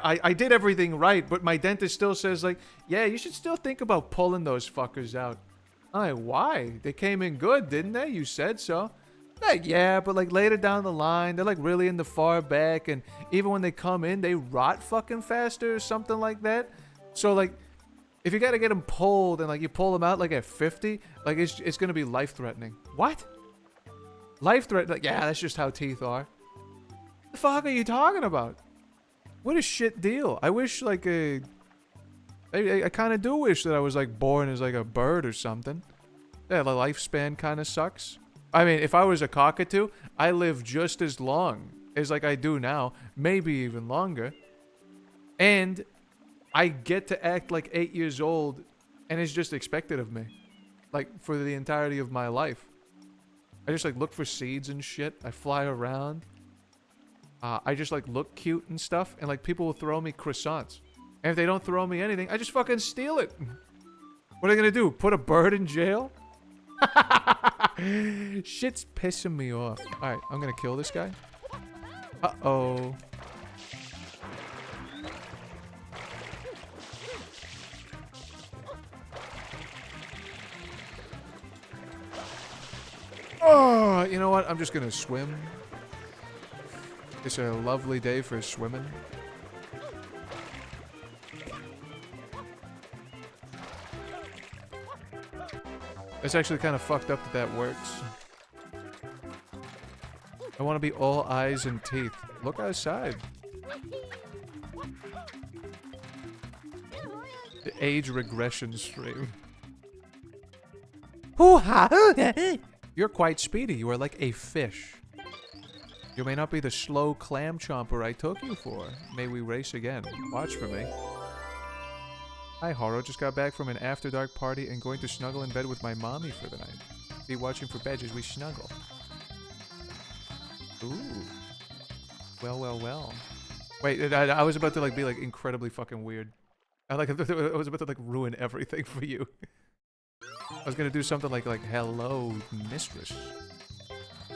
Speaker 1: I did everything right, but my dentist still says, like, yeah, you should still think about pulling those fuckers out. I'm like, why? They came in good, didn't they? You said so. Like, yeah, but, like, later down the line, they're, like, really in the far back, and even when they come in, they rot fucking faster or something like that. So, like, if you gotta get them pulled and, like, you pull them out, like, at 50, like, it's gonna be life-threatening. What? Life-threatening? Like, yeah, that's just how teeth are. The fuck are you talking about? What a shit deal. I wish, like, I kind of do wish that I was, like, born as, like, a bird or something. Yeah, the lifespan kind of sucks. I mean, if I was a cockatoo, I live just as long as, like, I do now. Maybe even longer. And I get to act like 8 years old, and it's just expected of me. Like, for the entirety of my life. I just, like, look for seeds and shit. I fly around. I just, like, look cute and stuff. And, like, people will throw me croissants. And if they don't throw me anything, I just fucking steal it. What are they gonna do? Put a bird in jail? Shit's pissing me off. Alright, I'm gonna kill this guy. Uh-oh. Oh, you know what? I'm just gonna swim. It's a lovely day for swimming. It's actually kind of fucked up that that works. I want to be all eyes and teeth. Look outside. The age regression stream. You're quite speedy. You are like a fish. You may not be the slow clam chomper I took you for. May we race again. Watch for me. Hi, Horo. Just got back from an after-dark party and going to snuggle in bed with my mommy for the night. Be watching for beds as we snuggle. Ooh. Well, well, well. Wait, I was about to, like, be, like, incredibly fucking weird. I was about to, like, ruin everything for you. I was gonna do something like, hello, mistress.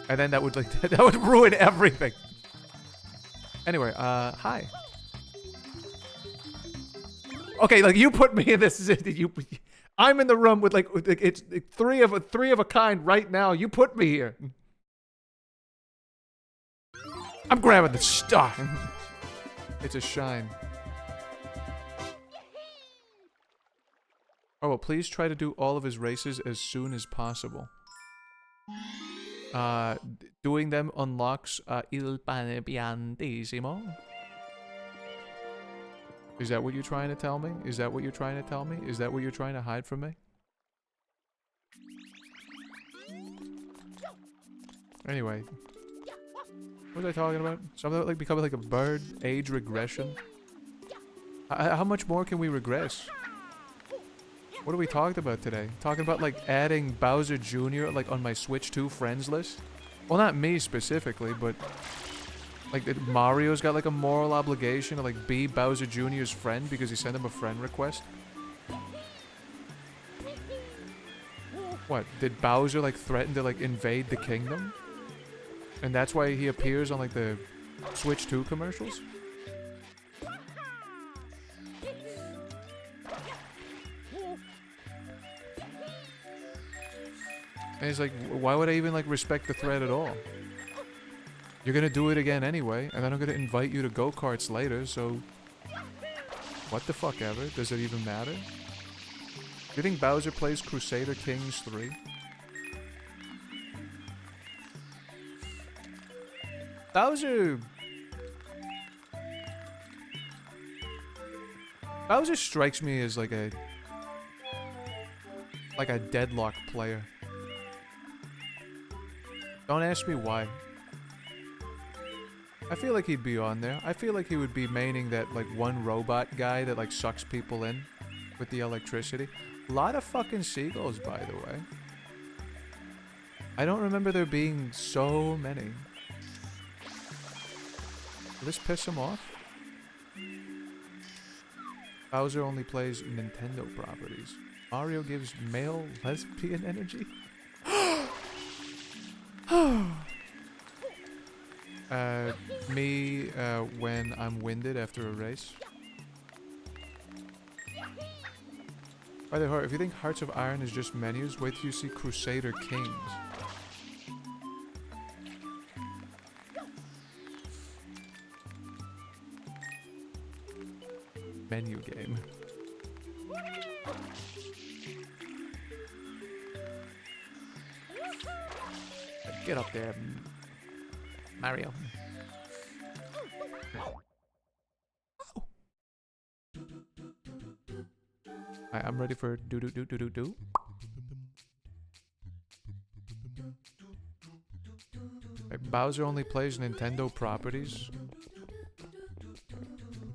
Speaker 1: And then that would, like, that would ruin everything. Anyway, hi. Okay, like, you put me in this. I'm in the room with, like, it's three of a kind right now. You put me here. I'm grabbing the star. It's a shine. Oh, well, please try to do all of his races as soon as possible. Doing them unlocks il pane piantissimo. Is that what you're trying to tell me? Is that what you're trying to tell me? Is that what you're trying to hide from me? Anyway. What was I talking about? Something about, like, becoming like a bird? Age regression? How much more can we regress? What are we talking about today? Talking about, like, adding Bowser Jr., like, on my Switch 2 friends list? Well, not me specifically, but... like, Mario's got, like, a moral obligation to, like, be Bowser Jr.'s friend because he sent him a friend request? What? Did Bowser, like, threaten to, like, invade the kingdom? And that's why he appears on, like, the Switch 2 commercials? And he's like, why would I even, like, respect the threat at all? You're gonna do it again anyway, and then I'm gonna invite you to go-karts later, so... what the fuck ever? Does it even matter? Do you think Bowser plays Crusader Kings 3? Bowser strikes me as like a deadlock player. Don't ask me why. I feel like he'd be on there. I feel like he would be maining that like one robot guy that like sucks people in with the electricity. A lot of fucking seagulls, by the way. I don't remember there being so many. Will this piss him off? Bowser only plays Nintendo properties. Mario gives male lesbian energy? Me, when I'm winded after a race. By the way, if you think Hearts of Iron is just menus, wait till you see Crusader Kings. Menu game. Get up there, Mario. Alright, I'm ready for do. Right, Bowser only plays Nintendo properties.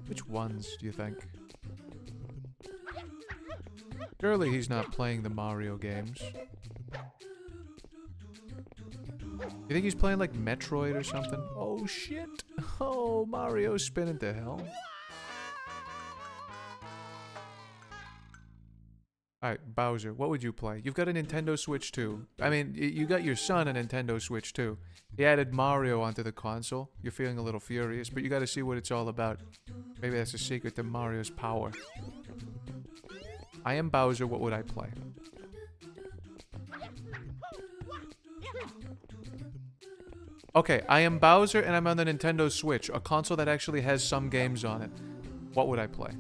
Speaker 1: Which ones do you think? Surely he's not playing the Mario games. You think he's playing like Metroid or something? Oh shit! Oh, Mario's spinning to hell. Alright, Bowser, what would you play? You've got a Nintendo Switch 2. I mean, you got your son a Nintendo Switch 2. He added Mario onto the console. You're feeling a little furious, but you gotta see what it's all about. Maybe that's the secret to Mario's power. I am Bowser, what would I play? Okay, I am Bowser and I'm on the Nintendo Switch, a console that actually has some games on it. What would I play?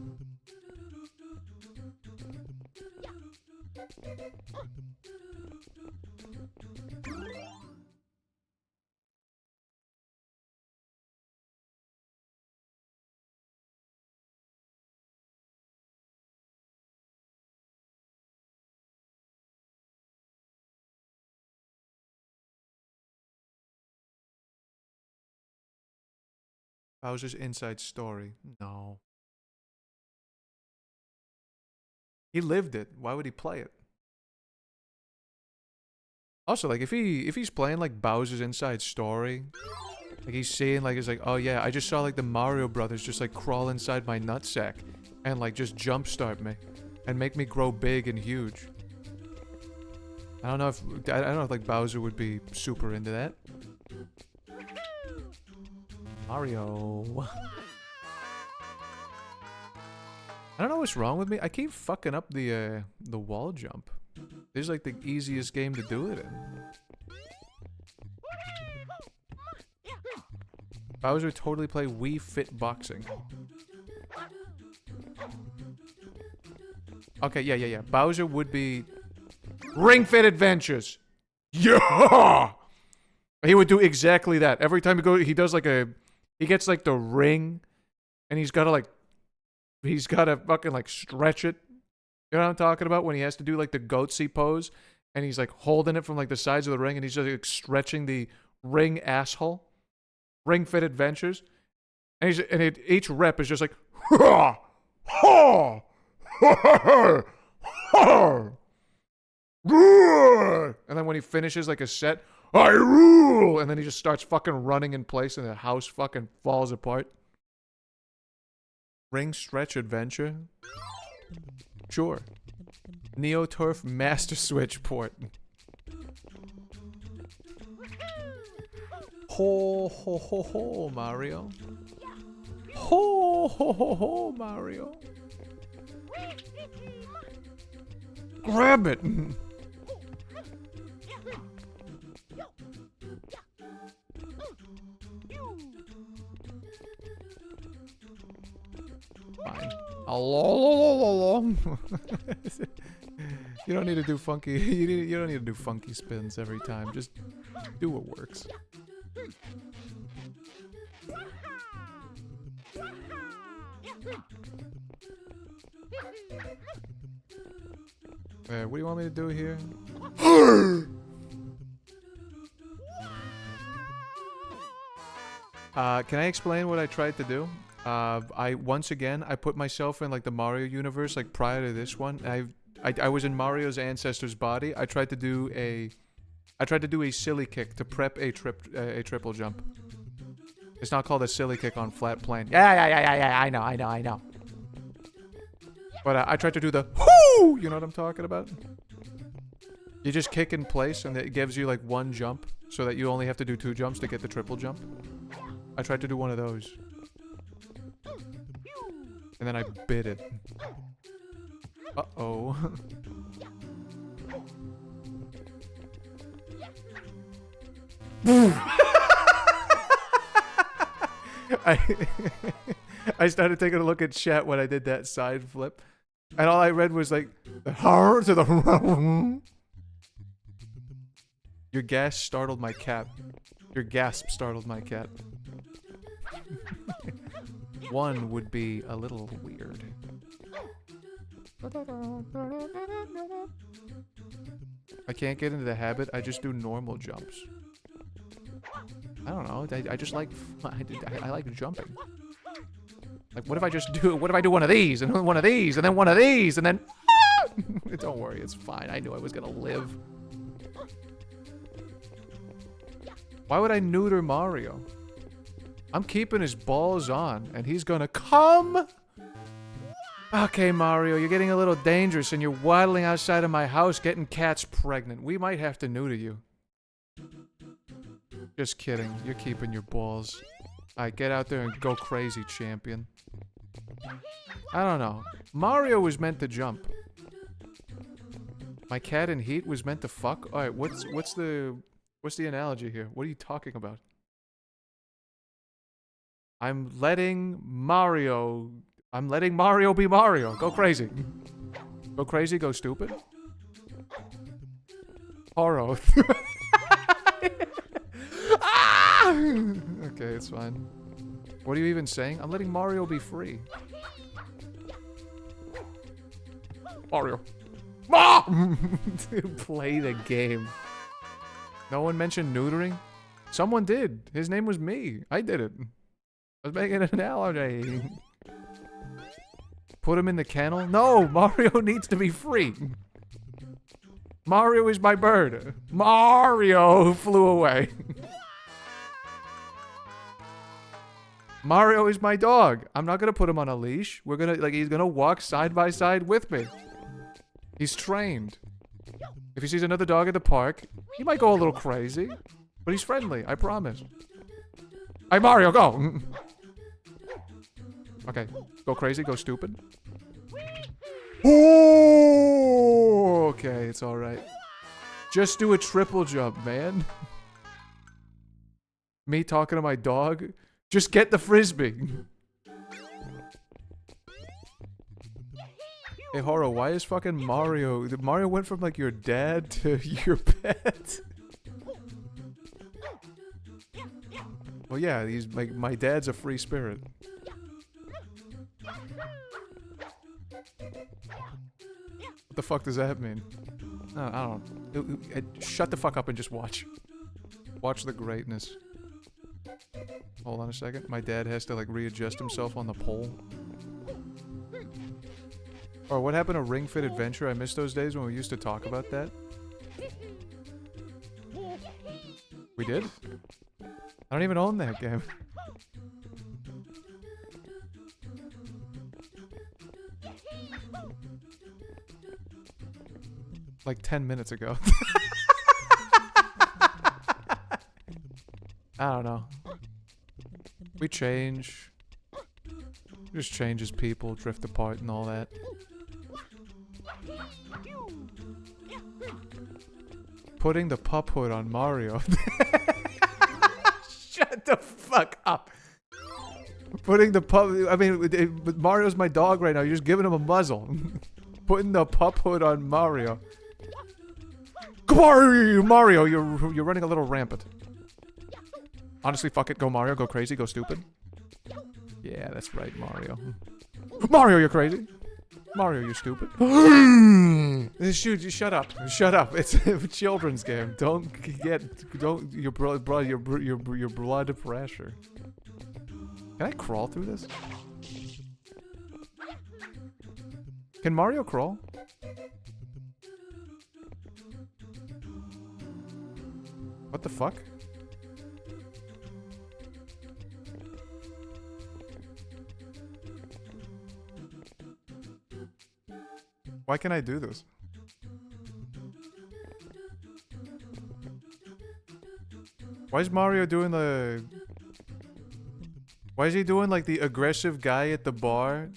Speaker 1: Bowser's Inside Story. No. He lived it. Why would he play it? Also, like, if he's playing, like, Bowser's Inside Story, like, he's seeing, like, he's like, oh, yeah, I just saw, like, the Mario Brothers just, like, crawl inside my nutsack and, like, just jumpstart me and make me grow big and huge. I don't know if, like, Bowser would be super into that. Mario. I don't know what's wrong with me. I keep fucking up the wall jump. This is like the easiest game to do it in. Bowser would totally play Wii Fit Boxing. Okay, yeah. Bowser would be Ring Fit Adventures. Yeah! He would do exactly that. Every time he does like he gets like the ring and he's gotta fucking like stretch it. You know what I'm talking about? When he has to do like the goatsy pose and he's like holding it from like the sides of the ring and he's just like stretching the ring asshole. Ring Fit Adventures. And each rep is just like ha ha ha ha. And then when he finishes like a set, I rule! And then he just starts fucking running in place and the house fucking falls apart. Ring Stretch Adventure? Sure. NeoTurf Master Switch port. Ho ho ho ho, Mario. Ho ho ho ho, Mario. Grab it! Fine. You don't need to do funky. You don't need to do funky spins every time. Just do what works. What do you want me to do here? Can I explain what I tried to do? Once again, I put myself in like the Mario universe, like prior to this one. I was in Mario's ancestor's body. I tried to do a silly kick to prep a triple jump. It's not called a silly kick on flat plane. Yeah. I know. But I tried to do the whoo. You know what I'm talking about? You just kick in place, and it gives you like one jump, so that you only have to do 2 jumps to get the triple jump. I tried to do one of those. And then I bit it. Uh-oh. I started taking a look at chat when I did that side flip. And all I read was like, "Har to the." Your gasp startled my cat. Your gasp startled my cat. One would be a little weird. I can't get into the habit. I just do normal jumps. I don't know. I just like I like jumping. Like, what if I just do? What if I do one of these and one of these and then one of these and then? Don't worry, it's fine. I knew I was gonna live. Why would I neuter Mario? I'm keeping his balls on, and he's gonna come. Okay, Mario, you're getting a little dangerous, and you're waddling outside of my house getting cats pregnant. We might have to neuter you. Just kidding. You're keeping your balls. Alright, get out there and go crazy, champion. I don't know. Mario was meant to jump. My cat in heat was meant to fuck? Alright, what's the analogy here? What are you talking about? I'm letting Mario be Mario. Go crazy. Go crazy, go stupid. Horo. Ah! Okay, it's fine. What are you even saying? I'm letting Mario be free. Mario. Mom! Play the game. No one mentioned neutering? Someone did. His name was me. I did it. I was making an analogy. Put him in the kennel? No, Mario needs to be free. Mario is my bird. Mario flew away. Mario is my dog. I'm not gonna put him on a leash. He's gonna walk side by side with me. He's trained. If he sees another dog at the park, he might go a little crazy. But he's friendly, I promise. Hey, Mario, go! Okay, go crazy, go stupid. Oh, okay, it's alright. Just do a triple jump, man. Me talking to my dog? Just get the frisbee. Hey, Horo, why is fucking Mario... Mario went from, like, your dad to your pet? Well, yeah, he's like, my dad's a free spirit. What the fuck does that mean? I don't... Shut the fuck up and just watch. Watch the greatness. Hold on a second. My dad has to, like, readjust himself on the pole. Oh, what happened to Ring Fit Adventure? I miss those days when we used to talk about that. We did? I don't even own that game. Like 10 minutes ago. I don't know. We change. Just changes people, drift apart and all that. Putting the pup hood on Mario. Shut the fuck up. Putting the pup... I mean, Mario's my dog right now. You're just giving him a muzzle. Putting the pup hood on Mario. Come on, Mario, you're running a little rampant. Honestly, fuck it. Go Mario, go crazy, go stupid. Yeah, that's right, Mario. Mario, you're crazy. Mario, you stupid. Shoot, you shut up. Shut up. It's a children's game. Don't your blood pressure. Can I crawl through this? Can Mario crawl? What the fuck? Why can't I do this? Why is Mario doing the... Why is he doing like the aggressive guy at the bar?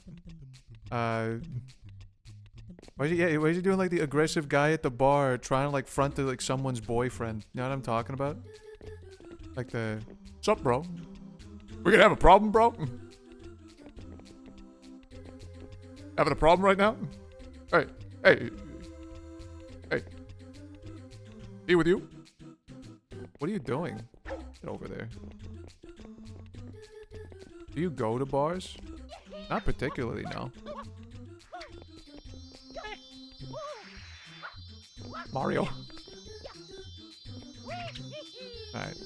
Speaker 1: Why is he doing like the aggressive guy at the bar trying to like front to like someone's boyfriend? You know what I'm talking about? Like the... Sup, bro? We gonna have a problem, bro? Having a problem right now? Hey, hey, hey. Be with you? What are you doing? Get over there. Do you go to bars? Not particularly, no. Mario. Alright.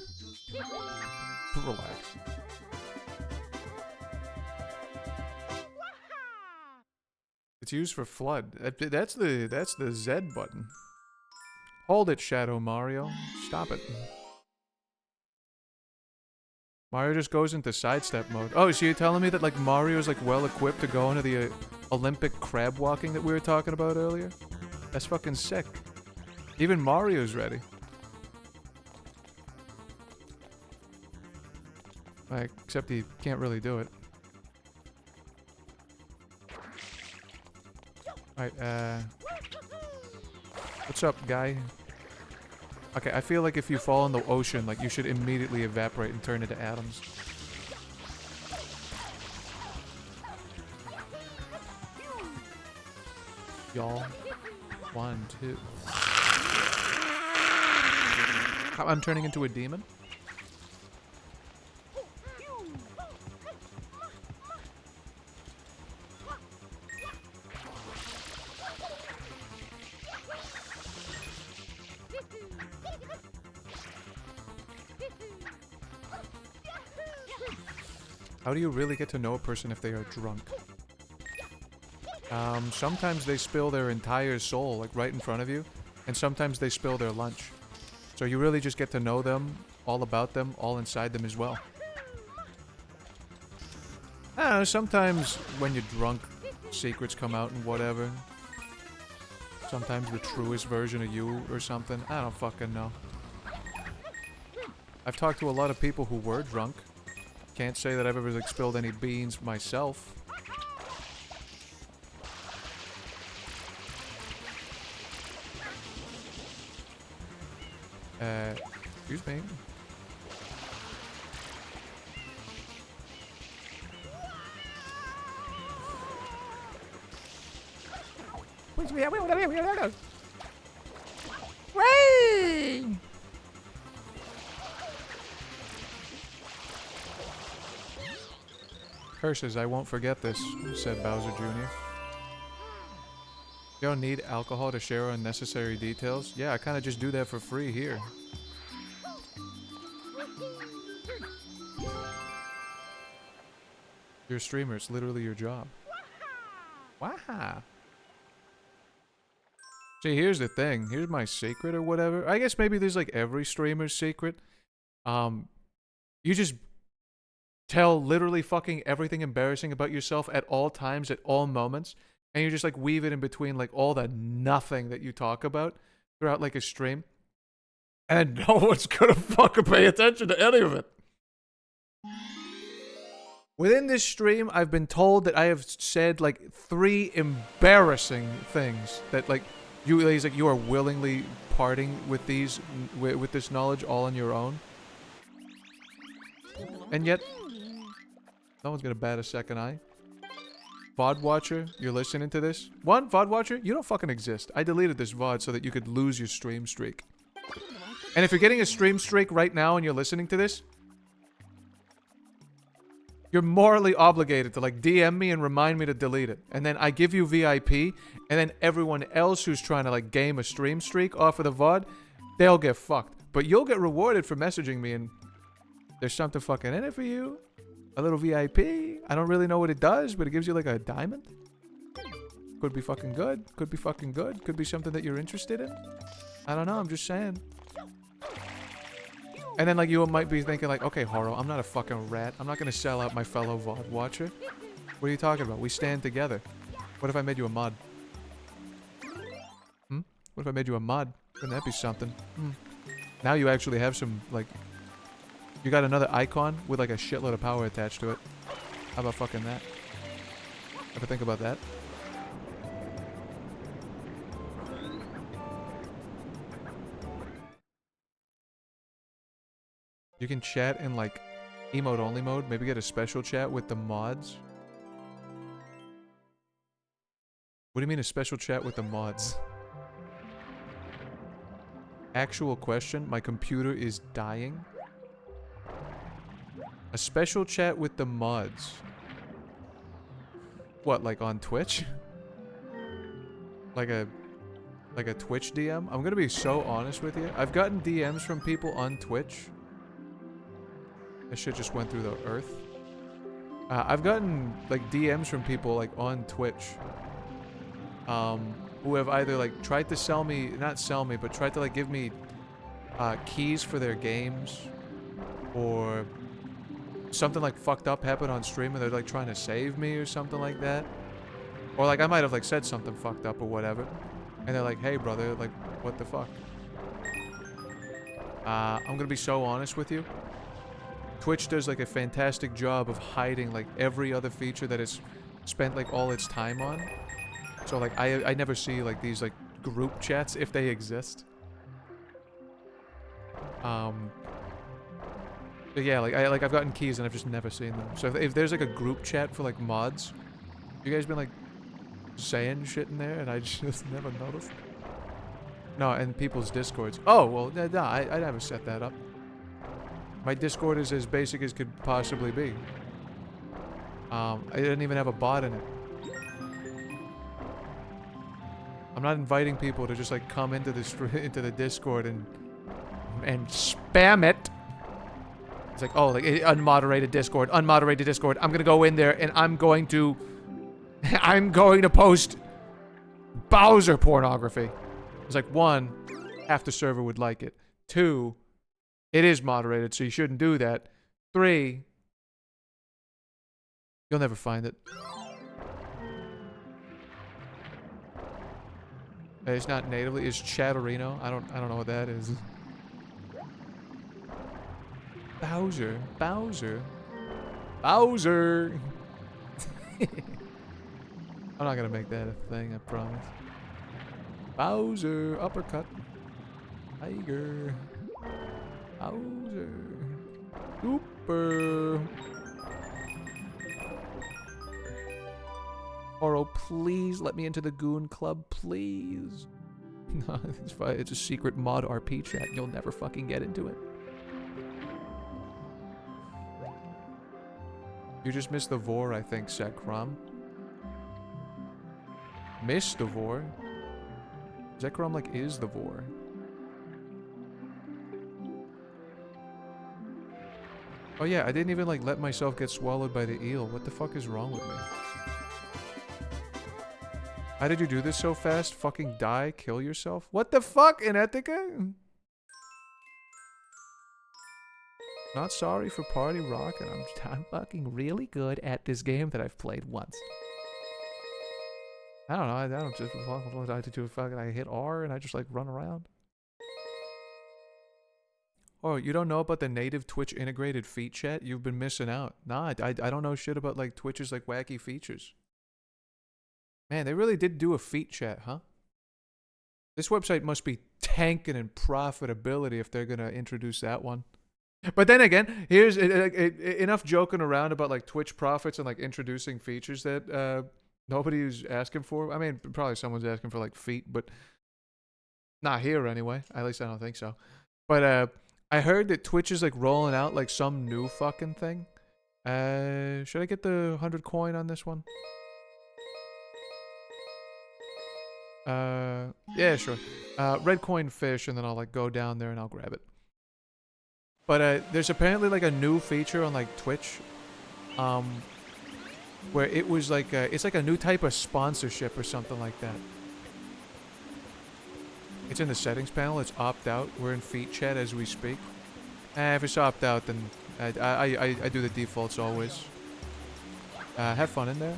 Speaker 1: Relax. It's used for flood. That's the Z button. Hold it, Shadow Mario. Stop it. Mario just goes into sidestep mode. Oh, so you're telling me that like Mario's like well equipped to go into the Olympic crab walking that we were talking about earlier? That's fucking sick. Even Mario's ready. Like, except he can't really do it. Alright, what's up, guy? Okay, I feel like if you fall in the ocean, like, you should immediately evaporate and turn into atoms. Y'all. 1, 2. I'm turning into a demon? How do you really get to know a person if they are drunk? Sometimes they spill their entire soul, like, right in front of you. And sometimes they spill their lunch. So you really just get to know them, all about them, all inside them as well. I don't know, sometimes when you're drunk, secrets come out and whatever. Sometimes the truest version of you or something. I don't fucking know. I've talked to a lot of people who were drunk. Can't say that I've ever like spilled any beans myself. Excuse me.
Speaker 6: Whee!
Speaker 1: Curses, I won't forget this, said Bowser Jr. You don't need alcohol to share unnecessary details? Yeah, I kinda just do that for free here. You're a streamer, it's literally your job. Wow. See, here's the thing. Here's my secret or whatever. I guess maybe there's like every streamer's secret. You just tell literally fucking everything embarrassing about yourself at all times, at all moments. And you just like weave it in between like all the nothing that you talk about throughout like a stream. And no one's gonna fucking pay attention to any of it. Within this stream, I've been told that I have said like 3 embarrassing things that like you are willingly parting with these with this knowledge all on your own. And yet, no one's gonna bat a second eye. VOD watcher, you're listening to this? One, VOD watcher, you don't fucking exist. I deleted this VOD so that you could lose your stream streak. And if you're getting a stream streak right now and you're listening to this, You're morally obligated to like DM me and remind me to delete it. And then I give you VIP, and then everyone else who's trying to like game a stream streak off of the VOD, they'll get fucked. But you'll get rewarded for messaging me and there's something fucking in it for you. A little VIP. I don't really know what it does, but it gives you like a diamond. Could be fucking good. Could be fucking good. Could be something that you're interested in. I don't know. I'm just saying. And then like you might be thinking like, okay, Horo, I'm not a fucking rat. I'm not going to sell out my fellow VOD watcher. What are you talking about? We stand together. What if I made you a mod? Hmm? What if I made you a mod? Wouldn't that be something? Hmm. Now you actually have some like... You got another icon with like a shitload of power attached to it. How about fucking that? Ever think about that? You can chat in like emote only mode. Maybe get a special chat with the mods. What do you mean a special chat with the mods? Actual question. My computer is dying. A special chat with the mods. What, like on Twitch? Like a Twitch DM? I'm gonna be so honest with you. I've gotten DMs from people on Twitch. That shit just went through the earth. I've gotten like DMs from people like on Twitch. Who have either like tried to sell me, not sell me, but tried to like give me keys for their games. Or something like fucked up happened on stream and they're like trying to save me or something like that. Or like I might have like said something fucked up or whatever. And they're like, hey brother, like what the fuck? I'm gonna be so honest with you. Twitch does like a fantastic job of hiding like every other feature that it's spent like all its time on. So like I never see like these like group chats if they exist. But yeah, like I've gotten keys and I've just never seen them. So if there's like a group chat for like mods, you guys been like saying shit in there and I just never noticed? No, and people's discords. Oh well, no, I never set that up. My Discord is as basic as could possibly be. I didn't even have a bot in it. I'm not inviting people to just like come into the Discord and spam it. It's like, oh, like unmoderated Discord. I'm gonna go in there and I'm going to post Bowser pornography. It's like, one, half the server would like it. Two, it is moderated, so you shouldn't do that. Three, you'll never find it. It's not natively. It's Chatterino. I don't know what that is. Bowser. I'm not gonna make that a thing, I promise. Bowser, uppercut. Tiger. Bowser. Super. Oro, please let me into the Goon Club, please. No, it's fine. It's a secret mod RP chat. You'll never fucking get into it. You just missed the Vor, I think, Zekrom. Missed the Vor? Zekrom, like, is the Vor. Oh yeah, I didn't even, like, let myself get swallowed by the eel. What the fuck is wrong with me? How did you do this so fast? Fucking die? Kill yourself? What the fuck, Inetica? Not sorry for party rocking. I'm fucking really good at this game that I've played once. I don't know. I don't just I do fucking. I hit R and I just like run around. Oh, you don't know about the native Twitch integrated feat chat? You've been missing out. Nah, I don't know shit about like Twitch's like wacky features. Man, they really did do a feat chat, huh? This website must be tanking in profitability if they're gonna introduce that one. But then again, here's enough joking around about like Twitch profits and like introducing features that nobody's asking for. I mean, probably someone's asking for like feet, but not here anyway. At least I don't think so. But I heard that Twitch is like rolling out like some new fucking thing Should I get the 100 coin on this one? Yeah, sure. Red coin fish, and then I'll like go down there and I'll grab it. But there's apparently like a new feature on like Twitch, where it was like it's like a new type of sponsorship or something like that. It's in the settings panel. It's opt out. We're in feed chat as we speak. If it's opt out, then I do the defaults always. Have fun in there.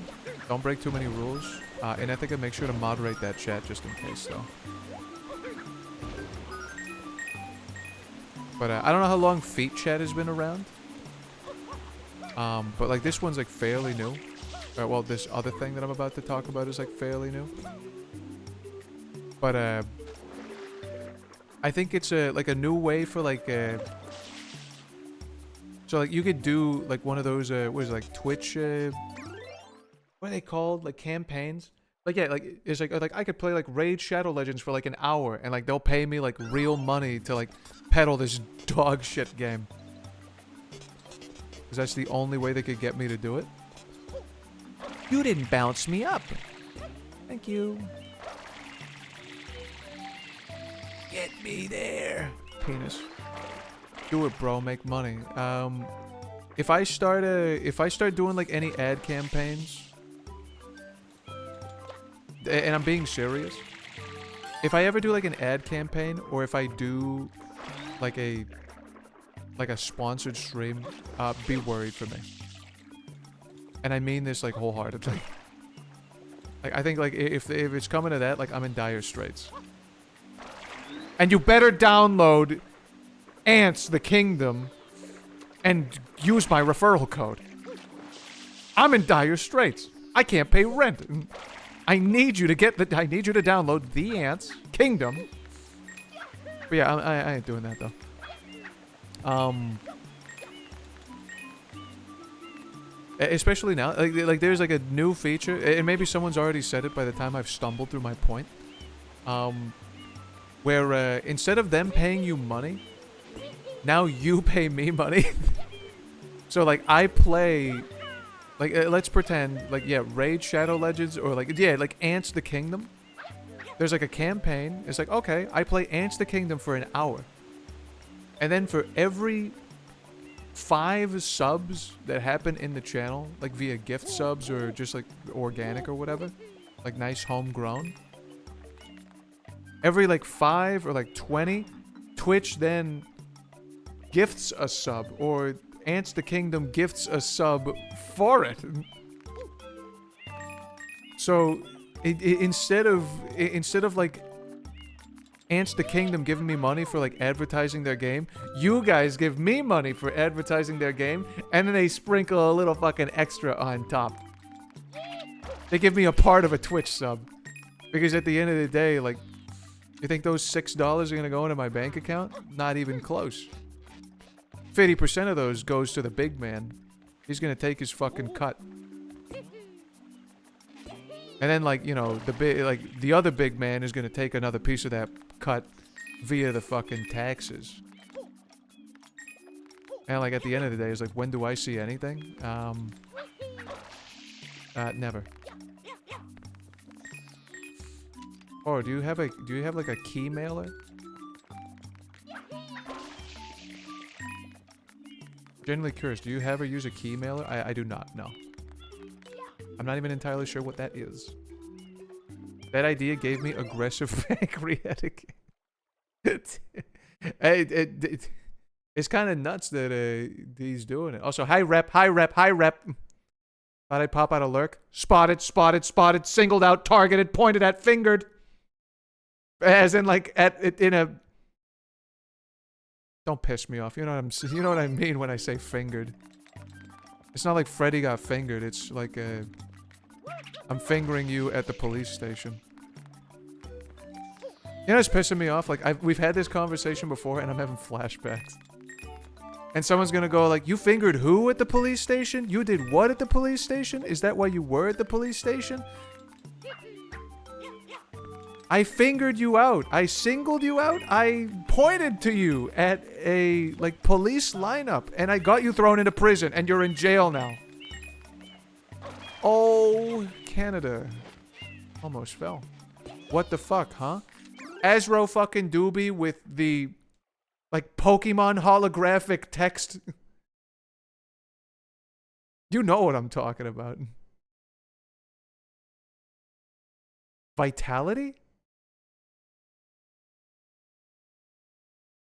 Speaker 1: Don't break too many rules. And I think I'll make sure to moderate that chat just in case, though. But I don't know how long feet chat has been around. But like this one's like fairly new. Well, this other thing that I'm about to talk about is like fairly new. But I think it's like a new way for like so like you could do like one of those what is it, like Twitch what are they called, like campaigns? Like yeah, like it's like I could play like Raid Shadow Legends for like an hour and like they'll pay me like real money to like peddle this dog shit game. Cause that's the only way they could get me to do it. You didn't bounce me up. Thank you. Get me there. Penis. Do it, bro. Make money. If I start doing like any ad campaigns, and I'm being serious, if I ever do like an ad campaign, or if I do like a sponsored stream, be worried for me. And I mean this like wholeheartedly. Like I think like if it's coming to that, like I'm in dire straits. And you better download Ants the Kingdom and use my referral code. I'm in dire straits. I can't pay rent. I need you to download the Ants Kingdom. But yeah, I ain't doing that though. Especially now, like there's like a new feature, and maybe someone's already said it by the time I've stumbled through my point. Where instead of them paying you money, now you pay me money. So like I play, like let's pretend like yeah, Raid Shadow Legends or like yeah, like Ants the Kingdom. There's like a campaign. It's like okay, I play Ants the Kingdom for an hour, and then for every 5 subs that happen in the channel, like via gift subs or just like organic or whatever, like nice homegrown. Every like 5 or like 20, Twitch then gifts a sub, or Ants the Kingdom gifts a sub for it. So instead of like Ants the Kingdom giving me money for like advertising their game, you guys give me money for advertising their game, and then they sprinkle a little fucking extra on top. They give me a part of a Twitch sub. Because at the end of the day, like, you think those $6 are gonna go into my bank account? Not even close. 50% of those goes to the big man. He's gonna take his fucking cut. And then, like, you know, the other big man is gonna take another piece of that cut via the fucking taxes. And like at the end of the day, it's like, when do I see anything? Never. Oh, do you have like a key mailer? Genuinely curious, do you ever use a key mailer? I do not, no. I'm not even entirely sure what that is. That idea gave me aggressive angry etiquette. It's kind of nuts that he's doing it. Also, hi rep. Thought I'd pop out a lurk. Spotted, singled out, targeted, pointed at, fingered. As in, like, in a... Don't piss me off. You know what I mean when I say fingered. It's not like Freddy got fingered. It's like I'm fingering you at the police station. You know what's pissing me off? Like, we've had this conversation before, and I'm having flashbacks. And someone's gonna go like, you fingered who at the police station? You did what at the police station? Is that why you were at the police station? I fingered you out. I singled you out. I pointed to you at a, like, police lineup. And I got you thrown into prison. And you're in jail now. Oh, Canada. Almost fell. What the fuck, huh? Ezro fucking Doobie with the, like, Pokemon holographic text. You know what I'm talking about. Vitality?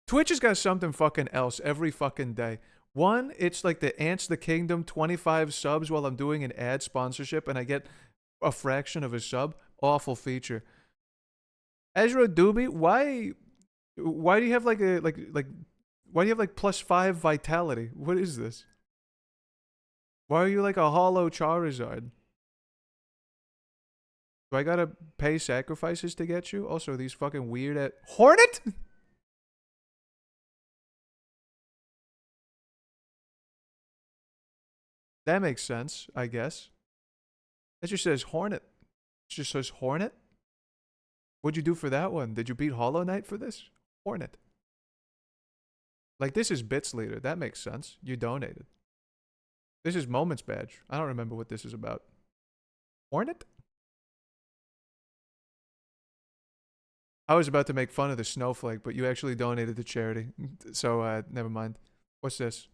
Speaker 1: Twitch has got something fucking else every fucking day. One, it's like the Ants the Kingdom 25 subs while I'm doing an ad sponsorship and I get a fraction of a sub. Awful feature. Ezra Doobie, why do you have like a why do you have like +5 vitality? What is this? Why are you like a hollow Charizard? Do I gotta pay sacrifices to get you? Also, these fucking weird Hornet? That makes sense, I guess. That just says Hornet. It just says Hornet? What'd you do for that one? Did you beat Hollow Knight for this? Hornet. Like, this is Bits Leader. That makes sense. You donated. This is Moments Badge. I don't remember what this is about. Hornet? I was about to make fun of the snowflake, but you actually donated to charity. So, never mind. What's this?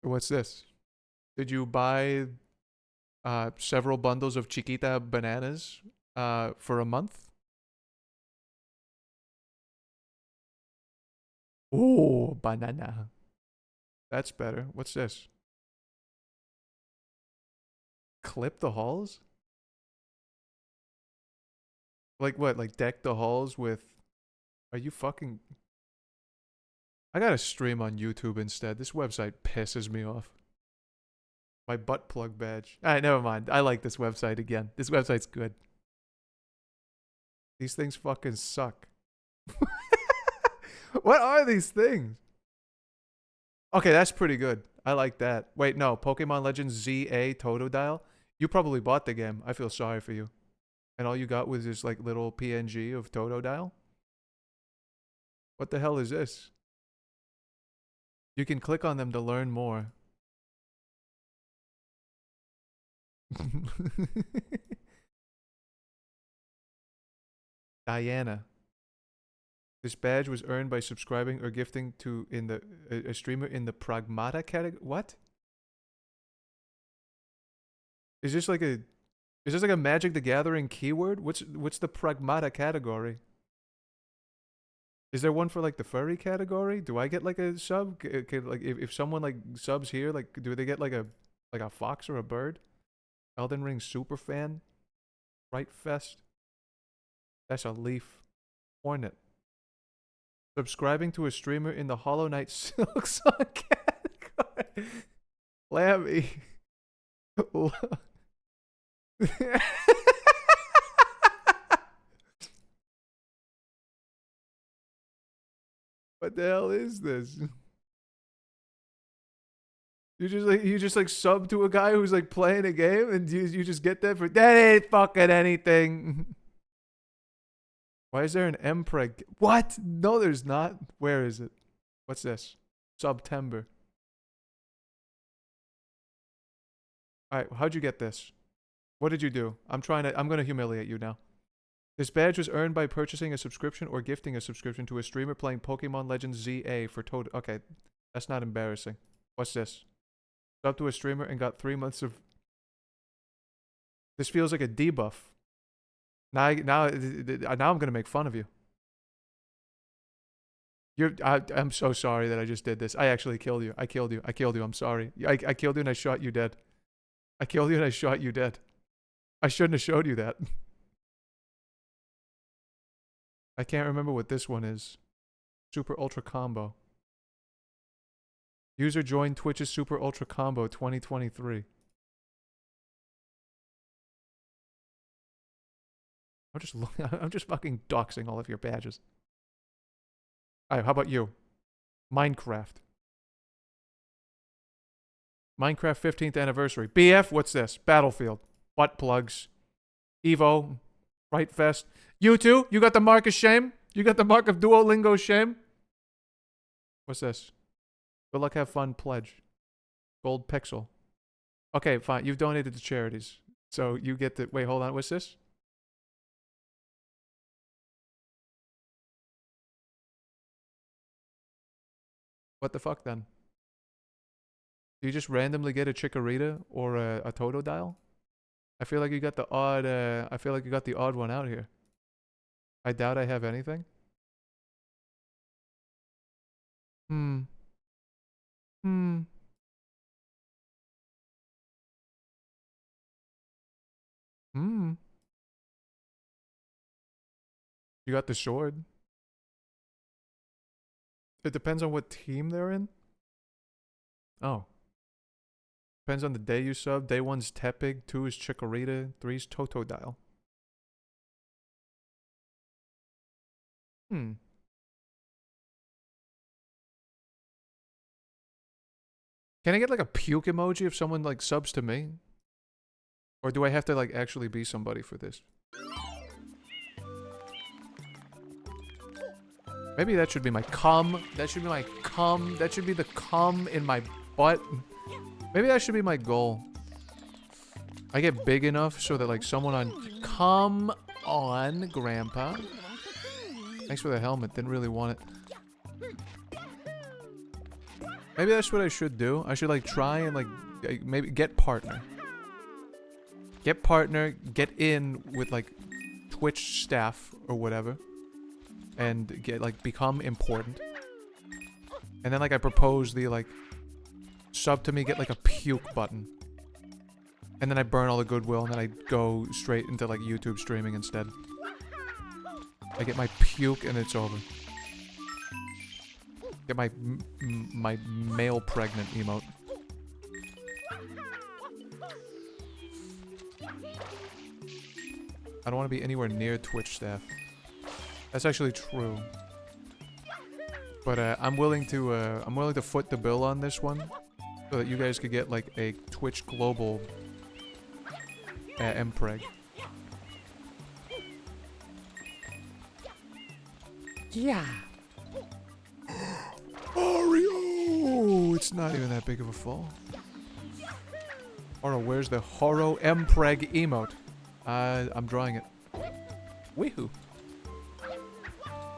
Speaker 1: What's this? Did you buy several bundles of Chiquita bananas for a month? Ooh, banana. That's better. What's this? Clip the halls? Like what? Like deck the halls with... Are you fucking... I gotta stream on YouTube instead. This website pisses me off. My butt plug badge. Alright, never mind. I like this website again. This website's good. These things fucking suck. What are these things? Okay, that's pretty good. I like that. Wait, no. Pokemon Legends ZA Totodile? You probably bought the game. I feel sorry for you. And all you got was this like little PNG of Totodile? What the hell is this? You can click on them to learn more. Diana. This badge was earned by subscribing or gifting to a streamer in the Pragmata category. What? Is this like a Magic the Gathering keyword? What's the Pragmata category? Is there one for like the furry category? Do I get like a sub? Like if someone like subs here, like do they get like a fox or a bird? Elden Ring super fan. Fright Fest. That's a leaf. Hornet. Subscribing to a streamer in the Hollow Knight Silk Song category. Lammy. What the hell is this? You just like sub to a guy who's like playing a game and you just get that for that ain't fucking anything. Why is there an Mpreg? What? No, there's not. Where is it? What's this? September. Alright, how'd you get this? What did you do? I'm gonna humiliate you now. This badge was earned by purchasing a subscription or gifting a subscription to a streamer playing Pokemon Legends ZA for total. Okay, that's not embarrassing. What's this? Sub to a streamer and got 3 months of... This feels like a debuff. Now I'm gonna make fun of you. I'm so sorry that I just did this. I actually killed you. I killed you. I'm sorry. I killed you and I shot you dead. I killed you and I shot you dead. I shouldn't have showed you that. I can't remember what this one is. Super Ultra Combo. User joined Twitch's Super Ultra Combo 2023. I'm just fucking doxing all of your badges. Alright, how about you? Minecraft. Minecraft 15th anniversary. BF, what's this? Battlefield. Butt plugs. Evo. Fright Fest. You two, you got the mark of shame? You got the mark of Duolingo shame? What's this? Good luck, have fun, pledge. Gold pixel. Okay, fine. You've donated to charities. So you get the... Wait, hold on. What's this? What the fuck, then? Do you just randomly get a Chikorita or a Totodile? I feel like you got the odd... I feel like you got the odd one out here. I doubt I have anything. Hmm. Hmm. Hmm. You got the sword. It depends on what team they're in. Oh. Depends on the day you sub. Day 1's Tepig, 2 is Chikorita, 3's Totodile. Hmm. Can I get like a puke emoji if someone like subs to me? Or do I have to like actually be somebody for this? Maybe that should be my cum. That should be my cum. That should be the cum in my butt. Maybe that should be my goal. I get big enough so that like someone on... Come on, Grandpa. Thanks for the helmet. Didn't really want it. Maybe that's what I should do. I should like try and like maybe get partner. Get partner. Get in with like Twitch staff or whatever. And get like become important. And then like I propose the like sub to me, get like a puke button. And then I burn all the goodwill and then I go straight into like YouTube streaming instead. I get my puke and it's over. Get my my male pregnant emote. I don't want to be anywhere near Twitch staff. That's actually true. But I'm willing to foot the bill on this one, so that you guys could get like a Twitch global mpreg.
Speaker 6: Yeah.
Speaker 1: Mario! It's not even that big of a fall. Oro, where's the Horo mpreg emote? I'm drawing it. Weehoo.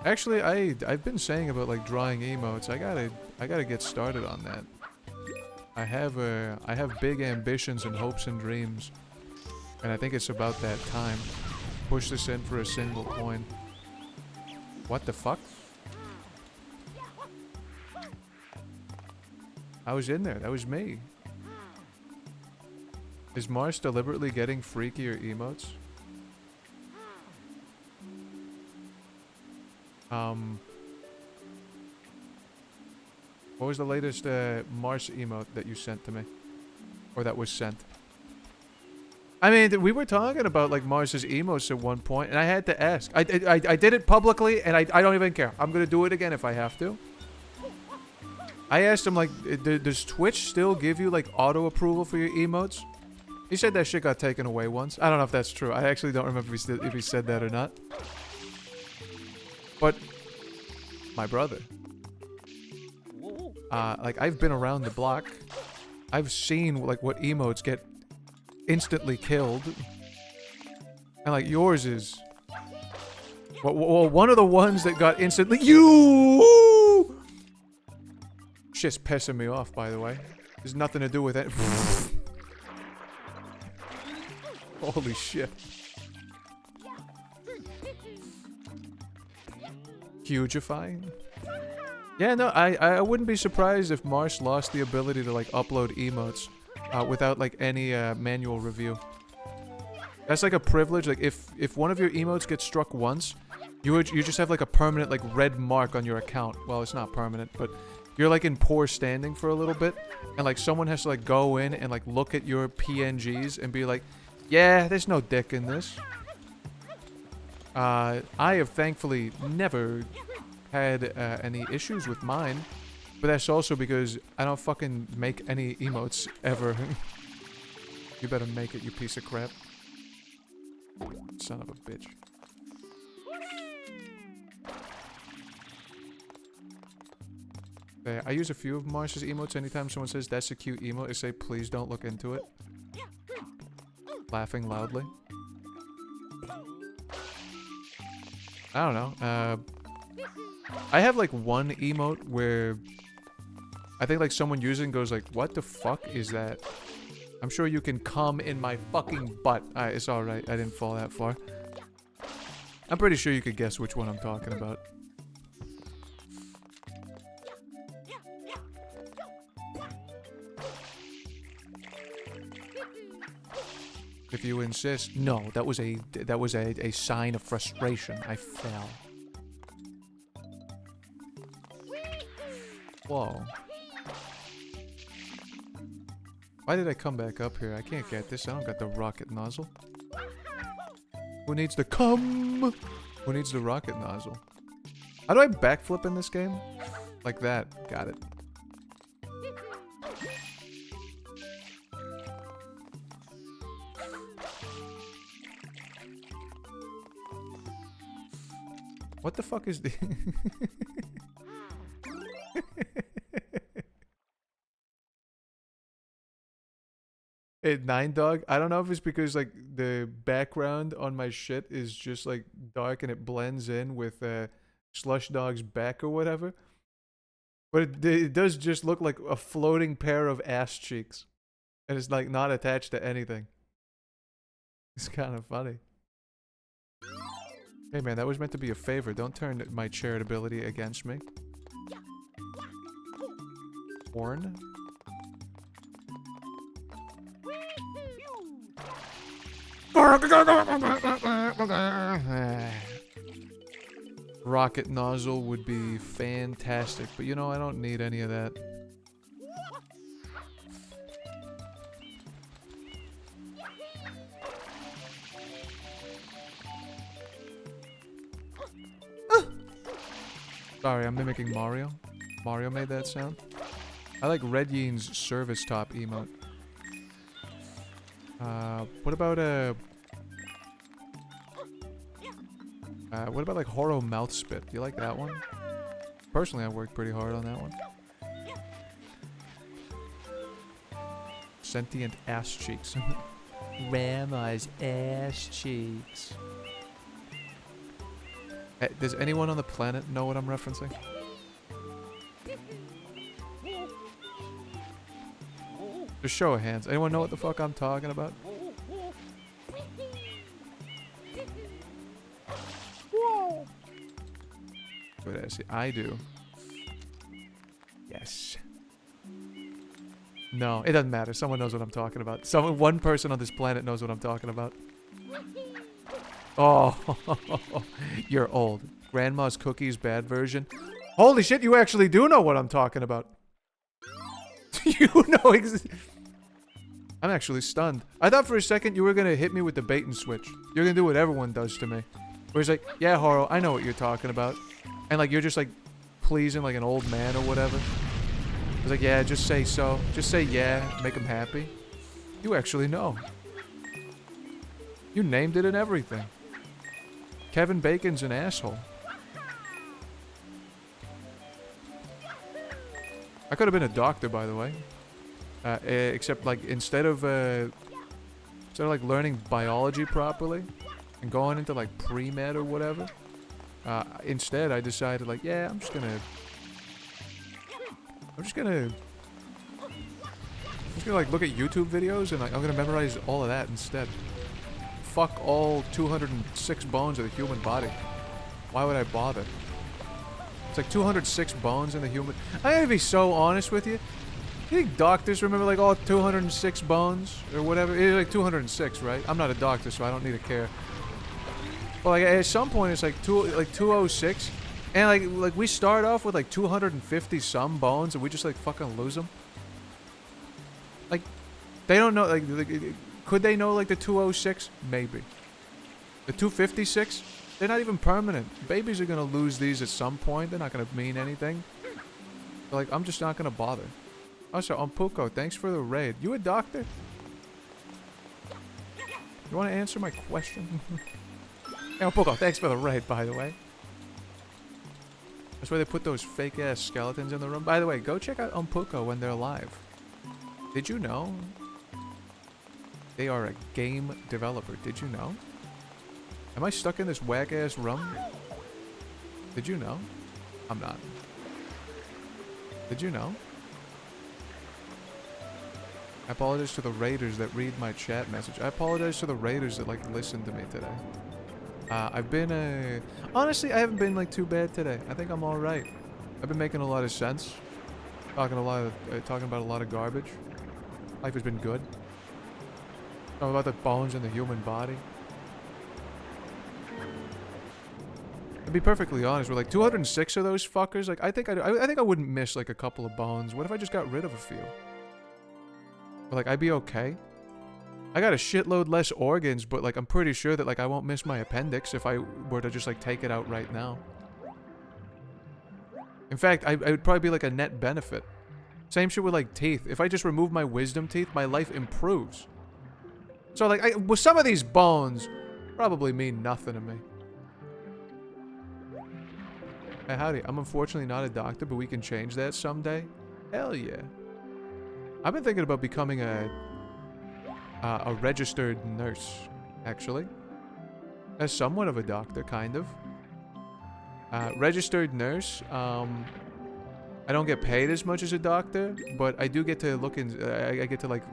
Speaker 1: Actually, I've been saying about like drawing emotes. I gotta get started on that. I have big ambitions and hopes and dreams, and I think it's about that time. Push this in for a single coin. What the fuck? I was in there. That was me. Is Mars deliberately getting freakier emotes? What was the latest Mars emote that you sent to me? Or that was sent? I mean, we were talking about like Mars's emotes at one point, and I had to ask. I did it publicly, and I don't even care. I'm gonna do it again if I have to. I asked him like, does Twitch still give you like auto approval for your emotes? He said that shit got taken away once. I don't know if that's true. I actually don't remember if he said that or not. But my brother, like I've been around the block. I've seen like what emotes get instantly killed, and like yours is. Well, one of the ones that got instantly shit's pissing me off, by the way. There's nothing to do with it. Holy shit. Hugifying? Yeah, no, I wouldn't be surprised if Marsh lost the ability to like upload emotes without like any manual review. That's like a privilege. Like if one of your emotes gets struck once, you just have like a permanent like red mark on your account. Well, it's not permanent, but you're like in poor standing for a little bit, and like someone has to like go in and like look at your PNGs and be like, yeah, there's no dick in this. I have thankfully never had any issues with mine. But that's also because I don't fucking make any emotes ever. You better make it, you piece of crap. Son of a bitch. Yeah, I use a few of Marsh's emotes. Anytime someone says that's a cute emote, I say please don't look into it. Laughing loudly. I don't know. I have like one emote where I think like someone using goes like, what the fuck is that? I'm sure you can come in my fucking butt. It's alright. I didn't fall that far. I'm pretty sure you could guess which one I'm talking about. If you insist. No, that was a sign of frustration. I fell. Whoa. Why did I come back up here? I can't get this. I don't got the rocket nozzle. Who needs the cum? Who needs the rocket nozzle? How do I backflip in this game? Like that. Got it. What the fuck is the... Hey, Nine Dog, I don't know if it's because, like, the background on my shit is just, like, dark and it blends in with Slush Dog's back or whatever. But it does just look like a floating pair of ass cheeks. And it's, like, not attached to anything. It's kind of funny. Hey, man, that was meant to be a favor. Don't turn my charitability against me. Horn? Rocket nozzle would be fantastic, but you know, I don't need any of that. Sorry, I'm mimicking Mario. Mario made that sound. I like Red Yin's service top emote. What about like Horo mouth spit? Do you like that one? Personally, I worked pretty hard on that one. Sentient ass cheeks. Rama's ass cheeks. Hey, does anyone on the planet know what I'm referencing? Just show of hands. Anyone know what the fuck I'm talking about? Wait, I see. I do. Yes. No, it doesn't matter. Someone knows what I'm talking about. One person on this planet knows what I'm talking about. Oh, you're old. Grandma's Cookies bad version. Holy shit, you actually do know what I'm talking about. You know I'm actually stunned. I thought for a second you were gonna hit me with the bait and switch. You're gonna do what everyone does to me. Where it's like, yeah, Horo, I know what you're talking about. And like, you're just like pleasing like an old man or whatever. It's like, yeah, just say so. Just say yeah, make him happy. You actually know. You named it and everything. Kevin Bacon's an asshole. I could have been a doctor, by the way. Except like instead of like learning biology properly and going into like pre-med or whatever, instead I decided like, yeah, I'm just gonna like look at YouTube videos and like I'm gonna memorize all of that instead. Fuck all 206 bones of the human body. Why would I bother? It's like 206 bones in the human... I'm gonna be so honest with you. You think doctors remember like all 206 bones? Or whatever? It's like 206, right? I'm not a doctor, so I don't need to care. But like at some point it's like 206. And like we start off with like 250 some bones and we just like fucking lose them. Like, they don't know, like could they know like the 206? Maybe. The 256? They're not even permanent. Babies are gonna lose these at some point. They're not gonna mean anything. Like, I'm just not gonna bother. Also, Puko, thanks for the raid. You a doctor? You want to answer my question? Hey, Puko, thanks for the raid, by the way. That's why they put those fake-ass skeletons in the room. By the way, go check out Puko when they're live. Did you know? They are a game developer. Did you know? Am I stuck in this whack-ass room? Did you know? I'm not. Did you know? I apologize to the raiders that read my chat message. I apologize to the raiders that, like, listen to me today. I've been, honestly, I haven't been, like, too bad today. I think I'm alright. I've been making a lot of sense. Talking about a lot of garbage. Life has been good. Talking about the bones in the human body. To be perfectly honest, with like 206 of those fuckers, like I think I wouldn't miss like a couple of bones. What if I just got rid of a few? But, like, I'd be okay. I got a shitload less organs, but like I'm pretty sure that like I won't miss my appendix if I were to just like take it out right now. In fact, I would probably be like a net benefit. Same shit with like teeth. If I just remove my wisdom teeth, my life improves. So like, well, some of these bones probably mean nothing to me. Hey, howdy. I'm unfortunately not a doctor, but we can change that someday. Hell yeah. I've been thinking about becoming a registered nurse, actually. As somewhat of a doctor, kind of. Registered nurse, I don't get paid as much as a doctor, but I do get to look in, I get to like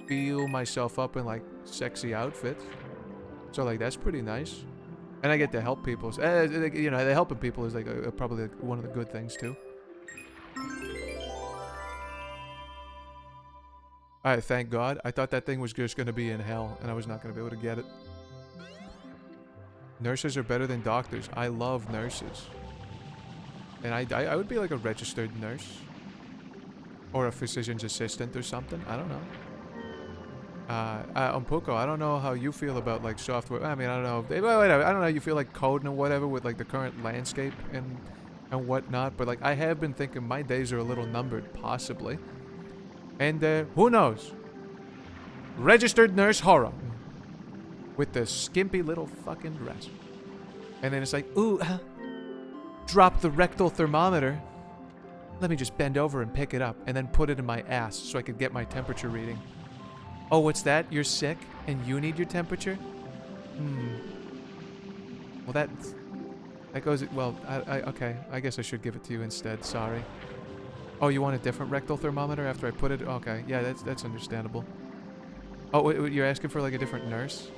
Speaker 1: feel myself up in like sexy outfits. So like that's pretty nice. And I get to help people. So, you know, helping people is like probably like one of the good things too. Alright, thank God. I thought that thing was just going to be in hell, and I was not going to be able to get it. Nurses are better than doctors. I love nurses. And I would be like a registered nurse. Or a physician's assistant or something. I don't know. Puko, I don't know how you feel about like software. I mean, I don't know. Whatever. I don't know how you feel like coding or whatever with like the current landscape and whatnot. But like I have been thinking my days are a little numbered, possibly. And who knows? Registered nurse horror. With the skimpy little fucking dress. And then it's like, ooh, drop the rectal thermometer. Let me just bend over and pick it up. And then put it in my ass so I could get my temperature reading. Oh, what's that? You're sick and you need your temperature? Well, that goes, well, okay. I guess I should give it to you instead. Sorry. Oh, you want a different rectal thermometer after I put it? Okay, yeah, that's understandable. Oh, wait, you're asking for like a different nurse?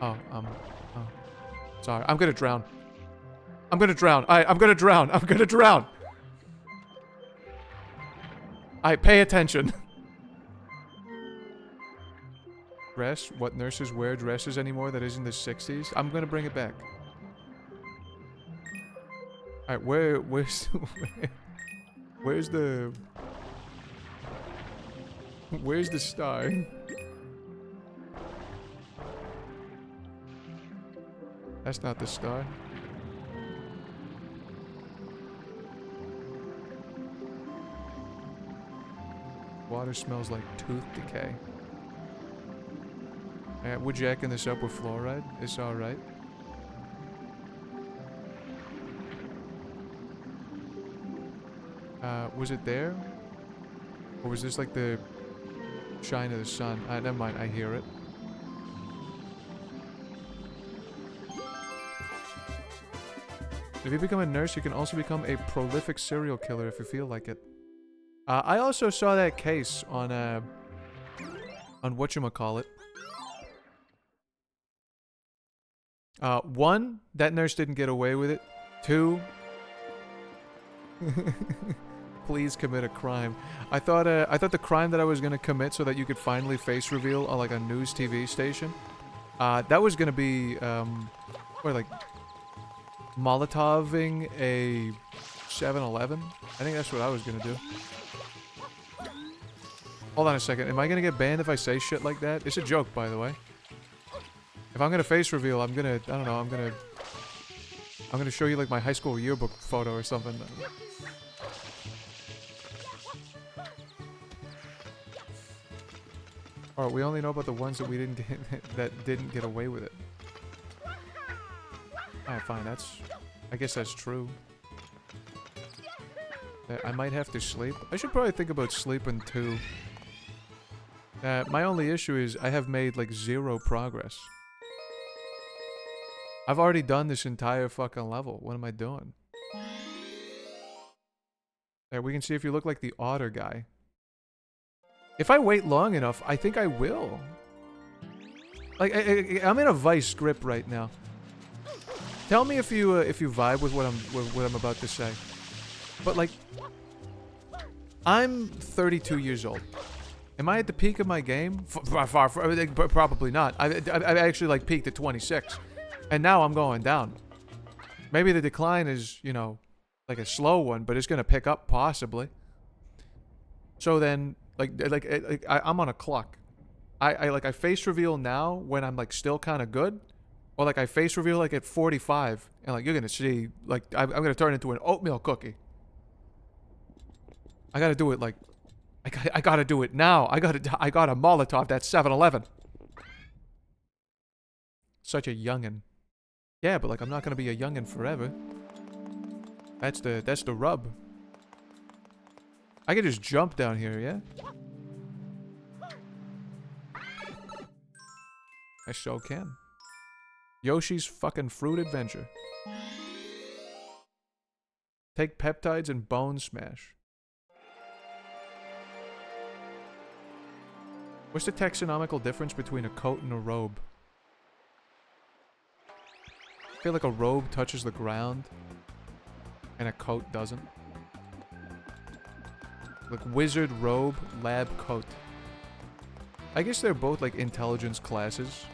Speaker 1: Oh, sorry. I'm gonna drown. I'm gonna drown. I'm gonna drown. I'm gonna drown. Pay attention. Dress? What nurses wear dresses anymore that isn't the 60s? I'm gonna bring it back. Alright, where's the... Where's the star? That's not the star. Water smells like tooth decay. We're jacking this up with fluoride. It's alright. Was it there? Or was this like the shine of the sun? Never mind, I hear it. If you become a nurse, you can also become a prolific serial killer if you feel like it. I also saw that case on whatchamacallit. One, that nurse didn't get away with it. Two, please commit a crime. I thought the crime that I was gonna commit so that you could finally face reveal on like a news TV station, that was gonna be like Molotoving a 7-Eleven. I think that's what I was gonna do. Hold on a second. Am I gonna get banned if I say shit like that? It's a joke, by the way. If I'm gonna face reveal, I'm gonna, I don't know, I'm gonna show you like my high school yearbook photo or something. Or we only know about the ones that we didn't get that didn't get away with it. Alright, fine. I guess that's true. I might have to sleep. I should probably think about sleeping too. My only issue is I have made like 0 progress. I've already done this entire fucking level. What am I doing? There, we can see if you look like the otter guy. If I wait long enough, I think I will. Like, I'm in a Vice grip right now. Tell me if you vibe with what I'm about to say. But like, I'm 32 years old. Am I at the peak of my game? Far, probably not. I actually like peaked at 26, and now I'm going down. Maybe the decline is, you know, like a slow one, but it's gonna pick up possibly. So then, I'm on a clock. I face reveal now when I'm like still kind of good, or like I face reveal like at 45, and like you're gonna see like I'm gonna turn into an oatmeal cookie. I gotta do it like. I gotta do it now. I gotta Molotov that 7-Eleven. Such a youngin'. Yeah, but like I'm not gonna be a youngin' forever. That's the rub. I can just jump down here, yeah? I sure can. Yoshi's fucking fruit adventure. Take peptides and bone smash. What's the taxonomical difference between a coat and a robe? I feel like a robe touches the ground and a coat doesn't. Like wizard robe, lab coat. I guess they're both like intelligence classes.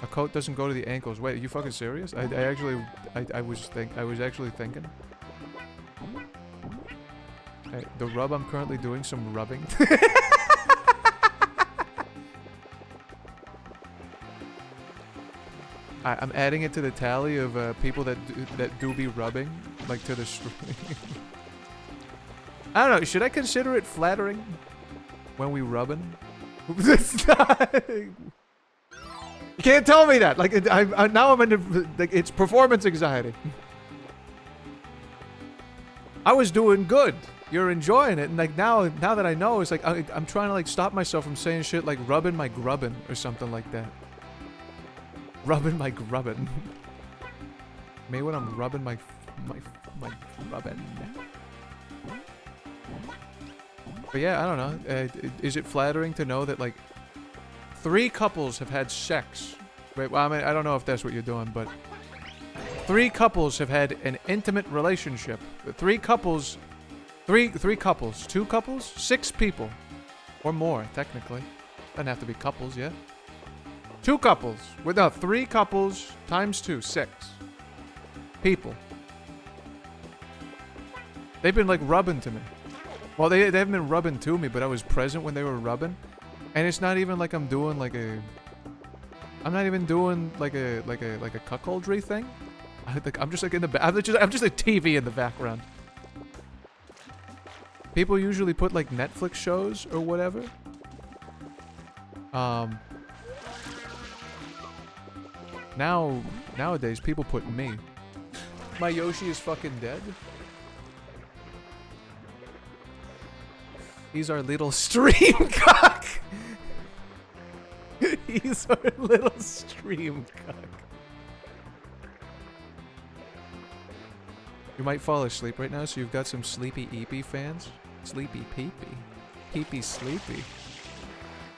Speaker 1: A coat doesn't go to the ankles. Wait, are you fucking serious? I was actually thinking. Hey, the rub, I'm currently doing some rubbing. I'm adding it to the tally of people that do be rubbing, like to the stream. I don't know. Should I consider it flattering when we rubbing? You can't tell me that. Like now I'm in like it's performance anxiety. I was doing good. You're enjoying it, and like now that I know, it's like I'm trying to like stop myself from saying shit like rubbing my grubbin or something like that. Rubbing my grubbin. Maybe when I'm rubbing my grubbin. But yeah, I don't know. Is it flattering to know that like 3 couples have had sex? Wait, well, I mean, I don't know if that's what you're doing, but 3 couples have had an intimate relationship. 3 couples. 2 couples, 6 people, or more technically. Doesn't have to be couples, yeah. 2 couples, without 3 couples times 2, 6 people. They've been like rubbing to me. Well, they haven't been rubbing to me, but I was present when they were rubbing, and it's not even like I'm doing like a. I'm not even doing like a cuckoldry thing. I'm just like in the back. I'm just a TV in the background. People usually put like Netflix shows or whatever. Nowadays people put me. My Yoshi is fucking dead. He's our little stream cock. He's our little stream cock. You might fall asleep right now, so you've got some sleepy eepy fans. Sleepy peepee. Peepee sleepy.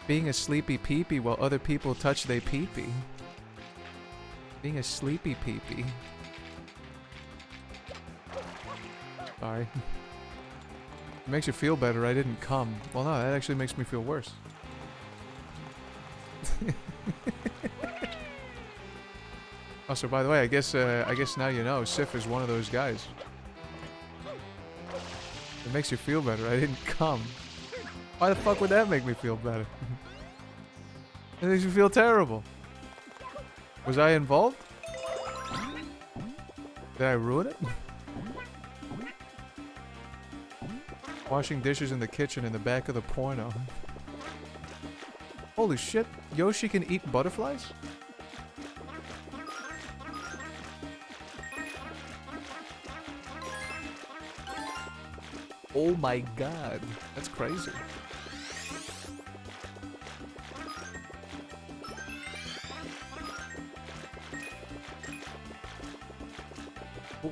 Speaker 1: Being a sleepy peepee while other people touch they peepee. Being a sleepy peepee. Sorry. It makes you feel better. I didn't come. Well, no, that actually makes me feel worse. Also, by the way, I guess now you know, Sif is one of those guys. It makes you feel better. I didn't come. Why the fuck would that make me feel better? It makes me feel terrible. Was I involved? Did I ruin it? Washing dishes in the kitchen in the back of the porno. Holy shit, Yoshi can eat butterflies? Oh my god, that's crazy. Ooh.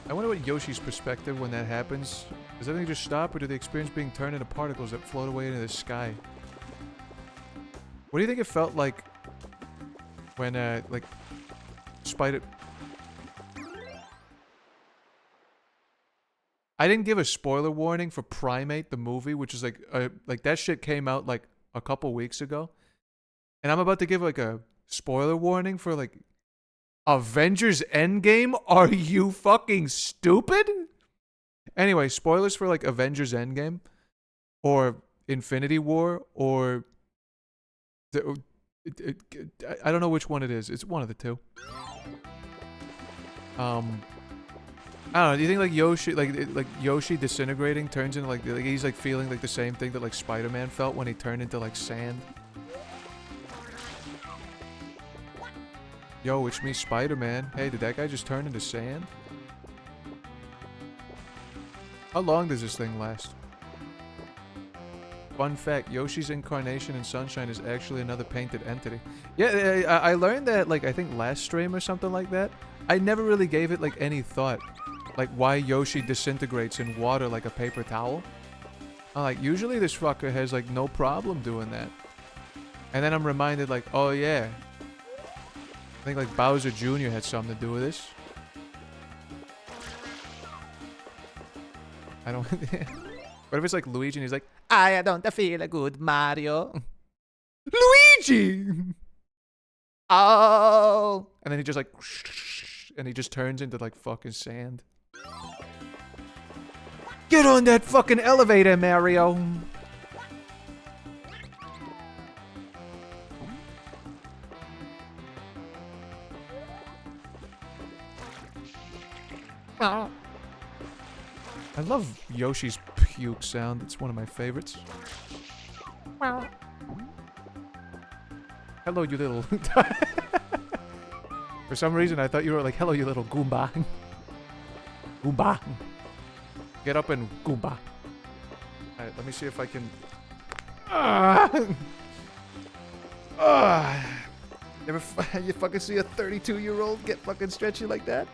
Speaker 1: I wonder what Yoshi's perspective when that happens. Does everything just stop, or do they experience being turned into particles that float away into the sky? What do you think it felt like when, like, Spider... I didn't give a spoiler warning for Primate, the movie, which is like that shit came out like a couple weeks ago. And I'm about to give like a spoiler warning for like Avengers Endgame? Are you fucking stupid? Anyway, spoilers for like Avengers Endgame or Infinity War or I don't know which one it is. It's one of the two. I don't know. Do you think like Yoshi, like Yoshi disintegrating turns into like he's like feeling like the same thing that like Spider-Man felt when he turned into like sand? Yo, it's me, Spider-Man. Hey, did that guy just turn into sand? How long does this thing last? Fun fact, Yoshi's incarnation in Sunshine is actually another painted entity. Yeah, I learned that, like, I think last stream or something like that. I never really gave it, like, any thought. Like, why Yoshi disintegrates in water like a paper towel. I'm like, usually this fucker has, like, no problem doing that. And then I'm reminded, like, oh, yeah. I think, like, Bowser Jr. had something to do with this. I don't... What if it's, like, Luigi and he's like, I don't feel good, Mario. Luigi! Oh! And then he just, like... And he just turns into, like, fucking sand. Get on that fucking elevator, Mario! I love Yoshi's puke sound. It's one of my favorites. Hello, you little... For some reason, I thought you were like, hello, you little Goomba. Goomba. Get up and Goomba. Alright, let me see if I can... You fucking see a 32-year-old get fucking stretchy like that?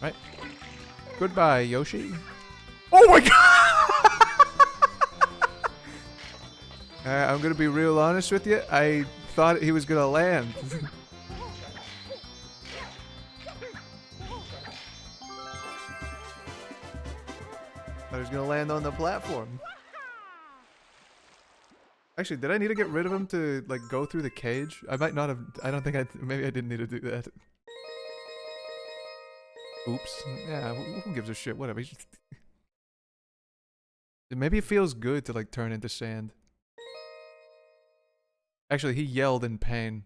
Speaker 1: Right. Goodbye, Yoshi. Oh my god! I'm gonna be real honest with you. I thought he was gonna land. I was gonna land on the platform. Actually, did I need to get rid of him to, like, go through the cage? I might not have... I don't think I... Maybe I didn't need to do that. Oops. Yeah, who gives a shit? Whatever. Maybe it feels good to, like, turn into sand. Actually, he yelled in pain.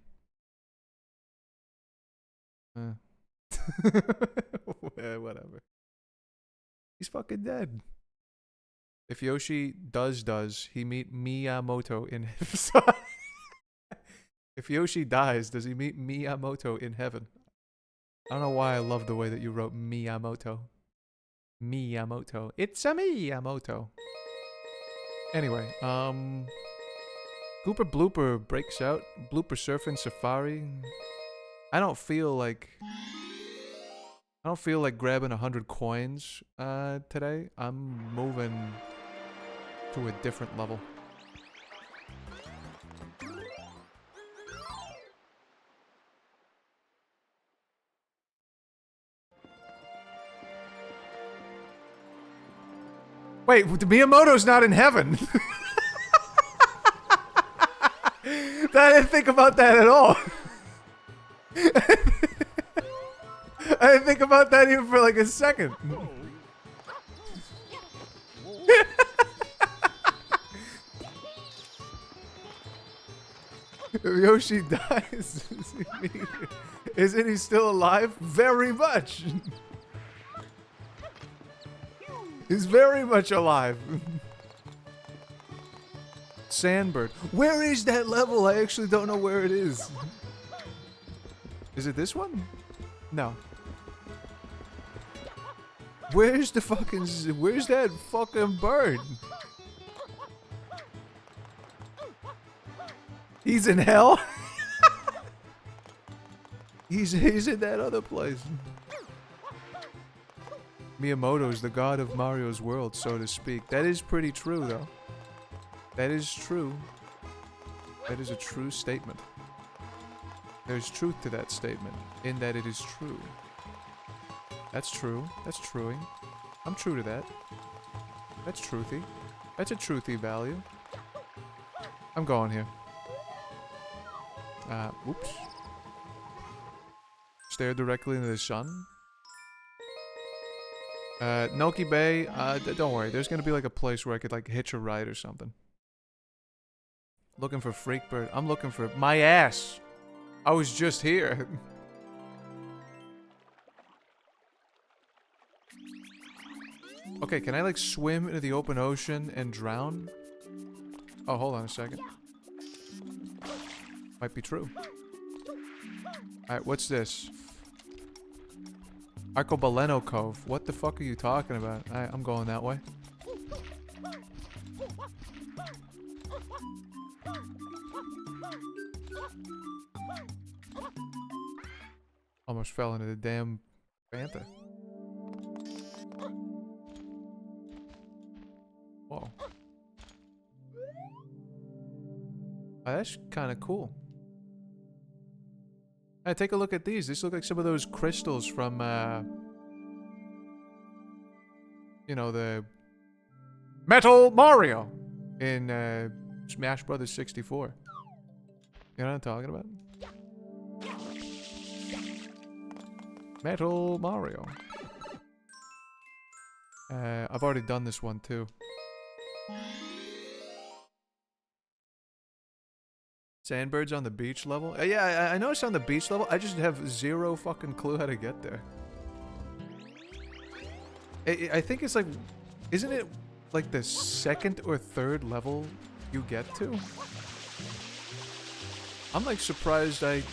Speaker 1: Whatever. He's fucking dead. If Yoshi does he meet Miyamoto in heaven? If Yoshi dies, does he meet Miyamoto in heaven? I don't know why I love the way that you wrote Miyamoto. Miyamoto. It's a Miyamoto. Anyway, Gooper Blooper breaks out. Blooper Surfing Safari. I don't feel like grabbing 100 coins today. I'm moving to a different level. Wait, Miyamoto's not in heaven. I didn't think about that at all. I didn't think about that even for like a second. If Yoshi dies, isn't he still alive? Very much. He's very much alive. Sandbird. Where is that level? I actually don't know where it is. Is it this one? No. Where's the fucking... Where's that fucking bird? He's in hell? he's in that other place. Miyamoto's the god of Mario's world, so to speak. That is pretty true, though. That is true. That is a true statement. There's truth to that statement, in that it is true. That's true. That's truing. I'm true to that. That's truthy. That's a truthy value. I'm going here. Oops. Stare directly into the sun. Noki Bay, don't worry. There's gonna be like a place where I could like hitch a ride or something. Looking for Freakbird. I'm looking for my ass. I was just here. Okay, can I like swim into the open ocean and drown? Oh, hold on a second. Might be true. Alright, what's this? Arcobaleno Cove. What the fuck are you talking about? I'm going that way. Almost fell into the damn Fanta. Whoa. Oh, that's kind of cool. Hey, take a look at these. These look like some of those crystals from, you know, the Metal Mario in Smash Brothers 64. You know what I'm talking about? Metal Mario. I've already done this one too. Sandbirds on the beach level? Yeah, I know it's on the beach level. I just have zero fucking clue how to get there. I think it's like... Isn't it like the second or third level you get to? I'm like surprised I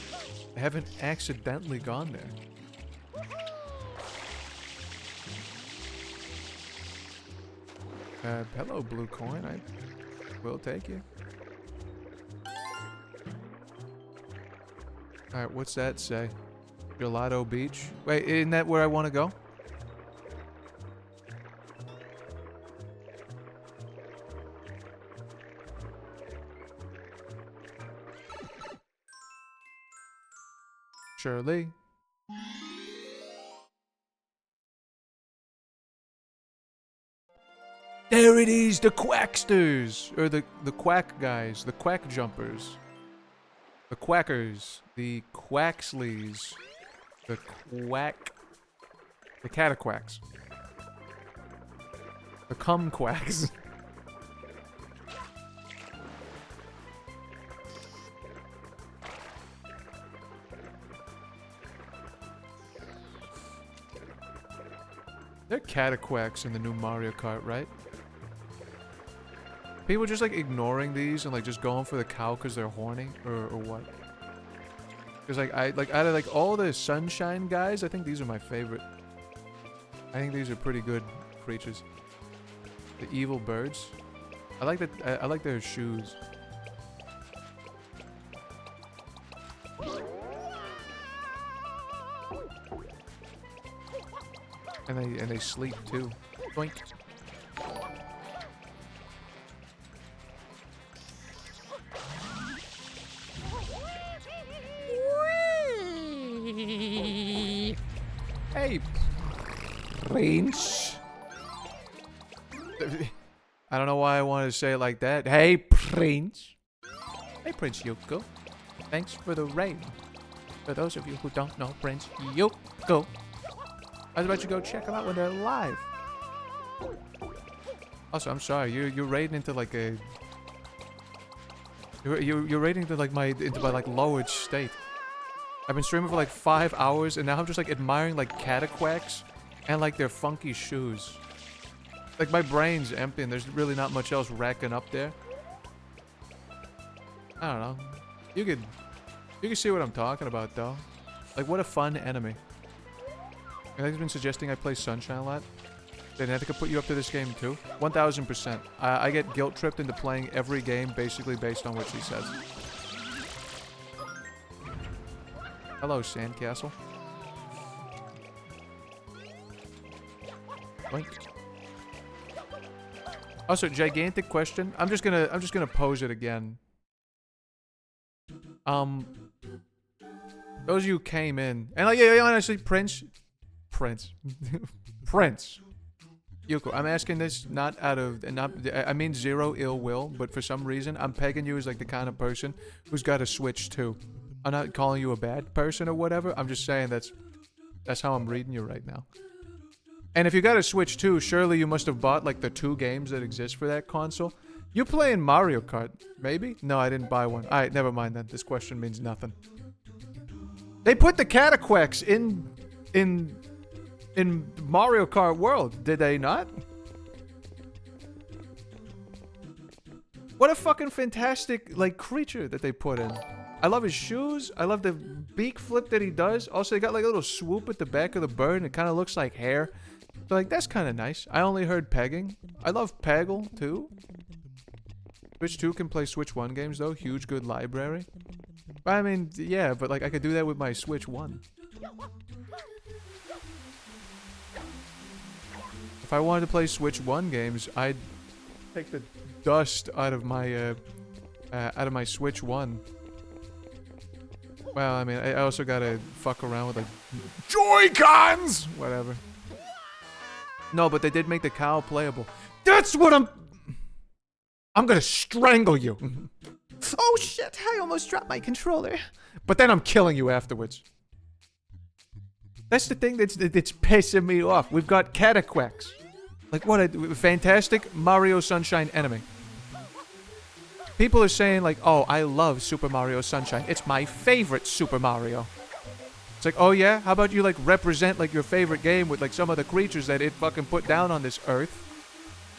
Speaker 1: haven't accidentally gone there. Hello, blue coin. I will take you. Alright, what's that say? Gelato Beach? Wait, isn't that where I want to go? Surely. There it is, the Quacksters! Or the Quack guys, the Quack Jumpers. The Quackers, the Quaxleys, the Cataquacks, the Cumquacks. They're Cataquacks in the new Mario Kart, right? People just like ignoring these and like just going for the cow because they're horny or what? Because like out of like all the sunshine guys, I think these are my favorite. I think these are pretty good creatures. The evil birds. I like that. I like their shoes. And they sleep too. Boink. Hey, Prince. I don't know why I wanted to say it like that. Hey, Prince.
Speaker 6: Hey, Prince Yuko. Thanks for the raid. For those of you who don't know Prince Yuko, I was about to go check them out when they're live. Also, I'm sorry, you're raiding into like a... You're raiding into like my like lowered state. I've been streaming for like 5 hours and now I'm just like admiring like cataquacks and like their funky shoes. Like my brain's empty and there's really not much else racking up there. I don't know. You can see what I'm talking about though. Like what a fun enemy. And they've been suggesting I play Sunshine a lot. Then I think I put you up to this game too. 1000%. I get guilt tripped into playing every game basically based on what she says. Hello, Sandcastle. Blink. Also, gigantic question. I'm just gonna pose it again. Those of you who came in and like yeah, honestly, Prince. Yuko, I'm asking this not out of I mean zero ill will, but for some reason I'm pegging you as like the kind of person who's got a Switch too. I'm not calling you a bad person or whatever. I'm just saying that's how I'm reading you right now. And if you got a Switch too, surely you must have bought like the 2 games that exist for that console. You playing Mario Kart, maybe? No, I didn't buy one. Alright, never mind then. This question means nothing. They put the cataquacks in Mario Kart World, did they not? What a fucking fantastic, like, creature that they put in. I love his shoes. I love the beak flip that he does. Also, they got, like, a little swoop at the back of the bird, and it kind of looks like hair. So, like, that's kind of nice. I only heard pegging. I love Peggle, too. Switch 2 can play Switch 1 games, though. Huge, good library. I mean, yeah, but, like, I could do that with my Switch 1. If I wanted to play Switch 1 games, I'd take the dust out of my Switch 1. Well, I mean, I also gotta fuck around with like Joy-Cons! Whatever. No, but they did make the cow playable. That's what I'm gonna strangle you. Oh shit, I almost dropped my controller. But then I'm killing you afterwards. That's the thing that's pissing me off. We've got cataquacks. Like, what a fantastic Mario Sunshine enemy. People are saying, like, oh, I love Super Mario Sunshine. It's my favorite Super Mario. It's like, oh yeah? How about you, like, represent, like, your favorite game with, like, some of the creatures that it fucking put down on this earth?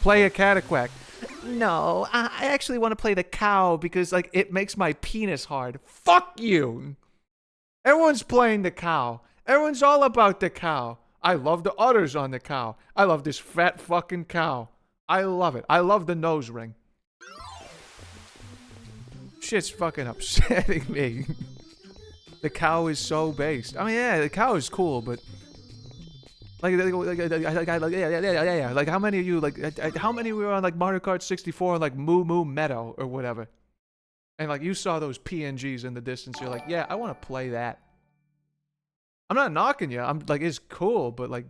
Speaker 6: Play a cataquack. No, I actually want to play the cow because, like, it makes my penis hard. Fuck you! Everyone's playing the cow. Everyone's all about the cow. I love the udders on the cow. I love this fat fucking cow. I love it. I love the nose ring. Shit's fucking upsetting me. The cow is so based. I mean, yeah, the cow is cool, but like how many of you how many were on like Mario Kart 64 and like Moo Moo Meadow or whatever, and like you saw those PNGs in the distance, you're like, yeah, I want to play that. I'm not knocking you. I'm like, it's cool, but like,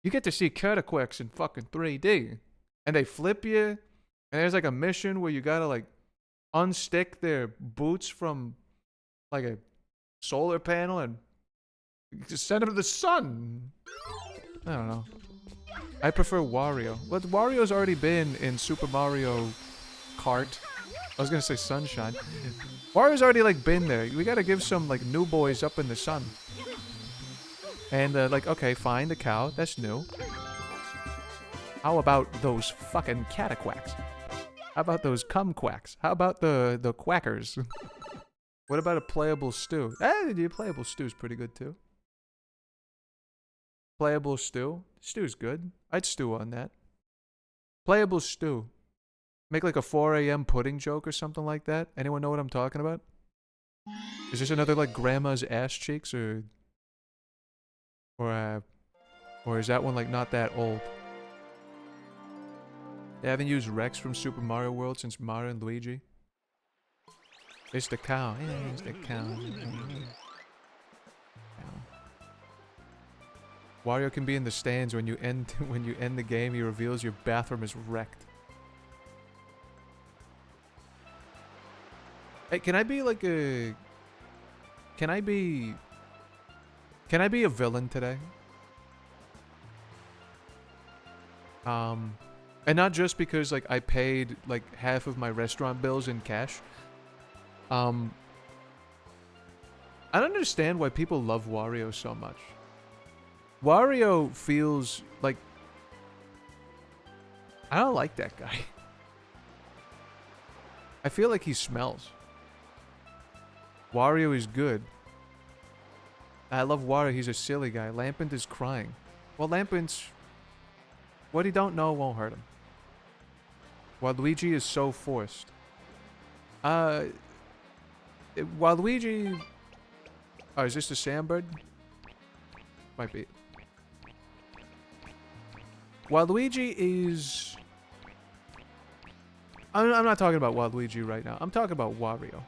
Speaker 6: you get to see cataquacks in fucking 3D, and they flip you, and there's like a mission where you gotta like unstick their boots from like a solar panel and just send them to the sun. I don't know. I prefer Wario. But Wario's already been in Super Mario Kart. I was gonna say Sunshine. Wario's already like been there. We gotta give some like new boys up in the sun. And like, okay, fine, the cow. That's new. How about those fucking cataquacks? How about those cumquacks? How about the quackers? What about a playable stew? The playable stew's pretty good too. Playable stew? Stew's good. I'd stew on that. Playable stew. Make like a 4 a.m. pudding joke or something like that. Anyone know what I'm talking about? Is this another like grandma's ass cheeks or is that one like not that old? They haven't used Rex from Super Mario World since Mario and Luigi. It's the cow. Yeah, it's the cow. Wario can be in the stands when you end the game. He reveals your bathroom is wrecked. Hey, can I be like a... Can I be a villain today? And not just because like I paid like half of my restaurant bills in cash. I don't understand why people love Wario so much. Wario feels like... I don't like that guy. I feel like he smells. Wario is good. I love Wario, he's a silly guy. Lampent is crying. Well, Lampent's... What he don't know won't hurt him. Waluigi is so forced. Waluigi... Oh, is this the Sandbird? Might be. Waluigi is... I'm not talking about Waluigi right now. I'm talking about Wario.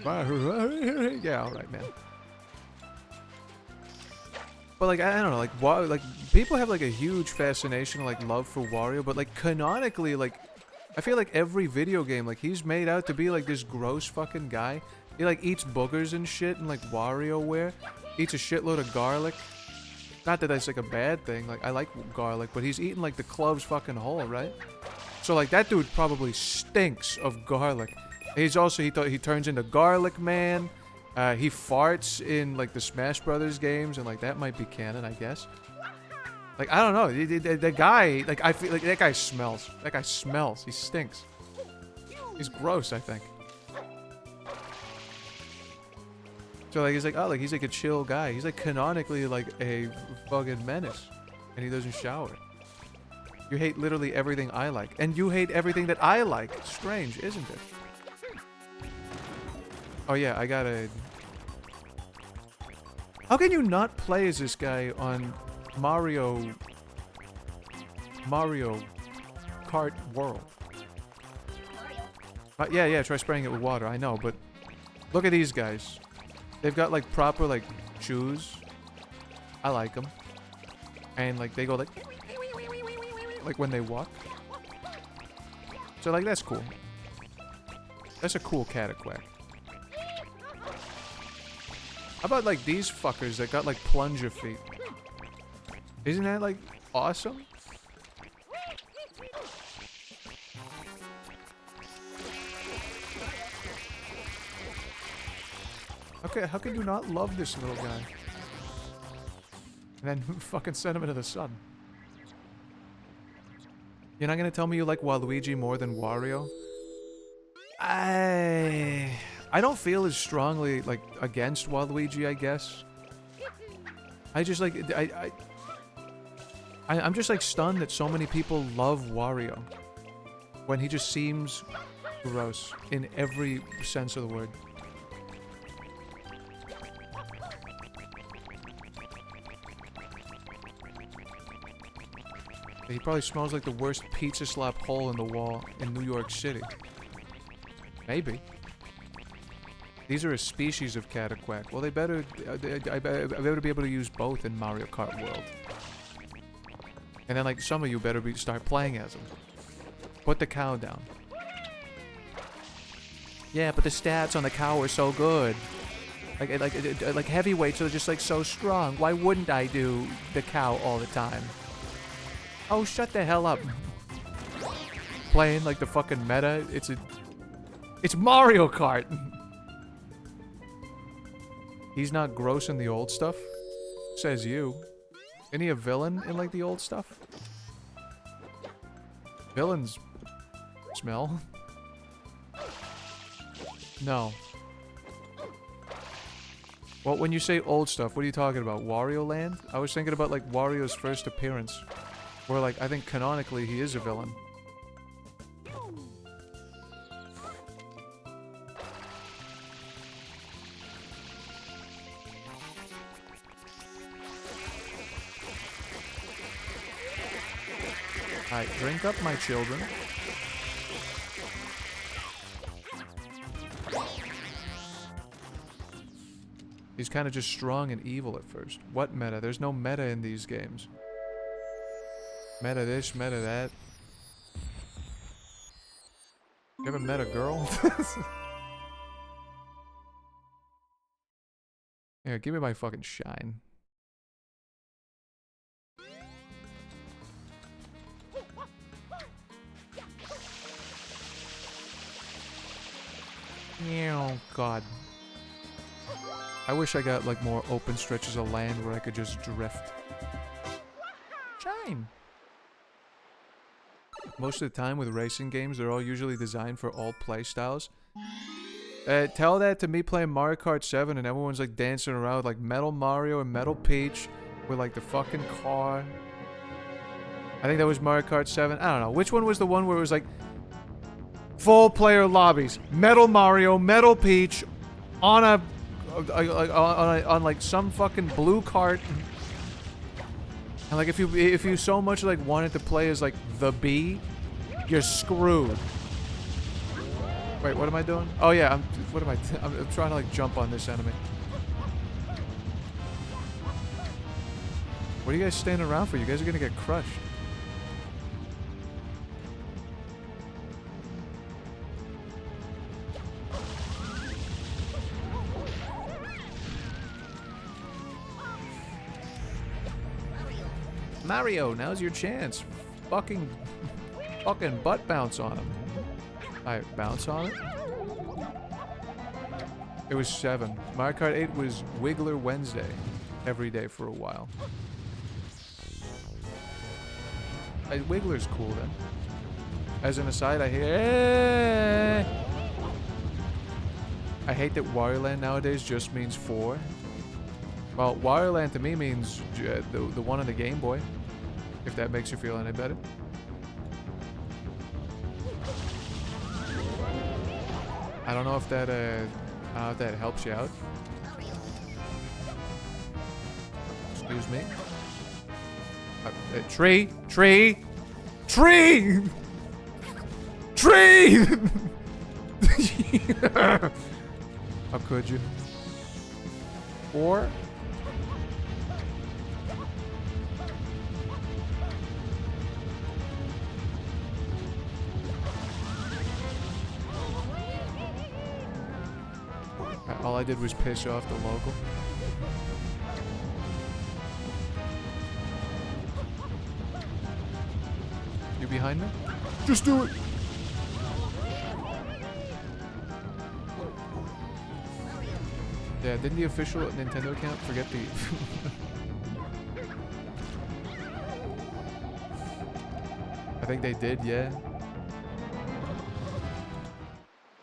Speaker 6: Yeah, alright, man. But like, I don't know, like people have like a huge fascination, like love for Wario, but like canonically, like I feel like every video game, like he's made out to be like this gross fucking guy. He like eats boogers and shit and like WarioWare. Eats a shitload of garlic. Not that that's like a bad thing, like I like garlic, but he's eating like the clove's fucking whole, right? So like that dude probably stinks of garlic. He's also, he turns into Garlic Man. He farts in like the Smash Brothers games, and like that might be canon, I guess. Like I don't know, the guy, like I feel like that guy smells. That guy smells. He stinks. He's gross, I think. So like he's like, oh, like he's like a chill guy. He's like canonically like a fucking menace, and he doesn't shower. You hate literally everything I like, and you hate everything that I like. Strange, isn't it? Oh yeah, I gotta... How can you not play as this guy on Mario Kart World? Yeah, try spraying it with water, I know, but look at these guys. They've got like proper like shoes. I like them. And like they go like when they walk. So like that's cool. That's a cool cataquack. How about like these fuckers that got like plunger feet? Isn't that like awesome? Okay, how can you not love this little guy? And then fucking send him into the sun. You're not gonna tell me you like Waluigi more than Wario? I don't feel as strongly like against Waluigi, I guess. I just like I'm just like stunned that so many people love Wario when he just seems gross in every sense of the word. He probably smells like the worst pizza slap hole in the wall in New York City. Maybe. These are a species of cataquack. Well, they better... I better be able to use both in Mario Kart World. And then, like, some of you better start playing as them. Put the cow down. Yeah, but the stats on the cow are so good. Like heavyweights are just, like, so strong. Why wouldn't I do the cow all the time? Oh, shut the hell up. Playing, like, the fucking meta. It's Mario Kart! He's not gross in the old stuff? Says you. Isn't he a villain in, like, the old stuff? Villains smell. No. Well, when you say old stuff, what are you talking about? Wario Land? I was thinking about, like, Wario's first appearance. Where, like, I think canonically he is a villain. Alright, drink up, my children. He's kind of just strong and evil at first. What meta? There's no meta in these games. Meta this, meta that. You ever met a girl? Here, give me my fucking shine. Oh god. I wish I got like more open stretches of land where I could just drift. Shine. Most of the time with racing games, they're all usually designed for all play styles. Tell that to me playing Mario Kart 7 and everyone's like dancing around with like Metal Mario and Metal Peach with like the fucking car. I think that was Mario Kart 7. I don't know. Which one was the one where it was like full player lobbies? Metal Mario, Metal Peach on on like some fucking blue cart. And like if you so much like wanted to play as like the bee, you're screwed. Wait, what am I doing? Oh yeah, I'm trying to like jump on this enemy. What are you guys standing around for? You guys are gonna get crushed. Mario, now's your chance. Fucking butt bounce on him. Alright, bounce on it. It was 7. Mario Kart 8 was Wiggler Wednesday. Every day for a while. Wiggler's cool then. As an aside, I hate that Wario Land nowadays just means 4. Well, Wario Land to me means the one on the Game Boy. If that makes you feel any better. I don't know if that helps you out. Excuse me. Tree! How could you? Or all I did was piss off the local. You behind me? Just do it! Yeah, didn't the official Nintendo account forget the... I think they did, yeah.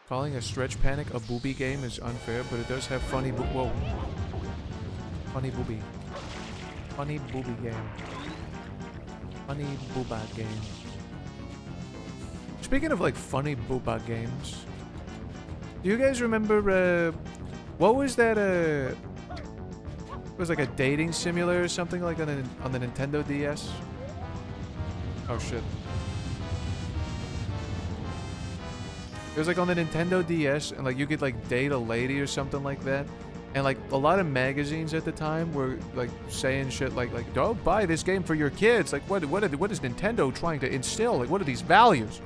Speaker 6: Calling a Stretch Panic a booby game is unfair, but it does have funny whoa. Funny booby. Funny booby game. Funny booba game. Speaking of like funny booba games, do you guys remember what was that it was like a dating simulator or something like on the Nintendo DS? Oh shit. It was like on the Nintendo DS, and like you could like date a lady or something like that. And like a lot of magazines at the time were like saying shit like don't buy this game for your kids. Like what is Nintendo trying to instill? Like what are these values?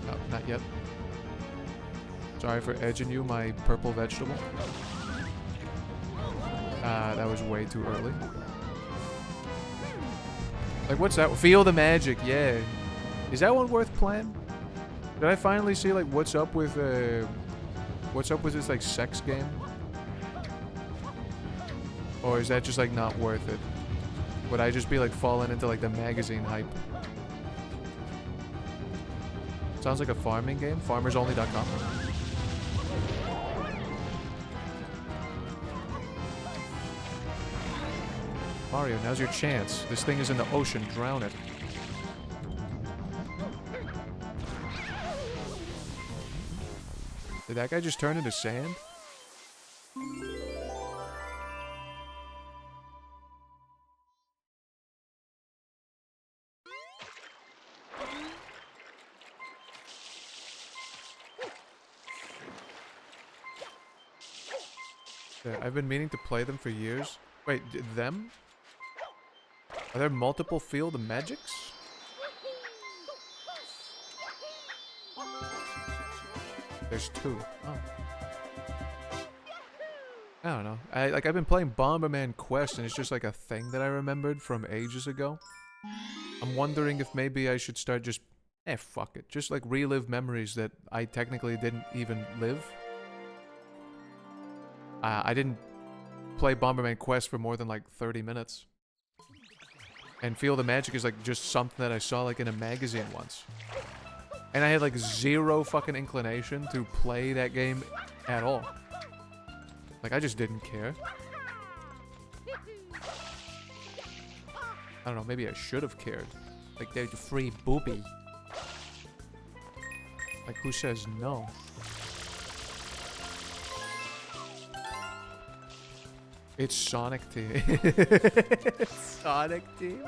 Speaker 6: Oh, not yet. Sorry for edging you, my purple vegetable. That was way too early. Like what's that? Feel the magic, yeah. Is that one worth playing? Did I finally see like what's up with this like sex game? Or is that just like not worth it? Would I just be like falling into like the magazine hype? Sounds like a farming game. Farmersonly.com. Mario, now's your chance. This thing is in the ocean. Drown it. Did that guy just turn into sand? Yeah, I've been meaning to play them for years. Wait, them? Are there multiple field magics? There's 2. Oh. I don't know. I've been playing Bomberman Quest, and it's just like a thing that I remembered from ages ago. I'm wondering if maybe I should start just... fuck it. Just like relive memories that I technically didn't even live. I didn't play Bomberman Quest for more than like 30 minutes. And Feel the Magic is like just something that I saw like in a magazine once. And I had like zero fucking inclination to play that game at all. Like I just didn't care. I don't know, maybe I should have cared. Like there's a free booby. Like who says no? It's Sonic Team. Sonic Team?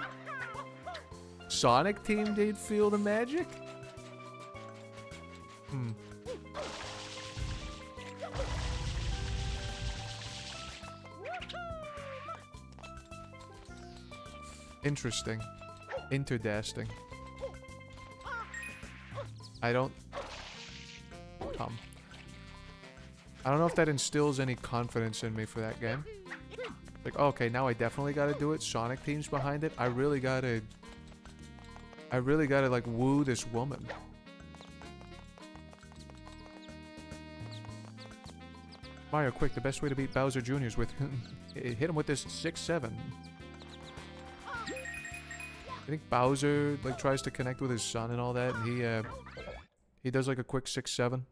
Speaker 6: Sonic Team did Feel the Magic? Hmm. Interesting. Interdasting. I don't know if that instills any confidence in me for that game. Like, okay, now I definitely gotta do it. Sonic Team's behind it. I really gotta like woo this woman. Mario, quick, the best way to beat Bowser Jr. is with hit him with this 6-7. I think Bowser like tries to connect with his son and all that, and he does like a quick 6-7.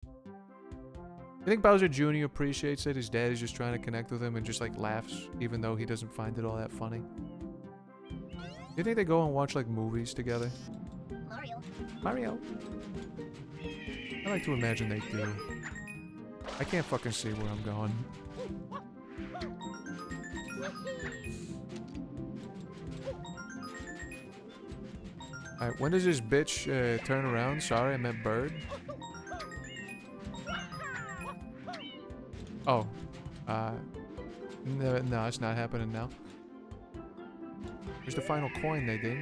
Speaker 6: I think Bowser Jr. appreciates that his dad is just trying to connect with him and just like laughs, even though he doesn't find it all that funny. Do you think they go and watch like movies together? Mario. I like to imagine they do. I can't fucking see where I'm going. Alright, when does this bitch turn around? Sorry, I meant bird. Oh. No, it's not happening now. Where's the final coin they did?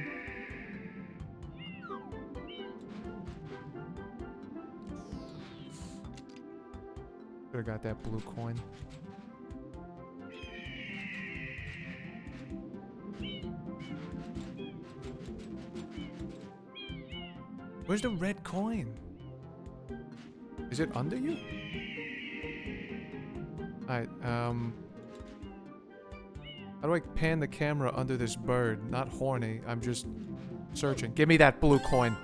Speaker 6: Could've got that blue coin. Where's the red coin? Is it under you? Alright, how do I pan the camera under this bird? Not horny, I'm just searching. Give me that blue coin.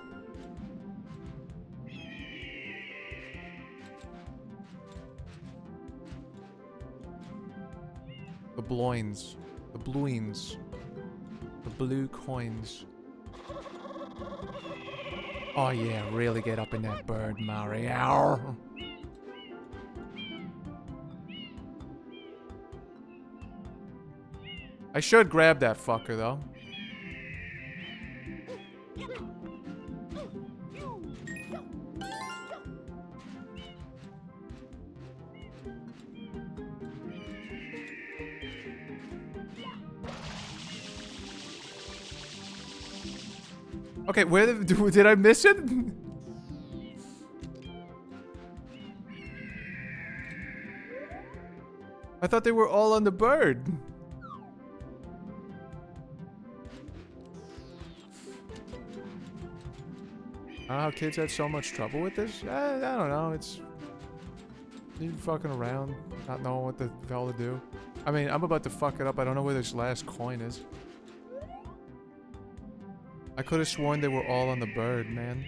Speaker 6: The bloins. The bluins. The blue coins. Oh yeah, really get up in that bird, Mario. I should grab that fucker, though. Okay, where did I miss it? I thought they were all on the bird. I don't know how kids had so much trouble with this. I don't know. It's you fucking around, not knowing what the hell to do. I mean, I'm about to fuck it up. I don't know where this last coin is. I could have sworn they were all on the bird, man.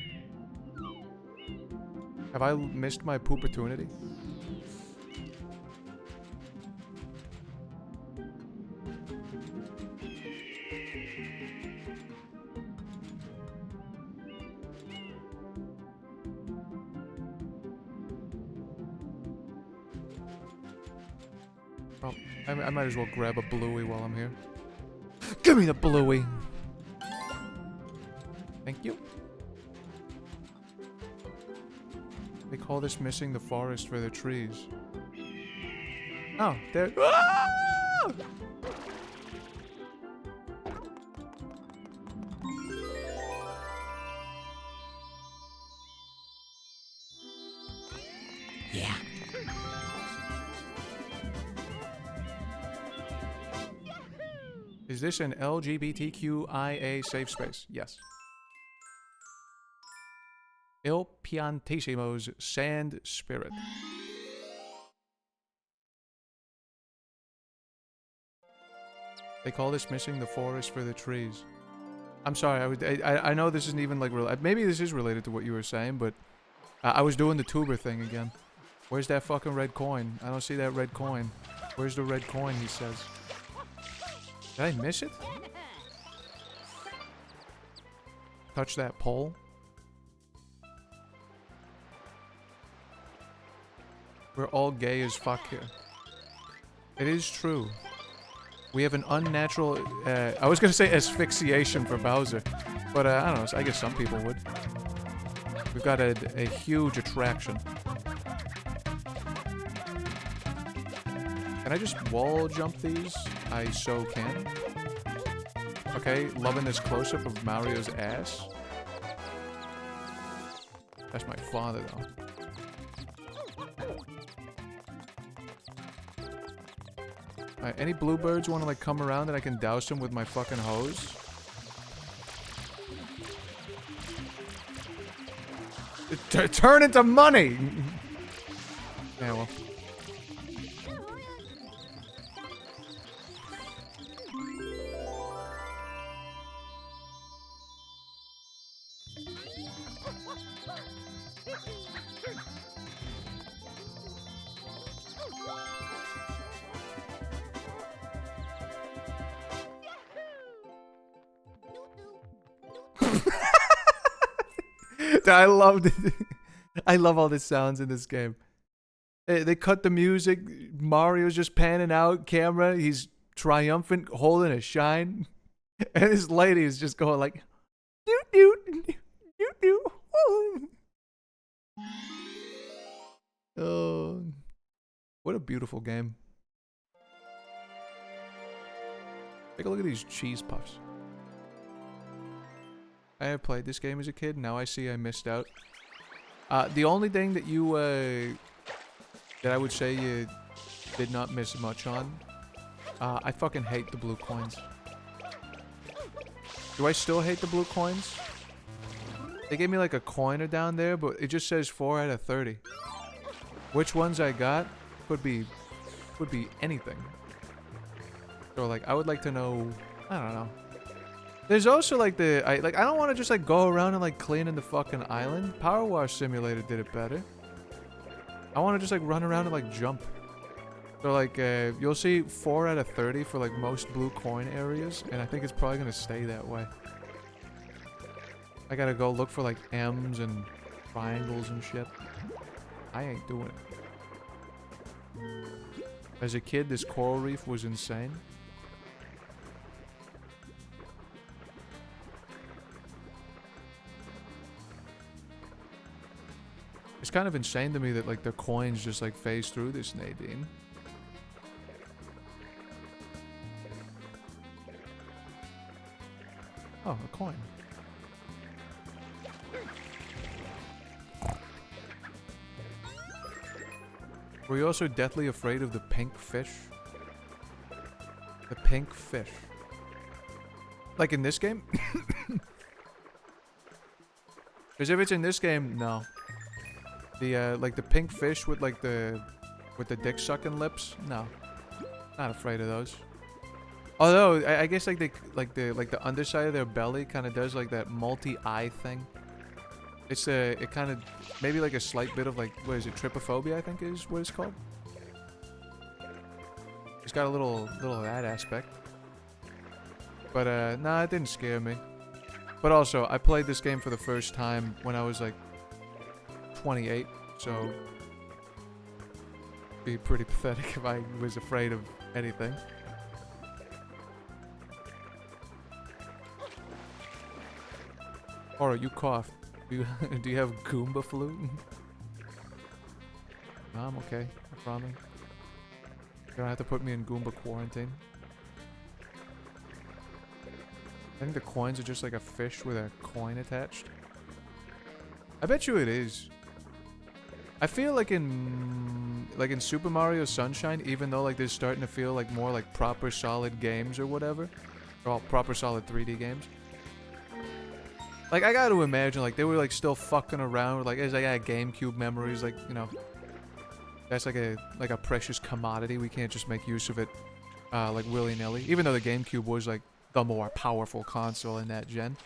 Speaker 6: Have I missed my poop-opportunity? Oh, I might as well grab a bluey while I'm here. Give me the bluey! Thank you. They call this missing the forest for the trees. Oh, there. Ah! Is this an LGBTQIA safe space? Yes. Il Piantissimo's Sand Spirit. They call this missing the forest for the trees. I'm sorry, I know this isn't even like maybe this is related to what you were saying, but I was doing the tuber thing again. Where's that fucking red coin? I don't see that red coin. Where's the red coin, he says. Did I miss it? Touch that pole. We're all gay as fuck here. It is true. We have an unnatural, I was gonna say asphyxiation for Bowser, but I don't know, I guess some people would. We've got a huge attraction. Can I just wall jump these? I so can. Okay, loving this close-up of Mario's ass. That's my father, though. Alright, any bluebirds want to, like, come around and I can douse them with my fucking hose? Turn into money! Yeah, well. I loved it. I love all the sounds in this game. They cut the music. Mario's just panning out camera. He's triumphant, holding a shine. And this lady is just going like, doot doot, doot doot. Oh, what a beautiful game. Take a look at these cheese puffs. I have played this game as a kid. Now I see I missed out. The only thing that you, that I would say you did not miss much on, I fucking hate the blue coins. Do I still hate the blue coins? They gave me like a coiner down there, but it just says 4 out of 30. Which ones I got could be anything. So like, I would like to know, I don't know. There's also like I don't want to just like go around and like cleaning the fucking island. Power Wash Simulator did it better. I want to just like run around and like jump. So like you'll see 4 out of 30 for like most blue coin areas, and I think it's probably gonna stay that way. I gotta go look for like M's and triangles and shit. I ain't doing it. As a kid, this coral reef was insane. It's kind of insane to me that like the coins just like phase through this, Nadine. Oh, a coin. Were you also deathly afraid of the pink fish? The pink fish. Like in this game? Because if it's in this game, no. The like the pink fish with like the dick sucking lips, no. Not afraid of those. Although I guess like the underside of their belly kind of does like that multi-eye thing. It's it kind of maybe like a slight bit of like, what is it, trypophobia I think is what it's called. It's got a little of that aspect. But nah, it didn't scare me. But also I played this game for the first time when I was like 28, so it'd be pretty pathetic if I was afraid of anything. Or you coughed. Do you have Goomba flu? No, I'm okay. I promise. You don't have to put me in Goomba quarantine. I think the coins are just like a fish with a coin attached. I bet you it is. I feel like in Super Mario Sunshine, even though like they're starting to feel like more like proper solid games or whatever, They're all proper solid 3D games. Like, I gotta imagine, like, they were, like, still fucking around with, like, as I got GameCube memories, like, you know, that's like a precious commodity. We can't just make use of it, like, willy-nilly. Even though the GameCube was, like, the more powerful console in that gen.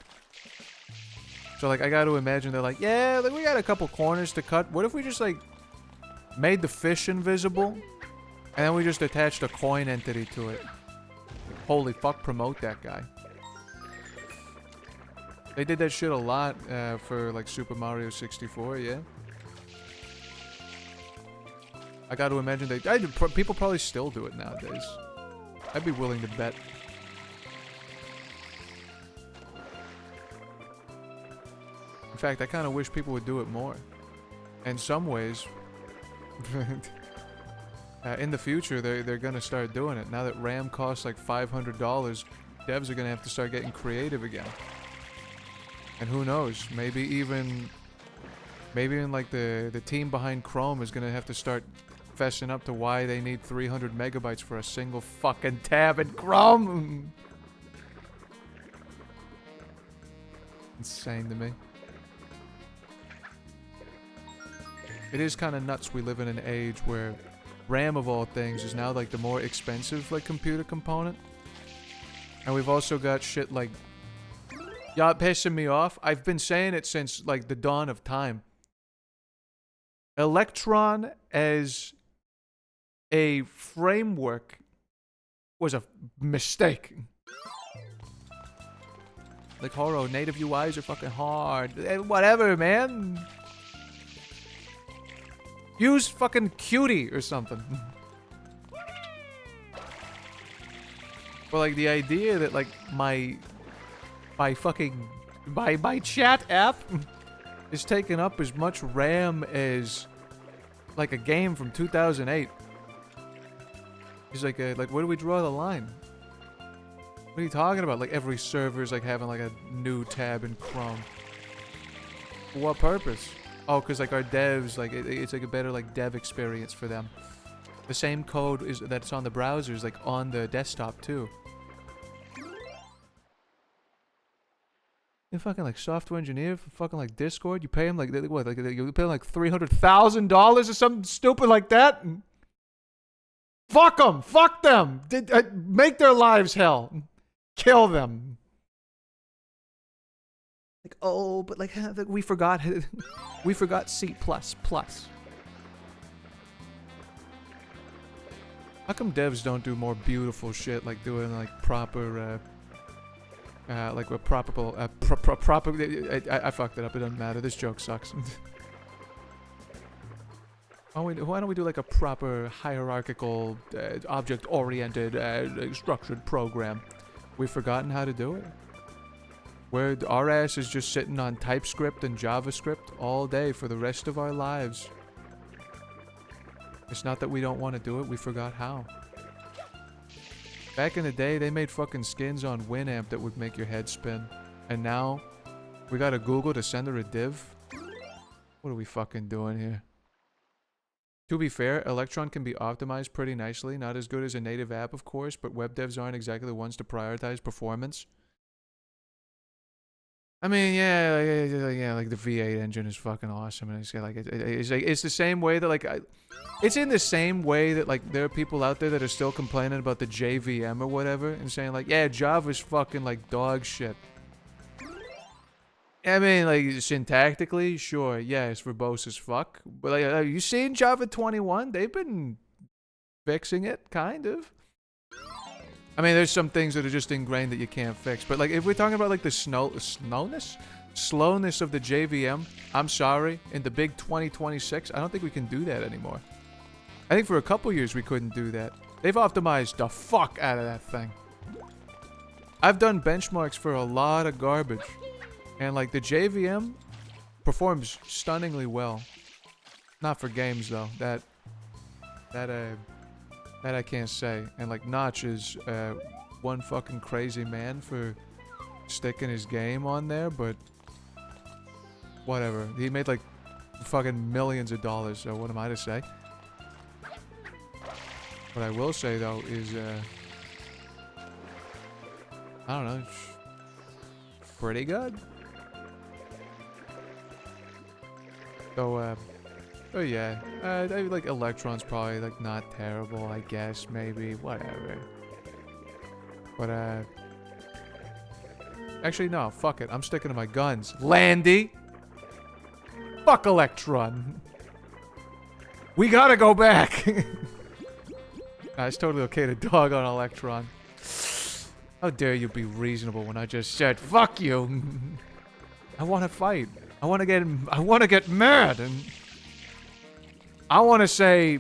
Speaker 6: So, like, I gotta imagine they're like, yeah, like, we got a couple corners to cut. What if we just, like, made the fish invisible, and then we just attached a coin entity to it? Like, holy fuck, promote that guy. They did that shit a lot for, like, Super Mario 64, yeah. I gotta imagine people probably still do it nowadays. I'd be willing to bet. In fact, I kind of wish people would do it more. In some ways, in the future, they're gonna start doing it. Now that RAM costs like $500, devs are gonna have to start getting creative again. And who knows? Maybe even like the team behind Chrome is gonna have to start fessing up to why they need 300 megabytes for a single fucking tab in Chrome. Insane to me. It is kind of nuts we live in an age where RAM of all things is now like the more expensive like computer component. And we've also got shit like, y'all pissing me off. I've been saying it since like the dawn of time. Electron as a framework was a mistake. Like, Horo, native UIs are fucking hard. Whatever, man. Use fucking Qt or something. But like the idea that like my chat app is taking up as much RAM as like a game from 2008. He's like, where do we draw the line? What are you talking about? Like every server's like having like a new tab in Chrome. For what purpose? Oh, because like our devs, like it's like a better like dev experience for them. The same code is that's on the browsers, like on the desktop too. You fucking like software engineer for fucking like Discord. You pay him like what? Like you pay him like $300,000 or something stupid like that. Fuck them. Fuck them. Make their lives hell. Kill them. Like, oh, but like we forgot C++. How come devs don't do more beautiful shit like doing like proper like a proper I fucked it up. It doesn't matter. This joke sucks. Why don't we do like a proper hierarchical, object-oriented, structured program? We've forgotten how to do it. Where our ass is just sitting on TypeScript and JavaScript all day for the rest of our lives. It's not that we don't want to do it, we forgot how. Back in the day, they made fucking skins on Winamp that would make your head spin. And now, we gotta Google to send her a div? What are we fucking doing here? To be fair, Electron can be optimized pretty nicely. Not as good as a native app, of course, but web devs aren't exactly the ones to prioritize performance. I mean, yeah, like the V8 engine is fucking awesome, and it's like it's the same way that like it's in the same way that like there are people out there that are still complaining about the JVM or whatever, and saying like, yeah, Java's fucking like dog shit. I mean, like syntactically, sure, yeah, it's verbose as fuck, but like, have you seen Java 21? They've been fixing it, kind of. I mean, there's some things that are just ingrained that you can't fix. But, like, if we're talking about, like, the slowness of the JVM, I'm sorry, in the big 2026, I don't think we can do that anymore. I think for a couple years we couldn't do that. They've optimized the fuck out of that thing. I've done benchmarks for a lot of garbage. And, like, the JVM performs stunningly well. Not for games, though. That I can't say. And like Notch is one fucking crazy man for sticking his game on there, but whatever. He made like fucking millions of dollars, so what am I to say? What I will say though is I don't know. Pretty good. So, oh yeah. I like Electron's probably like not terrible, I guess, maybe, whatever. But, actually, no, fuck it. I'm sticking to my guns. Landy! Fuck Electron. We gotta go back! It's totally okay to dog on Electron. How dare you be reasonable when I just said, fuck you! I wanna fight. I wanna get mad, and I wanna say,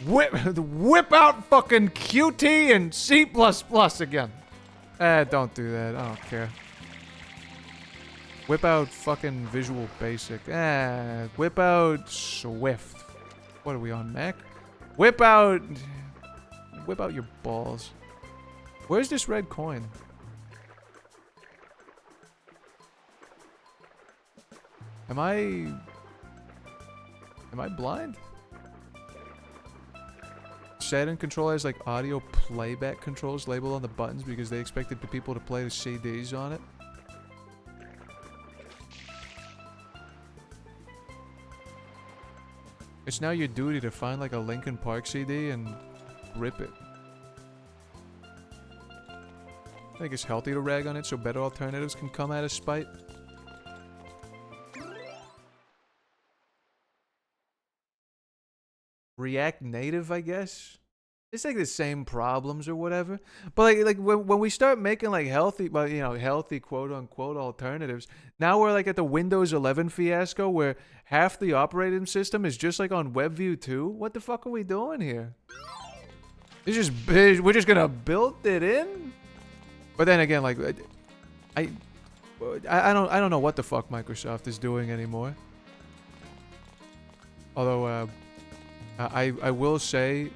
Speaker 6: whip out fucking Qt and C++ again. Don't do that. I don't care. Whip out fucking Visual Basic. Whip out Swift. What are we on, Mac? Whip out your balls. Where's this red coin? Am I blind? Saturn controller has like audio playback controls labeled on the buttons because they expected the people to play the CDs on it. It's now your duty to find like a Linkin Park CD and rip it. I think it's healthy to rag on it so better alternatives can come out of spite. React Native, I guess. It's like the same problems or whatever. But like when we start making like healthy, but you know, healthy quote unquote alternatives, now we're like at the Windows 11 fiasco where half the operating system is just like on WebView 2. What the fuck are we doing here? We're just gonna build it in? But then again, like I don't know what the fuck Microsoft is doing anymore. Although I will say,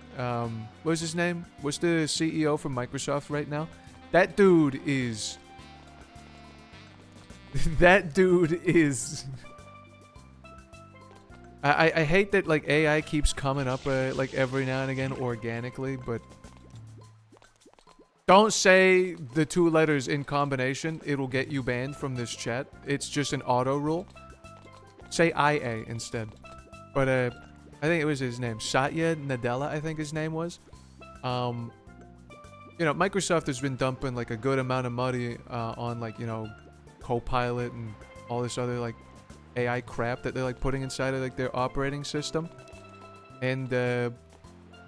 Speaker 6: what's his name? What's the CEO from Microsoft right now? That dude is... that dude is... I hate that like AI keeps coming up like every now and again organically, but... Don't say the two letters in combination. It'll get you banned from this chat. It's just an auto rule. Say IA instead. But, I think it was his name. Satya Nadella, I think his name was. You know, Microsoft has been dumping like a good amount of money on like, you know, Copilot and all this other like AI crap that they're like putting inside of like their operating system. And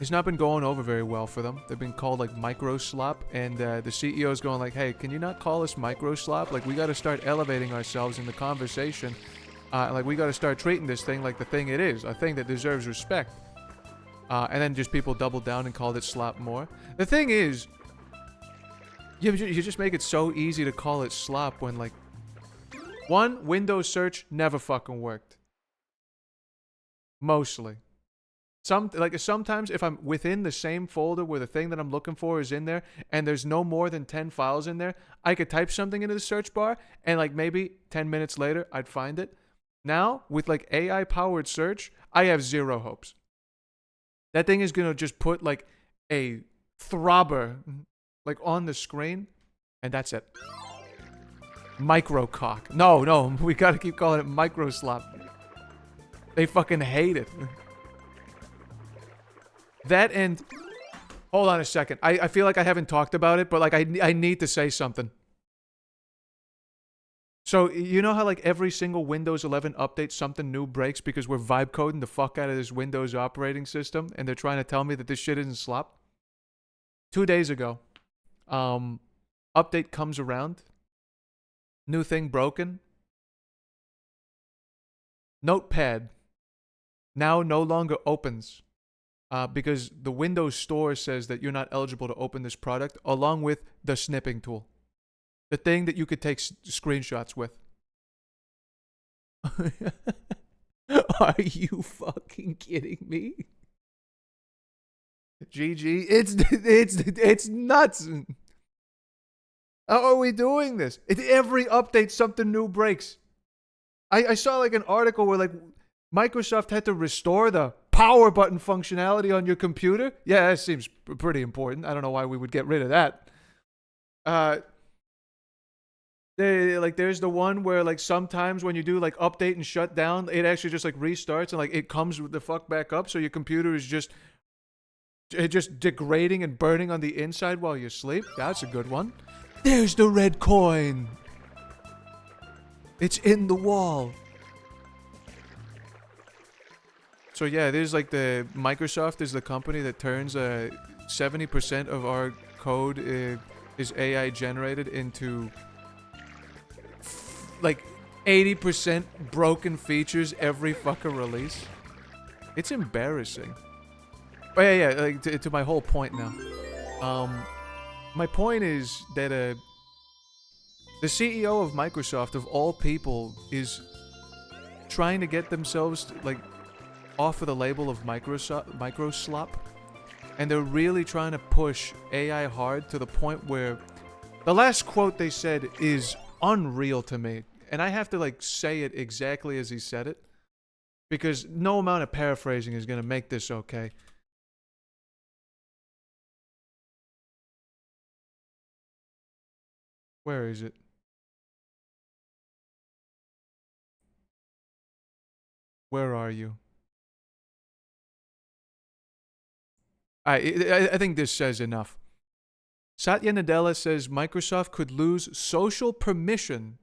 Speaker 6: it's not been going over very well for them. They've been called like micro slop, and the CEO is going like, hey, can you not call us micro slop? Like we got to start elevating ourselves in the conversation. Like we got to start treating this thing like the thing it is, a thing that deserves respect. And then just people doubled down and called it slop more. The thing is, you just make it so easy to call it slop when like, one, Windows search never fucking worked. Mostly. Sometimes if I'm within the same folder where the thing that I'm looking for is in there and there's no more than 10 files in there, I could type something into the search bar and like maybe 10 minutes later I'd find it. Now, with like AI powered search, I have zero hopes. That thing is gonna just put like a throbber like on the screen and that's it. Microcock. No, we gotta keep calling it microslop. They fucking hate it. That and... Hold on a second. I feel like I haven't talked about it, but like I need to say something. So, you know how like every single Windows 11 update something new breaks because we're vibe coding the fuck out of this Windows operating system and they're trying to tell me that this shit isn't slop? 2 days ago, update comes around. New thing broken. Notepad now no longer opens. Because the Windows Store says that you're not eligible to open this product, along with the snipping tool. The thing that you could take screenshots with. Are you fucking kidding me? GG, it's nuts. How are we doing this? Every update, something new breaks. I saw like an article where like Microsoft had to restore the power button functionality on your computer. Yeah, that seems pretty important. I don't know why we would get rid of that. There's the one where like sometimes when you do like update and shut down, it actually just like restarts and like it comes the fuck back up, so your computer is just degrading and burning on the inside while you sleep. That's a good one. There's the red coin. It's in the wall. So yeah, there's like the Microsoft is the company that turns 70% of our code is AI generated into like 80% broken features every fucking release. It's embarrassing. Oh yeah, like to my whole point now. My point is that the CEO of Microsoft, of all people, is trying to get themselves like off of the label of microslop, and they're really trying to push AI hard to the point where the last quote they said is unreal to me, and I have to like say it exactly as he said it because no amount of paraphrasing is gonna make this okay. Where is it? Where are you? I think this says enough. Satya Nadella says Microsoft could lose social permission.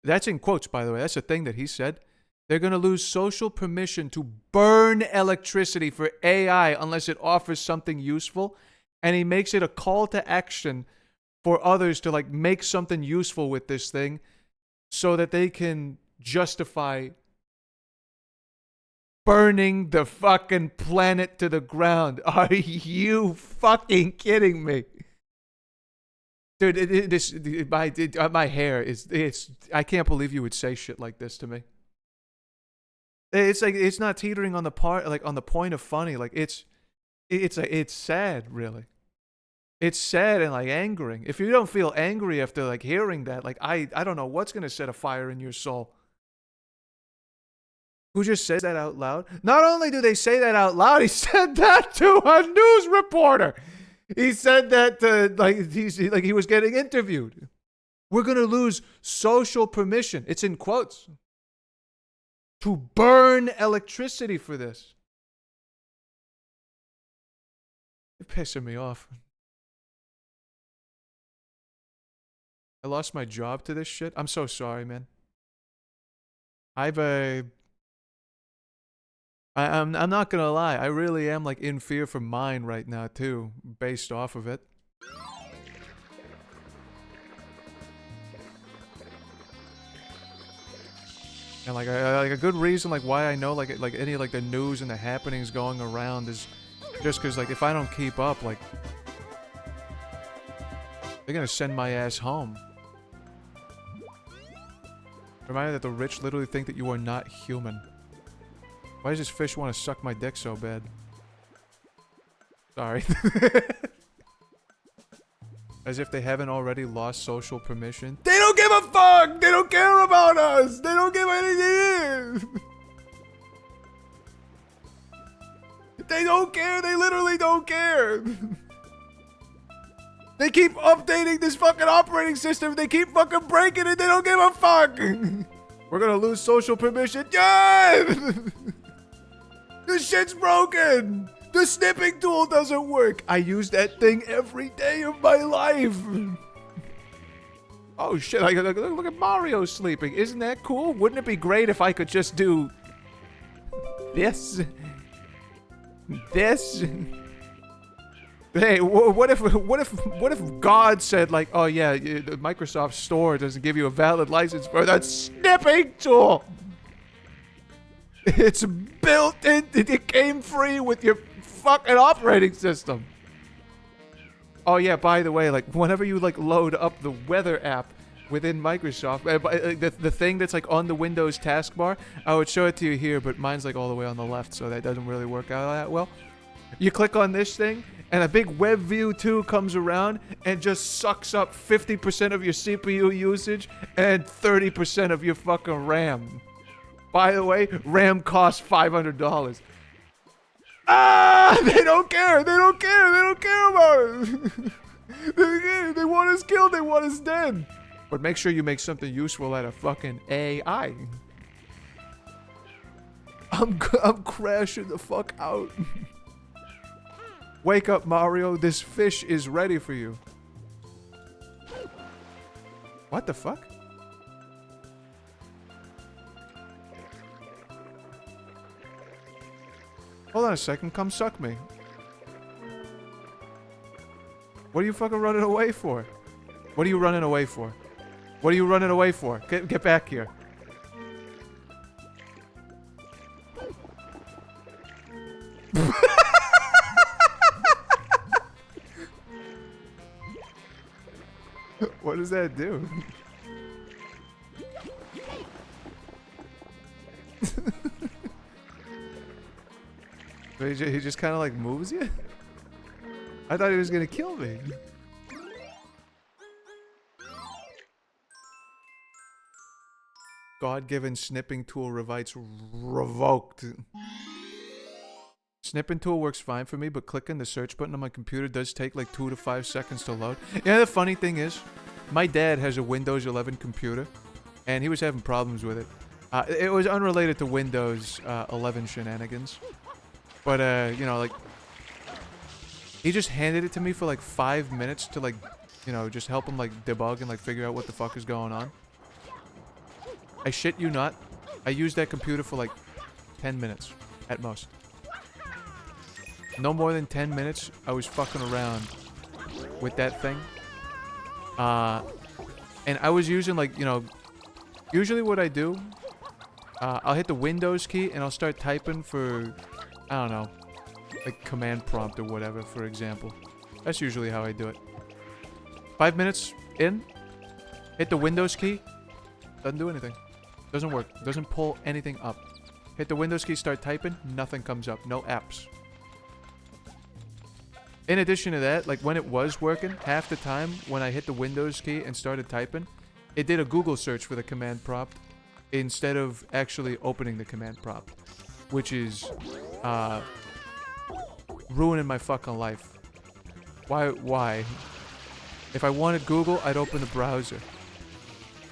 Speaker 6: That's in quotes, by the way. That's a thing that he said. They're going to lose social permission to burn electricity for AI unless it offers something useful. And he makes it a call to action for others to like make something useful with this thing so that they can justify burning the fucking planet to the ground. Are you fucking kidding me? Dude, my hair is I can't believe you would say shit like this to me. It's like it's not teetering on the part like on the point of funny. Like it's sad, really. It's sad and like angering. If you don't feel angry after like hearing that, like I don't know what's gonna set a fire in your soul. Who just says that out loud? Not only do they say that out loud, he said that to a news reporter. He said that he was getting interviewed. We're gonna lose social permission. It's in quotes. To burn electricity for this. You're pissing me off. I lost my job to this shit. I'm so sorry, man. I'm not gonna lie, I really am like in fear for mine right now too, based off of it. And like a good reason like why I know like any like the news and the happenings going around is just because like if I don't keep up, like they're gonna send my ass home. Reminder that the rich literally think that you are not human. Why does this fish want to suck my dick so bad? Sorry. As if they haven't already lost social permission. They don't give a fuck! They don't care about us! They don't give anything! They don't care! They literally don't care! They keep updating this fucking operating system. They keep fucking breaking it. They don't give a fuck! We're gonna lose social permission. Yeah! This shit's broken! The snipping tool doesn't work! I use that thing every day of my life! Oh shit, look at Mario sleeping. Isn't that cool? Wouldn't it be great if I could just do... this? This? Hey, what if God said like, oh yeah, the Microsoft Store doesn't give you a valid license for that snipping tool? It's built in. It came free with your fucking operating system. Oh yeah, by the way, like whenever you like load up the weather app within Microsoft, the thing that's like on the Windows taskbar, I would show it to you here, but mine's like all the way on the left, so that doesn't really work out that well. You click on this thing, and a big web view 2 comes around and just sucks up 50% of your CPU usage and 30% of your fucking RAM. By the way, RAM costs $500. Ah! They don't care! They don't care! They don't care about it! They want us killed. They want us dead. But make sure you make something useful out of fucking AI. I'm crashing the fuck out. Wake up, Mario. This fish is ready for you. What the fuck? Hold on a second. Come suck me. What are you fucking running away for? What are you running away for? What are you running away for? Get back here. What does that do? He just kind of like moves you? I thought he was gonna kill me. God-given snipping tool revoked. Snipping tool works fine for me, but clicking the search button on my computer does take like 2 to 5 seconds to load. Yeah, the funny thing is, my dad has a Windows 11 computer, and he was having problems with it. It was unrelated to Windows 11 shenanigans. But, you know, like, he just handed it to me for like 5 minutes to like, you know, just help him like debug and like figure out what the fuck is going on. I shit you not. I used that computer for like 10 minutes at most. No more than 10 minutes, I was fucking around with that thing. And I was using like, you know, usually what I do, I'll hit the Windows key and I'll start typing for, I don't know, like command prompt or whatever, for example. That's usually how I do it. 5 minutes in, hit the Windows key, doesn't do anything. Doesn't work, doesn't pull anything up. Hit the Windows key, start typing, nothing comes up, no apps. In addition to that, like when it was working, half the time when I hit the Windows key and started typing, it did a Google search for the command prompt instead of actually opening the command prompt, which is ruining my fucking life. Why? If I wanted Google, I'd open the browser.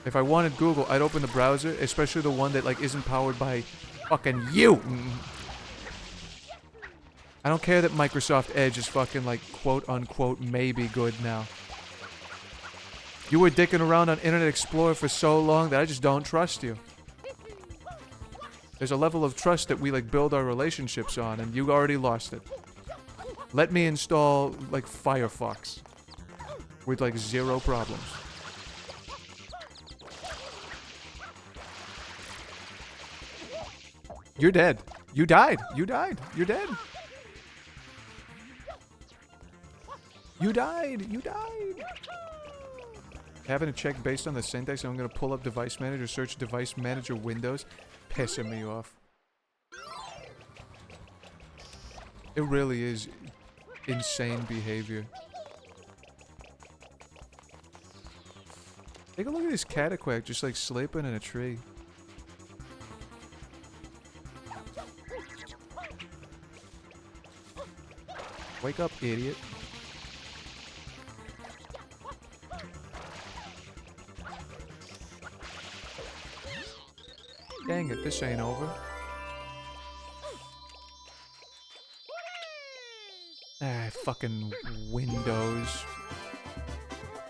Speaker 6: If I wanted Google, I'd open the browser, especially the one that like isn't powered by fucking you. I don't care that Microsoft Edge is fucking like quote unquote maybe good now. You were dicking around on Internet Explorer for so long that I just don't trust you. There's a level of trust that we like build our relationships on, and you already lost it. Let me install like Firefox with like 0 problems. You're dead. You died. You died. You're dead. You died. You died. Having a check based on the syntax, I'm going to pull up Device Manager, search Device Manager Windows. Pissing me off. It really is insane behavior. Take a look at this cataquack just like sleeping in a tree. Wake up, idiot. Dang it, this ain't over. Ah, fucking Windows.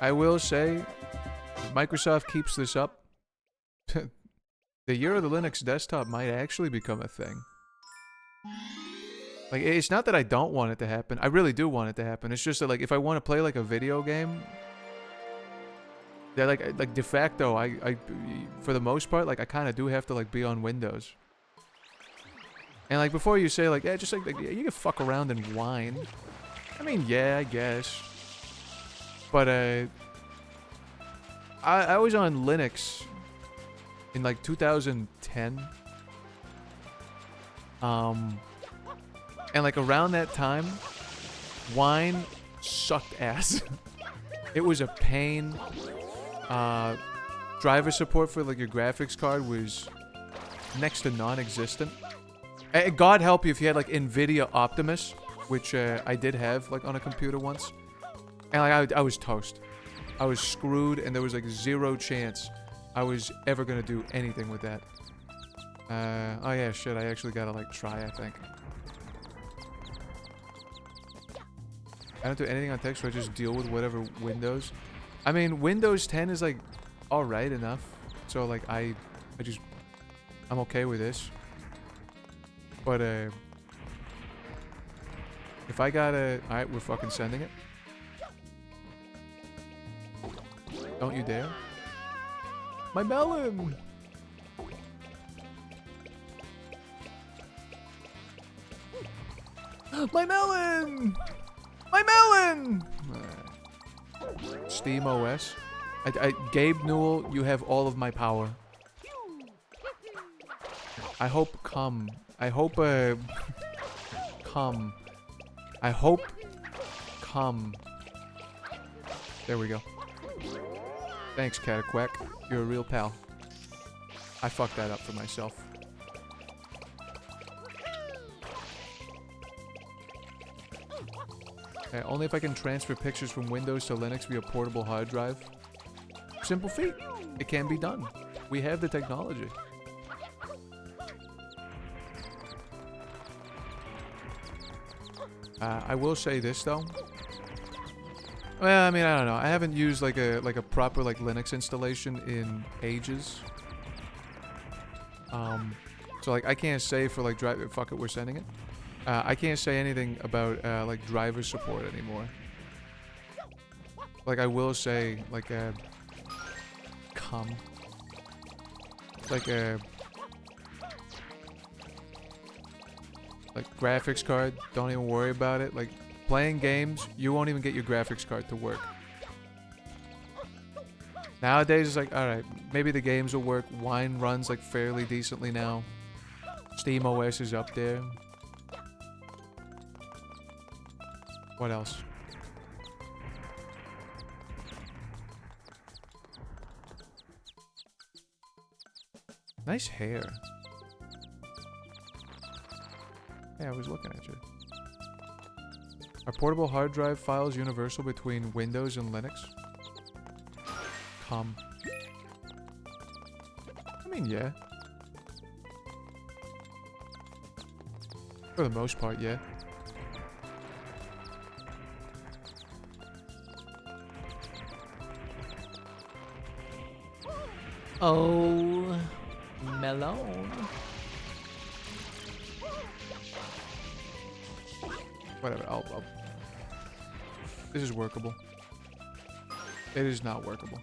Speaker 6: I will say, if Microsoft keeps this up, the year of the Linux desktop might actually become a thing. Like, it's not that I don't want it to happen. I really do want it to happen. It's just that, like, if I want to play, like, a video game, that, like de facto, I for the most part, like, I kind of do have to, like, be on Windows. And, like, before you say, like, yeah, just, like you can fuck around and whine. I mean, yeah, I guess. But, I was on Linux in, like, 2010. And like around that time, Wine sucked ass. It was a pain. Driver support for like your graphics card was next to non-existent. God help you if you had like NVIDIA Optimus, which I did have like on a computer once. And like I was toast. I was screwed, and there was like zero chance I was ever gonna do anything with that. Oh yeah, shit. I actually gotta like try. I think. I don't do anything on text, so I just deal with whatever Windows. I mean, Windows 10 is like all right enough. So like I'm okay with this. But if I gotta, all right, we're fucking sending it. Don't you dare. My melon. My melon. My melon! Steam OS. Gabe Newell, you have all of my power. I hope come. I hope come. I hope come. There we go. Thanks, Cataquack. You're a real pal. I fucked that up for myself. Okay, only if I can transfer pictures from Windows to Linux via portable hard drive. Simple feat. It can be done. We have the technology. I will say this though. Well, I mean, I don't know. I haven't used like a proper like Linux installation in ages. So like I can't say for like fuck it, we're sending it. I can't say anything about like driver support anymore. Like I will say like like graphics card, don't even worry about it. Like playing games, you won't even get your graphics card to work. Nowadays it's like, alright, maybe the games will work. Wine runs like fairly decently now. Steam OS is up there. What else? Nice hair. Hey, I was looking at you. Are portable hard drive files universal between Windows and Linux? I mean, yeah. For the most part, yeah.
Speaker 3: Oh, melon.
Speaker 6: Whatever, I'll... This is workable. It is not workable.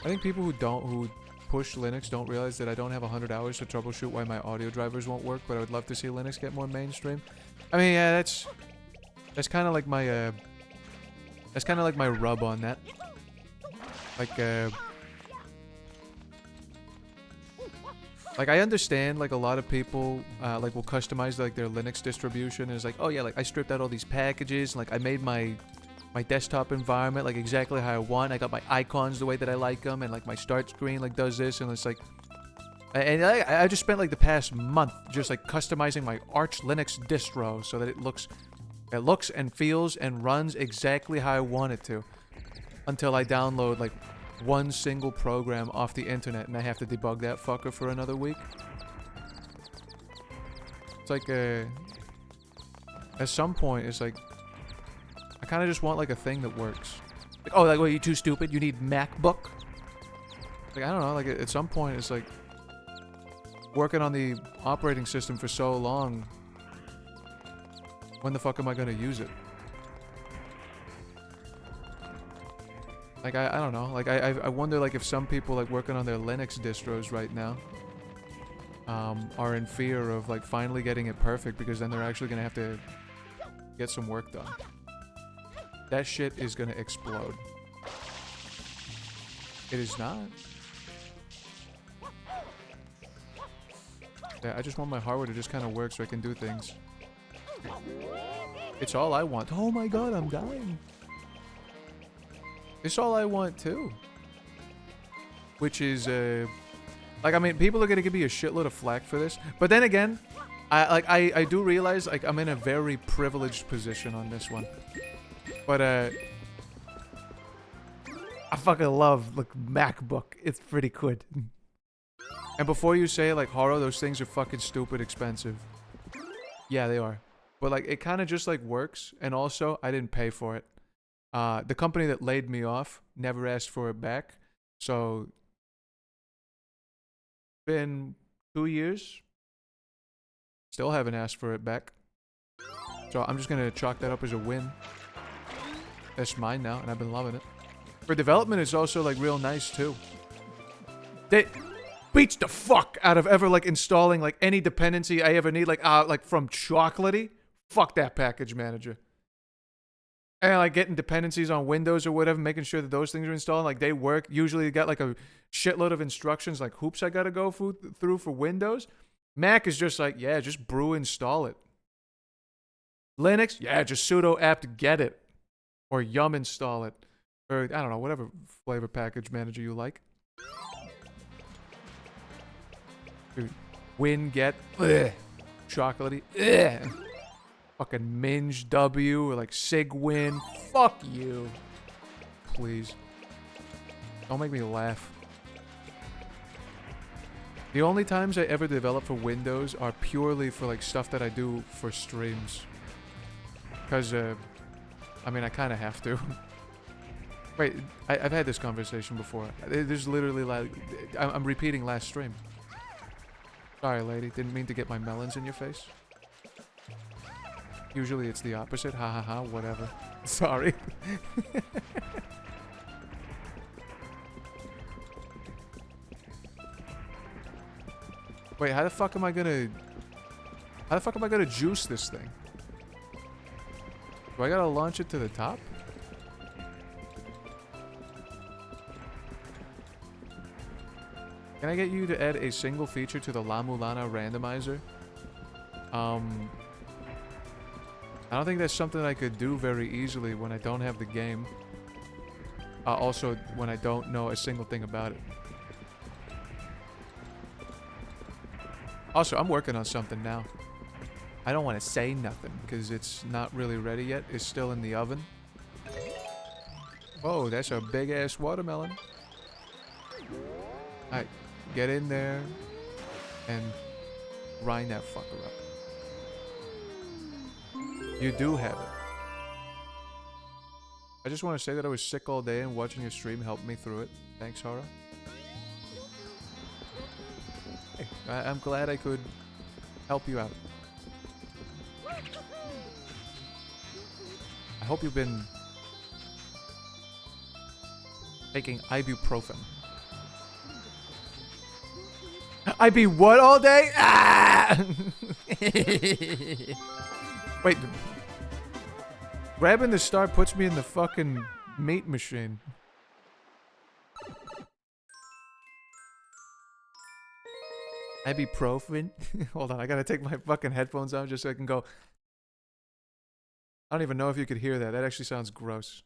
Speaker 6: I think people who push Linux don't realize that I don't have 100 hours to troubleshoot why my audio drivers won't work, but I would love to see Linux get more mainstream. I mean, yeah, that's kind of like my that's kind of like my rub on that. Like I understand like a lot of people like will customize like their Linux distribution, and it's like, oh yeah, like I stripped out all these packages and like I made my desktop environment like exactly how I want. I got my icons the way that I like them, and like my start screen like does this, and it's like, and I just spent like the past month just like customizing my Arch Linux distro so that it looks and feels and runs exactly how I want it to, until I download like one single program off the internet and I have to debug that fucker for another week. It's like at some point it's like I kind of just want like a thing that works. Like, oh, like, well, you too stupid? You need MacBook? Like, I don't know. Like, at some point, it's like working on the operating system for so long. When the fuck am I gonna use it? Like, I don't know. Like, I wonder, like, if some people, like, working on their Linux distros right now are in fear of, like, finally getting it perfect, because then they're actually gonna have to get some work done. That shit is gonna explode. It is not. Yeah, I just want my hardware to just kind of work so I can do things. It's all I want. Oh my god, I'm dying. It's all I want too. Which is, like, I mean, people are gonna give me a shitload of flack for this, but then again, I do realize, like, I'm in a very privileged position on this one. But I fucking love the MacBook. It's pretty good. And before you say like Horo, those things are fucking stupid expensive. Yeah, they are. But like it kind of just like works. And also, I didn't pay for it. The company that laid me off never asked for it back. So, been 2 years. Still haven't asked for it back. So I'm just gonna chalk that up as a win. That's mine now, and I've been loving it. For development, it's also like real nice too. They beats the fuck out of ever like installing like any dependency I ever need, like from Chocolatey. Fuck that package manager. And like getting dependencies on Windows or whatever, making sure that those things are installed, like they work. Usually you got like a shitload of instructions, like hoops I gotta go through for Windows. Mac is just like, yeah, just brew install it. Linux, yeah, just sudo apt get it. Or yum install it. Or, I don't know, whatever flavor package manager you like. Dude, win, get, chocolatey, fucking minge W, or like sig win. Fuck you. Please. Don't make me laugh. The only times I ever develop for Windows are purely for like stuff that I do for streams. Because, I mean, I kind of have to. Wait, I've had this conversation before. There's literally like, I'm repeating last stream. Sorry, lady. Didn't mean to get my melons in your face. Usually it's the opposite. Ha ha ha, whatever. Sorry. Wait, how the fuck am I gonna juice this thing? Do I gotta launch it to the top? Can I get you to add a single feature to the La Mulana randomizer? I don't think that's something I could do very easily when I don't have the game. Also, when I don't know a single thing about it. Also, I'm working on something now. I don't want to say nothing because it's not really ready yet. It's still in the oven. Whoa, that's a big-ass watermelon. Alright, get in there and grind that fucker up. You do have it. I just want to say that I was sick all day and watching your stream helped me through it. Thanks, Hara. Hey, I'm glad I could help you out. I hope you've been taking ibuprofen. I be what all day? Ah! Wait. Grabbing the star puts me in the fucking meat machine. Ibuprofen? Hold on, I gotta take my fucking headphones out just so I can go. I don't even know if you could hear that. That actually sounds gross.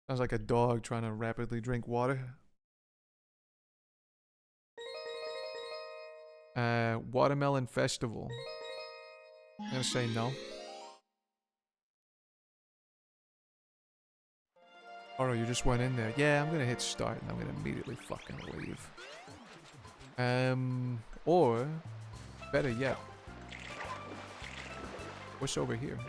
Speaker 6: Sounds like a dog trying to rapidly drink water. Watermelon Festival. I'm gonna say no. Oh, you just went in there. Yeah, I'm gonna hit start and I'm gonna immediately fucking leave. Or, better yet, what's over here?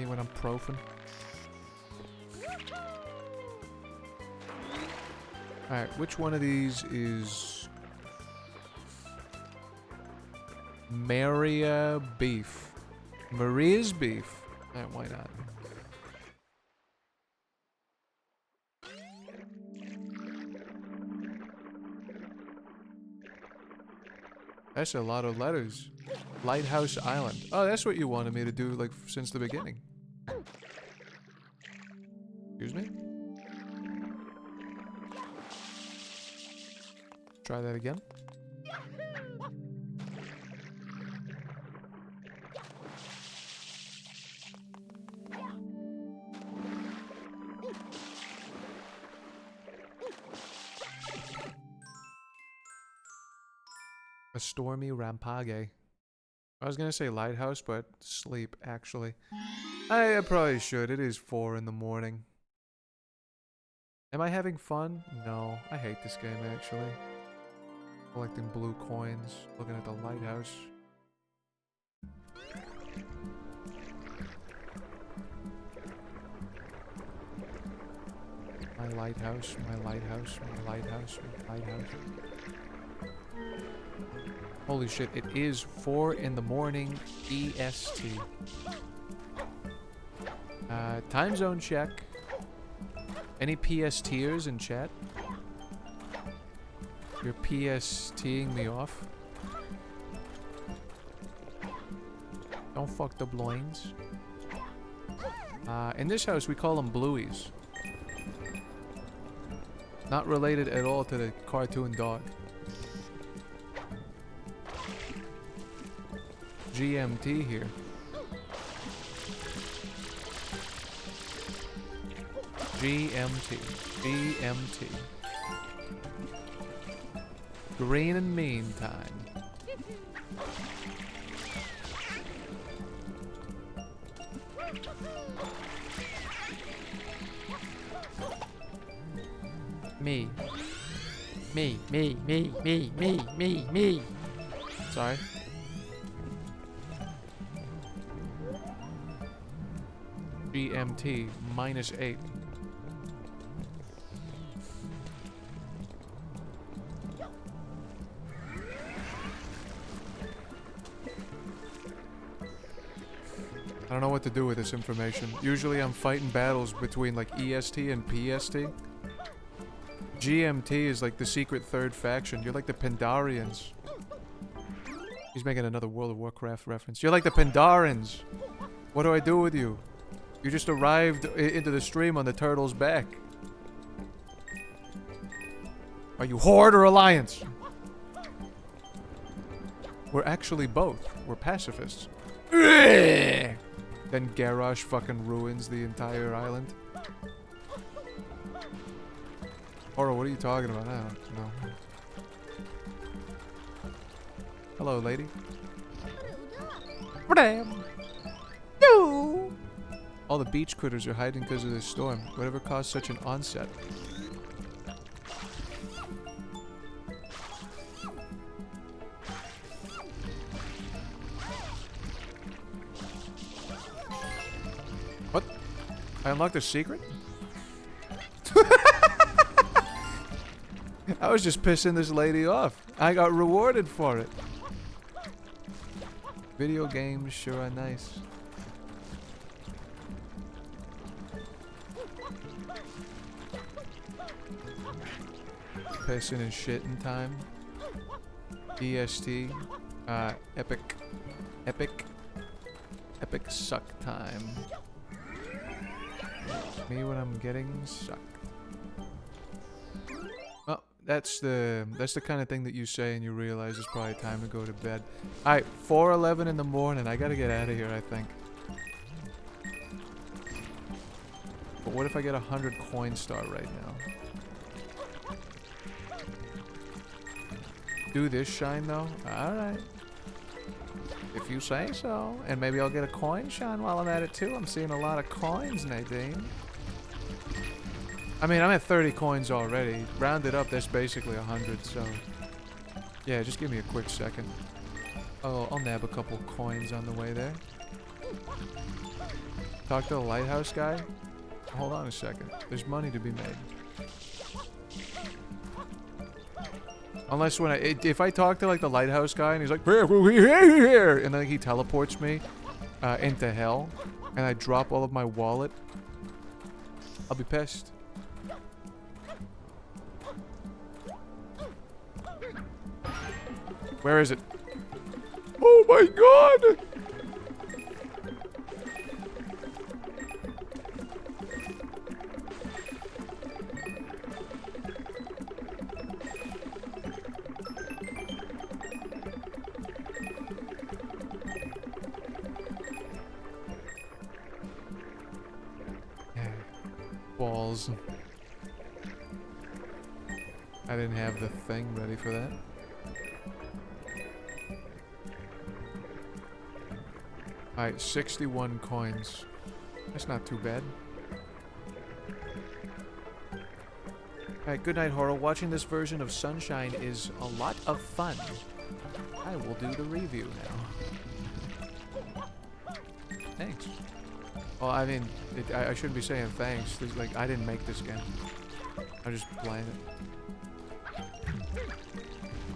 Speaker 6: When I'm profan. Alright, which one of these is Maria beef? Maria's beef. Alright, why not? That's a lot of letters. Lighthouse Island. Oh, that's what you wanted me to do, like, since the beginning. Excuse me? Try that again. A stormy rampage. I was gonna say lighthouse, but sleep, actually. I probably should. It is 4 in the morning. Am I having fun? No. I hate this game, actually. Collecting blue coins. Looking at the lighthouse. My lighthouse, my lighthouse, my lighthouse, my lighthouse. Holy shit, it is 4 in the morning EST. Time zone check. Any PSTers in chat? You're PSTing me off. Don't fuck the blinds. In this house, we call them blueies. Not related at all to the cartoon dog. GMT here. GMT. GMT. Green and mean time. Me. Me. Sorry. GMT -8. I don't know what to do with this information. Usually I'm fighting battles between like EST and PST. GMT is like the secret third faction. You're like the Pandarians. He's making another World of Warcraft reference. You're like the Pandarans. What do I do with you? You just arrived into the stream on the turtle's back. Are you Horde or Alliance? We're actually both. We're pacifists. Then Garrosh fucking ruins the entire island. Horo, what are you talking about? I don't know. Hello, lady. All the beach critters are hiding because of this storm. Whatever caused such an onset? What? I unlocked a secret? I was just pissing this lady off. I got rewarded for it. Video games sure are nice. Pissing and shitting time. EST. Epic. Epic suck time. Me when I'm getting sucked. Well, that's the kind of thing that you say and you realize it's probably time to go to bed. Alright, 4:11 in the morning. I gotta get out of here, I think. But what if I get 100 coin star right now? Do this shine though? Alright. If you say so. And maybe I'll get a coin shine while I'm at it too. I'm seeing a lot of coins, Nadine. I mean, I'm at 30 coins already. Rounded up, that's basically 100, so... Yeah, just give me a quick second. Oh, I'll nab a couple coins on the way there. Talk to the lighthouse guy? Hold on a second. There's money to be made. Unless when if I talk to like the lighthouse guy and he's like, here, and then he teleports me into hell, and I drop all of my wallet, I'll be pissed. Where is it? Oh my god! balls. I didn't have the thing ready for that. Alright, 61 coins. That's not too bad. Alright, good night, Horror. Watching this version of Sunshine is a lot of fun. I will do the review now. Thanks. Well, I mean, I shouldn't be saying thanks. Like, I didn't make this game. I'm just playing it.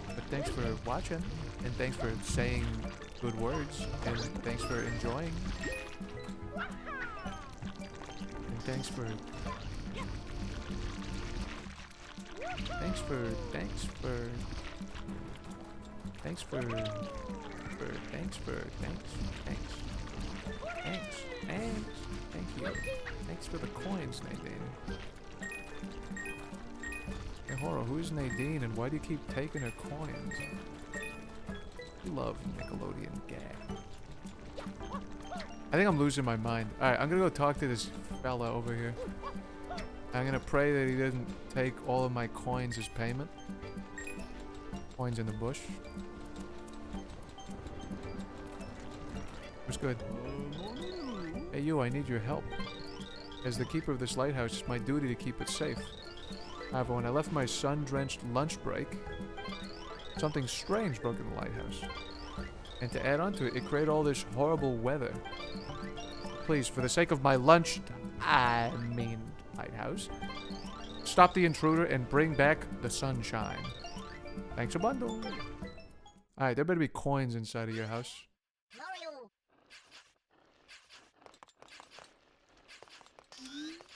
Speaker 6: But thanks for watching, and thanks for saying good words, and thanks for enjoying. And thanks for... Thanks for... Thanks for... Thanks. Thank you. Thanks for the coins, Nadine. Hey, Horo, who's Nadine and why do you keep taking her coins? You love Nickelodeon gag. I think I'm losing my mind. Alright, I'm gonna go talk to this fella over here. I'm gonna pray that he doesn't take all of my coins as payment. Coins in the bush. What's good? Hey you, I need your help. As the keeper of this lighthouse, it's my duty to keep it safe. However, when I left my sun-drenched lunch break, something strange broke in the lighthouse. And to add on to it, it created all this horrible weather. Please, for the sake of my lunch, lighthouse, stop the intruder and bring back the sunshine. Thanks a bundle. Alright, there better be coins inside of your house.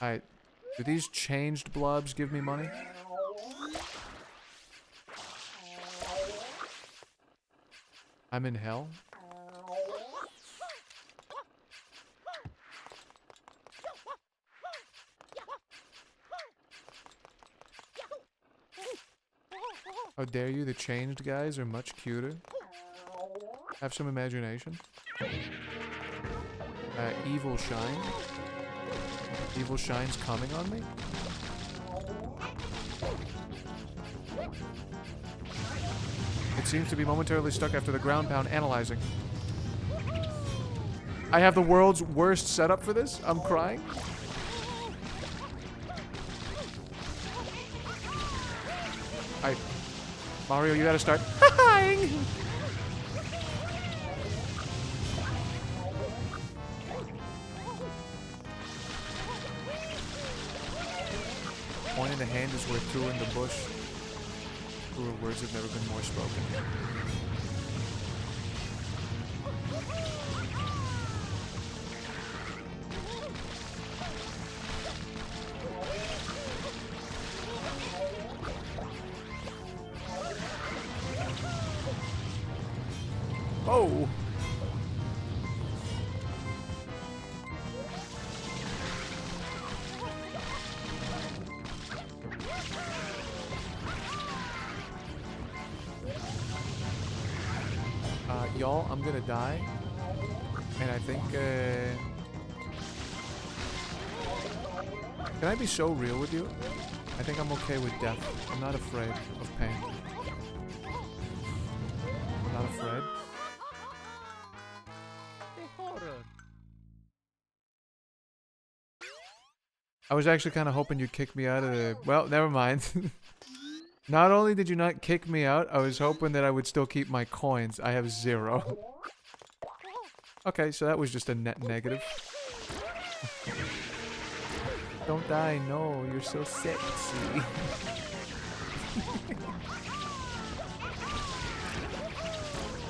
Speaker 6: Alright, do these changed blobs give me money? I'm in hell? How dare you, the changed guys are much cuter. Have some imagination. Evil Shine. Evil Shine's coming on me? It seems to be momentarily stuck after the ground pound analyzing. I have the world's worst setup for this? I'm crying? Mario, you gotta start. One in the hand is worth two in the bush. Truer words have never been more spoken. Oh! Y'all, I'm gonna die. And I think, can I be so real with you? I think I'm okay with death. I'm not afraid of pain. I'm not afraid. I was actually kind of hoping you'd kick me out of the... Well, never mind. Not only did you not kick me out, I was hoping that I would still keep my coins. I have 0. Okay, so that was just a net negative. Don't die, no, you're so sexy.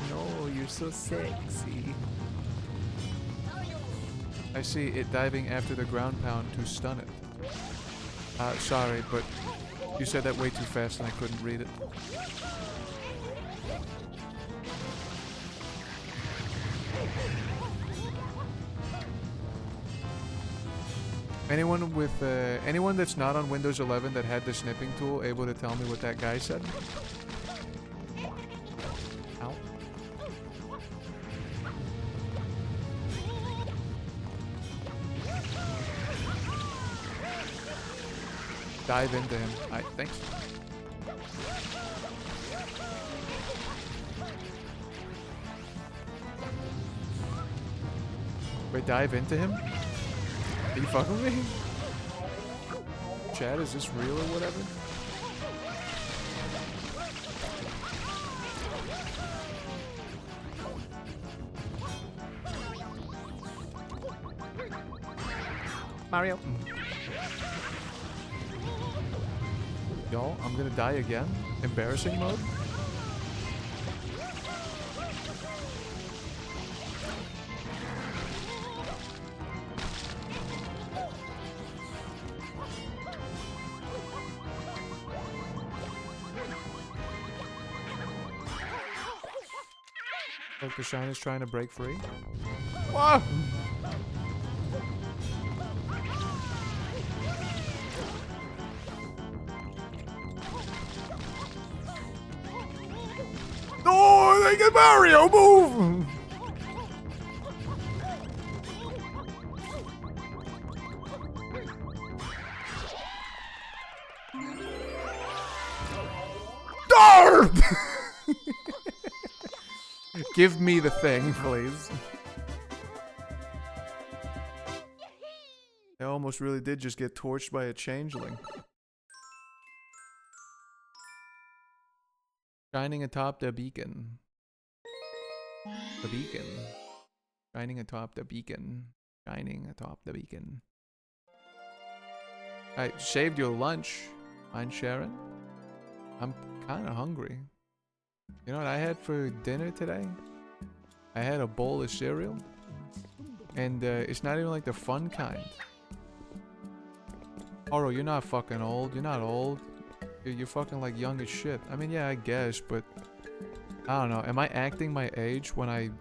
Speaker 6: No, you're so sexy. I see it diving after the ground pound to stun it. Sorry, but you said that way too fast and I couldn't read it. Anyone with anyone that's not on Windows 11 that had the snipping tool able to tell me what that guy said? Ow. Dive into him. Alright, thanks. Wait, dive into him? Are you fucking with me? Chad, is this real or whatever?
Speaker 3: Mario.
Speaker 6: Yo, I'm gonna die again. Embarrassing mode? Like the shine is trying to break free. Whoa! No, they get Mario, move! Darn! Give me the thing, please. I almost really did just get torched by a changeling. Shining atop the beacon. The beacon. Shining atop the beacon. Shining atop the beacon. I saved your lunch. Mind sharing? I'm kind of hungry. You know what I had for dinner today? I had a bowl of cereal. And it's not even like the fun kind. Oro, you're not fucking old. You're not old. You're fucking like young as shit. I mean, yeah, I guess, but I don't know. Am I acting my age when I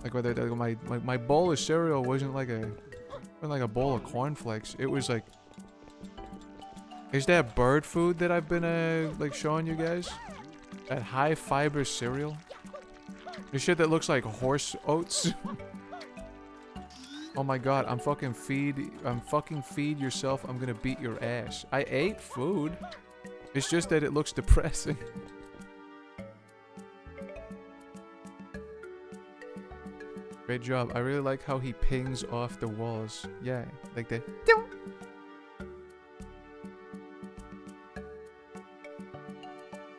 Speaker 6: like whether my bowl of cereal wasn't like a bowl of cornflakes. It was like, is that bird food that I've been like showing you guys? That high fiber cereal. The shit that looks like horse oats. Oh my god, I'm fucking feed yourself. I'm gonna beat your ass. I ate food. It's just that it looks depressing. Great job. I really like how he pings off the walls. Yeah, like that.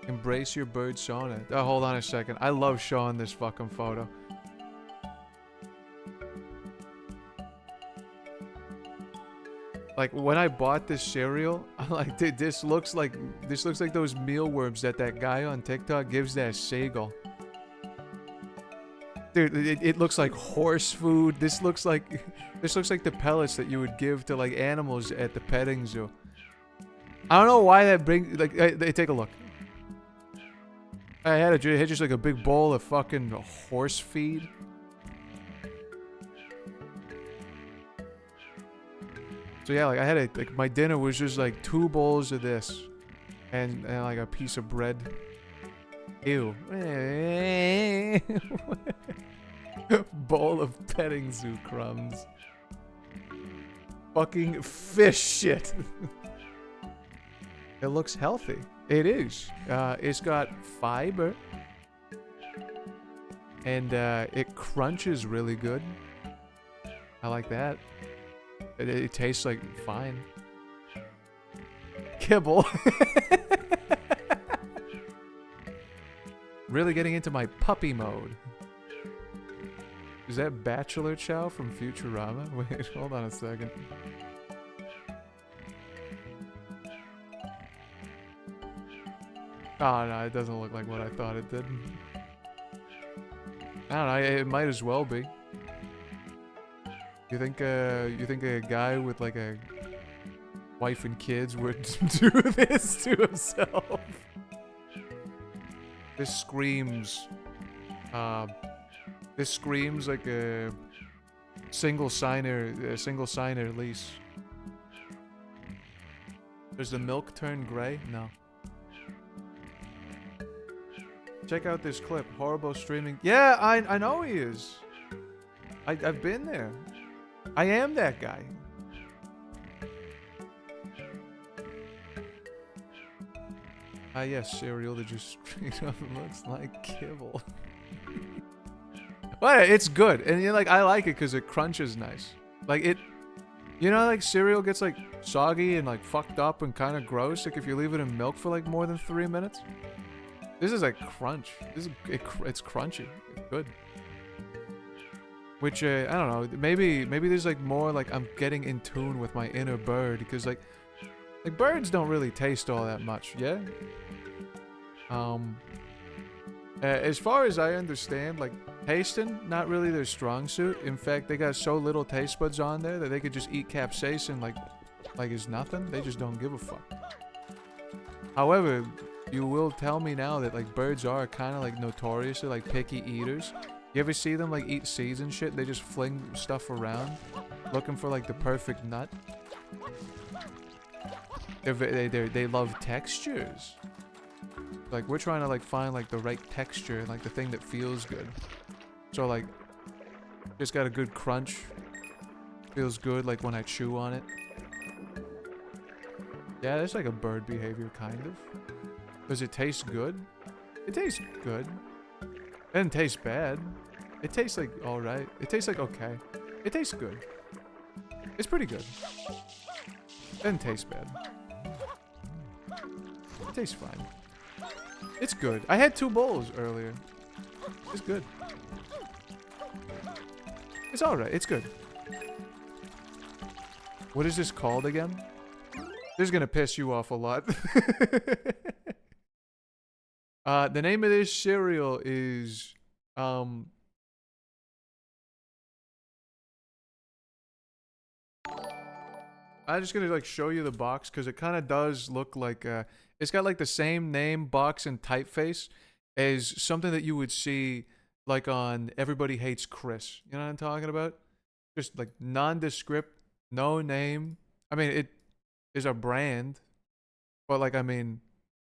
Speaker 6: Embrace your bird sauna. Oh, hold on a second. I love showing this fucking photo. Like when I bought this cereal, I'm like, dude, this looks like those mealworms that guy on TikTok gives that seagull. Dude, it looks like horse food. This looks like the pellets that you would give to like animals at the petting zoo. I don't know why that brings like hey, take a look. I had just like a big bowl of fucking horse feed. So yeah, like I had like my dinner was just like 2 bowls of this, and like a piece of bread. Ew. Bowl of petting zoo crumbs. Fucking fish shit. It looks healthy. It is. It's got fiber, and it crunches really good. I like that. It tastes like fine. Kibble. Really getting into my puppy mode. Is that Bachelor Chow from Futurama? Wait, hold on a second. Oh no, it doesn't look like what I thought it did. I don't know, it might as well be. You think a guy with like a wife and kids would do this to himself? This screams like a single signer lease. Does the milk turn gray? No. Check out this clip. Horobol streaming. Yeah, I know he is. I've been there. I am that guy. Ah, yes, cereal that just straight up looks like kibble. Well, it's good, and you know, like I like it because it crunches nice. Like it, you know, like cereal gets like soggy and like fucked up and kind of gross. Like if you leave it in milk for like more than 3 minutes. This is like crunch. This is it's crunchy. It's good. Which I don't know. Maybe there's like more like I'm getting in tune with my inner bird because like birds don't really taste all that much. Yeah. As far as I understand, like tasting, not really their strong suit. In fact, they got so little taste buds on there that they could just eat capsaicin like it's nothing. They just don't give a fuck. However, you will tell me now that like birds are kind of like notoriously like picky eaters. You ever see them like eat seeds and shit? They just fling stuff around, looking for like the perfect nut. They love textures. Like we're trying to like find like the right texture, like the thing that feels good. So like, just got a good crunch. Feels good like when I chew on it. Yeah, that's like a bird behavior kind of. Does it taste good? It tastes good. It doesn't taste bad. It tastes like alright. It tastes like okay. It tastes good. It's pretty good. It doesn't taste bad. It tastes fine. It's good. I had 2 bowls earlier. It's good. It's alright. It's good. What is this called again? This is gonna piss you off a lot. The name of this cereal is I'm just gonna like show you the box because it kind of does look like it's got like the same name, box, and typeface as something that you would see like on Everybody Hates Chris. You know what I'm talking about? Just like nondescript, no name. I mean, it is a brand, but like I mean,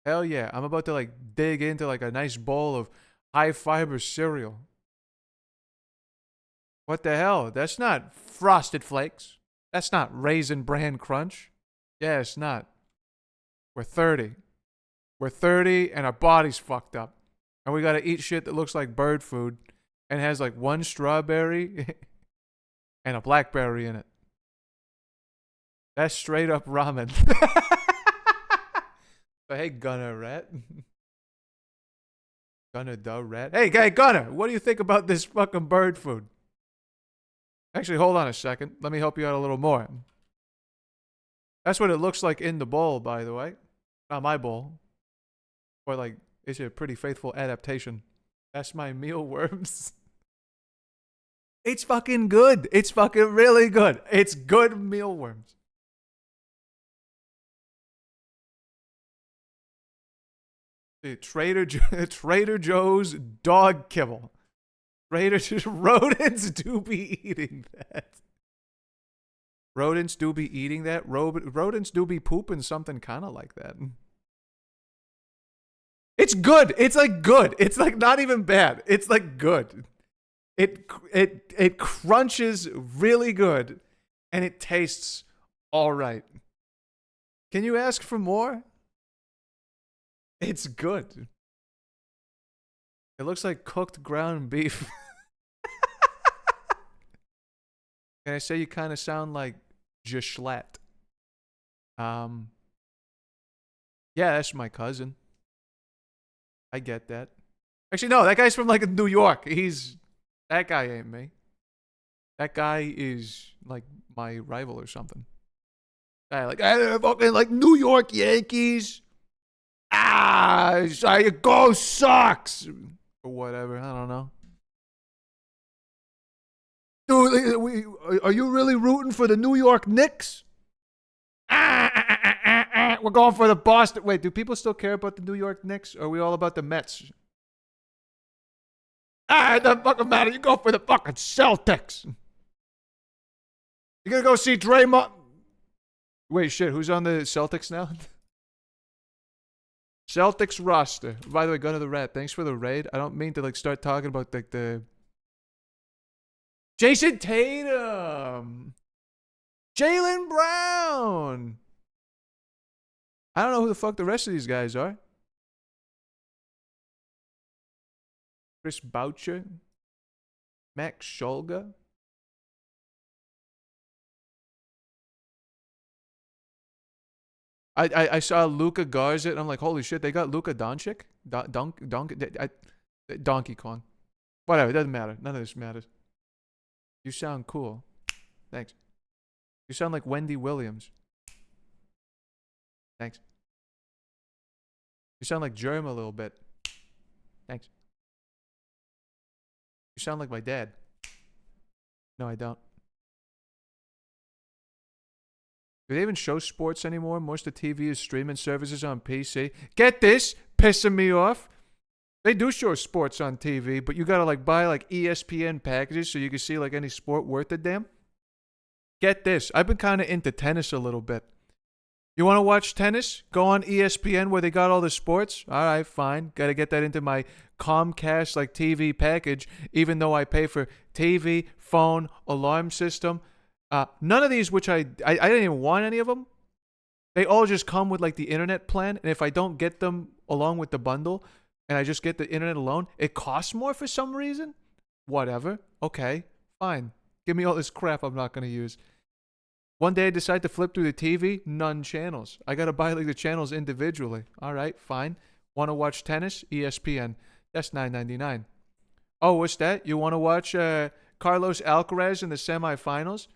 Speaker 6: hell yeah, I'm about to like dig into like a nice bowl of high fiber cereal. What the hell? That's not Frosted Flakes. That's not Raisin Bran Crunch. Yeah, it's not. We're 30. We're 30 and our body's fucked up. And we gotta eat shit that looks like bird food and has like 1 strawberry and a blackberry in it. That's straight up ramen. So, hey, Gunner Rat. Gunner the Rat. Hey, guy Gunner, what do you think about this fucking bird food? Actually, hold on a second. Let me help you out a little more. That's what it looks like in the bowl, by the way. Not my bowl. Or like, it's a pretty faithful adaptation. That's my mealworms. It's fucking good. It's fucking really good. It's good mealworms. Trader Joe's dog kibble. Rodents do be eating that. Rodents do be eating that. Rodents do be pooping something kind of like that. It's good. It's like good. It's like not even bad. It's like good. It crunches really good, and it tastes all right. Can you ask for more? It's good. It looks like cooked ground beef. Can I say you kind of sound like Jishlet? Yeah, that's my cousin. I get that. Actually, no, that guy's from like New York. That guy ain't me. That guy is like my rival or something. I fucking like New York Yankees. Go Sox or whatever. I don't know. Dude, are you really rooting for the New York Knicks? We're going for the Boston. Wait, do people still care about the New York Knicks? Or are we all about the Mets? It doesn't fucking matter. You go for the fucking Celtics. You gonna go see Draymond? Wait, shit. Who's on the Celtics now? Celtics roster. By the way, Gunner the Rat, thanks for the raid. I don't mean to like start talking about like the Jason Tatum, Jaylen Brown. I don't know who the fuck the rest of these guys are. Chris Boucher. Max Scholga. I saw Luca Garza and I'm like, holy shit, they got Luca Doncic? Donkey Kong. Whatever, it doesn't matter. None of this matters. You sound cool. Thanks. You sound like Wendy Williams. Thanks. You sound like Germ a little bit. Thanks. You sound like my dad. No, I don't. Do they even show sports anymore? Most of TV is streaming services on PC. Get this, pissing me off. They do show sports on TV, but you gotta like buy like ESPN packages so you can see like any sport worth a damn. Get this, I've been kind of into tennis a little bit. You want to watch tennis? Go on ESPN where they got all the sports. All right, fine. Got to get that into my Comcast like TV package, even though I pay for TV, phone, alarm system. None of these, which I didn't even want any of them. They all just come with like the internet plan, and if I don't get them along with the bundle, and I just get the internet alone, it costs more for some reason. Whatever. Okay, fine. Give me all this crap I'm not gonna use. One day I decide to flip through the TV, none channels. I gotta buy like the channels individually. All right, fine. Want to watch tennis? ESPN. That's $9.99. Oh, what's that? You want to watch Carlos Alcaraz in the semifinals?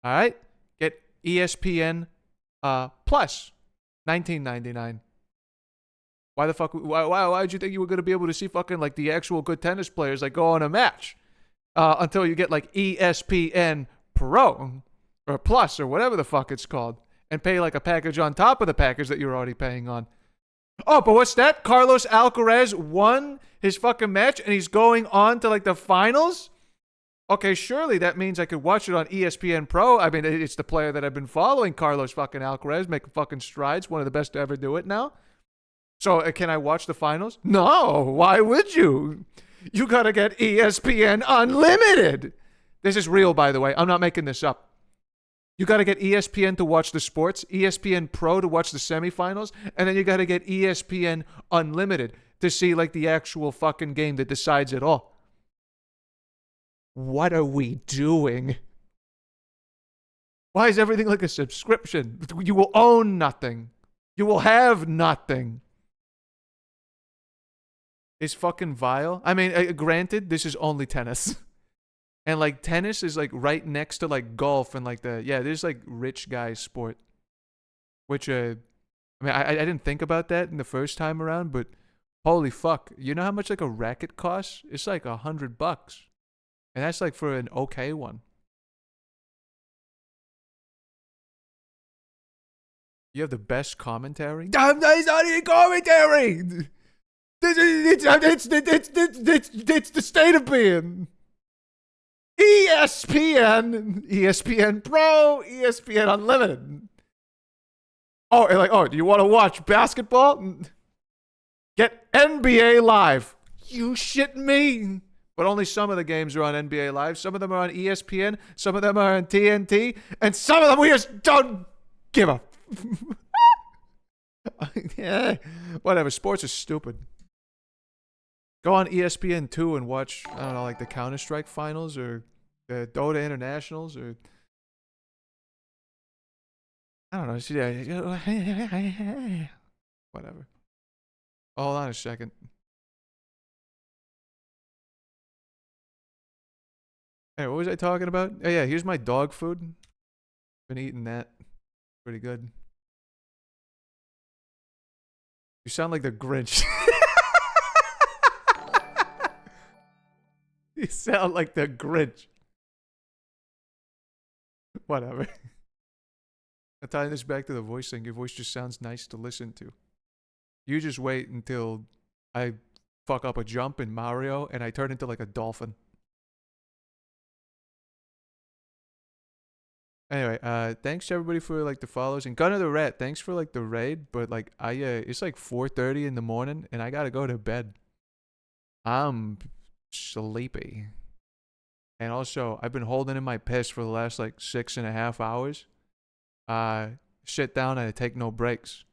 Speaker 6: All right, get ESPN Plus, $19.99. Why the fuck? Why'd you think you were gonna be able to see fucking like the actual good tennis players like go on a match until you get like ESPN Pro or Plus or whatever the fuck it's called and pay like a package on top of the package that you're already paying on? Oh, but what's that? Carlos Alcaraz won his fucking match and he's going on to like the finals? Okay, surely that means I could watch it on ESPN Pro. I mean, it's the player that I've been following, Carlos fucking Alcaraz, making fucking strides, one of the best to ever do it now. So can I watch the finals? No, why would you? You gotta get ESPN Unlimited. This is real, by the way. I'm not making this up. You gotta get ESPN to watch the sports, ESPN Pro to watch the semifinals, and then you gotta get ESPN Unlimited to see like the actual fucking game that decides it all. What are we doing? Why is everything like a subscription? You will own nothing. You will have nothing. It's fucking vile. I mean, granted, this is only tennis. And like tennis is like right next to like golf and like there's like rich guy sport. Which I mean, I didn't think about that in the first time around, but holy fuck. You know how much like a racket costs? It's like $100. And that's like for an okay one. You have the best commentary? Damn, that's not even commentary! It's the state of being. ESPN, ESPN Pro, ESPN Unlimited. Oh, and like, oh, do you want to watch basketball? Get NBA Live. You shit me. But only some of the games are on NBA Live. Some of them are on ESPN. Some of them are on TNT. And some of them we just don't give a... Yeah, whatever. Sports is stupid. Go on ESPN 2 and watch, I don't know, like the Counter-Strike finals or the Dota Internationals or... I don't know. Whatever. Hold on a second. Hey, what was I talking about? Oh yeah, here's my dog food. Been eating that. Pretty good. You sound like the Grinch. You sound like the Grinch. Whatever. I'm tying this back to the voice thing. Your voice just sounds nice to listen to. You just wait until I fuck up a jump in Mario and I turn into like a dolphin. Anyway, thanks to everybody for like the follows and Gun of the Rat. Thanks for like the raid, but like it's like 4:30 in the morning and I gotta go to bed. I'm sleepy, and also I've been holding in my piss for the last like 6.5 hours. Sit down and I take no breaks.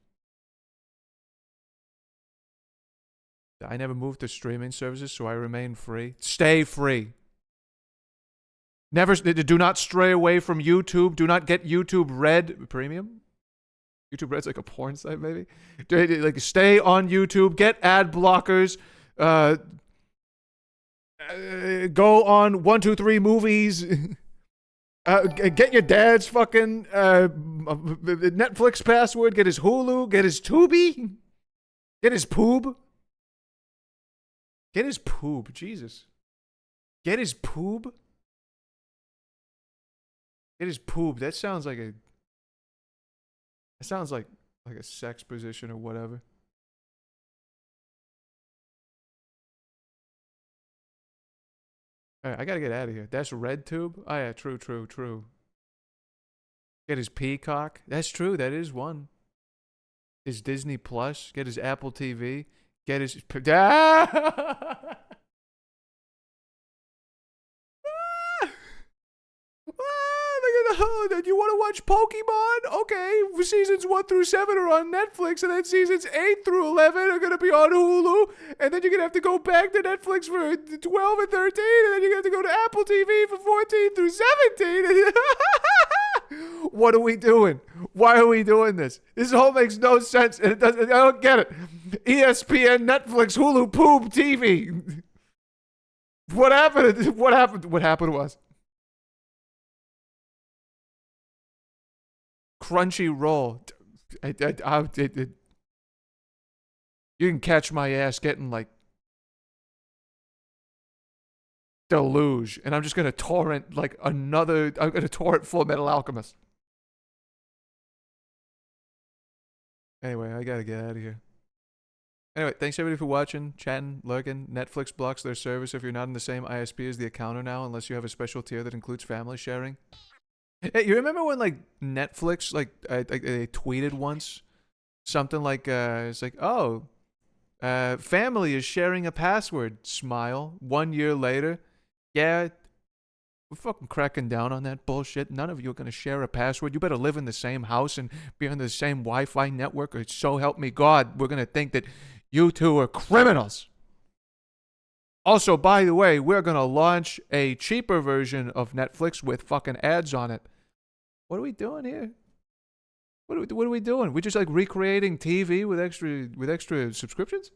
Speaker 6: I never moved to streaming services, so I remain free. Stay free. Never, do not stray away from YouTube. Do not get YouTube Red Premium. YouTube Red's like a porn site, maybe. Like, stay on YouTube. Get ad blockers. Go on 123 movies. Get your dad's fucking Netflix password. Get his Hulu. Get his Tubi. Get his Poob. Get his Poob. Jesus. Get his Poob. Get his Poob. That sounds like a. That sounds like a sex position or whatever. All right, I gotta get out of here. That's RedTube? Oh yeah, true. Get his Peacock. That's true, that is one. His Disney Plus. Get his Apple TV. Get his... You want to watch Pokemon? Okay, seasons 1 through 7 are on Netflix, and then seasons 8 through 11 are going to be on Hulu, and then you're going to have to go back to Netflix for 12 and 13, and then you're going to have to go to Apple TV for 14 through 17. What are we doing? Why are we doing this? This all makes no sense, and I don't get it. ESPN, Netflix, Hulu, Poob, TV. What happened? What happened to us? Crunchyroll. You can catch my ass getting like Deluge, and I'm just gonna torrent like another. I'm gonna torrent Full Metal Alchemist. Anyway, I gotta get out of here. Anyway, thanks everybody for watching, chatting, lurking. Netflix blocks their service if you're not in the same ISP as the accountant now, unless you have a special tier that includes family sharing. Hey, you remember when like Netflix they tweeted once something like it's like, oh, family is sharing a password, smile. 1 year later, yeah, we're fucking cracking down on that bullshit. None of you are gonna share a password. You better live in the same house and be on the same Wi-Fi network, or so help me God, we're gonna think that you two are criminals. Also, by the way, we're going to launch a cheaper version of Netflix with fucking ads on it. What are we doing here? What are we doing? We just like recreating TV with extra subscriptions?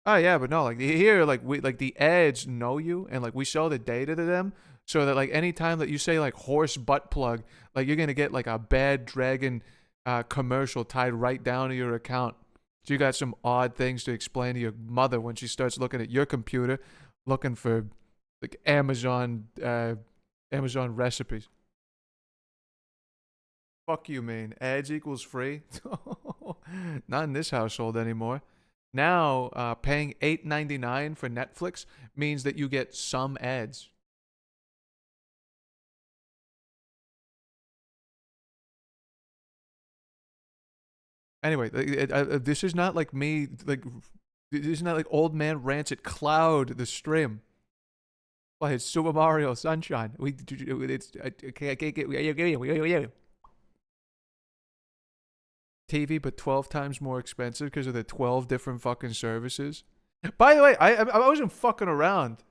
Speaker 6: Oh yeah, but no, like here, like the ads know you, and like we sell the data to them, so that like anytime that you say like horse butt plug, like you're gonna get like a Bad Dragon commercial tied right down to your account. So you got some odd things to explain to your mother when she starts looking at your computer, looking for like Amazon recipes. Fuck you, man. Ads equals free? Not in this household anymore. Now, paying $8.99 for Netflix means that you get some ads. Anyway, this is not like me, like, this is not like Old Man Rants at Cloud, the stream. Well, it's Super Mario Sunshine. TV, but 12 times more expensive because of the 12 different fucking services. By the way, I wasn't fucking around.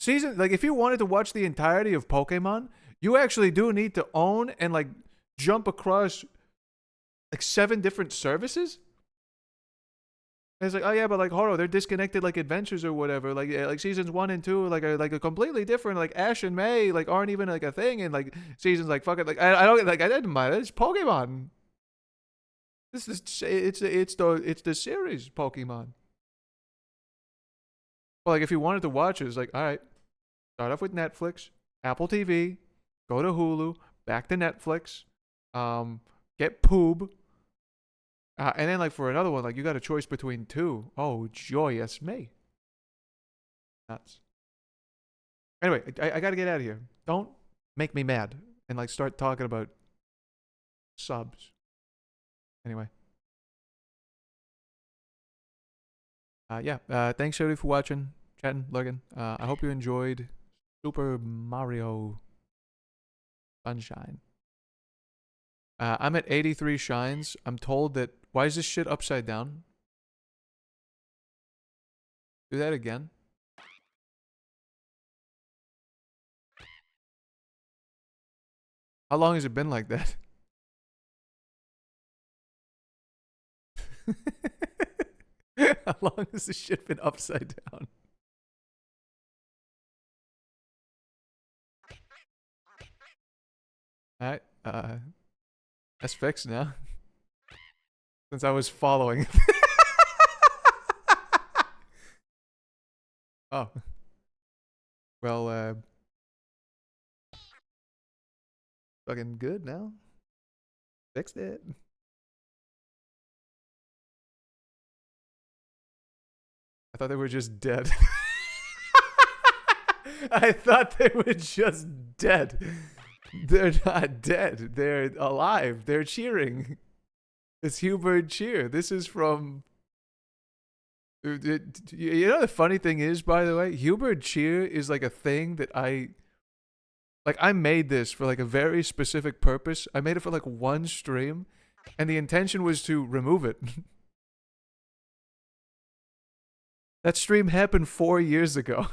Speaker 6: Like, if you wanted to watch the entirety of Pokemon, you actually do need to own and, like, jump across like 7 different services. And it's like, oh yeah, but like Horo, they're disconnected like adventures or whatever. Like seasons 1 and 2 are like a completely different. Like Ash and May like aren't even like a thing, and like seasons like fucking like I don't like I didn't mind it. It's Pokemon. This is it's the series Pokemon. Well, like if you wanted to watch it, it's like, all right, start off with Netflix, Apple TV, go to Hulu, back to Netflix, get Poob. And then, like, for another one, like, you got a choice between 2. Oh, joyous me. Nuts. Anyway, I gotta get out of here. Don't make me mad and, like, start talking about subs. Anyway. Yeah. Thanks, everybody, for watching, chatting, lurking. I hope you enjoyed Super Mario Sunshine. I'm at 83 shines. I'm told that Why is this shit upside down? Do that again. How long has it been like that? How long has this shit been upside down? Alright, that's fixed now. Since I was following. Oh. Well, fucking good now. Fixed it. I thought they were just dead. I thought they were just dead. They're not dead. They're alive. They're cheering. It's Hubert Cheer. This is from... You know the funny thing is, by the way, Hubert Cheer is like a thing that I made this for like a very specific purpose. I made it for like one stream, and the intention was to remove it. That stream happened 4 years ago.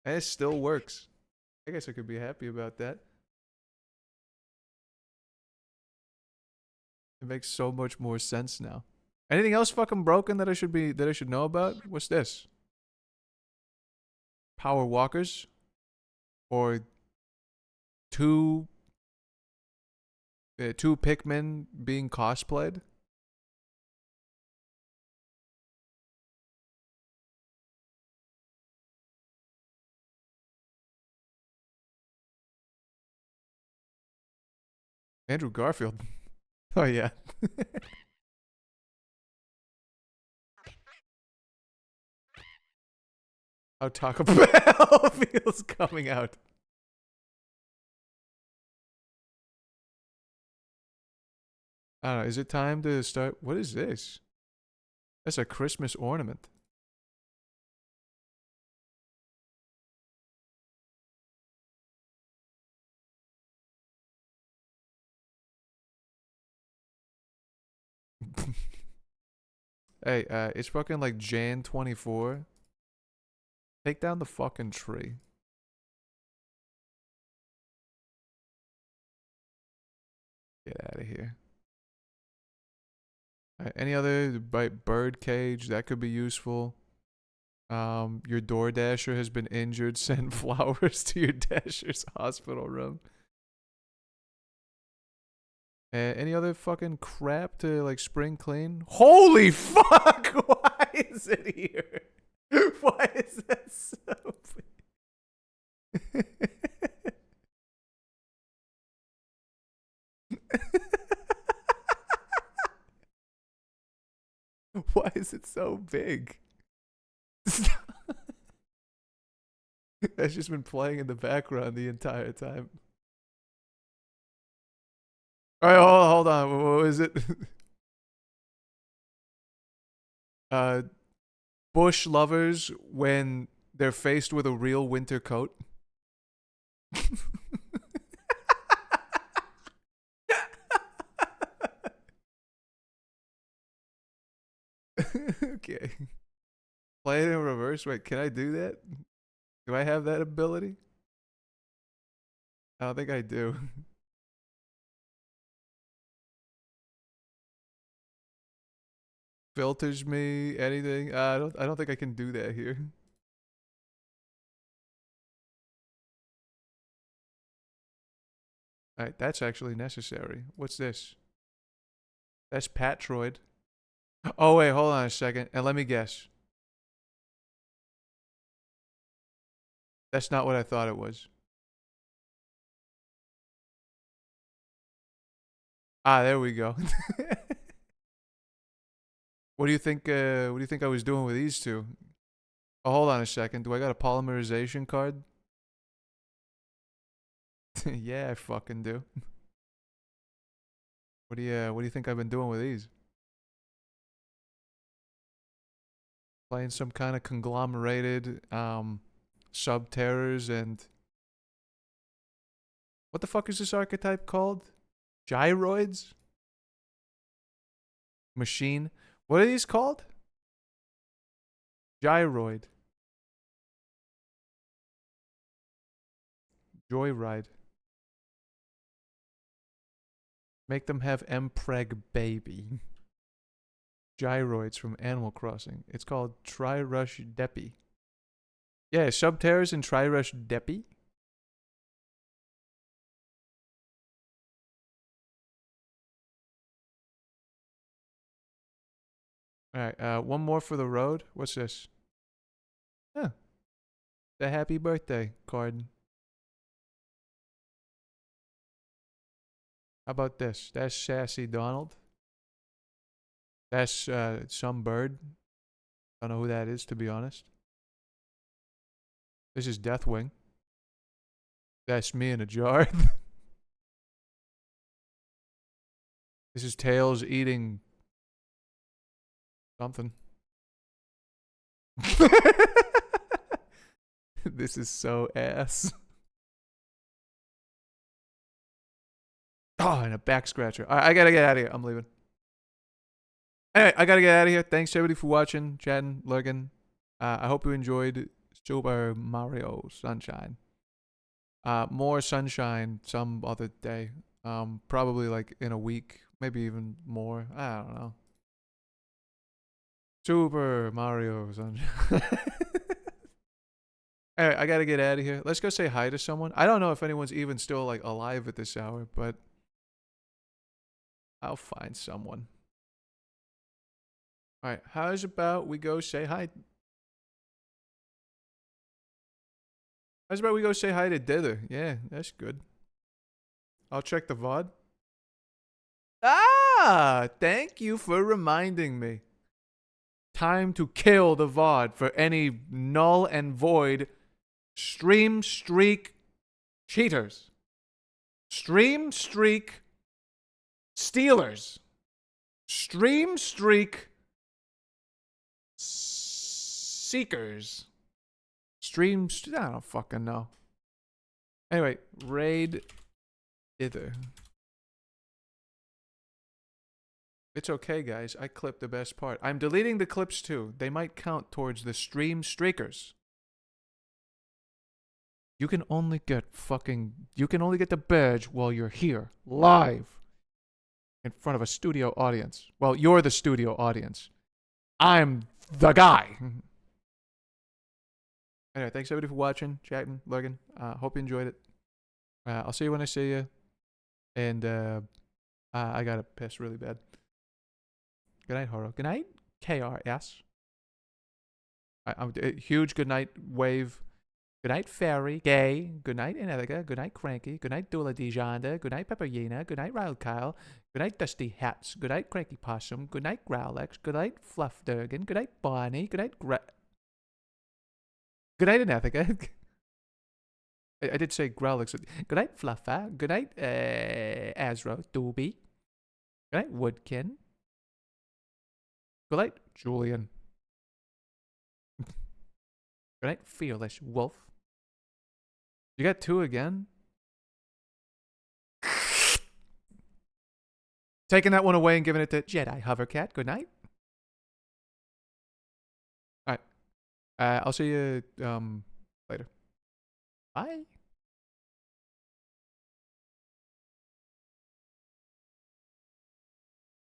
Speaker 6: And it still works. I guess I could be happy about that. It makes so much more sense now. Anything else fucking broken that I should know about? What's this? Power walkers? Or two Pikmin being cosplayed? Andrew Garfield. Oh yeah. How Taco Bell feels coming out. I don't know, is it time to start? What is this? That's a Christmas ornament. Hey, it's fucking like Jan 24. Take down the fucking tree. Get out of here. Any other bird cage that could be useful? Your DoorDasher has been injured. Send flowers to your Dasher's hospital room. Any other fucking crap to like spring clean? Holy fuck! Why is it here? Why is that so big? Why is it so big? That's just been playing in the background the entire time. Alright, hold on. What is it? Bush lovers when they're faced with a real winter coat. Okay. Play it in reverse. Wait, can I do that? Do I have that ability? I don't think I do. Filters me, anything? I don't think I can do that here. Alright, that's actually necessary. What's this? That's Patroid. Oh wait, hold on a second. And let me guess. That's not what I thought it was. Ah, there we go. What do you think I was doing with these two? Oh, hold on a second. Do I got a polymerization card? Yeah, I fucking do. What do you think I've been doing with these? Playing some kind of conglomerated sub-terrors and what the fuck is this archetype called? Gyroids? Machine. What are these called? Gyroid. Joyride. Make them have Mpreg baby. Gyroids from Animal Crossing. It's called Tri-Rush Deppy. Yeah, Subterra's and Tri-Rush Deppy. Alright, one more for the road. What's this? Huh. The happy birthday card. How about this? That's Sassy Donald. That's some bird. Don't know who that is, to be honest. This is Deathwing. That's me in a jar. This is Tails eating something. This is so ass. Oh, and a back scratcher. All right, I gotta get out of here. I'm leaving. Anyway, I gotta get out of here. Thanks everybody for watching, chatting, lurking. I hope you enjoyed Super Mario Sunshine. More Sunshine some other day. Probably like in a week, maybe even more. I don't know. Super Mario Sunshine. Anyway, I gotta get out of here. Let's go say hi to someone. I don't know if anyone's even still like alive at this hour, but I'll find someone. Alright, how's about we go say hi? How's about we go say hi to Dither? Yeah, that's good. I'll check the VOD. Ah, thank you for reminding me. Time to kill the VOD for any null and void stream streak cheaters. Stream streak stealers. Stream streak seekers. I don't fucking know. Anyway, raid Dither. It's okay, guys. I clipped the best part. I'm deleting the clips too. They might count towards the stream streakers. You can only get the badge while you're here, live, in front of a studio audience. Well, you're the studio audience. I'm the guy. Anyway, thanks everybody for watching, chatting, lurking. Hope you enjoyed it. I'll see you when I see you. And I gotta piss really bad. Good night, Horo. Good night, KRS. Huge good night, Wave. Good night, Fairy. Gay. Good night, Anelica. Good night, Cranky. Good night, Dula Dijonda. Good night, Pepperina. Good night, Riled Kyle. Good night, Dusty Hats. Good night, Cranky Possum. Good night, Growlex. Good night, Fluff Durgan. Good night, Bonnie. Good night, Good night, Anethica. I did say Growlex. Good night, Fluffa. Good night, Azro. Doobie. Good night, Woodkin. Good night, Julian. Good night, Fearless Wolf. You got 2 again? Taking that one away and giving it to Jedi Hovercat. Good night. Alright. I'll see you later. Bye.